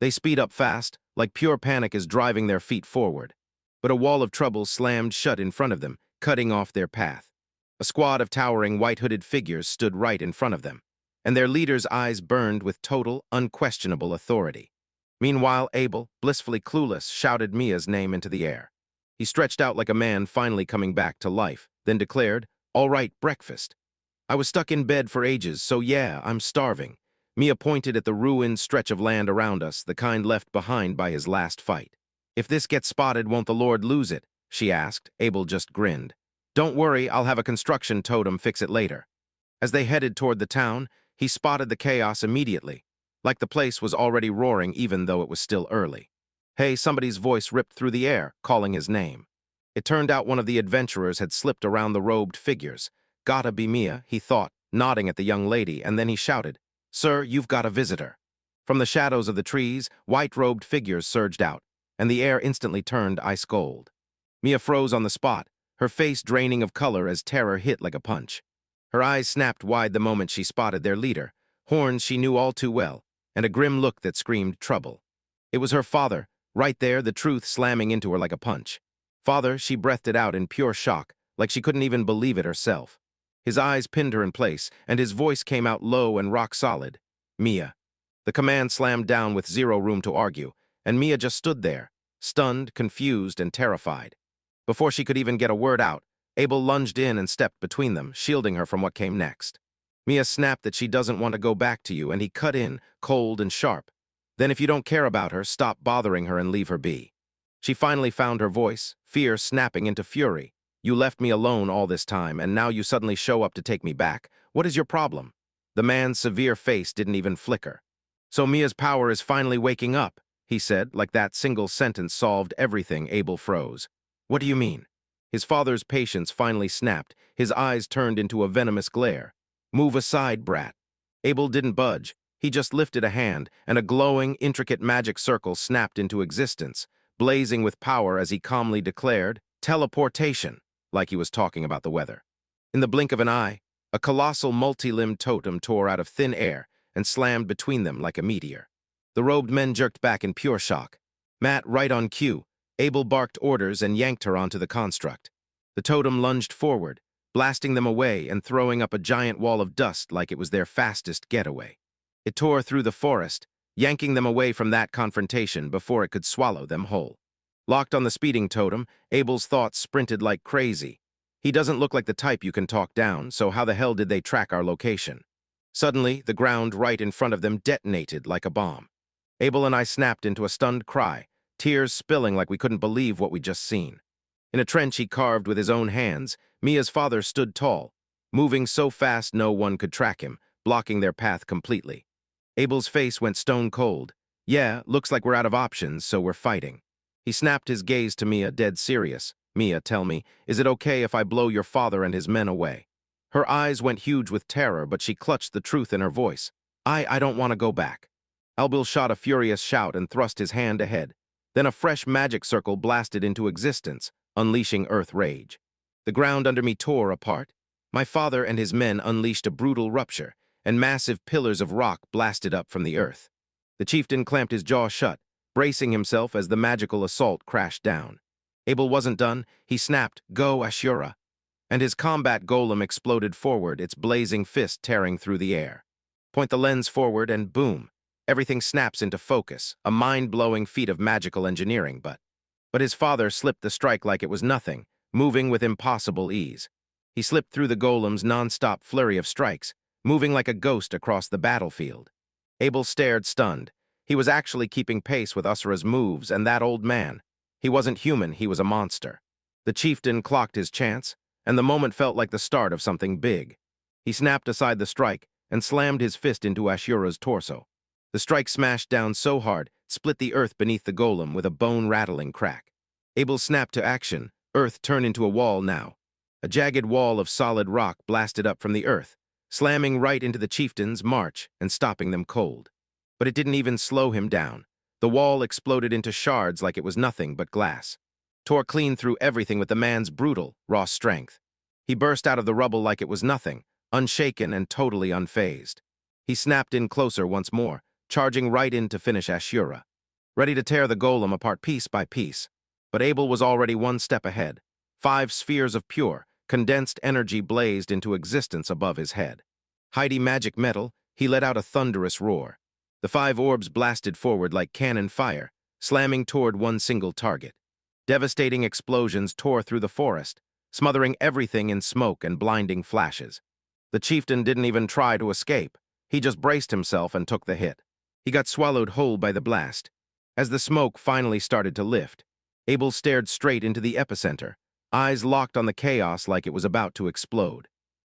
They speed up fast, like pure panic is driving their feet forward. But a wall of trouble slammed shut in front of them, cutting off their path. A squad of towering white-hooded figures stood right in front of them, and their leader's eyes burned with total, unquestionable authority. Meanwhile, Abel, blissfully clueless, shouted Mia's name into the air. He stretched out like a man finally coming back to life, then declared, "All right, breakfast." I was stuck in bed for ages, so yeah, I'm starving. Mia pointed at the ruined stretch of land around us, the kind left behind by his last fight. If this gets spotted, won't the Lord lose it? She asked. Abel just grinned. Don't worry, I'll have a construction totem fix it later. As they headed toward the town, he spotted the chaos immediately, like the place was already roaring even though it was still early. Hey, somebody's voice ripped through the air, calling his name. It turned out one of the adventurers had slipped around the robed figures. Gotta be Mia, he thought, nodding at the young lady, and then he shouted, Sir, you've got a visitor. From the shadows of the trees, white-robed figures surged out, and the air instantly turned ice cold. Mia froze on the spot, her face draining of color as terror hit like a punch. Her eyes snapped wide the moment she spotted their leader, horns she knew all too well, and a grim look that screamed trouble. It was her father, right there, the truth slamming into her like a punch. Father, she breathed it out in pure shock, like she couldn't even believe it herself. His eyes pinned her in place, and his voice came out low and rock solid. Mia. The command slammed down with zero room to argue, and Mia just stood there, stunned, confused, and terrified. Before she could even get a word out, Abel lunged in and stepped between them, shielding her from what came next. Mia snapped that she doesn't want to go back to you, and he cut in, cold and sharp. Then if you don't care about her, stop bothering her and leave her be. She finally found her voice, fear snapping into fury. You left me alone all this time, and now you suddenly show up to take me back. What is your problem? The man's severe face didn't even flicker. So Mia's power is finally waking up, he said, like that single sentence solved everything. Abel froze. What do you mean? His father's patience finally snapped, his eyes turned into a venomous glare. Move aside, brat. Abel didn't budge. He just lifted a hand, and a glowing, intricate magic circle snapped into existence, blazing with power as he calmly declared, teleportation, like he was talking about the weather. In the blink of an eye, a colossal multi-limbed totem tore out of thin air and slammed between them like a meteor. The robed men jerked back in pure shock. Matt, right on cue, Abel barked orders and yanked her onto the construct. The totem lunged forward, blasting them away and throwing up a giant wall of dust like it was their fastest getaway. It tore through the forest, yanking them away from that confrontation before it could swallow them whole. Locked on the speeding totem, Abel's thoughts sprinted like crazy. He doesn't look like the type you can talk down, so how the hell did they track our location? Suddenly, the ground right in front of them detonated like a bomb. Abel and I snapped into a stunned cry, tears spilling like we couldn't believe what we'd just seen. In a trench he carved with his own hands, Mia's father stood tall, moving so fast no one could track him, blocking their path completely. Abel's face went stone cold. Yeah, looks like we're out of options, so we're fighting. He snapped his gaze to Mia, dead serious. Mia, tell me, is it okay if I blow your father and his men away? Her eyes went huge with terror, but she clutched the truth in her voice. I don't want to go back. Abel shot a furious shout and thrust his hand ahead. Then a fresh magic circle blasted into existence, unleashing earth rage. The ground under me tore apart. My father and his men unleashed a brutal rupture, and massive pillars of rock blasted up from the earth. The chieftain clamped his jaw shut, bracing himself as the magical assault crashed down. Abel wasn't done. He snapped, Go, Ashura. and his combat golem exploded forward, its blazing fist tearing through the air. Point the lens forward and boom, everything snaps into focus, a mind-blowing feat of magical engineering, but his father slipped the strike like it was nothing, moving with impossible ease. He slipped through the golem's non-stop flurry of strikes, moving like a ghost across the battlefield. Abel stared stunned. He was actually keeping pace with Usura's moves, and that old man. He wasn't human, he was a monster. The chieftain clocked his chance, and the moment felt like the start of something big. He snapped aside the strike and slammed his fist into Ashura's torso. The strike smashed down so hard, split the earth beneath the golem with a bone-rattling crack. Abel snapped to action, earth turned into a wall now. A jagged wall of solid rock blasted up from the earth, slamming right into the chieftain's march and stopping them cold. But it didn't even slow him down. The wall exploded into shards like it was nothing but glass. Tore clean through everything with the man's brutal, raw strength. He burst out of the rubble like it was nothing, unshaken and totally unfazed. He snapped in closer once more, charging right in to finish Ashura, ready to tear the golem apart piece by piece. But Abel was already one step ahead. 5 spheres of pure, condensed energy blazed into existence above his head. Hiding magic metal, he let out a thunderous roar. The 5 orbs blasted forward like cannon fire, slamming toward one single target. Devastating explosions tore through the forest, smothering everything in smoke and blinding flashes. The chieftain didn't even try to escape. He just braced himself and took the hit. He got swallowed whole by the blast. As the smoke finally started to lift, Abel stared straight into the epicenter, eyes locked on the chaos like it was about to explode.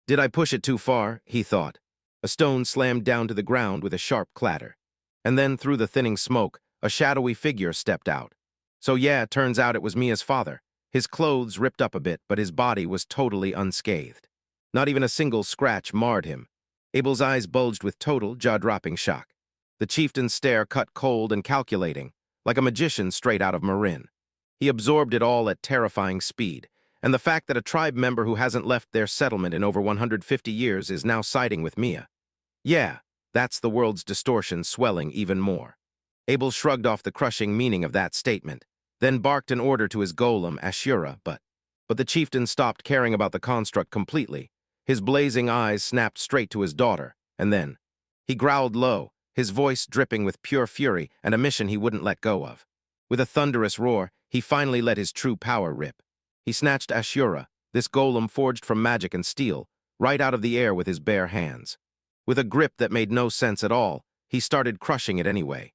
Did I push it too far? He thought. A stone slammed down to the ground with a sharp clatter. And then through the thinning smoke, a shadowy figure stepped out. So yeah, turns out it was Mia's father. His clothes ripped up a bit, but his body was totally unscathed. Not even a single scratch marred him. Abel's eyes bulged with total, jaw-dropping shock. The chieftain's stare cut cold and calculating, like a magician straight out of Marin. He absorbed it all at terrifying speed, and the fact that a tribe member who hasn't left their settlement in over 150 years is now siding with Mia. Yeah, that's the world's distortion swelling even more. Abel shrugged off the crushing meaning of that statement, then barked an order to his golem, Ashura, but the chieftain stopped caring about the construct completely. His blazing eyes snapped straight to his daughter, and then he growled low, his voice dripping with pure fury and a mission he wouldn't let go of. With a thunderous roar, he finally let his true power rip. He snatched Ashura, this golem forged from magic and steel, right out of the air with his bare hands. With a grip that made no sense at all, he started crushing it anyway.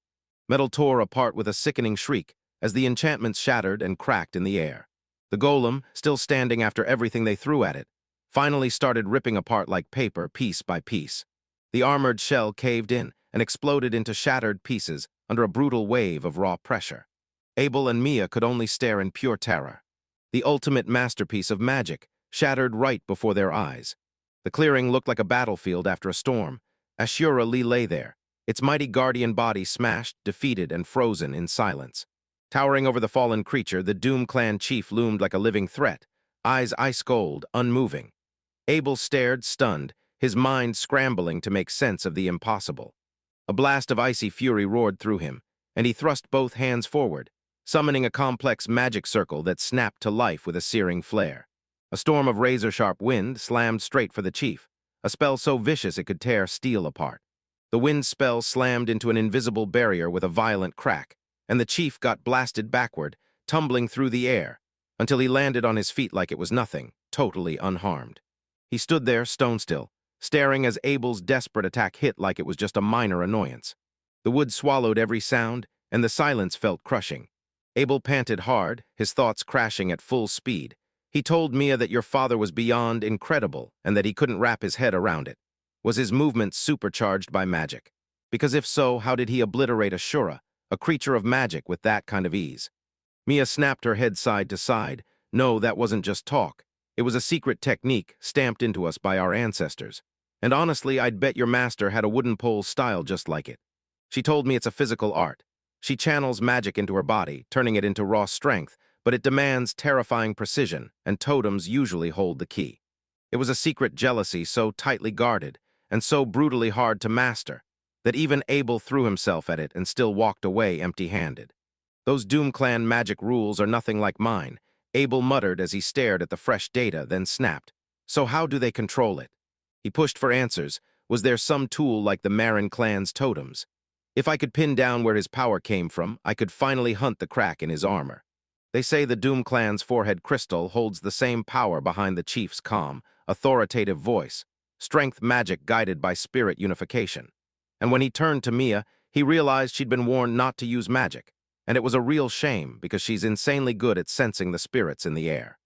Metal tore apart with a sickening shriek as the enchantments shattered and cracked in the air. The golem, still standing after everything they threw at it, finally started ripping apart like paper piece by piece. The armored shell caved in and exploded into shattered pieces under a brutal wave of raw pressure. Abel and Mia could only stare in pure terror. The ultimate masterpiece of magic shattered right before their eyes. The clearing looked like a battlefield after a storm. Ashura lay there, its mighty guardian body smashed, defeated, and frozen in silence. Towering over the fallen creature, the Doom Clan chief loomed like a living threat, eyes ice-cold, unmoving. Abel stared, stunned, his mind scrambling to make sense of the impossible. A blast of icy fury roared through him, and he thrust both hands forward, summoning a complex magic circle that snapped to life with a searing flare. A storm of razor-sharp wind slammed straight for the chief, a spell so vicious it could tear steel apart. The wind spell slammed into an invisible barrier with a violent crack, and the chief got blasted backward, tumbling through the air, until he landed on his feet like it was nothing, totally unharmed. He stood there, stone still, staring as Abel's desperate attack hit like it was just a minor annoyance. The wood swallowed every sound, and the silence felt crushing. Abel panted hard, his thoughts crashing at full speed. He told Mia that your father was beyond incredible and that he couldn't wrap his head around it. Was his movement supercharged by magic? Because if so, how did he obliterate Ashura, a creature of magic, with that kind of ease? Mia snapped her head side to side. No, that wasn't just talk. It was a secret technique stamped into us by our ancestors. And honestly, I'd bet your master had a wooden pole style just like it. She told me it's a physical art. She channels magic into her body, turning it into raw strength, but it demands terrifying precision, and totems usually hold the key. It was a secret jealousy so tightly guarded, and so brutally hard to master, that even Abel threw himself at it and still walked away empty-handed. Those Doom Clan magic rules are nothing like mine. Abel muttered as he stared at the fresh data, then snapped. So how do they control it? He pushed for answers. Was there some tool like the Marin clan's totems? If I could pin down where his power came from, I could finally hunt the crack in his armor. They say the Doom clan's forehead crystal holds the same power behind the chief's calm, authoritative voice, strength magic guided by spirit unification. And when he turned to Mia, he realized she'd been warned not to use magic, and it was a real shame because she's insanely good at sensing the spirits in the air.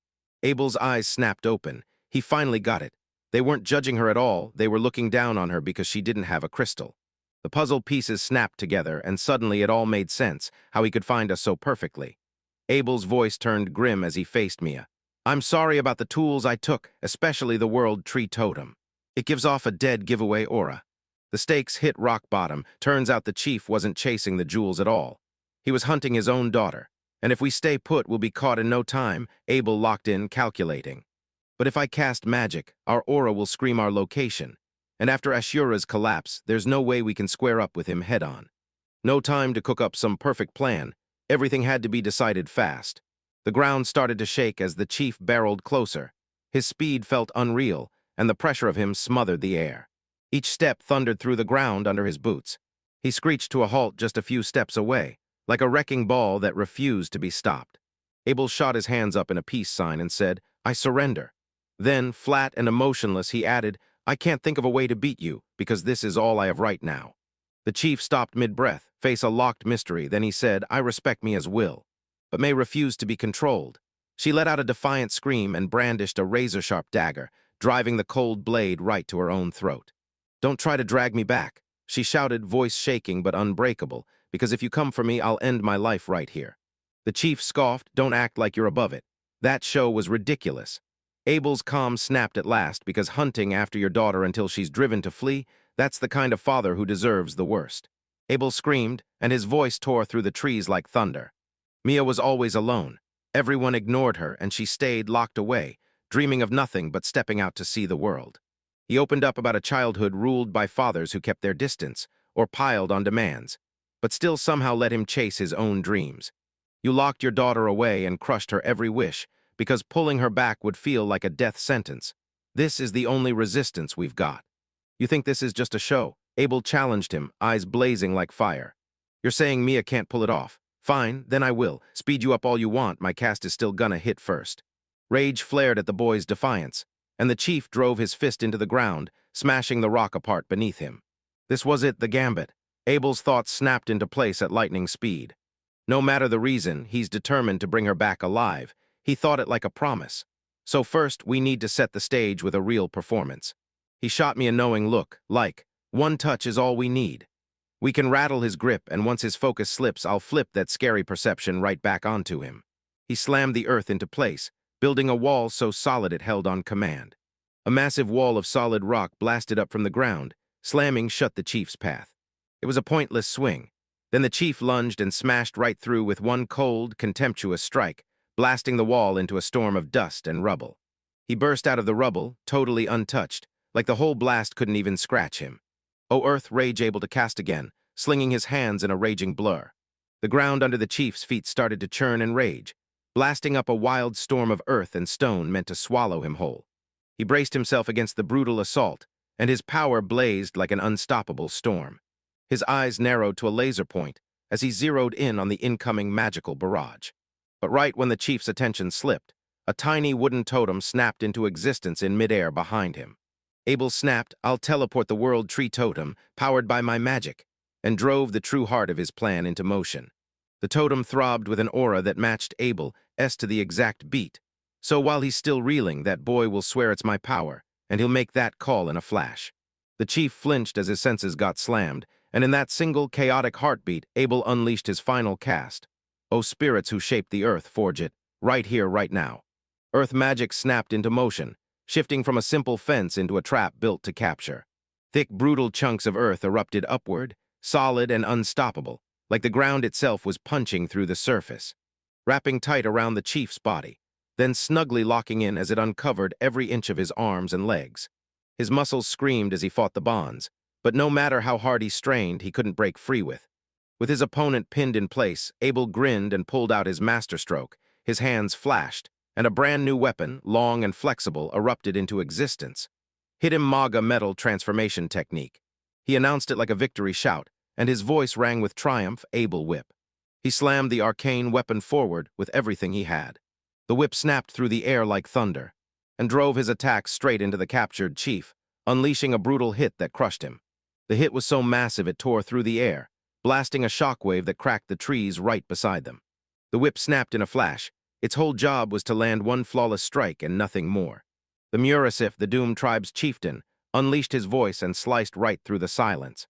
Abel's eyes snapped open. He finally got it. They weren't judging her at all, they were looking down on her because she didn't have a crystal. The puzzle pieces snapped together, and suddenly it all made sense, how he could find us so perfectly. Abel's voice turned grim as he faced Mia. I'm sorry about the tools I took, especially the World Tree Totem. It gives off a dead giveaway aura. The stakes hit rock bottom. Turns out the chief wasn't chasing the jewels at all. He was hunting his own daughter. And if we stay put, we'll be caught in no time, Abel locked in, calculating. But if I cast magic, our aura will scream our location. And after Ashura's collapse, there's no way we can square up with him head-on. No time to cook up some perfect plan. Everything had to be decided fast. The ground started to shake as the chief barreled closer. His speed felt unreal, and the pressure of him smothered the air. Each step thundered through the ground under his boots. He screeched to a halt just a few steps away, like a wrecking ball that refused to be stopped. Abel shot his hands up in a peace sign and said, I surrender. Then, flat and emotionless, he added, I can't think of a way to beat you, because this is all I have right now. The chief stopped mid-breath, face a locked mystery, then he said, I respect Mia's will, but may refuse to be controlled. She let out a defiant scream and brandished a razor-sharp dagger, driving the cold blade right to her own throat. Don't try to drag me back, she shouted, voice shaking but unbreakable, because if you come for me, I'll end my life right here. The chief scoffed, don't act like you're above it. That show was ridiculous. Abel's calm snapped at last, because hunting after your daughter until she's driven to flee, that's the kind of father who deserves the worst. Abel screamed, and his voice tore through the trees like thunder. Mia was always alone. Everyone ignored her, and she stayed locked away, dreaming of nothing but stepping out to see the world. He opened up about a childhood ruled by fathers who kept their distance, or piled on demands, but still somehow let him chase his own dreams. You locked your daughter away and crushed her every wish, because pulling her back would feel like a death sentence. This is the only resistance we've got. You think this is just a show? Abel challenged him, eyes blazing like fire. You're saying Mia can't pull it off? Fine, then I will. Speed you up all you want, my cast is still gonna hit first. Rage flared at the boy's defiance, and the chief drove his fist into the ground, smashing the rock apart beneath him. This was it, the gambit. Abel's thoughts snapped into place at lightning speed. No matter the reason, he's determined to bring her back alive. He thought it like a promise. So first, we need to set the stage with a real performance. He shot me a knowing look, like, one touch is all we need. We can rattle his grip, and once his focus slips, I'll flip that scary perception right back onto him. He slammed the earth into place, building a wall so solid it held on command. A massive wall of solid rock blasted up from the ground, slamming shut the chief's path. It was a pointless swing. Then the chief lunged and smashed right through with one cold, contemptuous strike, blasting the wall into a storm of dust and rubble. He burst out of the rubble, totally untouched, like the whole blast couldn't even scratch him. O Earth, rage able to cast again, slinging his hands in a raging blur. The ground under the chief's feet started to churn and rage, blasting up a wild storm of earth and stone meant to swallow him whole. He braced himself against the brutal assault, and his power blazed like an unstoppable storm. His eyes narrowed to a laser point as he zeroed in on the incoming magical barrage. But right when the chief's attention slipped, a tiny wooden totem snapped into existence in midair behind him. Abel snapped, I'll teleport the World Tree Totem, powered by my magic, and drove the true heart of his plan into motion. The totem throbbed with an aura that matched Abel's to the exact beat. So while he's still reeling, that boy will swear it's my power, and he'll make that call in a flash. The chief flinched as his senses got slammed, and in that single chaotic heartbeat, Abel unleashed his final cast. O spirits who shaped the earth, forge it, right here, right now. Earth magic snapped into motion, shifting from a simple fence into a trap built to capture. Thick, brutal chunks of earth erupted upward, solid and unstoppable, like the ground itself was punching through the surface, wrapping tight around the chief's body, then snugly locking in as it uncovered every inch of his arms and legs. His muscles screamed as he fought the bonds, but no matter how hard he strained, he couldn't break free with. With his opponent pinned in place, Abel grinned and pulled out his masterstroke. His hands flashed, and a brand new weapon, long and flexible, erupted into existence. Hit him Manga metal transformation technique. He announced it like a victory shout, and his voice rang with triumph, Abel whip. He slammed the arcane weapon forward with everything he had. The whip snapped through the air like thunder, and drove his attack straight into the captured chief, unleashing a brutal hit that crushed him. The hit was so massive it tore through the air, blasting a shockwave that cracked the trees right beside them. The whip snapped in a flash. Its whole job was to land one flawless strike and nothing more. The Murasif, the Doom tribe's chieftain, unleashed his voice and sliced right through the silence.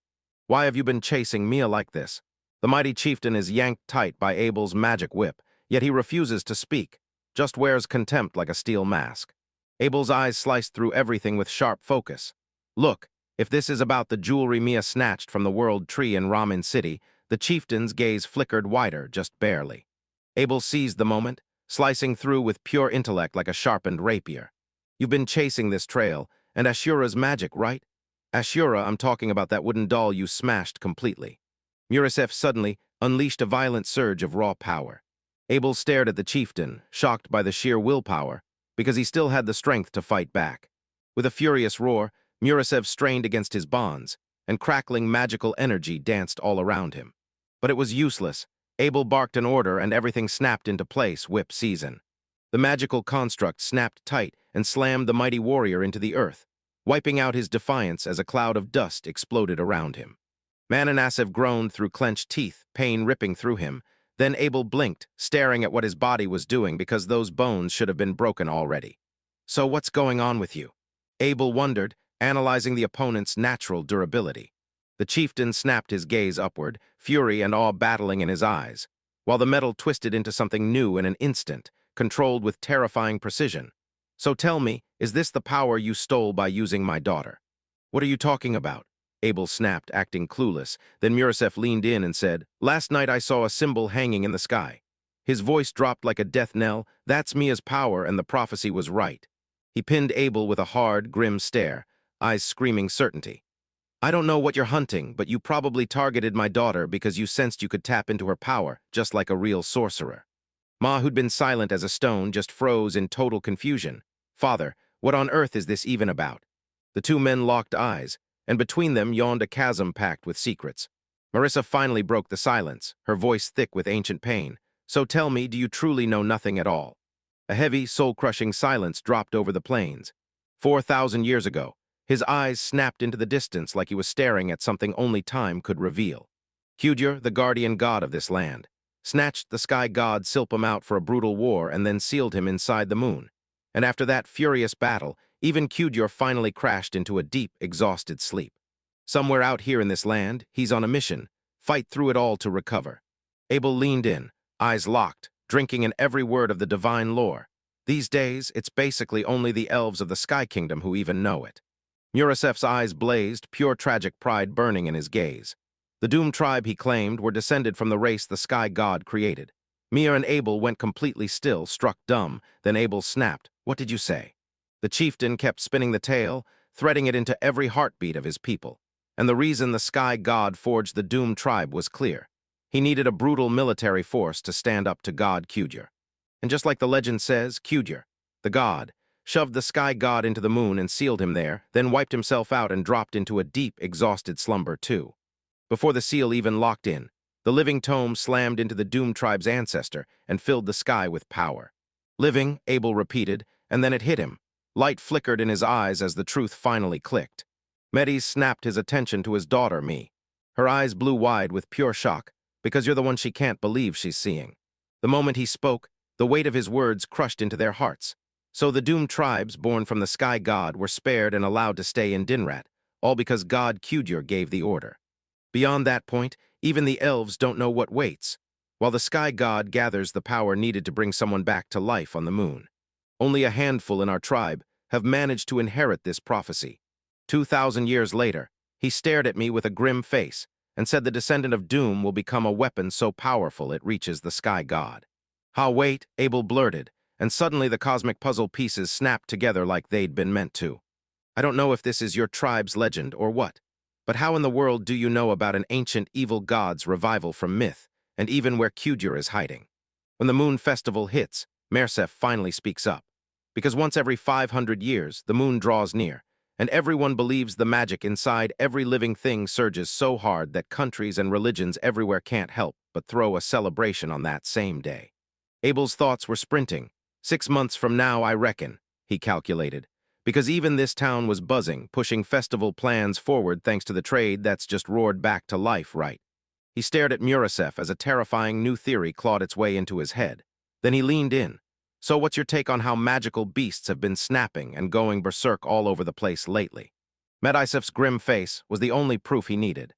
"Why have you been chasing Mia like this?" The mighty chieftain is yanked tight by Abel's magic whip, yet he refuses to speak, just wears contempt like a steel mask. Abel's eyes sliced through everything with sharp focus. "Look, if this is about the jewelry Mia snatched from the World Tree in Ramen City," the chieftain's gaze flickered wider, just barely. Abel seized the moment, slicing through with pure intellect like a sharpened rapier. "You've been chasing this trail, and Ashura's magic, right?" "Ashura, I'm talking about that wooden doll you smashed completely." Murasef suddenly unleashed a violent surge of raw power. Abel stared at the chieftain, shocked by the sheer willpower, because he still had the strength to fight back. With a furious roar, Murasev strained against his bonds, and crackling magical energy danced all around him. But it was useless. Abel barked an order and everything snapped into place, whip season. The magical construct snapped tight and slammed the mighty warrior into the earth, wiping out his defiance as a cloud of dust exploded around him. Mananasev groaned through clenched teeth, pain ripping through him. Then Abel blinked, staring at what his body was doing because those bones should have been broken already. "So what's going on with you?" Abel wondered, analyzing the opponent's natural durability. The chieftain snapped his gaze upward, fury and awe battling in his eyes, while the metal twisted into something new in an instant, controlled with terrifying precision. "So tell me, is this the power you stole by using my daughter?" "What are you talking about?" Abel snapped, acting clueless. Then Murasef leaned in and said, "Last night I saw a symbol hanging in the sky." His voice dropped like a death knell. "That's Mia's power, and the prophecy was right." He pinned Abel with a hard, grim stare, eyes screaming certainty. "I don't know what you're hunting, but you probably targeted my daughter because you sensed you could tap into her power, just like a real sorcerer." Ma, who'd been silent as a stone, just froze in total confusion. "Father, what on earth is this even about?" The two men locked eyes, and between them yawned a chasm packed with secrets. Marissa finally broke the silence, her voice thick with ancient pain. "So tell me, do you truly know nothing at all?" A heavy, soul-crushing silence dropped over the plains. 4,000 years ago, his eyes snapped into the distance like he was staring at something only time could reveal. Kudur, the guardian god of this land, snatched the sky god Silpam out for a brutal war and then sealed him inside the moon. And after that furious battle, even Kudur finally crashed into a deep, exhausted sleep. Somewhere out here in this land, he's on a mission, fight through it all to recover. Abel leaned in, eyes locked, drinking in every word of the divine lore. These days, it's basically only the elves of the Sky Kingdom who even know it. Murasef's eyes blazed, pure tragic pride burning in his gaze. The Doom tribe, he claimed, were descended from the race the Sky God created. Mia and Abel went completely still, struck dumb, then Abel snapped, "What did you say?" The chieftain kept spinning the tale, threading it into every heartbeat of his people. And the reason the Sky God forged the Doom tribe was clear. He needed a brutal military force to stand up to God Kudur. And just like the legend says, Kudur, the god, shoved the Sky God into the moon and sealed him there, then wiped himself out and dropped into a deep, exhausted slumber too. Before the seal even locked in, the living tome slammed into the Doom tribe's ancestor and filled the sky with power. "Living," Abel repeated, and then it hit him. Light flickered in his eyes as the truth finally clicked. Medes snapped his attention to his daughter, Me. Her eyes blew wide with pure shock, because you're the one she can't believe she's seeing. The moment he spoke, the weight of his words crushed into their hearts. So the Doom tribes, born from the Sky God, were spared and allowed to stay in Dinrat, all because God Kudur gave the order. Beyond that point, even the elves don't know what waits, while the Sky God gathers the power needed to bring someone back to life on the moon. Only a handful in our tribe have managed to inherit this prophecy. 2,000 years later, he stared at me with a grim face and said the descendant of Doom will become a weapon so powerful it reaches the Sky God. "Ha, wait," Abel blurted, and suddenly the cosmic puzzle pieces snapped together like they'd been meant to. "I don't know if this is your tribe's legend or what, but how in the world do you know about an ancient evil god's revival from myth, and even where Kudur is hiding? When the moon festival hits, Mersef finally speaks up. Because once every 500 years, the moon draws near, and everyone believes the magic inside every living thing surges so hard that countries and religions everywhere can't help but throw a celebration on that same day. Abel's thoughts were sprinting. 6 months from now, I reckon, he calculated, because even this town was buzzing, pushing festival plans forward thanks to the trade that's just roared back to life, right? He stared at Murasef as a terrifying new theory clawed its way into his head. Then he leaned in. So what's your take on how magical beasts have been snapping and going berserk all over the place lately? Medisef's grim face was the only proof he needed.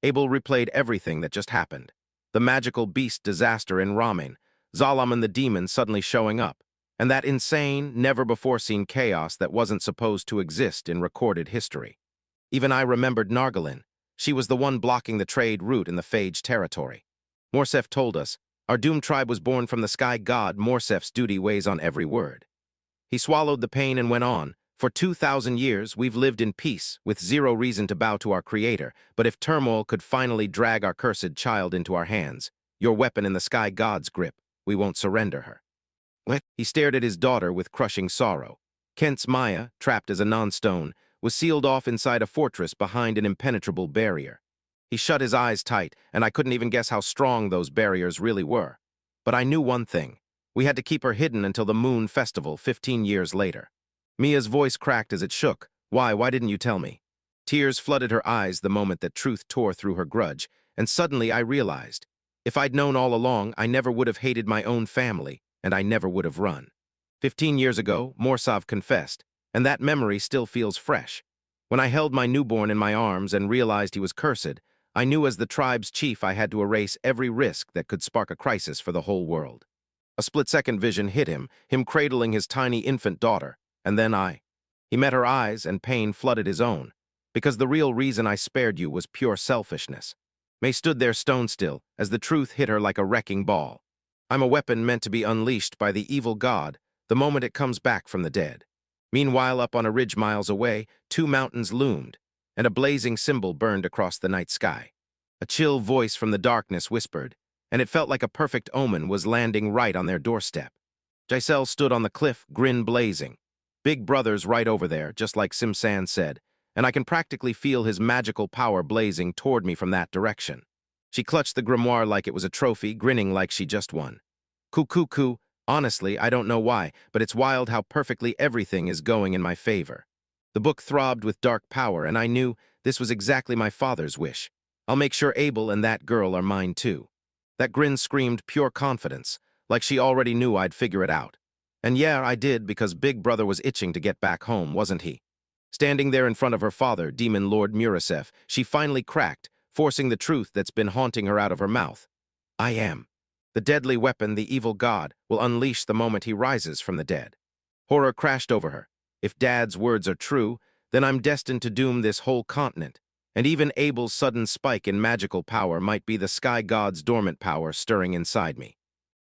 Abel replayed everything that just happened. The magical beast disaster in Ramen, Zalaman the demon suddenly showing up, and that insane, never-before-seen chaos that wasn't supposed to exist in recorded history. Even I remembered Nargalin. She was the one blocking the trade route in the Phage territory. Morsef told us, our doomed tribe was born from the sky god. Morsef's duty weighs on every word. He swallowed the pain and went on. For 2,000 years, we've lived in peace, with zero reason to bow to our creator, but if turmoil could finally drag our cursed child into our hands, your weapon in the sky god's grip, we won't surrender her. What? He stared at his daughter with crushing sorrow. Kent's Maya, trapped as a non-stone, was sealed off inside a fortress behind an impenetrable barrier. He shut his eyes tight, and I couldn't even guess how strong those barriers really were. But I knew one thing. We had to keep her hidden until the Moon Festival 15 years later. Mia's voice cracked as it shook. Why didn't you tell me? Tears flooded her eyes the moment that truth tore through her grudge, and suddenly I realized. If I'd known all along, I never would have hated my own family, and I never would have run. 15 years ago, Morsav confessed, and that memory still feels fresh. When I held my newborn in my arms and realized he was cursed, I knew as the tribe's chief I had to erase every risk that could spark a crisis for the whole world. A split-second vision hit him cradling his tiny infant daughter, and then I. He met her eyes, and pain flooded his own, because the real reason I spared you was pure selfishness. May stood there stone-still as the truth hit her like a wrecking ball. I'm a weapon meant to be unleashed by the evil god the moment it comes back from the dead. Meanwhile, up on a ridge miles away, 2 mountains loomed, and a blazing symbol burned across the night sky. A chill voice from the darkness whispered, and it felt like a perfect omen was landing right on their doorstep. Giselle stood on the cliff, grin blazing. Big Brother's right over there, just like Simsan said, and I can practically feel his magical power blazing toward me from that direction. She clutched the grimoire like it was a trophy, grinning like she just won. Coo. Honestly, I don't know why, but it's wild how perfectly everything is going in my favor. The book throbbed with dark power, and I knew this was exactly my father's wish. I'll make sure Abel and that girl are mine too. That grin screamed pure confidence, like she already knew I'd figure it out. And yeah, I did, because Big Brother was itching to get back home, wasn't he? Standing there in front of her father, Demon Lord Murasef, she finally cracked, forcing the truth that's been haunting her out of her mouth. I am. The deadly weapon the evil god will unleash the moment he rises from the dead. Horror crashed over her. If Dad's words are true, then I'm destined to doom this whole continent, and even Abel's sudden spike in magical power might be the sky god's dormant power stirring inside me.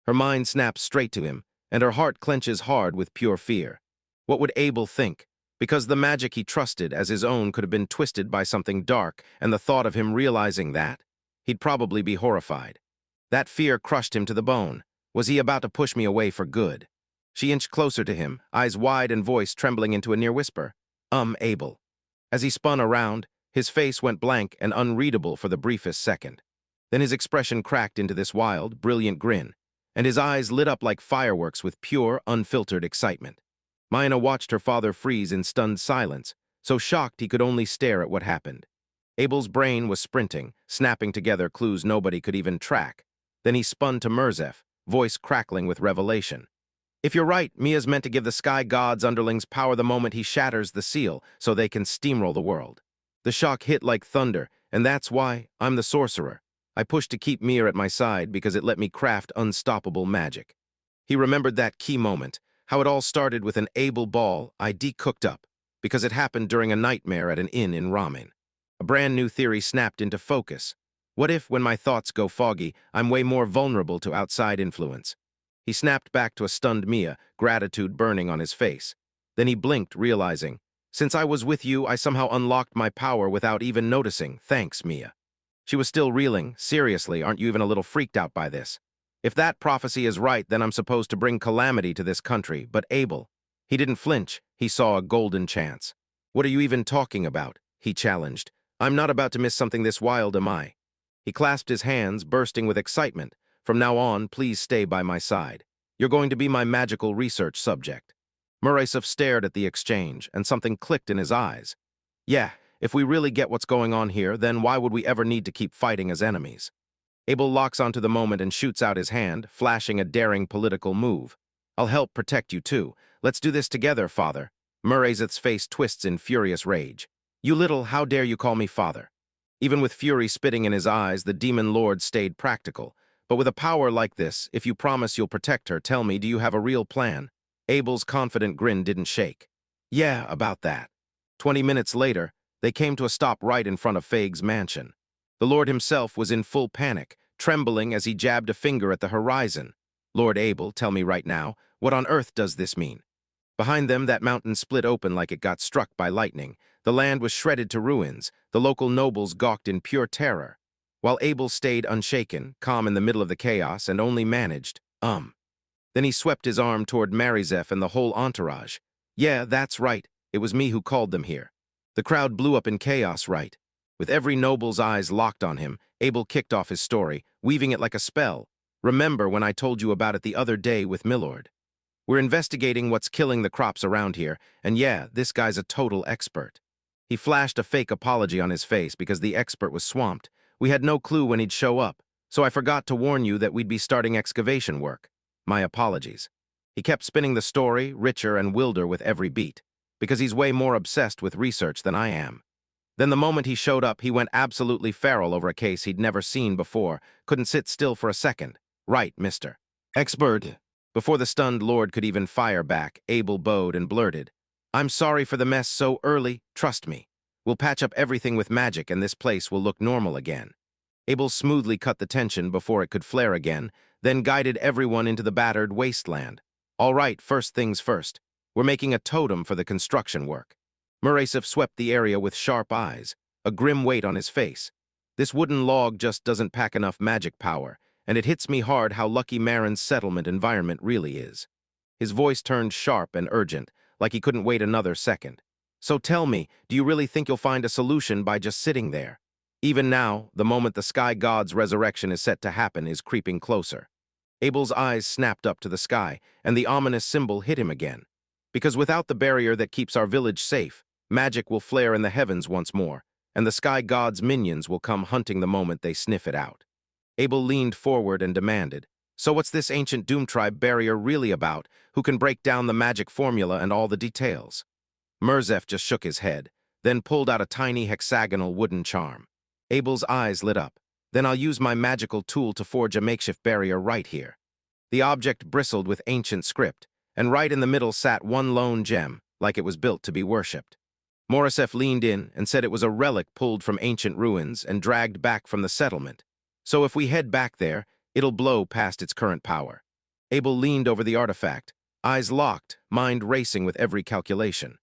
Her mind snaps straight to him, and her heart clenches hard with pure fear. What would Abel think? Because the magic he trusted as his own could have been twisted by something dark, and the thought of him realizing that, he'd probably be horrified. That fear crushed him to the bone. Was he about to push me away for good? She inched closer to him, eyes wide and voice trembling into a near whisper. Abel. As he spun around, his face went blank and unreadable for the briefest second. Then his expression cracked into this wild, brilliant grin, and his eyes lit up like fireworks with pure, unfiltered excitement. Mina watched her father freeze in stunned silence, so shocked he could only stare at what happened. Abel's brain was sprinting, snapping together clues nobody could even track. Then he spun to Merzef, voice crackling with revelation. If you're right, Mia's meant to give the sky god's underlings power the moment he shatters the seal, so they can steamroll the world. The shock hit like thunder, and that's why I'm the sorcerer. I pushed to keep Mia at my side because it let me craft unstoppable magic. He remembered that key moment, how it all started with an Abel ball I de-cooked up, because it happened during a nightmare at an inn in Ramen. A brand new theory snapped into focus. What if, when my thoughts go foggy, I'm way more vulnerable to outside influence? He snapped back to a stunned Mia, gratitude burning on his face. Then he blinked, realizing, since I was with you, I somehow unlocked my power without even noticing. Thanks, Mia. She was still reeling. Seriously, aren't you even a little freaked out by this? If that prophecy is right, then I'm supposed to bring calamity to this country, but Abel, he didn't flinch. He saw a golden chance. What are you even talking about? He challenged. I'm not about to miss something this wild, am I? He clasped his hands, bursting with excitement. From now on, please stay by my side. You're going to be my magical research subject. Murasov stared at the exchange, and something clicked in his eyes. Yeah, if we really get what's going on here, then why would we ever need to keep fighting as enemies? Abel locks onto the moment and shoots out his hand, flashing a daring political move. I'll help protect you too. Let's do this together, father. Murasov's face twists in furious rage. You little, how dare you call me father? Even with fury spitting in his eyes, the demon lord stayed practical. But with a power like this, if you promise you'll protect her, tell me, do you have a real plan? Abel's confident grin didn't shake. Yeah, about that. 20 minutes later, they came to a stop right in front of Fage's mansion. The Lord himself was in full panic, trembling as he jabbed a finger at the horizon. Lord Abel, tell me right now, what on earth does this mean? Behind them, that mountain split open like it got struck by lightning. The land was shredded to ruins. The local nobles gawked in pure terror. While Abel stayed unshaken, calm in the middle of the chaos, and only managed, Then he swept his arm toward Murasov and the whole entourage. Yeah, that's right. It was me who called them here. The crowd blew up in chaos, right? With every noble's eyes locked on him, Abel kicked off his story, weaving it like a spell. Remember when I told you about it the other day with Milord? We're investigating what's killing the crops around here, and yeah, this guy's a total expert. He flashed a fake apology on his face because the expert was swamped. We had no clue when he'd show up, so I forgot to warn you that we'd be starting excavation work. My apologies. He kept spinning the story, richer and wilder with every beat, because he's way more obsessed with research than I am. Then the moment he showed up, he went absolutely feral over a case he'd never seen before, couldn't sit still for a second. Right, mister. Expert. Before the stunned lord could even fire back, Abel bowed and blurted, I'm sorry for the mess so early, trust me. We'll patch up everything with magic and this place will look normal again. Abel smoothly cut the tension before it could flare again, then guided everyone into the battered wasteland. All right, first things first. We're making a totem for the construction work. Murasov swept the area with sharp eyes, a grim weight on his face. This wooden log just doesn't pack enough magic power, and it hits me hard how lucky Marin's settlement environment really is. His voice turned sharp and urgent, like he couldn't wait another second. So tell me, do you really think you'll find a solution by just sitting there? Even now, the moment the sky god's resurrection is set to happen is creeping closer. Abel's eyes snapped up to the sky, and the ominous symbol hit him again. Because without the barrier that keeps our village safe, magic will flare in the heavens once more, and the sky god's minions will come hunting the moment they sniff it out. Abel leaned forward and demanded, so what's this ancient Doom Tribe barrier really about? Who can break down the magic formula and all the details? Murasov just shook his head, then pulled out a tiny hexagonal wooden charm. Abel's eyes lit up. Then I'll use my magical tool to forge a makeshift barrier right here. The object bristled with ancient script, and right in the middle sat one lone gem, like it was built to be worshipped. Murasov leaned in and said it was a relic pulled from ancient ruins and dragged back from the settlement. So if we head back there, it'll blow past its current power. Abel leaned over the artifact, eyes locked, mind racing with every calculation.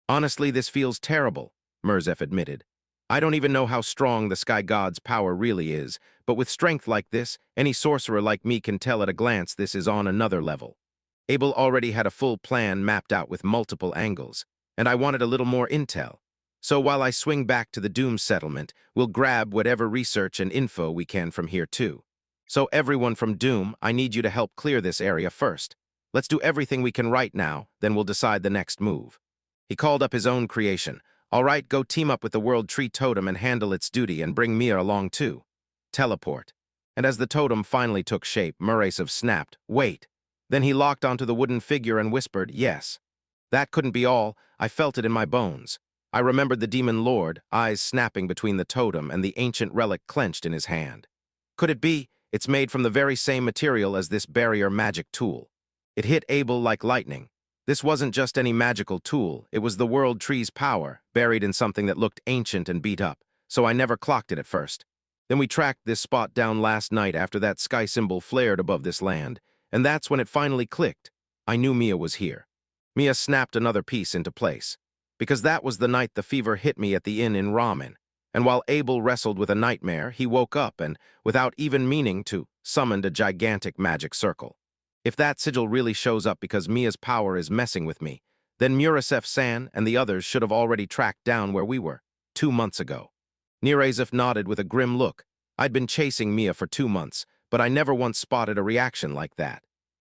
Honestly, this feels terrible, Murasov admitted. I don't even know how strong the sky god's power really is, but with strength like this, any sorcerer like me can tell at a glance this is on another level. Abel already had a full plan mapped out with multiple angles, and I wanted a little more intel. So while I swing back to the Doom settlement, we'll grab whatever research and info we can from here too. So everyone from Doom, I need you to help clear this area first. Let's do everything we can right now, then we'll decide the next move. He called up his own creation. All right, go team up with the World Tree Totem and handle its duty and bring Mia along too. Teleport. And as the totem finally took shape, Murasov snapped, wait. Then he locked onto the wooden figure and whispered, yes. That couldn't be all. I felt it in my bones. I remembered the demon lord, eyes snapping between the totem and the ancient relic clenched in his hand. Could it be? It's made from the very same material as this barrier magic tool. It hit Abel like lightning. This wasn't just any magical tool, it was the World Tree's power, buried in something that looked ancient and beat up, so I never clocked it at first. Then we tracked this spot down last night after that sky symbol flared above this land, and that's when it finally clicked. I knew Mia was here. Mia snapped another piece into place. Because that was the night the fever hit me at the inn in Ramen. And while Abel wrestled with a nightmare, he woke up and, without even meaning to, summoned a gigantic magic circle. If that sigil really shows up because Mia's power is messing with me, then Murasef-san and the others should have already tracked down where we were, 2 months ago. Nirezef nodded with a grim look. I'd been chasing Mia for 2 months, but I never once spotted a reaction like that.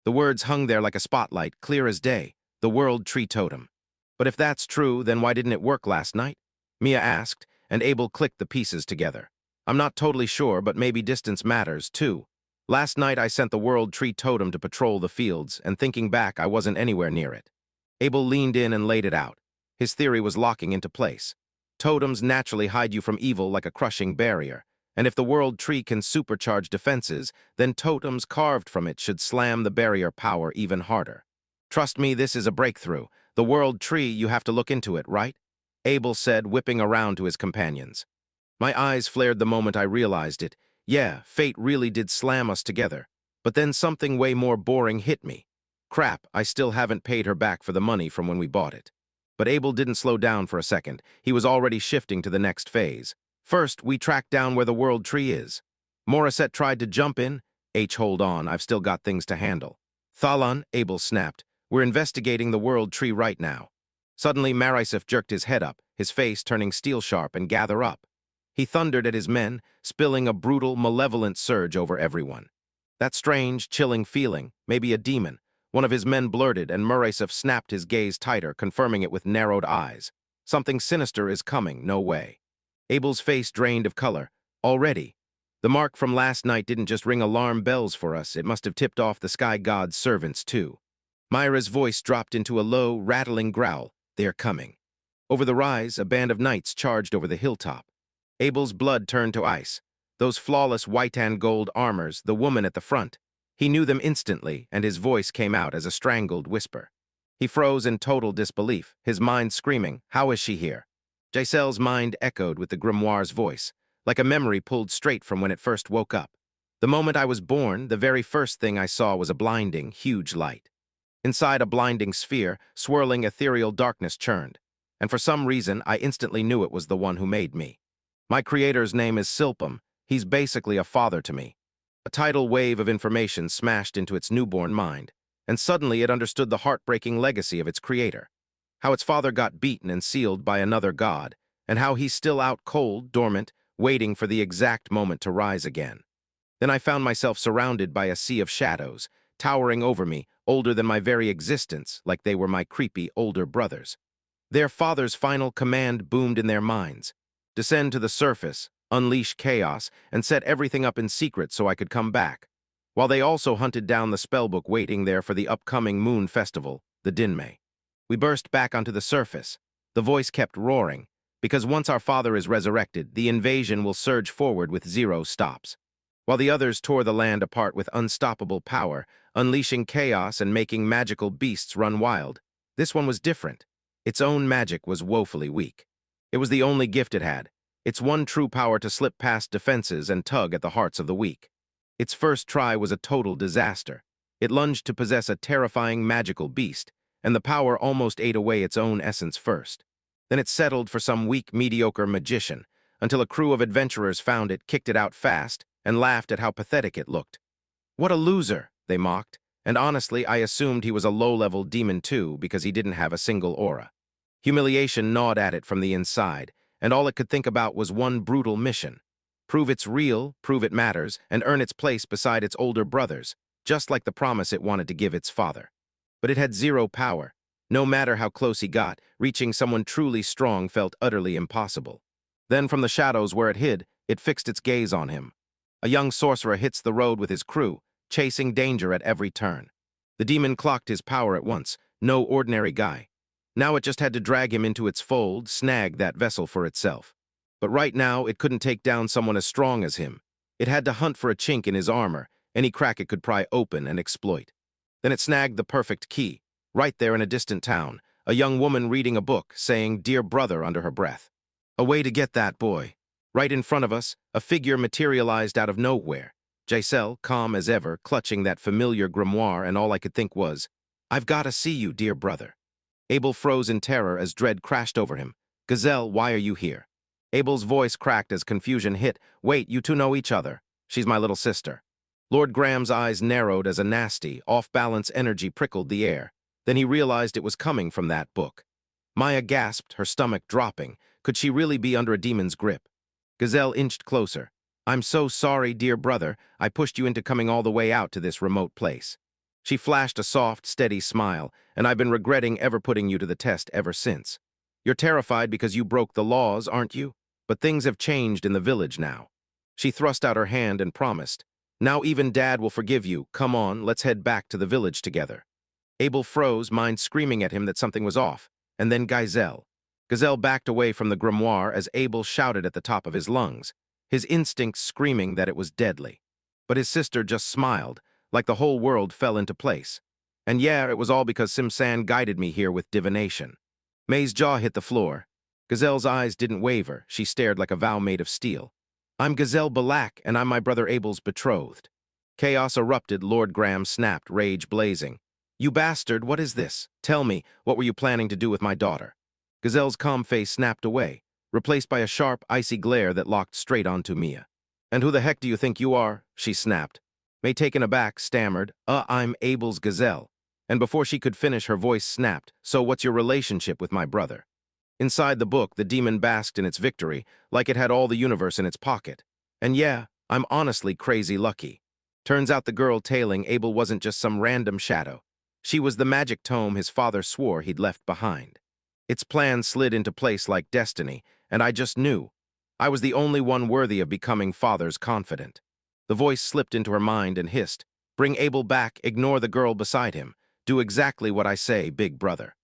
The words hung there like a spotlight, clear as day, the World Tree Totem. But if that's true, then why didn't it work last night? Mia asked, and Abel clicked the pieces together. I'm not totally sure, but maybe distance matters, too. Last night I sent the World Tree Totem to patrol the fields, and thinking back, I wasn't anywhere near it. Abel leaned in and laid it out. His theory was locking into place. Totems naturally hide you from evil like a crushing barrier, and if the World Tree can supercharge defenses, then totems carved from it should slam the barrier power even harder. Trust me, this is a breakthrough. The World Tree, you have to look into it, right? Abel said, whipping around to his companions. My eyes flared the moment I realized it. Yeah, fate really did slam us together. But then something way more boring hit me. Crap, I still haven't paid her back for the money from when we bought it. But Abel didn't slow down for a second. He was already shifting to the next phase. First, we tracked down where the World Tree is. Morissette tried to jump in. Hold on, I've still got things to handle. Thalan, Abel snapped. We're investigating the World Tree right now. Suddenly, Marisif jerked his head up, his face turning steel-sharp, and gather up. He thundered at his men, spilling a brutal, malevolent surge over everyone. That strange, chilling feeling, maybe a demon. One of his men blurted, and Marisif snapped his gaze tighter, confirming it with narrowed eyes. Something sinister is coming, no way. Abel's face drained of color. Already. The mark from last night didn't just ring alarm bells for us, it must have tipped off the sky god's servants, too. Myra's voice dropped into a low, rattling growl. They're coming. Over the rise, a band of knights charged over the hilltop. Abel's blood turned to ice. Those flawless white and gold armors, the woman at the front. He knew them instantly, and his voice came out as a strangled whisper. He froze in total disbelief, his mind screaming, how is she here? Giselle's mind echoed with the grimoire's voice, like a memory pulled straight from when it first woke up. The moment I was born, the very first thing I saw was a blinding, huge light. Inside a blinding sphere, swirling ethereal darkness churned, and for some reason I instantly knew it was the one who made me. My creator's name is Silpam. He's basically a father to me. A tidal wave of information smashed into its newborn mind, and suddenly it understood the heartbreaking legacy of its creator. How its father got beaten and sealed by another god, and how he's still out cold, dormant, waiting for the exact moment to rise again. Then I found myself surrounded by a sea of shadows, towering over me, older than my very existence, like they were my creepy older brothers. Their father's final command boomed in their minds. Descend to the surface, unleash chaos, and set everything up in secret so I could come back, while they also hunted down the spellbook waiting there for the upcoming moon festival, the Dinmay. We burst back onto the surface. The voice kept roaring, because once our father is resurrected, the invasion will surge forward with zero stops. While the others tore the land apart with unstoppable power, unleashing chaos and making magical beasts run wild, this one was different. Its own magic was woefully weak. It was the only gift it had, its one true power to slip past defenses and tug at the hearts of the weak. Its first try was a total disaster. It lunged to possess a terrifying magical beast, and the power almost ate away its own essence first. Then it settled for some weak, mediocre magician, until a crew of adventurers found it, kicked it out fast, and laughed at how pathetic it looked. What a loser, they mocked, and honestly, I assumed he was a low-level demon too because he didn't have a single aura. Humiliation gnawed at it from the inside, and all it could think about was one brutal mission. Prove it's real, prove it matters, and earn its place beside its older brothers, just like the promise it wanted to give its father. But it had zero power. No matter how close he got, reaching someone truly strong felt utterly impossible. Then from the shadows where it hid, it fixed its gaze on him. A young sorcerer hits the road with his crew, chasing danger at every turn. The demon clocked his power at once, no ordinary guy. Now it just had to drag him into its fold, snag that vessel for itself. But right now, it couldn't take down someone as strong as him. It had to hunt for a chink in his armor, any crack it could pry open and exploit. Then it snagged the perfect key, right there in a distant town, a young woman reading a book, saying, "Dear brother," under her breath. A way to get that boy. Right in front of us, a figure materialized out of nowhere. Giselle, calm as ever, clutching that familiar grimoire, and all I could think was, "I've got to see you, dear brother." Abel froze in terror as dread crashed over him. "Gazelle, why are you here?" Abel's voice cracked as confusion hit. Wait, you two know each other. She's my little sister. Lord Graham's eyes narrowed as a nasty, off-balance energy prickled the air. Then he realized it was coming from that book. Maya gasped, her stomach dropping. Could she really be under a demon's grip? Gazelle inched closer. I'm so sorry, dear brother. I pushed you into coming all the way out to this remote place. She flashed a soft, steady smile, and I've been regretting ever putting you to the test ever since. You're terrified because you broke the laws, aren't you? But things have changed in the village now. She thrust out her hand and promised. Now even Dad will forgive you. Come on, let's head back to the village together. Abel froze, mind screaming at him that something was off. And then Gazelle backed away from the grimoire as Abel shouted at the top of his lungs, his instincts screaming that it was deadly. But his sister just smiled, like the whole world fell into place. And yeah, it was all because Simsan guided me here with divination. May's jaw hit the floor. Gazelle's eyes didn't waver. She stared like a vow made of steel. I'm Gazelle Balak, and I'm my brother Abel's betrothed. Chaos erupted. Lord Graham snapped, rage blazing. You bastard, what is this? Tell me, what were you planning to do with my daughter? Gazelle's calm face snapped away, replaced by a sharp, icy glare that locked straight onto Mia. And who the heck do you think you are? She snapped. May, taken aback, stammered, I'm Abel's Gazelle. And before she could finish, her voice snapped, so what's your relationship with my brother? Inside the book, the demon basked in its victory, like it had all the universe in its pocket. And yeah, I'm honestly crazy lucky. Turns out the girl tailing Abel wasn't just some random shadow. She was the magic tome his father swore he'd left behind. Its plan slid into place like destiny, and I just knew. I was the only one worthy of becoming father's confidant. The voice slipped into her mind and hissed, bring Abel back, ignore the girl beside him. Do exactly what I say, big brother.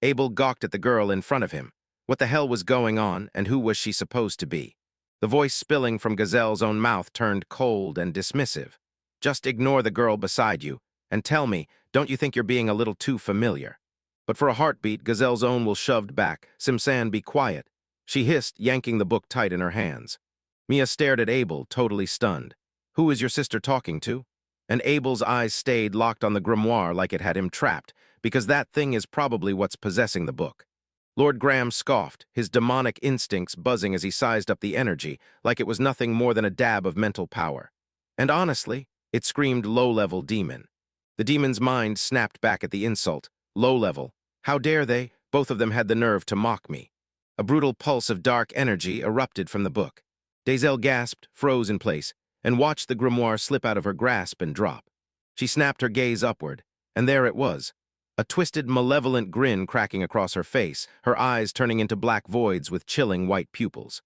Abel gawked at the girl in front of him. What the hell was going on, and who was she supposed to be? The voice spilling from Gazelle's own mouth turned cold and dismissive. Just ignore the girl beside you, and tell me, don't you think you're being a little too familiar? But for a heartbeat, Gazelle's own will shoved back. Simsan, be quiet. She hissed, yanking the book tight in her hands. Mia stared at Abel, totally stunned. Who is your sister talking to? And Abel's eyes stayed locked on the grimoire like it had him trapped, because that thing is probably what's possessing the book. Lord Graham scoffed, his demonic instincts buzzing as he sized up the energy, like it was nothing more than a dab of mental power. And honestly, it screamed low-level demon. The demon's mind snapped back at the insult. Low-level. How dare they? Both of them had the nerve to mock me. A brutal pulse of dark energy erupted from the book. Gazelle gasped, froze in place, and watched the grimoire slip out of her grasp and drop. She snapped her gaze upward, and there it was. A twisted, malevolent grin cracking across her face, her eyes turning into black voids with chilling white pupils.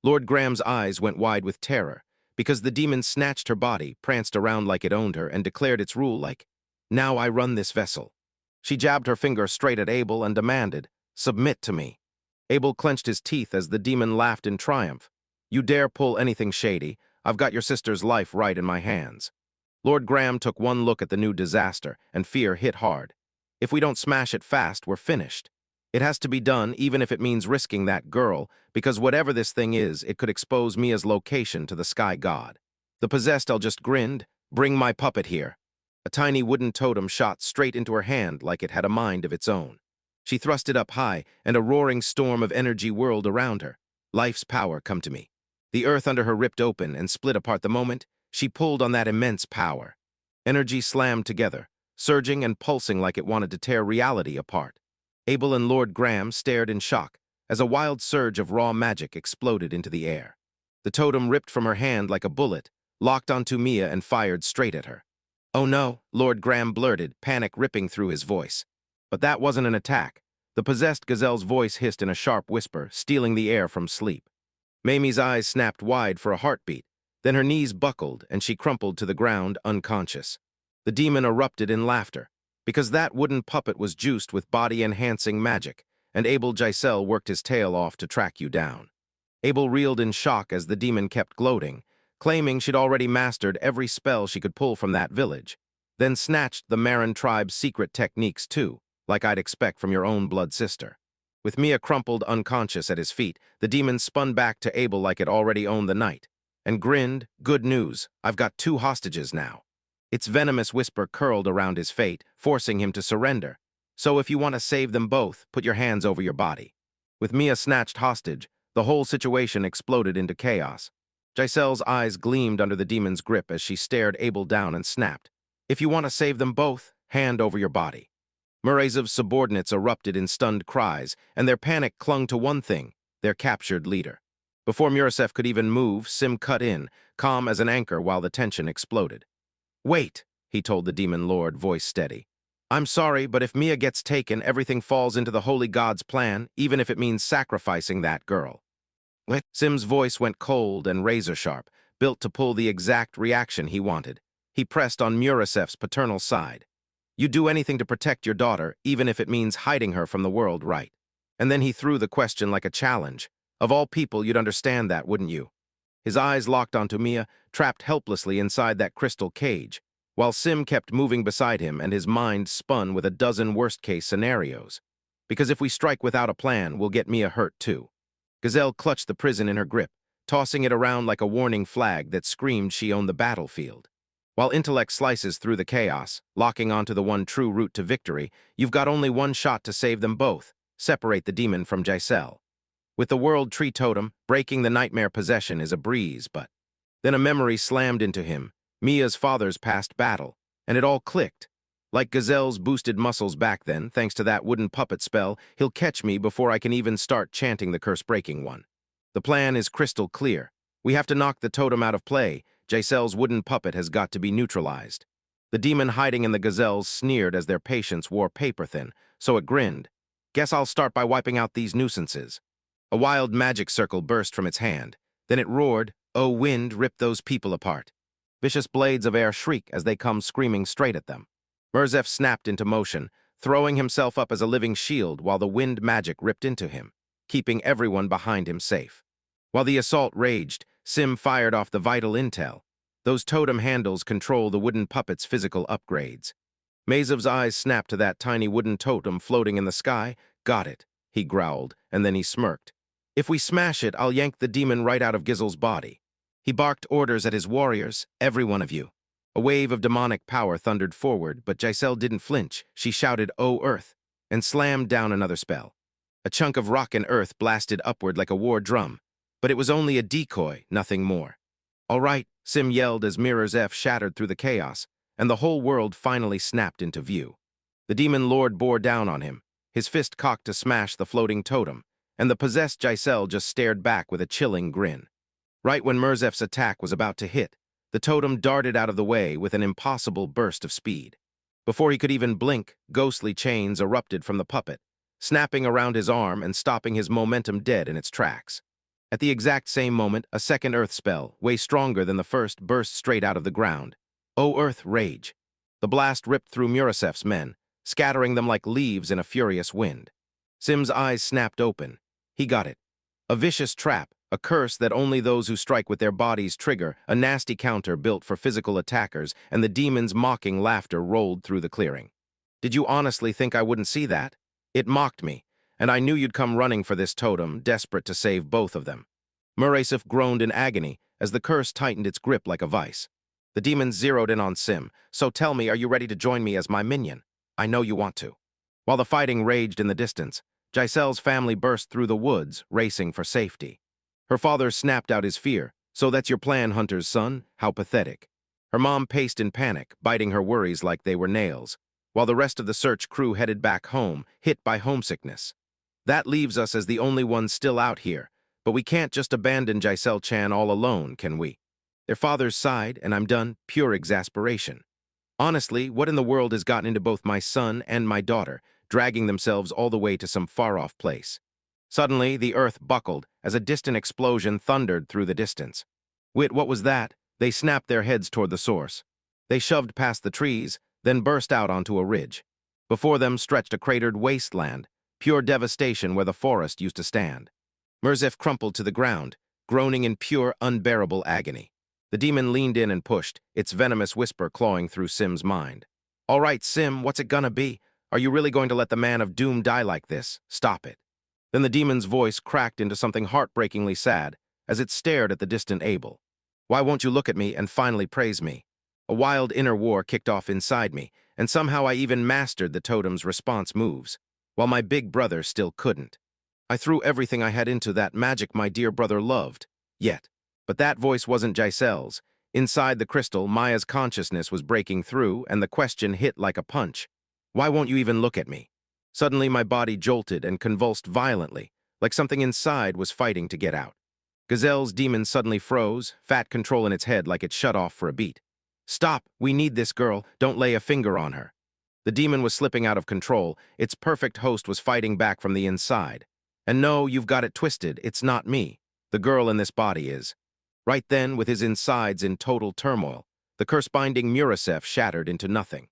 Lord Graham's eyes went wide with terror, because the demon snatched her body, pranced around like it owned her, and declared its rule like, now I run this vessel. She jabbed her finger straight at Abel and demanded, submit to me. Abel clenched his teeth as the demon laughed in triumph. You dare pull anything shady, I've got your sister's life right in my hands. Lord Graham took one look at the new disaster, and fear hit hard. If we don't smash it fast, we're finished. It has to be done, even if it means risking that girl, because whatever this thing is, it could expose Mia's location to the sky god. The possessed just grinned, bring my puppet here. A tiny wooden totem shot straight into her hand like it had a mind of its own. She thrust it up high, and a roaring storm of energy whirled around her. Life's power, come to me. The earth under her ripped open and split apart the moment she pulled on that immense power. Energy slammed together, surging and pulsing like it wanted to tear reality apart. Abel and Lord Graham stared in shock as a wild surge of raw magic exploded into the air. The totem ripped from her hand like a bullet, locked onto Mia and fired straight at her. Oh no, Lord Graham blurted, panic ripping through his voice. But that wasn't an attack. The possessed Gazelle's voice hissed in a sharp whisper, stealing the air from sleep. Mamie's eyes snapped wide for a heartbeat, then her knees buckled and she crumpled to the ground, unconscious. The demon erupted in laughter, because that wooden puppet was juiced with body-enhancing magic, and Abel Giselle worked his tail off to track you down. Abel reeled in shock as the demon kept gloating, claiming she'd already mastered every spell she could pull from that village, then snatched the Marin tribe's secret techniques too, like I'd expect from your own blood sister. With Mia crumpled unconscious at his feet, the demon spun back to Abel like it already owned the night, and grinned, good news, I've got 2 hostages now. Its venomous whisper curled around his fate, forcing him to surrender. So if you want to save them both, put your hands over your body. With Mia snatched hostage, The whole situation exploded into chaos. Giselle's eyes gleamed under the demon's grip as she stared Abel down and snapped. If you want to save them both, hand over your body. Murray's subordinates erupted in stunned cries, and their panic clung to one thing, their captured leader. Before Murasef could even move, Sim cut in, calm as an anchor while the tension exploded. Wait, he told the demon lord, voice steady. I'm sorry, but if Mia gets taken, everything falls into the holy god's plan, even if it means sacrificing that girl. Sim's voice went cold and razor-sharp, built to pull the exact reaction he wanted. He pressed on Murasef's paternal side. You do anything to protect your daughter, even if it means hiding her from the world, right? And then he threw the question like a challenge. Of all people, you'd understand that, wouldn't you? His eyes locked onto Mia, trapped helplessly inside that crystal cage, while Sim kept moving beside him and his mind spun with a dozen worst-case scenarios. Because if we strike without a plan, we'll get Mia hurt too. Gazelle clutched the prison in her grip, tossing it around like a warning flag that screamed she owned the battlefield. While intellect slices through the chaos, locking onto the one true route to victory, you've got only one shot to save them both, separate the demon from Giselle. With the world tree totem, breaking the nightmare possession is a breeze, but... Then a memory slammed into him, Mia's father's past battle, and it all clicked. Like Gazelle's boosted muscles back then, thanks to that wooden puppet spell, he'll catch me before I can even start chanting the curse-breaking one. The plan is crystal clear. We have to knock the totem out of play. Giselle's wooden puppet has got to be neutralized. The demon hiding in the gazelles sneered as their patience wore paper-thin, so it grinned. Guess I'll start by wiping out these nuisances. A wild magic circle burst from its hand. Then it roared, "Oh wind, rip those people apart." Vicious blades of air shriek as they come screaming straight at them. Murzef snapped into motion, throwing himself up as a living shield while the wind magic ripped into him, keeping everyone behind him safe. While the assault raged, Sim fired off the vital intel. Those totem handles control the wooden puppet's physical upgrades. Mazev's eyes snapped to that tiny wooden totem floating in the sky. Got it, he growled, and then he smirked. If we smash it, I'll yank the demon right out of Gizelle's body. He barked orders at his warriors, every one of you. A wave of demonic power thundered forward, but Giselle didn't flinch. She shouted, "Oh, Earth," and slammed down another spell. A chunk of rock and earth blasted upward like a war drum, but it was only a decoy, nothing more. All right, Sim yelled as Mirror's F shattered through the chaos, and the whole world finally snapped into view. The demon lord bore down on him, his fist cocked to smash the floating totem, and the possessed Giselle just stared back with a chilling grin. Right when Murzef's attack was about to hit, the totem darted out of the way with an impossible burst of speed. Before he could even blink, ghostly chains erupted from the puppet, snapping around his arm and stopping his momentum dead in its tracks. At the exact same moment, a second earth spell, way stronger than the first, burst straight out of the ground. "Oh, Earth, rage!" The blast ripped through Murasef's men, scattering them like leaves in a furious wind. Sim's eyes snapped open. He got it. A vicious trap, a curse that only those who strike with their bodies trigger, a nasty counter built for physical attackers, and the demon's mocking laughter rolled through the clearing. Did you honestly think I wouldn't see that? It mocked me, and I knew you'd come running for this totem, desperate to save both of them. Murasef groaned in agony as the curse tightened its grip like a vice. The demon zeroed in on Sim. "So tell me, are you ready to join me as my minion? I know you want to." While the fighting raged in the distance, Giselle's family burst through the woods, racing for safety. Her father snapped out his fear. "So that's your plan, Hunter's son? How pathetic." Her mom paced in panic, biting her worries like they were nails, while the rest of the search crew headed back home, hit by homesickness. That leaves us as the only ones still out here, but we can't just abandon Giselle-chan all alone, can we? Their fathers sighed, and I'm done, pure exasperation. Honestly, what in the world has gotten into both my son and my daughter, dragging themselves all the way to some far-off place? Suddenly, the earth buckled as a distant explosion thundered through the distance. What was that? They snapped their heads toward the source. They shoved past the trees, then burst out onto a ridge. Before them stretched a cratered wasteland, pure devastation where the forest used to stand. Murzef crumpled to the ground, groaning in pure, unbearable agony. The demon leaned in and pushed, its venomous whisper clawing through Sim's mind. "All right, Sim, what's it gonna be? Are you really going to let the man of doom die like this? Stop it." Then the demon's voice cracked into something heartbreakingly sad as it stared at the distant Abel. "Why won't you look at me and finally praise me?" A wild inner war kicked off inside me, and somehow I even mastered the totem's response moves, while my big brother still couldn't. I threw everything I had into that magic my dear brother loved. Yet. But that voice wasn't Giselle's. Inside the crystal, Maya's consciousness was breaking through, and the question hit like a punch. Why won't you even look at me? Suddenly my body jolted and convulsed violently, like something inside was fighting to get out. Gazelle's demon suddenly froze, fat control in its head like it shut off for a beat. Stop! We need this girl. Don't lay a finger on her. The demon was slipping out of control. Its perfect host was fighting back from the inside. And no, you've got it twisted. It's not me. The girl in this body is. Right then, with his insides in total turmoil, the curse-binding Murasef shattered into nothing.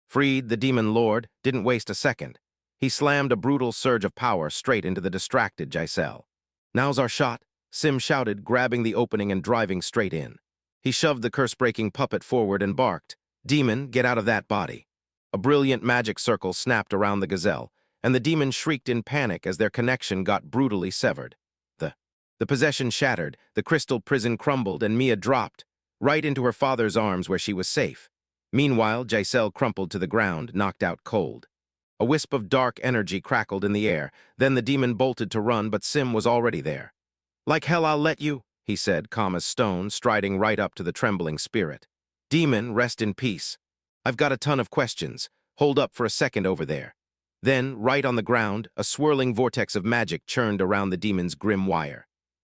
Freed, the demon lord didn't waste a second. He slammed a brutal surge of power straight into the distracted Giselle. Now's our shot, Sim shouted, grabbing the opening and driving straight in. He shoved the curse-breaking puppet forward and barked, "Demon, get out of that body." A brilliant magic circle snapped around the gazelle, and the demon shrieked in panic as their connection got brutally severed. The possession shattered, the crystal prison crumbled, and Mia dropped, right into her father's arms where she was safe. Meanwhile, Giselle crumpled to the ground, knocked out cold. A wisp of dark energy crackled in the air, then the demon bolted to run, but Sim was already there. "Like hell I'll let you," he said, calm as stone, striding right up to the trembling spirit. "Demon, rest in peace. I've got a ton of questions. Hold up for a second over there." Then, right on the ground, a swirling vortex of magic churned around the demon's grim wire.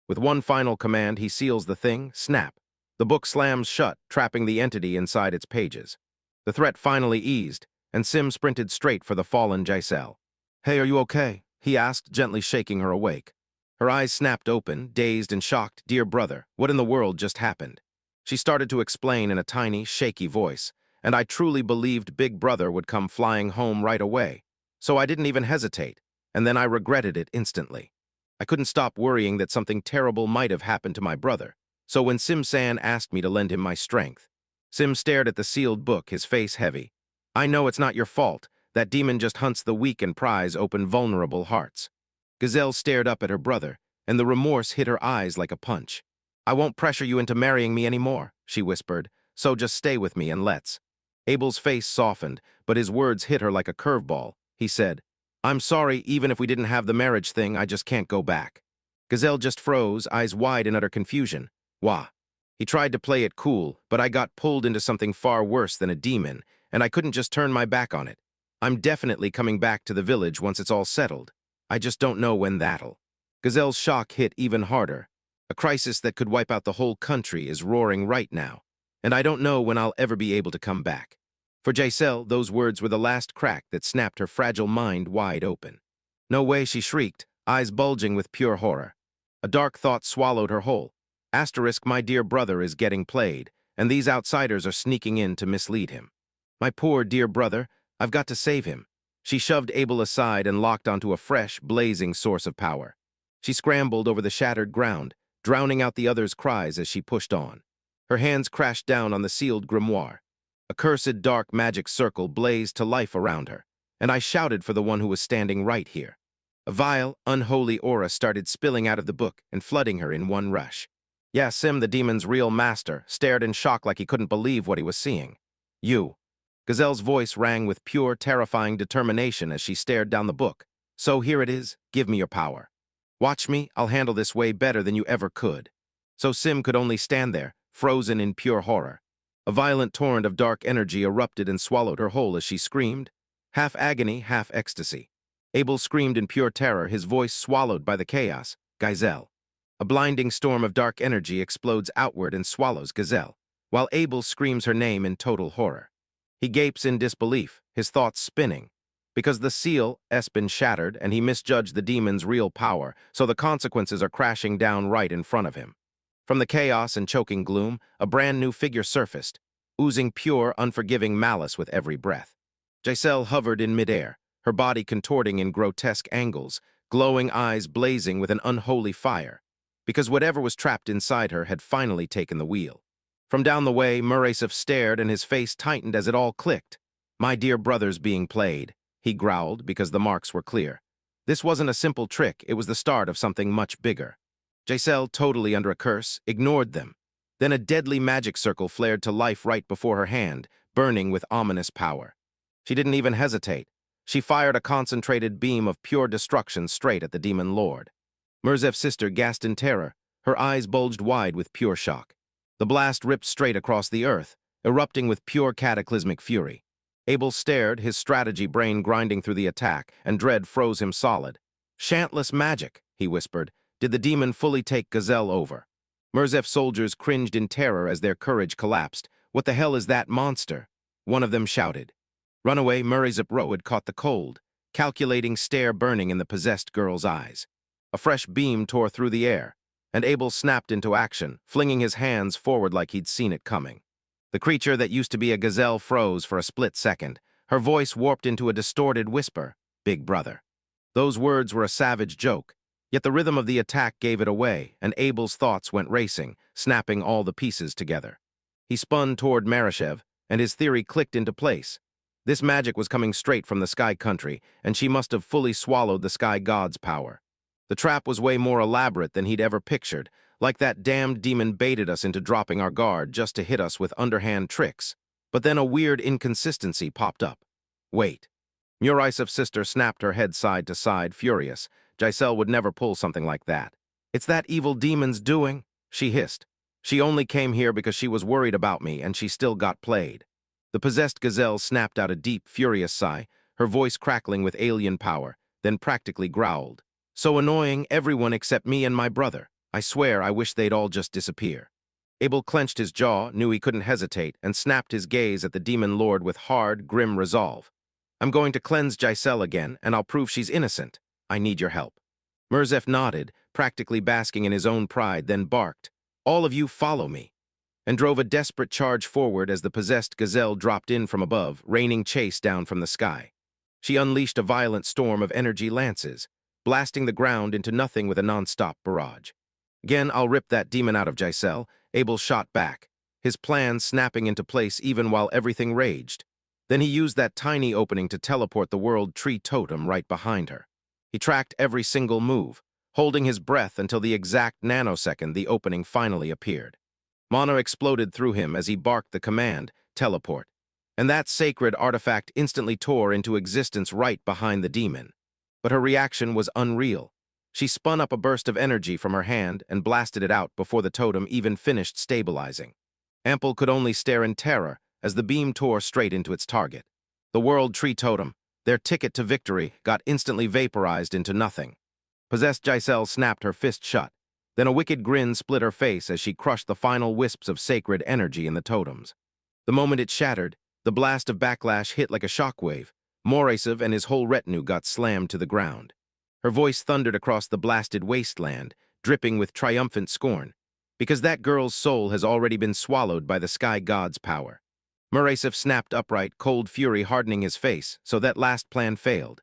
With one final command, he seals the thing, snap. The book slams shut, trapping the entity inside its pages. The threat finally eased, and Sim sprinted straight for the fallen Giselle. "Hey, are you okay?" he asked, gently shaking her awake. Her eyes snapped open, dazed and shocked. "Dear brother, what in the world just happened?" She started to explain in a tiny, shaky voice, and I truly believed Big Brother would come flying home right away. So I didn't even hesitate, and then I regretted it instantly. I couldn't stop worrying that something terrible might have happened to my brother, so when Sim-san asked me to lend him my strength. Sim stared at the sealed book, his face heavy. "I know it's not your fault. That demon just hunts the weak and pries open vulnerable hearts." Gazelle stared up at her brother, and the remorse hit her eyes like a punch. "I won't pressure you into marrying me anymore," she whispered, "so just stay with me and let's." Abel's face softened, but his words hit her like a curveball. He said, "I'm sorry, even if we didn't have the marriage thing, I just can't go back." Gazelle just froze, eyes wide in utter confusion. Wah. He tried to play it cool, but I got pulled into something far worse than a demon, and I couldn't just turn my back on it. I'm definitely coming back to the village once it's all settled. I just don't know when that'll. Gazelle's shock hit even harder. A crisis that could wipe out the whole country is roaring right now, and I don't know when I'll ever be able to come back. For Giselle, those words were the last crack that snapped her fragile mind wide open. "No way," she shrieked, eyes bulging with pure horror. A dark thought swallowed her whole. Asterisk, my dear brother is getting played, and these outsiders are sneaking in to mislead him. My poor dear brother, I've got to save him. She shoved Abel aside and locked onto a fresh, blazing source of power. She scrambled over the shattered ground, drowning out the others' cries as she pushed on. Her hands crashed down on the sealed grimoire. A cursed dark magic circle blazed to life around her, and I shouted for the one who was standing right here. A vile, unholy aura started spilling out of the book and flooding her in one rush. Yeah, Sim, the demon's real master, stared in shock like he couldn't believe what he was seeing. "You." Gazelle's voice rang with pure, terrifying determination as she stared down the book. "So here it is, give me your power. Watch me, I'll handle this way better than you ever could." So Sim could only stand there, frozen in pure horror. A violent torrent of dark energy erupted and swallowed her whole as she screamed, half agony, half ecstasy. Abel screamed in pure terror, his voice swallowed by the chaos. Giselle. A blinding storm of dark energy explodes outward and swallows Gazelle, while Abel screams her name in total horror. He gapes in disbelief, his thoughts spinning, because the seal has been shattered and he misjudged the demon's real power, so the consequences are crashing down right in front of him. From the chaos and choking gloom, a brand new figure surfaced, oozing pure, unforgiving malice with every breath. Giselle hovered in midair, her body contorting in grotesque angles, glowing eyes blazing with an unholy fire, because whatever was trapped inside her had finally taken the wheel. From down the way, Murasef stared and his face tightened as it all clicked. "My dear brother's being played," he growled because the marks were clear. This wasn't a simple trick, it was the start of something much bigger. Giselle, totally under a curse, ignored them. Then a deadly magic circle flared to life right before her hand, burning with ominous power. She didn't even hesitate. She fired a concentrated beam of pure destruction straight at the demon lord. Mirzef's sister gasped in terror, her eyes bulged wide with pure shock. The blast ripped straight across the earth, erupting with pure cataclysmic fury. Abel stared, his strategy brain grinding through the attack, and dread froze him solid. "Shantless magic," he whispered. Did the demon fully take Gazelle over? Mirzef's soldiers cringed in terror as their courage collapsed. "What the hell is that monster?" One of them shouted. Runaway Mirzef had caught the cold, calculating stare burning in the possessed girl's eyes. A fresh beam tore through the air, and Abel snapped into action, flinging his hands forward like he'd seen it coming. The creature that used to be a gazelle froze for a split second, her voice warped into a distorted whisper, "Big brother." Those words were a savage joke, yet the rhythm of the attack gave it away, and Abel's thoughts went racing, snapping all the pieces together. He spun toward Marishev, and his theory clicked into place. This magic was coming straight from the Sky Country, and she must have fully swallowed the Sky God's power. The trap was way more elaborate than he'd ever pictured, like that damned demon baited us into dropping our guard just to hit us with underhand tricks. But then a weird inconsistency popped up. Wait. Mirzef's sister snapped her head side to side, furious. Giselle would never pull something like that. "It's that evil demon's doing," she hissed. "She only came here because she was worried about me, and she still got played." The possessed gazelle snapped out a deep, furious sigh, her voice crackling with alien power, then practically growled. "So annoying, everyone except me and my brother. I swear I wish they'd all just disappear." Abel clenched his jaw, knew he couldn't hesitate, and snapped his gaze at the demon lord with hard, grim resolve. "I'm going to cleanse Giselle again, and I'll prove she's innocent. I need your help." Mirzef nodded, practically basking in his own pride, then barked, "All of you follow me," and drove a desperate charge forward as the possessed gazelle dropped in from above, raining chase down from the sky. She unleashed a violent storm of energy lances, blasting the ground into nothing with a non-stop barrage. "Again, I'll rip that demon out of Giselle," Abel shot back, his plan snapping into place even while everything raged. Then he used that tiny opening to teleport the world tree totem right behind her. He tracked every single move, holding his breath until the exact nanosecond the opening finally appeared. Mana exploded through him as he barked the command, "Teleport," and that sacred artifact instantly tore into existence right behind the demon. But her reaction was unreal. She spun up a burst of energy from her hand and blasted it out before the totem even finished stabilizing. Ample could only stare in terror as the beam tore straight into its target. The World Tree Totem, their ticket to victory, got instantly vaporized into nothing. Possessed Giselle snapped her fist shut. Then a wicked grin split her face as she crushed the final wisps of sacred energy in the totems. The moment it shattered, the blast of backlash hit like a shockwave. Morasov and his whole retinue got slammed to the ground. Her voice thundered across the blasted wasteland, dripping with triumphant scorn, because that girl's soul has already been swallowed by the Sky God's power. Morasov snapped upright, cold fury hardening his face, so that last plan failed.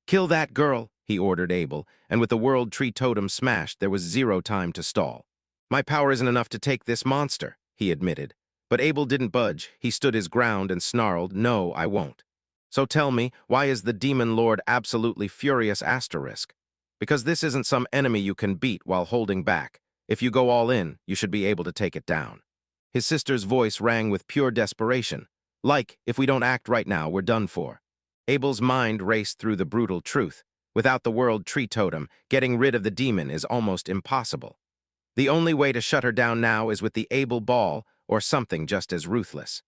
"Kill that girl," he ordered Abel, and with the World Tree Totem smashed, there was zero time to stall. "My power isn't enough to take this monster," he admitted. But Abel didn't budge. He stood his ground and snarled, "No, I won't." "So tell me, why is the demon lord absolutely furious asterisk? Because this isn't some enemy you can beat while holding back. If you go all in, you should be able to take it down." His sister's voice rang with pure desperation. Like, if we don't act right now, we're done for. Abel's mind raced through the brutal truth. Without the World Tree Totem, getting rid of the demon is almost impossible. The only way to shut her down now is with the Abel Ball or something just as ruthless.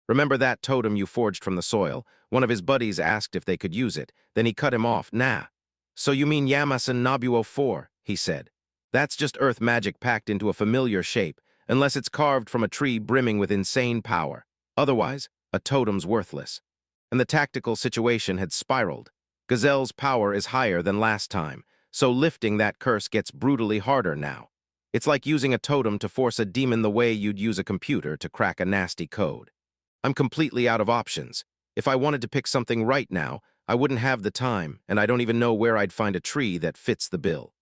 "Remember that totem you forged from the soil?" One of his buddies asked if they could use it. Then he cut him off. "Nah." "So you mean Yamasan Nabuo 4, he said. "That's just earth magic packed into a familiar shape, unless it's carved from a tree brimming with insane power. Otherwise, a totem's worthless." And the tactical situation had spiraled. Gazelle's power is higher than last time, so lifting that curse gets brutally harder now. It's like using a totem to force a demon the way you'd use a computer to crack a nasty code. "I'm completely out of options. If I wanted to pick something right now, I wouldn't have the time, and I don't even know where I'd find a tree that fits the bill."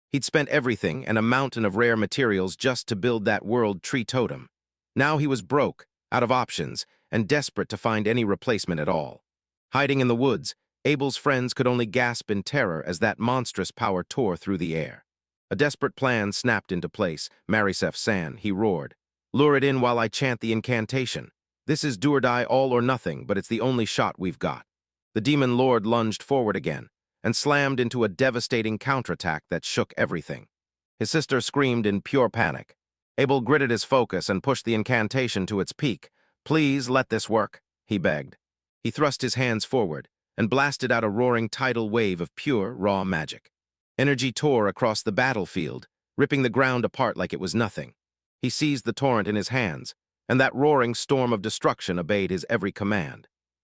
He'd spent everything and a mountain of rare materials just to build that World Tree Totem. Now he was broke, out of options, and desperate to find any replacement at all. Hiding in the woods, Abel's friends could only gasp in terror as that monstrous power tore through the air. A desperate plan snapped into place. "Marisef-san," he roared. "Lure it in while I chant the incantation. This is do or die, all or nothing, but it's the only shot we've got." The demon lord lunged forward again and slammed into a devastating counterattack that shook everything. His sister screamed in pure panic. Abel gritted his focus and pushed the incantation to its peak. "Please let this work," he begged. He thrust his hands forward and blasted out a roaring tidal wave of pure, raw magic. Energy tore across the battlefield, ripping the ground apart like it was nothing. He seized the torrent in his hands, and that roaring storm of destruction obeyed his every command.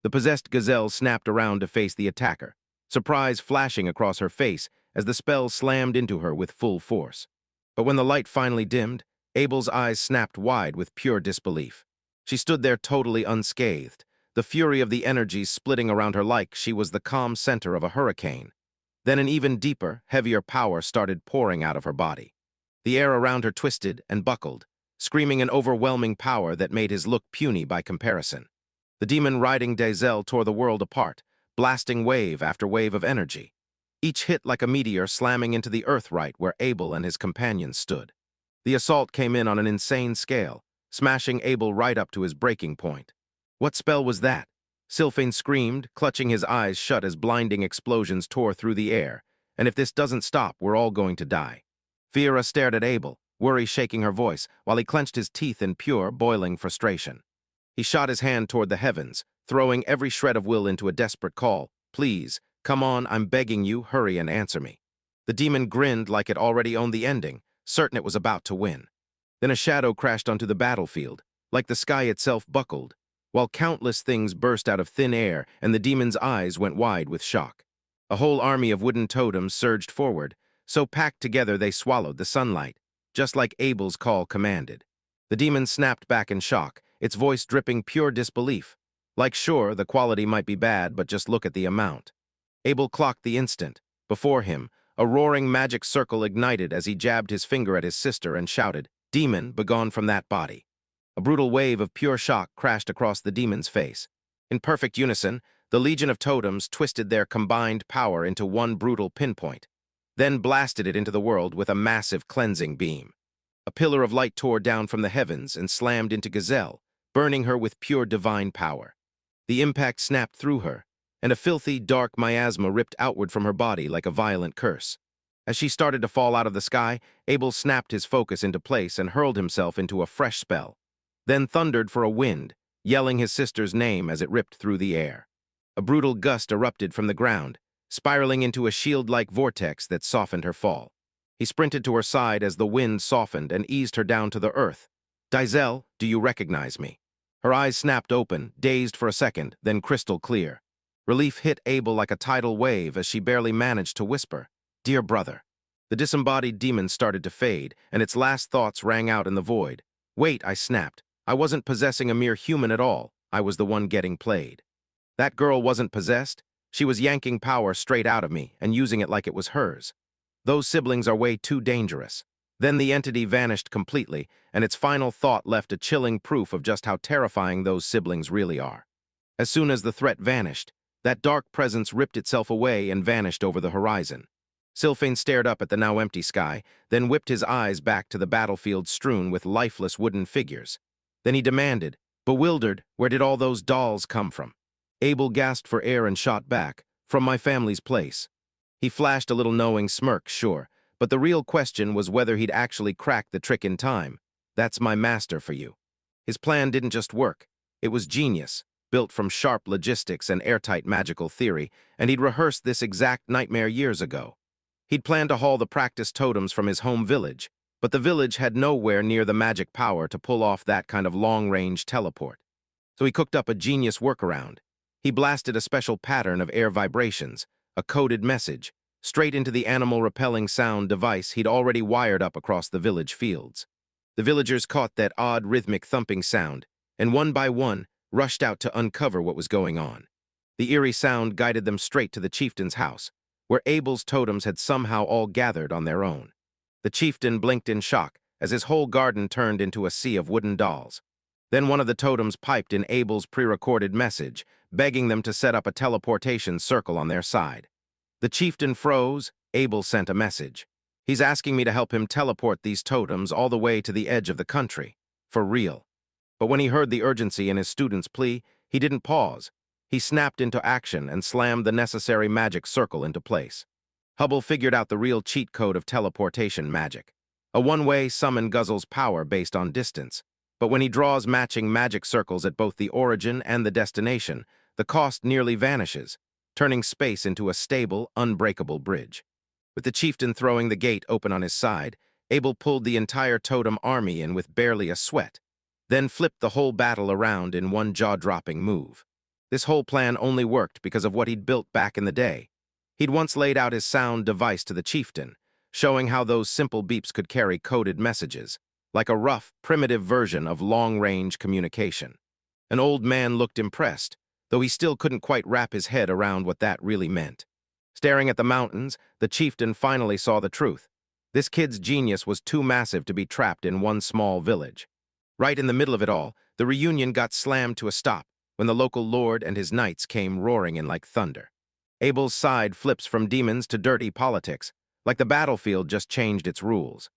The possessed gazelle snapped around to face the attacker, surprise flashing across her face as the spell slammed into her with full force. But when the light finally dimmed, Abel's eyes snapped wide with pure disbelief. She stood there totally unscathed, the fury of the energies splitting around her like she was the calm center of a hurricane. Then an even deeper, heavier power started pouring out of her body. The air around her twisted and buckled, screaming an overwhelming power that made his look puny by comparison. The demon-riding Dazel tore the world apart, blasting wave after wave of energy, each hit like a meteor slamming into the earth right where Abel and his companions stood. The assault came in on an insane scale, smashing Abel right up to his breaking point. What spell was that? Sylphane screamed, clutching his eyes shut as blinding explosions tore through the air. And if this doesn't stop, we're all going to die. Fiora stared at Abel, worry shaking her voice, while he clenched his teeth in pure, boiling frustration. He shot his hand toward the heavens, throwing every shred of will into a desperate call. "Please, come on, I'm begging you, hurry and answer me." The demon grinned like it already owned the ending, certain it was about to win. Then a shadow crashed onto the battlefield, like the sky itself buckled, while countless things burst out of thin air and the demon's eyes went wide with shock. A whole army of wooden totems surged forward, so packed together they swallowed the sunlight, just like Abel's call commanded. The demon snapped back in shock, its voice dripping pure disbelief. Like, sure, the quality might be bad, but just look at the amount. Abel clocked the instant. Before him, a roaring magic circle ignited as he jabbed his finger at his sister and shouted, "Demon, begone from that body." A brutal wave of pure shock crashed across the demon's face. In perfect unison, the legion of totems twisted their combined power into one brutal pinpoint, then blasted it into the world with a massive cleansing beam. A pillar of light tore down from the heavens and slammed into Gazelle, burning her with pure divine power. The impact snapped through her, and a filthy, dark miasma ripped outward from her body like a violent curse. As she started to fall out of the sky, Abel snapped his focus into place and hurled himself into a fresh spell, then thundered for a wind, yelling his sister's name as it ripped through the air. A brutal gust erupted from the ground, spiraling into a shield-like vortex that softened her fall. He sprinted to her side as the wind softened and eased her down to the earth. "Dazel, do you recognize me?" Her eyes snapped open, dazed for a second, then crystal clear. Relief hit Abel like a tidal wave as she barely managed to whisper, "Dear brother." The disembodied demon started to fade, and its last thoughts rang out in the void. "Wait," I snapped. "I wasn't possessing a mere human at all. I was the one getting played." That girl wasn't possessed. She was yanking power straight out of me and using it like it was hers. Those siblings are way too dangerous. Then the entity vanished completely, and its final thought left a chilling proof of just how terrifying those siblings really are. As soon as the threat vanished, that dark presence ripped itself away and vanished over the horizon. Sylphane stared up at the now empty sky, then whipped his eyes back to the battlefield strewn with lifeless wooden figures. Then he demanded, bewildered, where did all those dolls come from? Abel gasped for air and shot back, "From my family's place." He flashed a little knowing smirk, sure, but the real question was whether he'd actually cracked the trick in time. "That's my master for you." His plan didn't just work. It was genius, built from sharp logistics and airtight magical theory, and he'd rehearsed this exact nightmare years ago. He'd planned to haul the practice totems from his home village, but the village had nowhere near the magic power to pull off that kind of long-range teleport. So he cooked up a genius workaround. He blasted a special pattern of air vibrations, a coded message, straight into the animal-repelling sound device he'd already wired up across the village fields. The villagers caught that odd rhythmic thumping sound, and one by one rushed out to uncover what was going on. The eerie sound guided them straight to the chieftain's house, where Abel's totems had somehow all gathered on their own. The chieftain blinked in shock as his whole garden turned into a sea of wooden dolls. Then one of the totems piped in Abel's pre-recorded message, begging them to set up a teleportation circle on their side. The chieftain froze. Abel sent a message. "He's asking me to help him teleport these totems all the way to the edge of the country. For real." But when he heard the urgency in his student's plea, he didn't pause. He snapped into action and slammed the necessary magic circle into place. Hubble figured out the real cheat code of teleportation magic. A one-way summon guzzles power based on distance, but when he draws matching magic circles at both the origin and the destination, the cost nearly vanishes, turning space into a stable, unbreakable bridge. With the chieftain throwing the gate open on his side, Abel pulled the entire totem army in with barely a sweat, then flipped the whole battle around in one jaw-dropping move. This whole plan only worked because of what he'd built back in the day. He'd once laid out his sound device to the chieftain, showing how those simple beeps could carry coded messages, like a rough, primitive version of long-range communication. An old man looked impressed, though he still couldn't quite wrap his head around what that really meant. Staring at the mountains, the chieftain finally saw the truth. This kid's genius was too massive to be trapped in one small village. Right in the middle of it all, the reunion got slammed to a stop when the local lord and his knights came roaring in like thunder. Abel's side flips from demons to dirty politics, like the battlefield just changed its rules.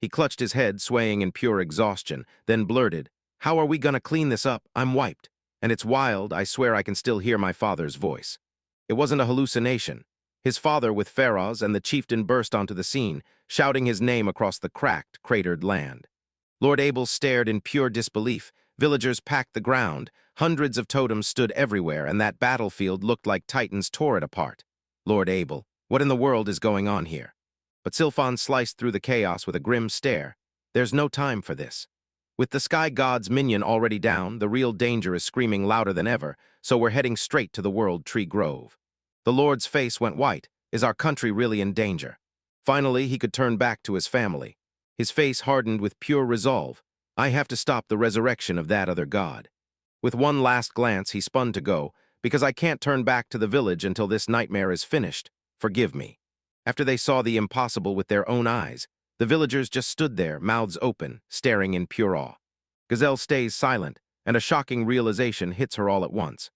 He clutched his head, swaying in pure exhaustion, then blurted, "How are we gonna clean this up? I'm wiped. And it's wild, I swear I can still hear my father's voice." It wasn't a hallucination. His father with Pharaohs and the chieftain burst onto the scene, shouting his name across the cracked, cratered land. Lord Abel stared in pure disbelief. Villagers packed the ground, hundreds of totems stood everywhere, and that battlefield looked like Titans tore it apart. Lord Abel, what in the world is going on here? But Sylphon sliced through the chaos with a grim stare. There's no time for this. With the Sky God's minion already down, the real danger is screaming louder than ever, so we're heading straight to the World Tree Grove. The Lord's face went white. Is our country really in danger? Finally, he could turn back to his family. His face hardened with pure resolve. I have to stop the resurrection of that other god. With one last glance, he spun to go, because I can't turn back to the village until this nightmare is finished. Forgive me. After they saw the impossible with their own eyes, the villagers just stood there, mouths open, staring in pure awe. Gazelle stays silent, and a shocking realization hits her all at once.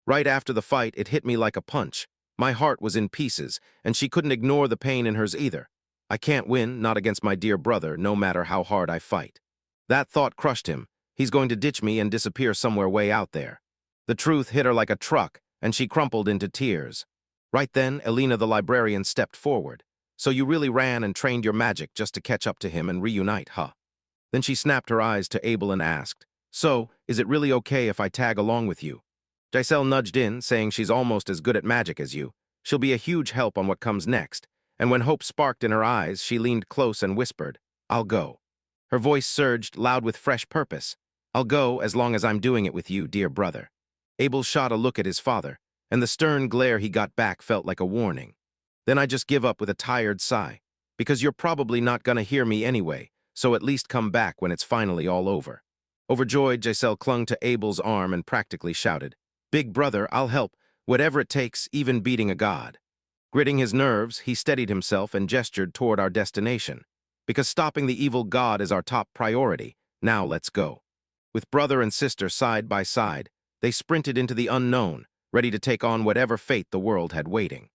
Right after the fight, it hit me like a punch. My heart was in pieces, and she couldn't ignore the pain in hers either. I can't win, not against my dear brother, no matter how hard I fight. That thought crushed him. He's going to ditch me and disappear somewhere way out there. The truth hit her like a truck, and she crumpled into tears. Right then, Elena the librarian stepped forward. So you really ran and trained your magic just to catch up to him and reunite, huh? Then she snapped her eyes to Abel and asked, "So, is it really okay if I tag along with you?" Giselle nudged in, saying she's almost as good at magic as you. She'll be a huge help on what comes next. And when hope sparked in her eyes, she leaned close and whispered, "I'll go." Her voice surged, loud with fresh purpose. "I'll go as long as I'm doing it with you, dear brother." Abel shot a look at his father, and the stern glare he got back felt like a warning. Then I just give up with a tired sigh, because you're probably not gonna hear me anyway, so at least come back when it's finally all over. Overjoyed, Giselle clung to Abel's arm and practically shouted, "Big brother, I'll help, whatever it takes, even beating a god." Gritting his nerves, he steadied himself and gestured toward our destination. Because stopping the evil god is our top priority, now let's go. With brother and sister side by side, they sprinted into the unknown, ready to take on whatever fate the world had waiting.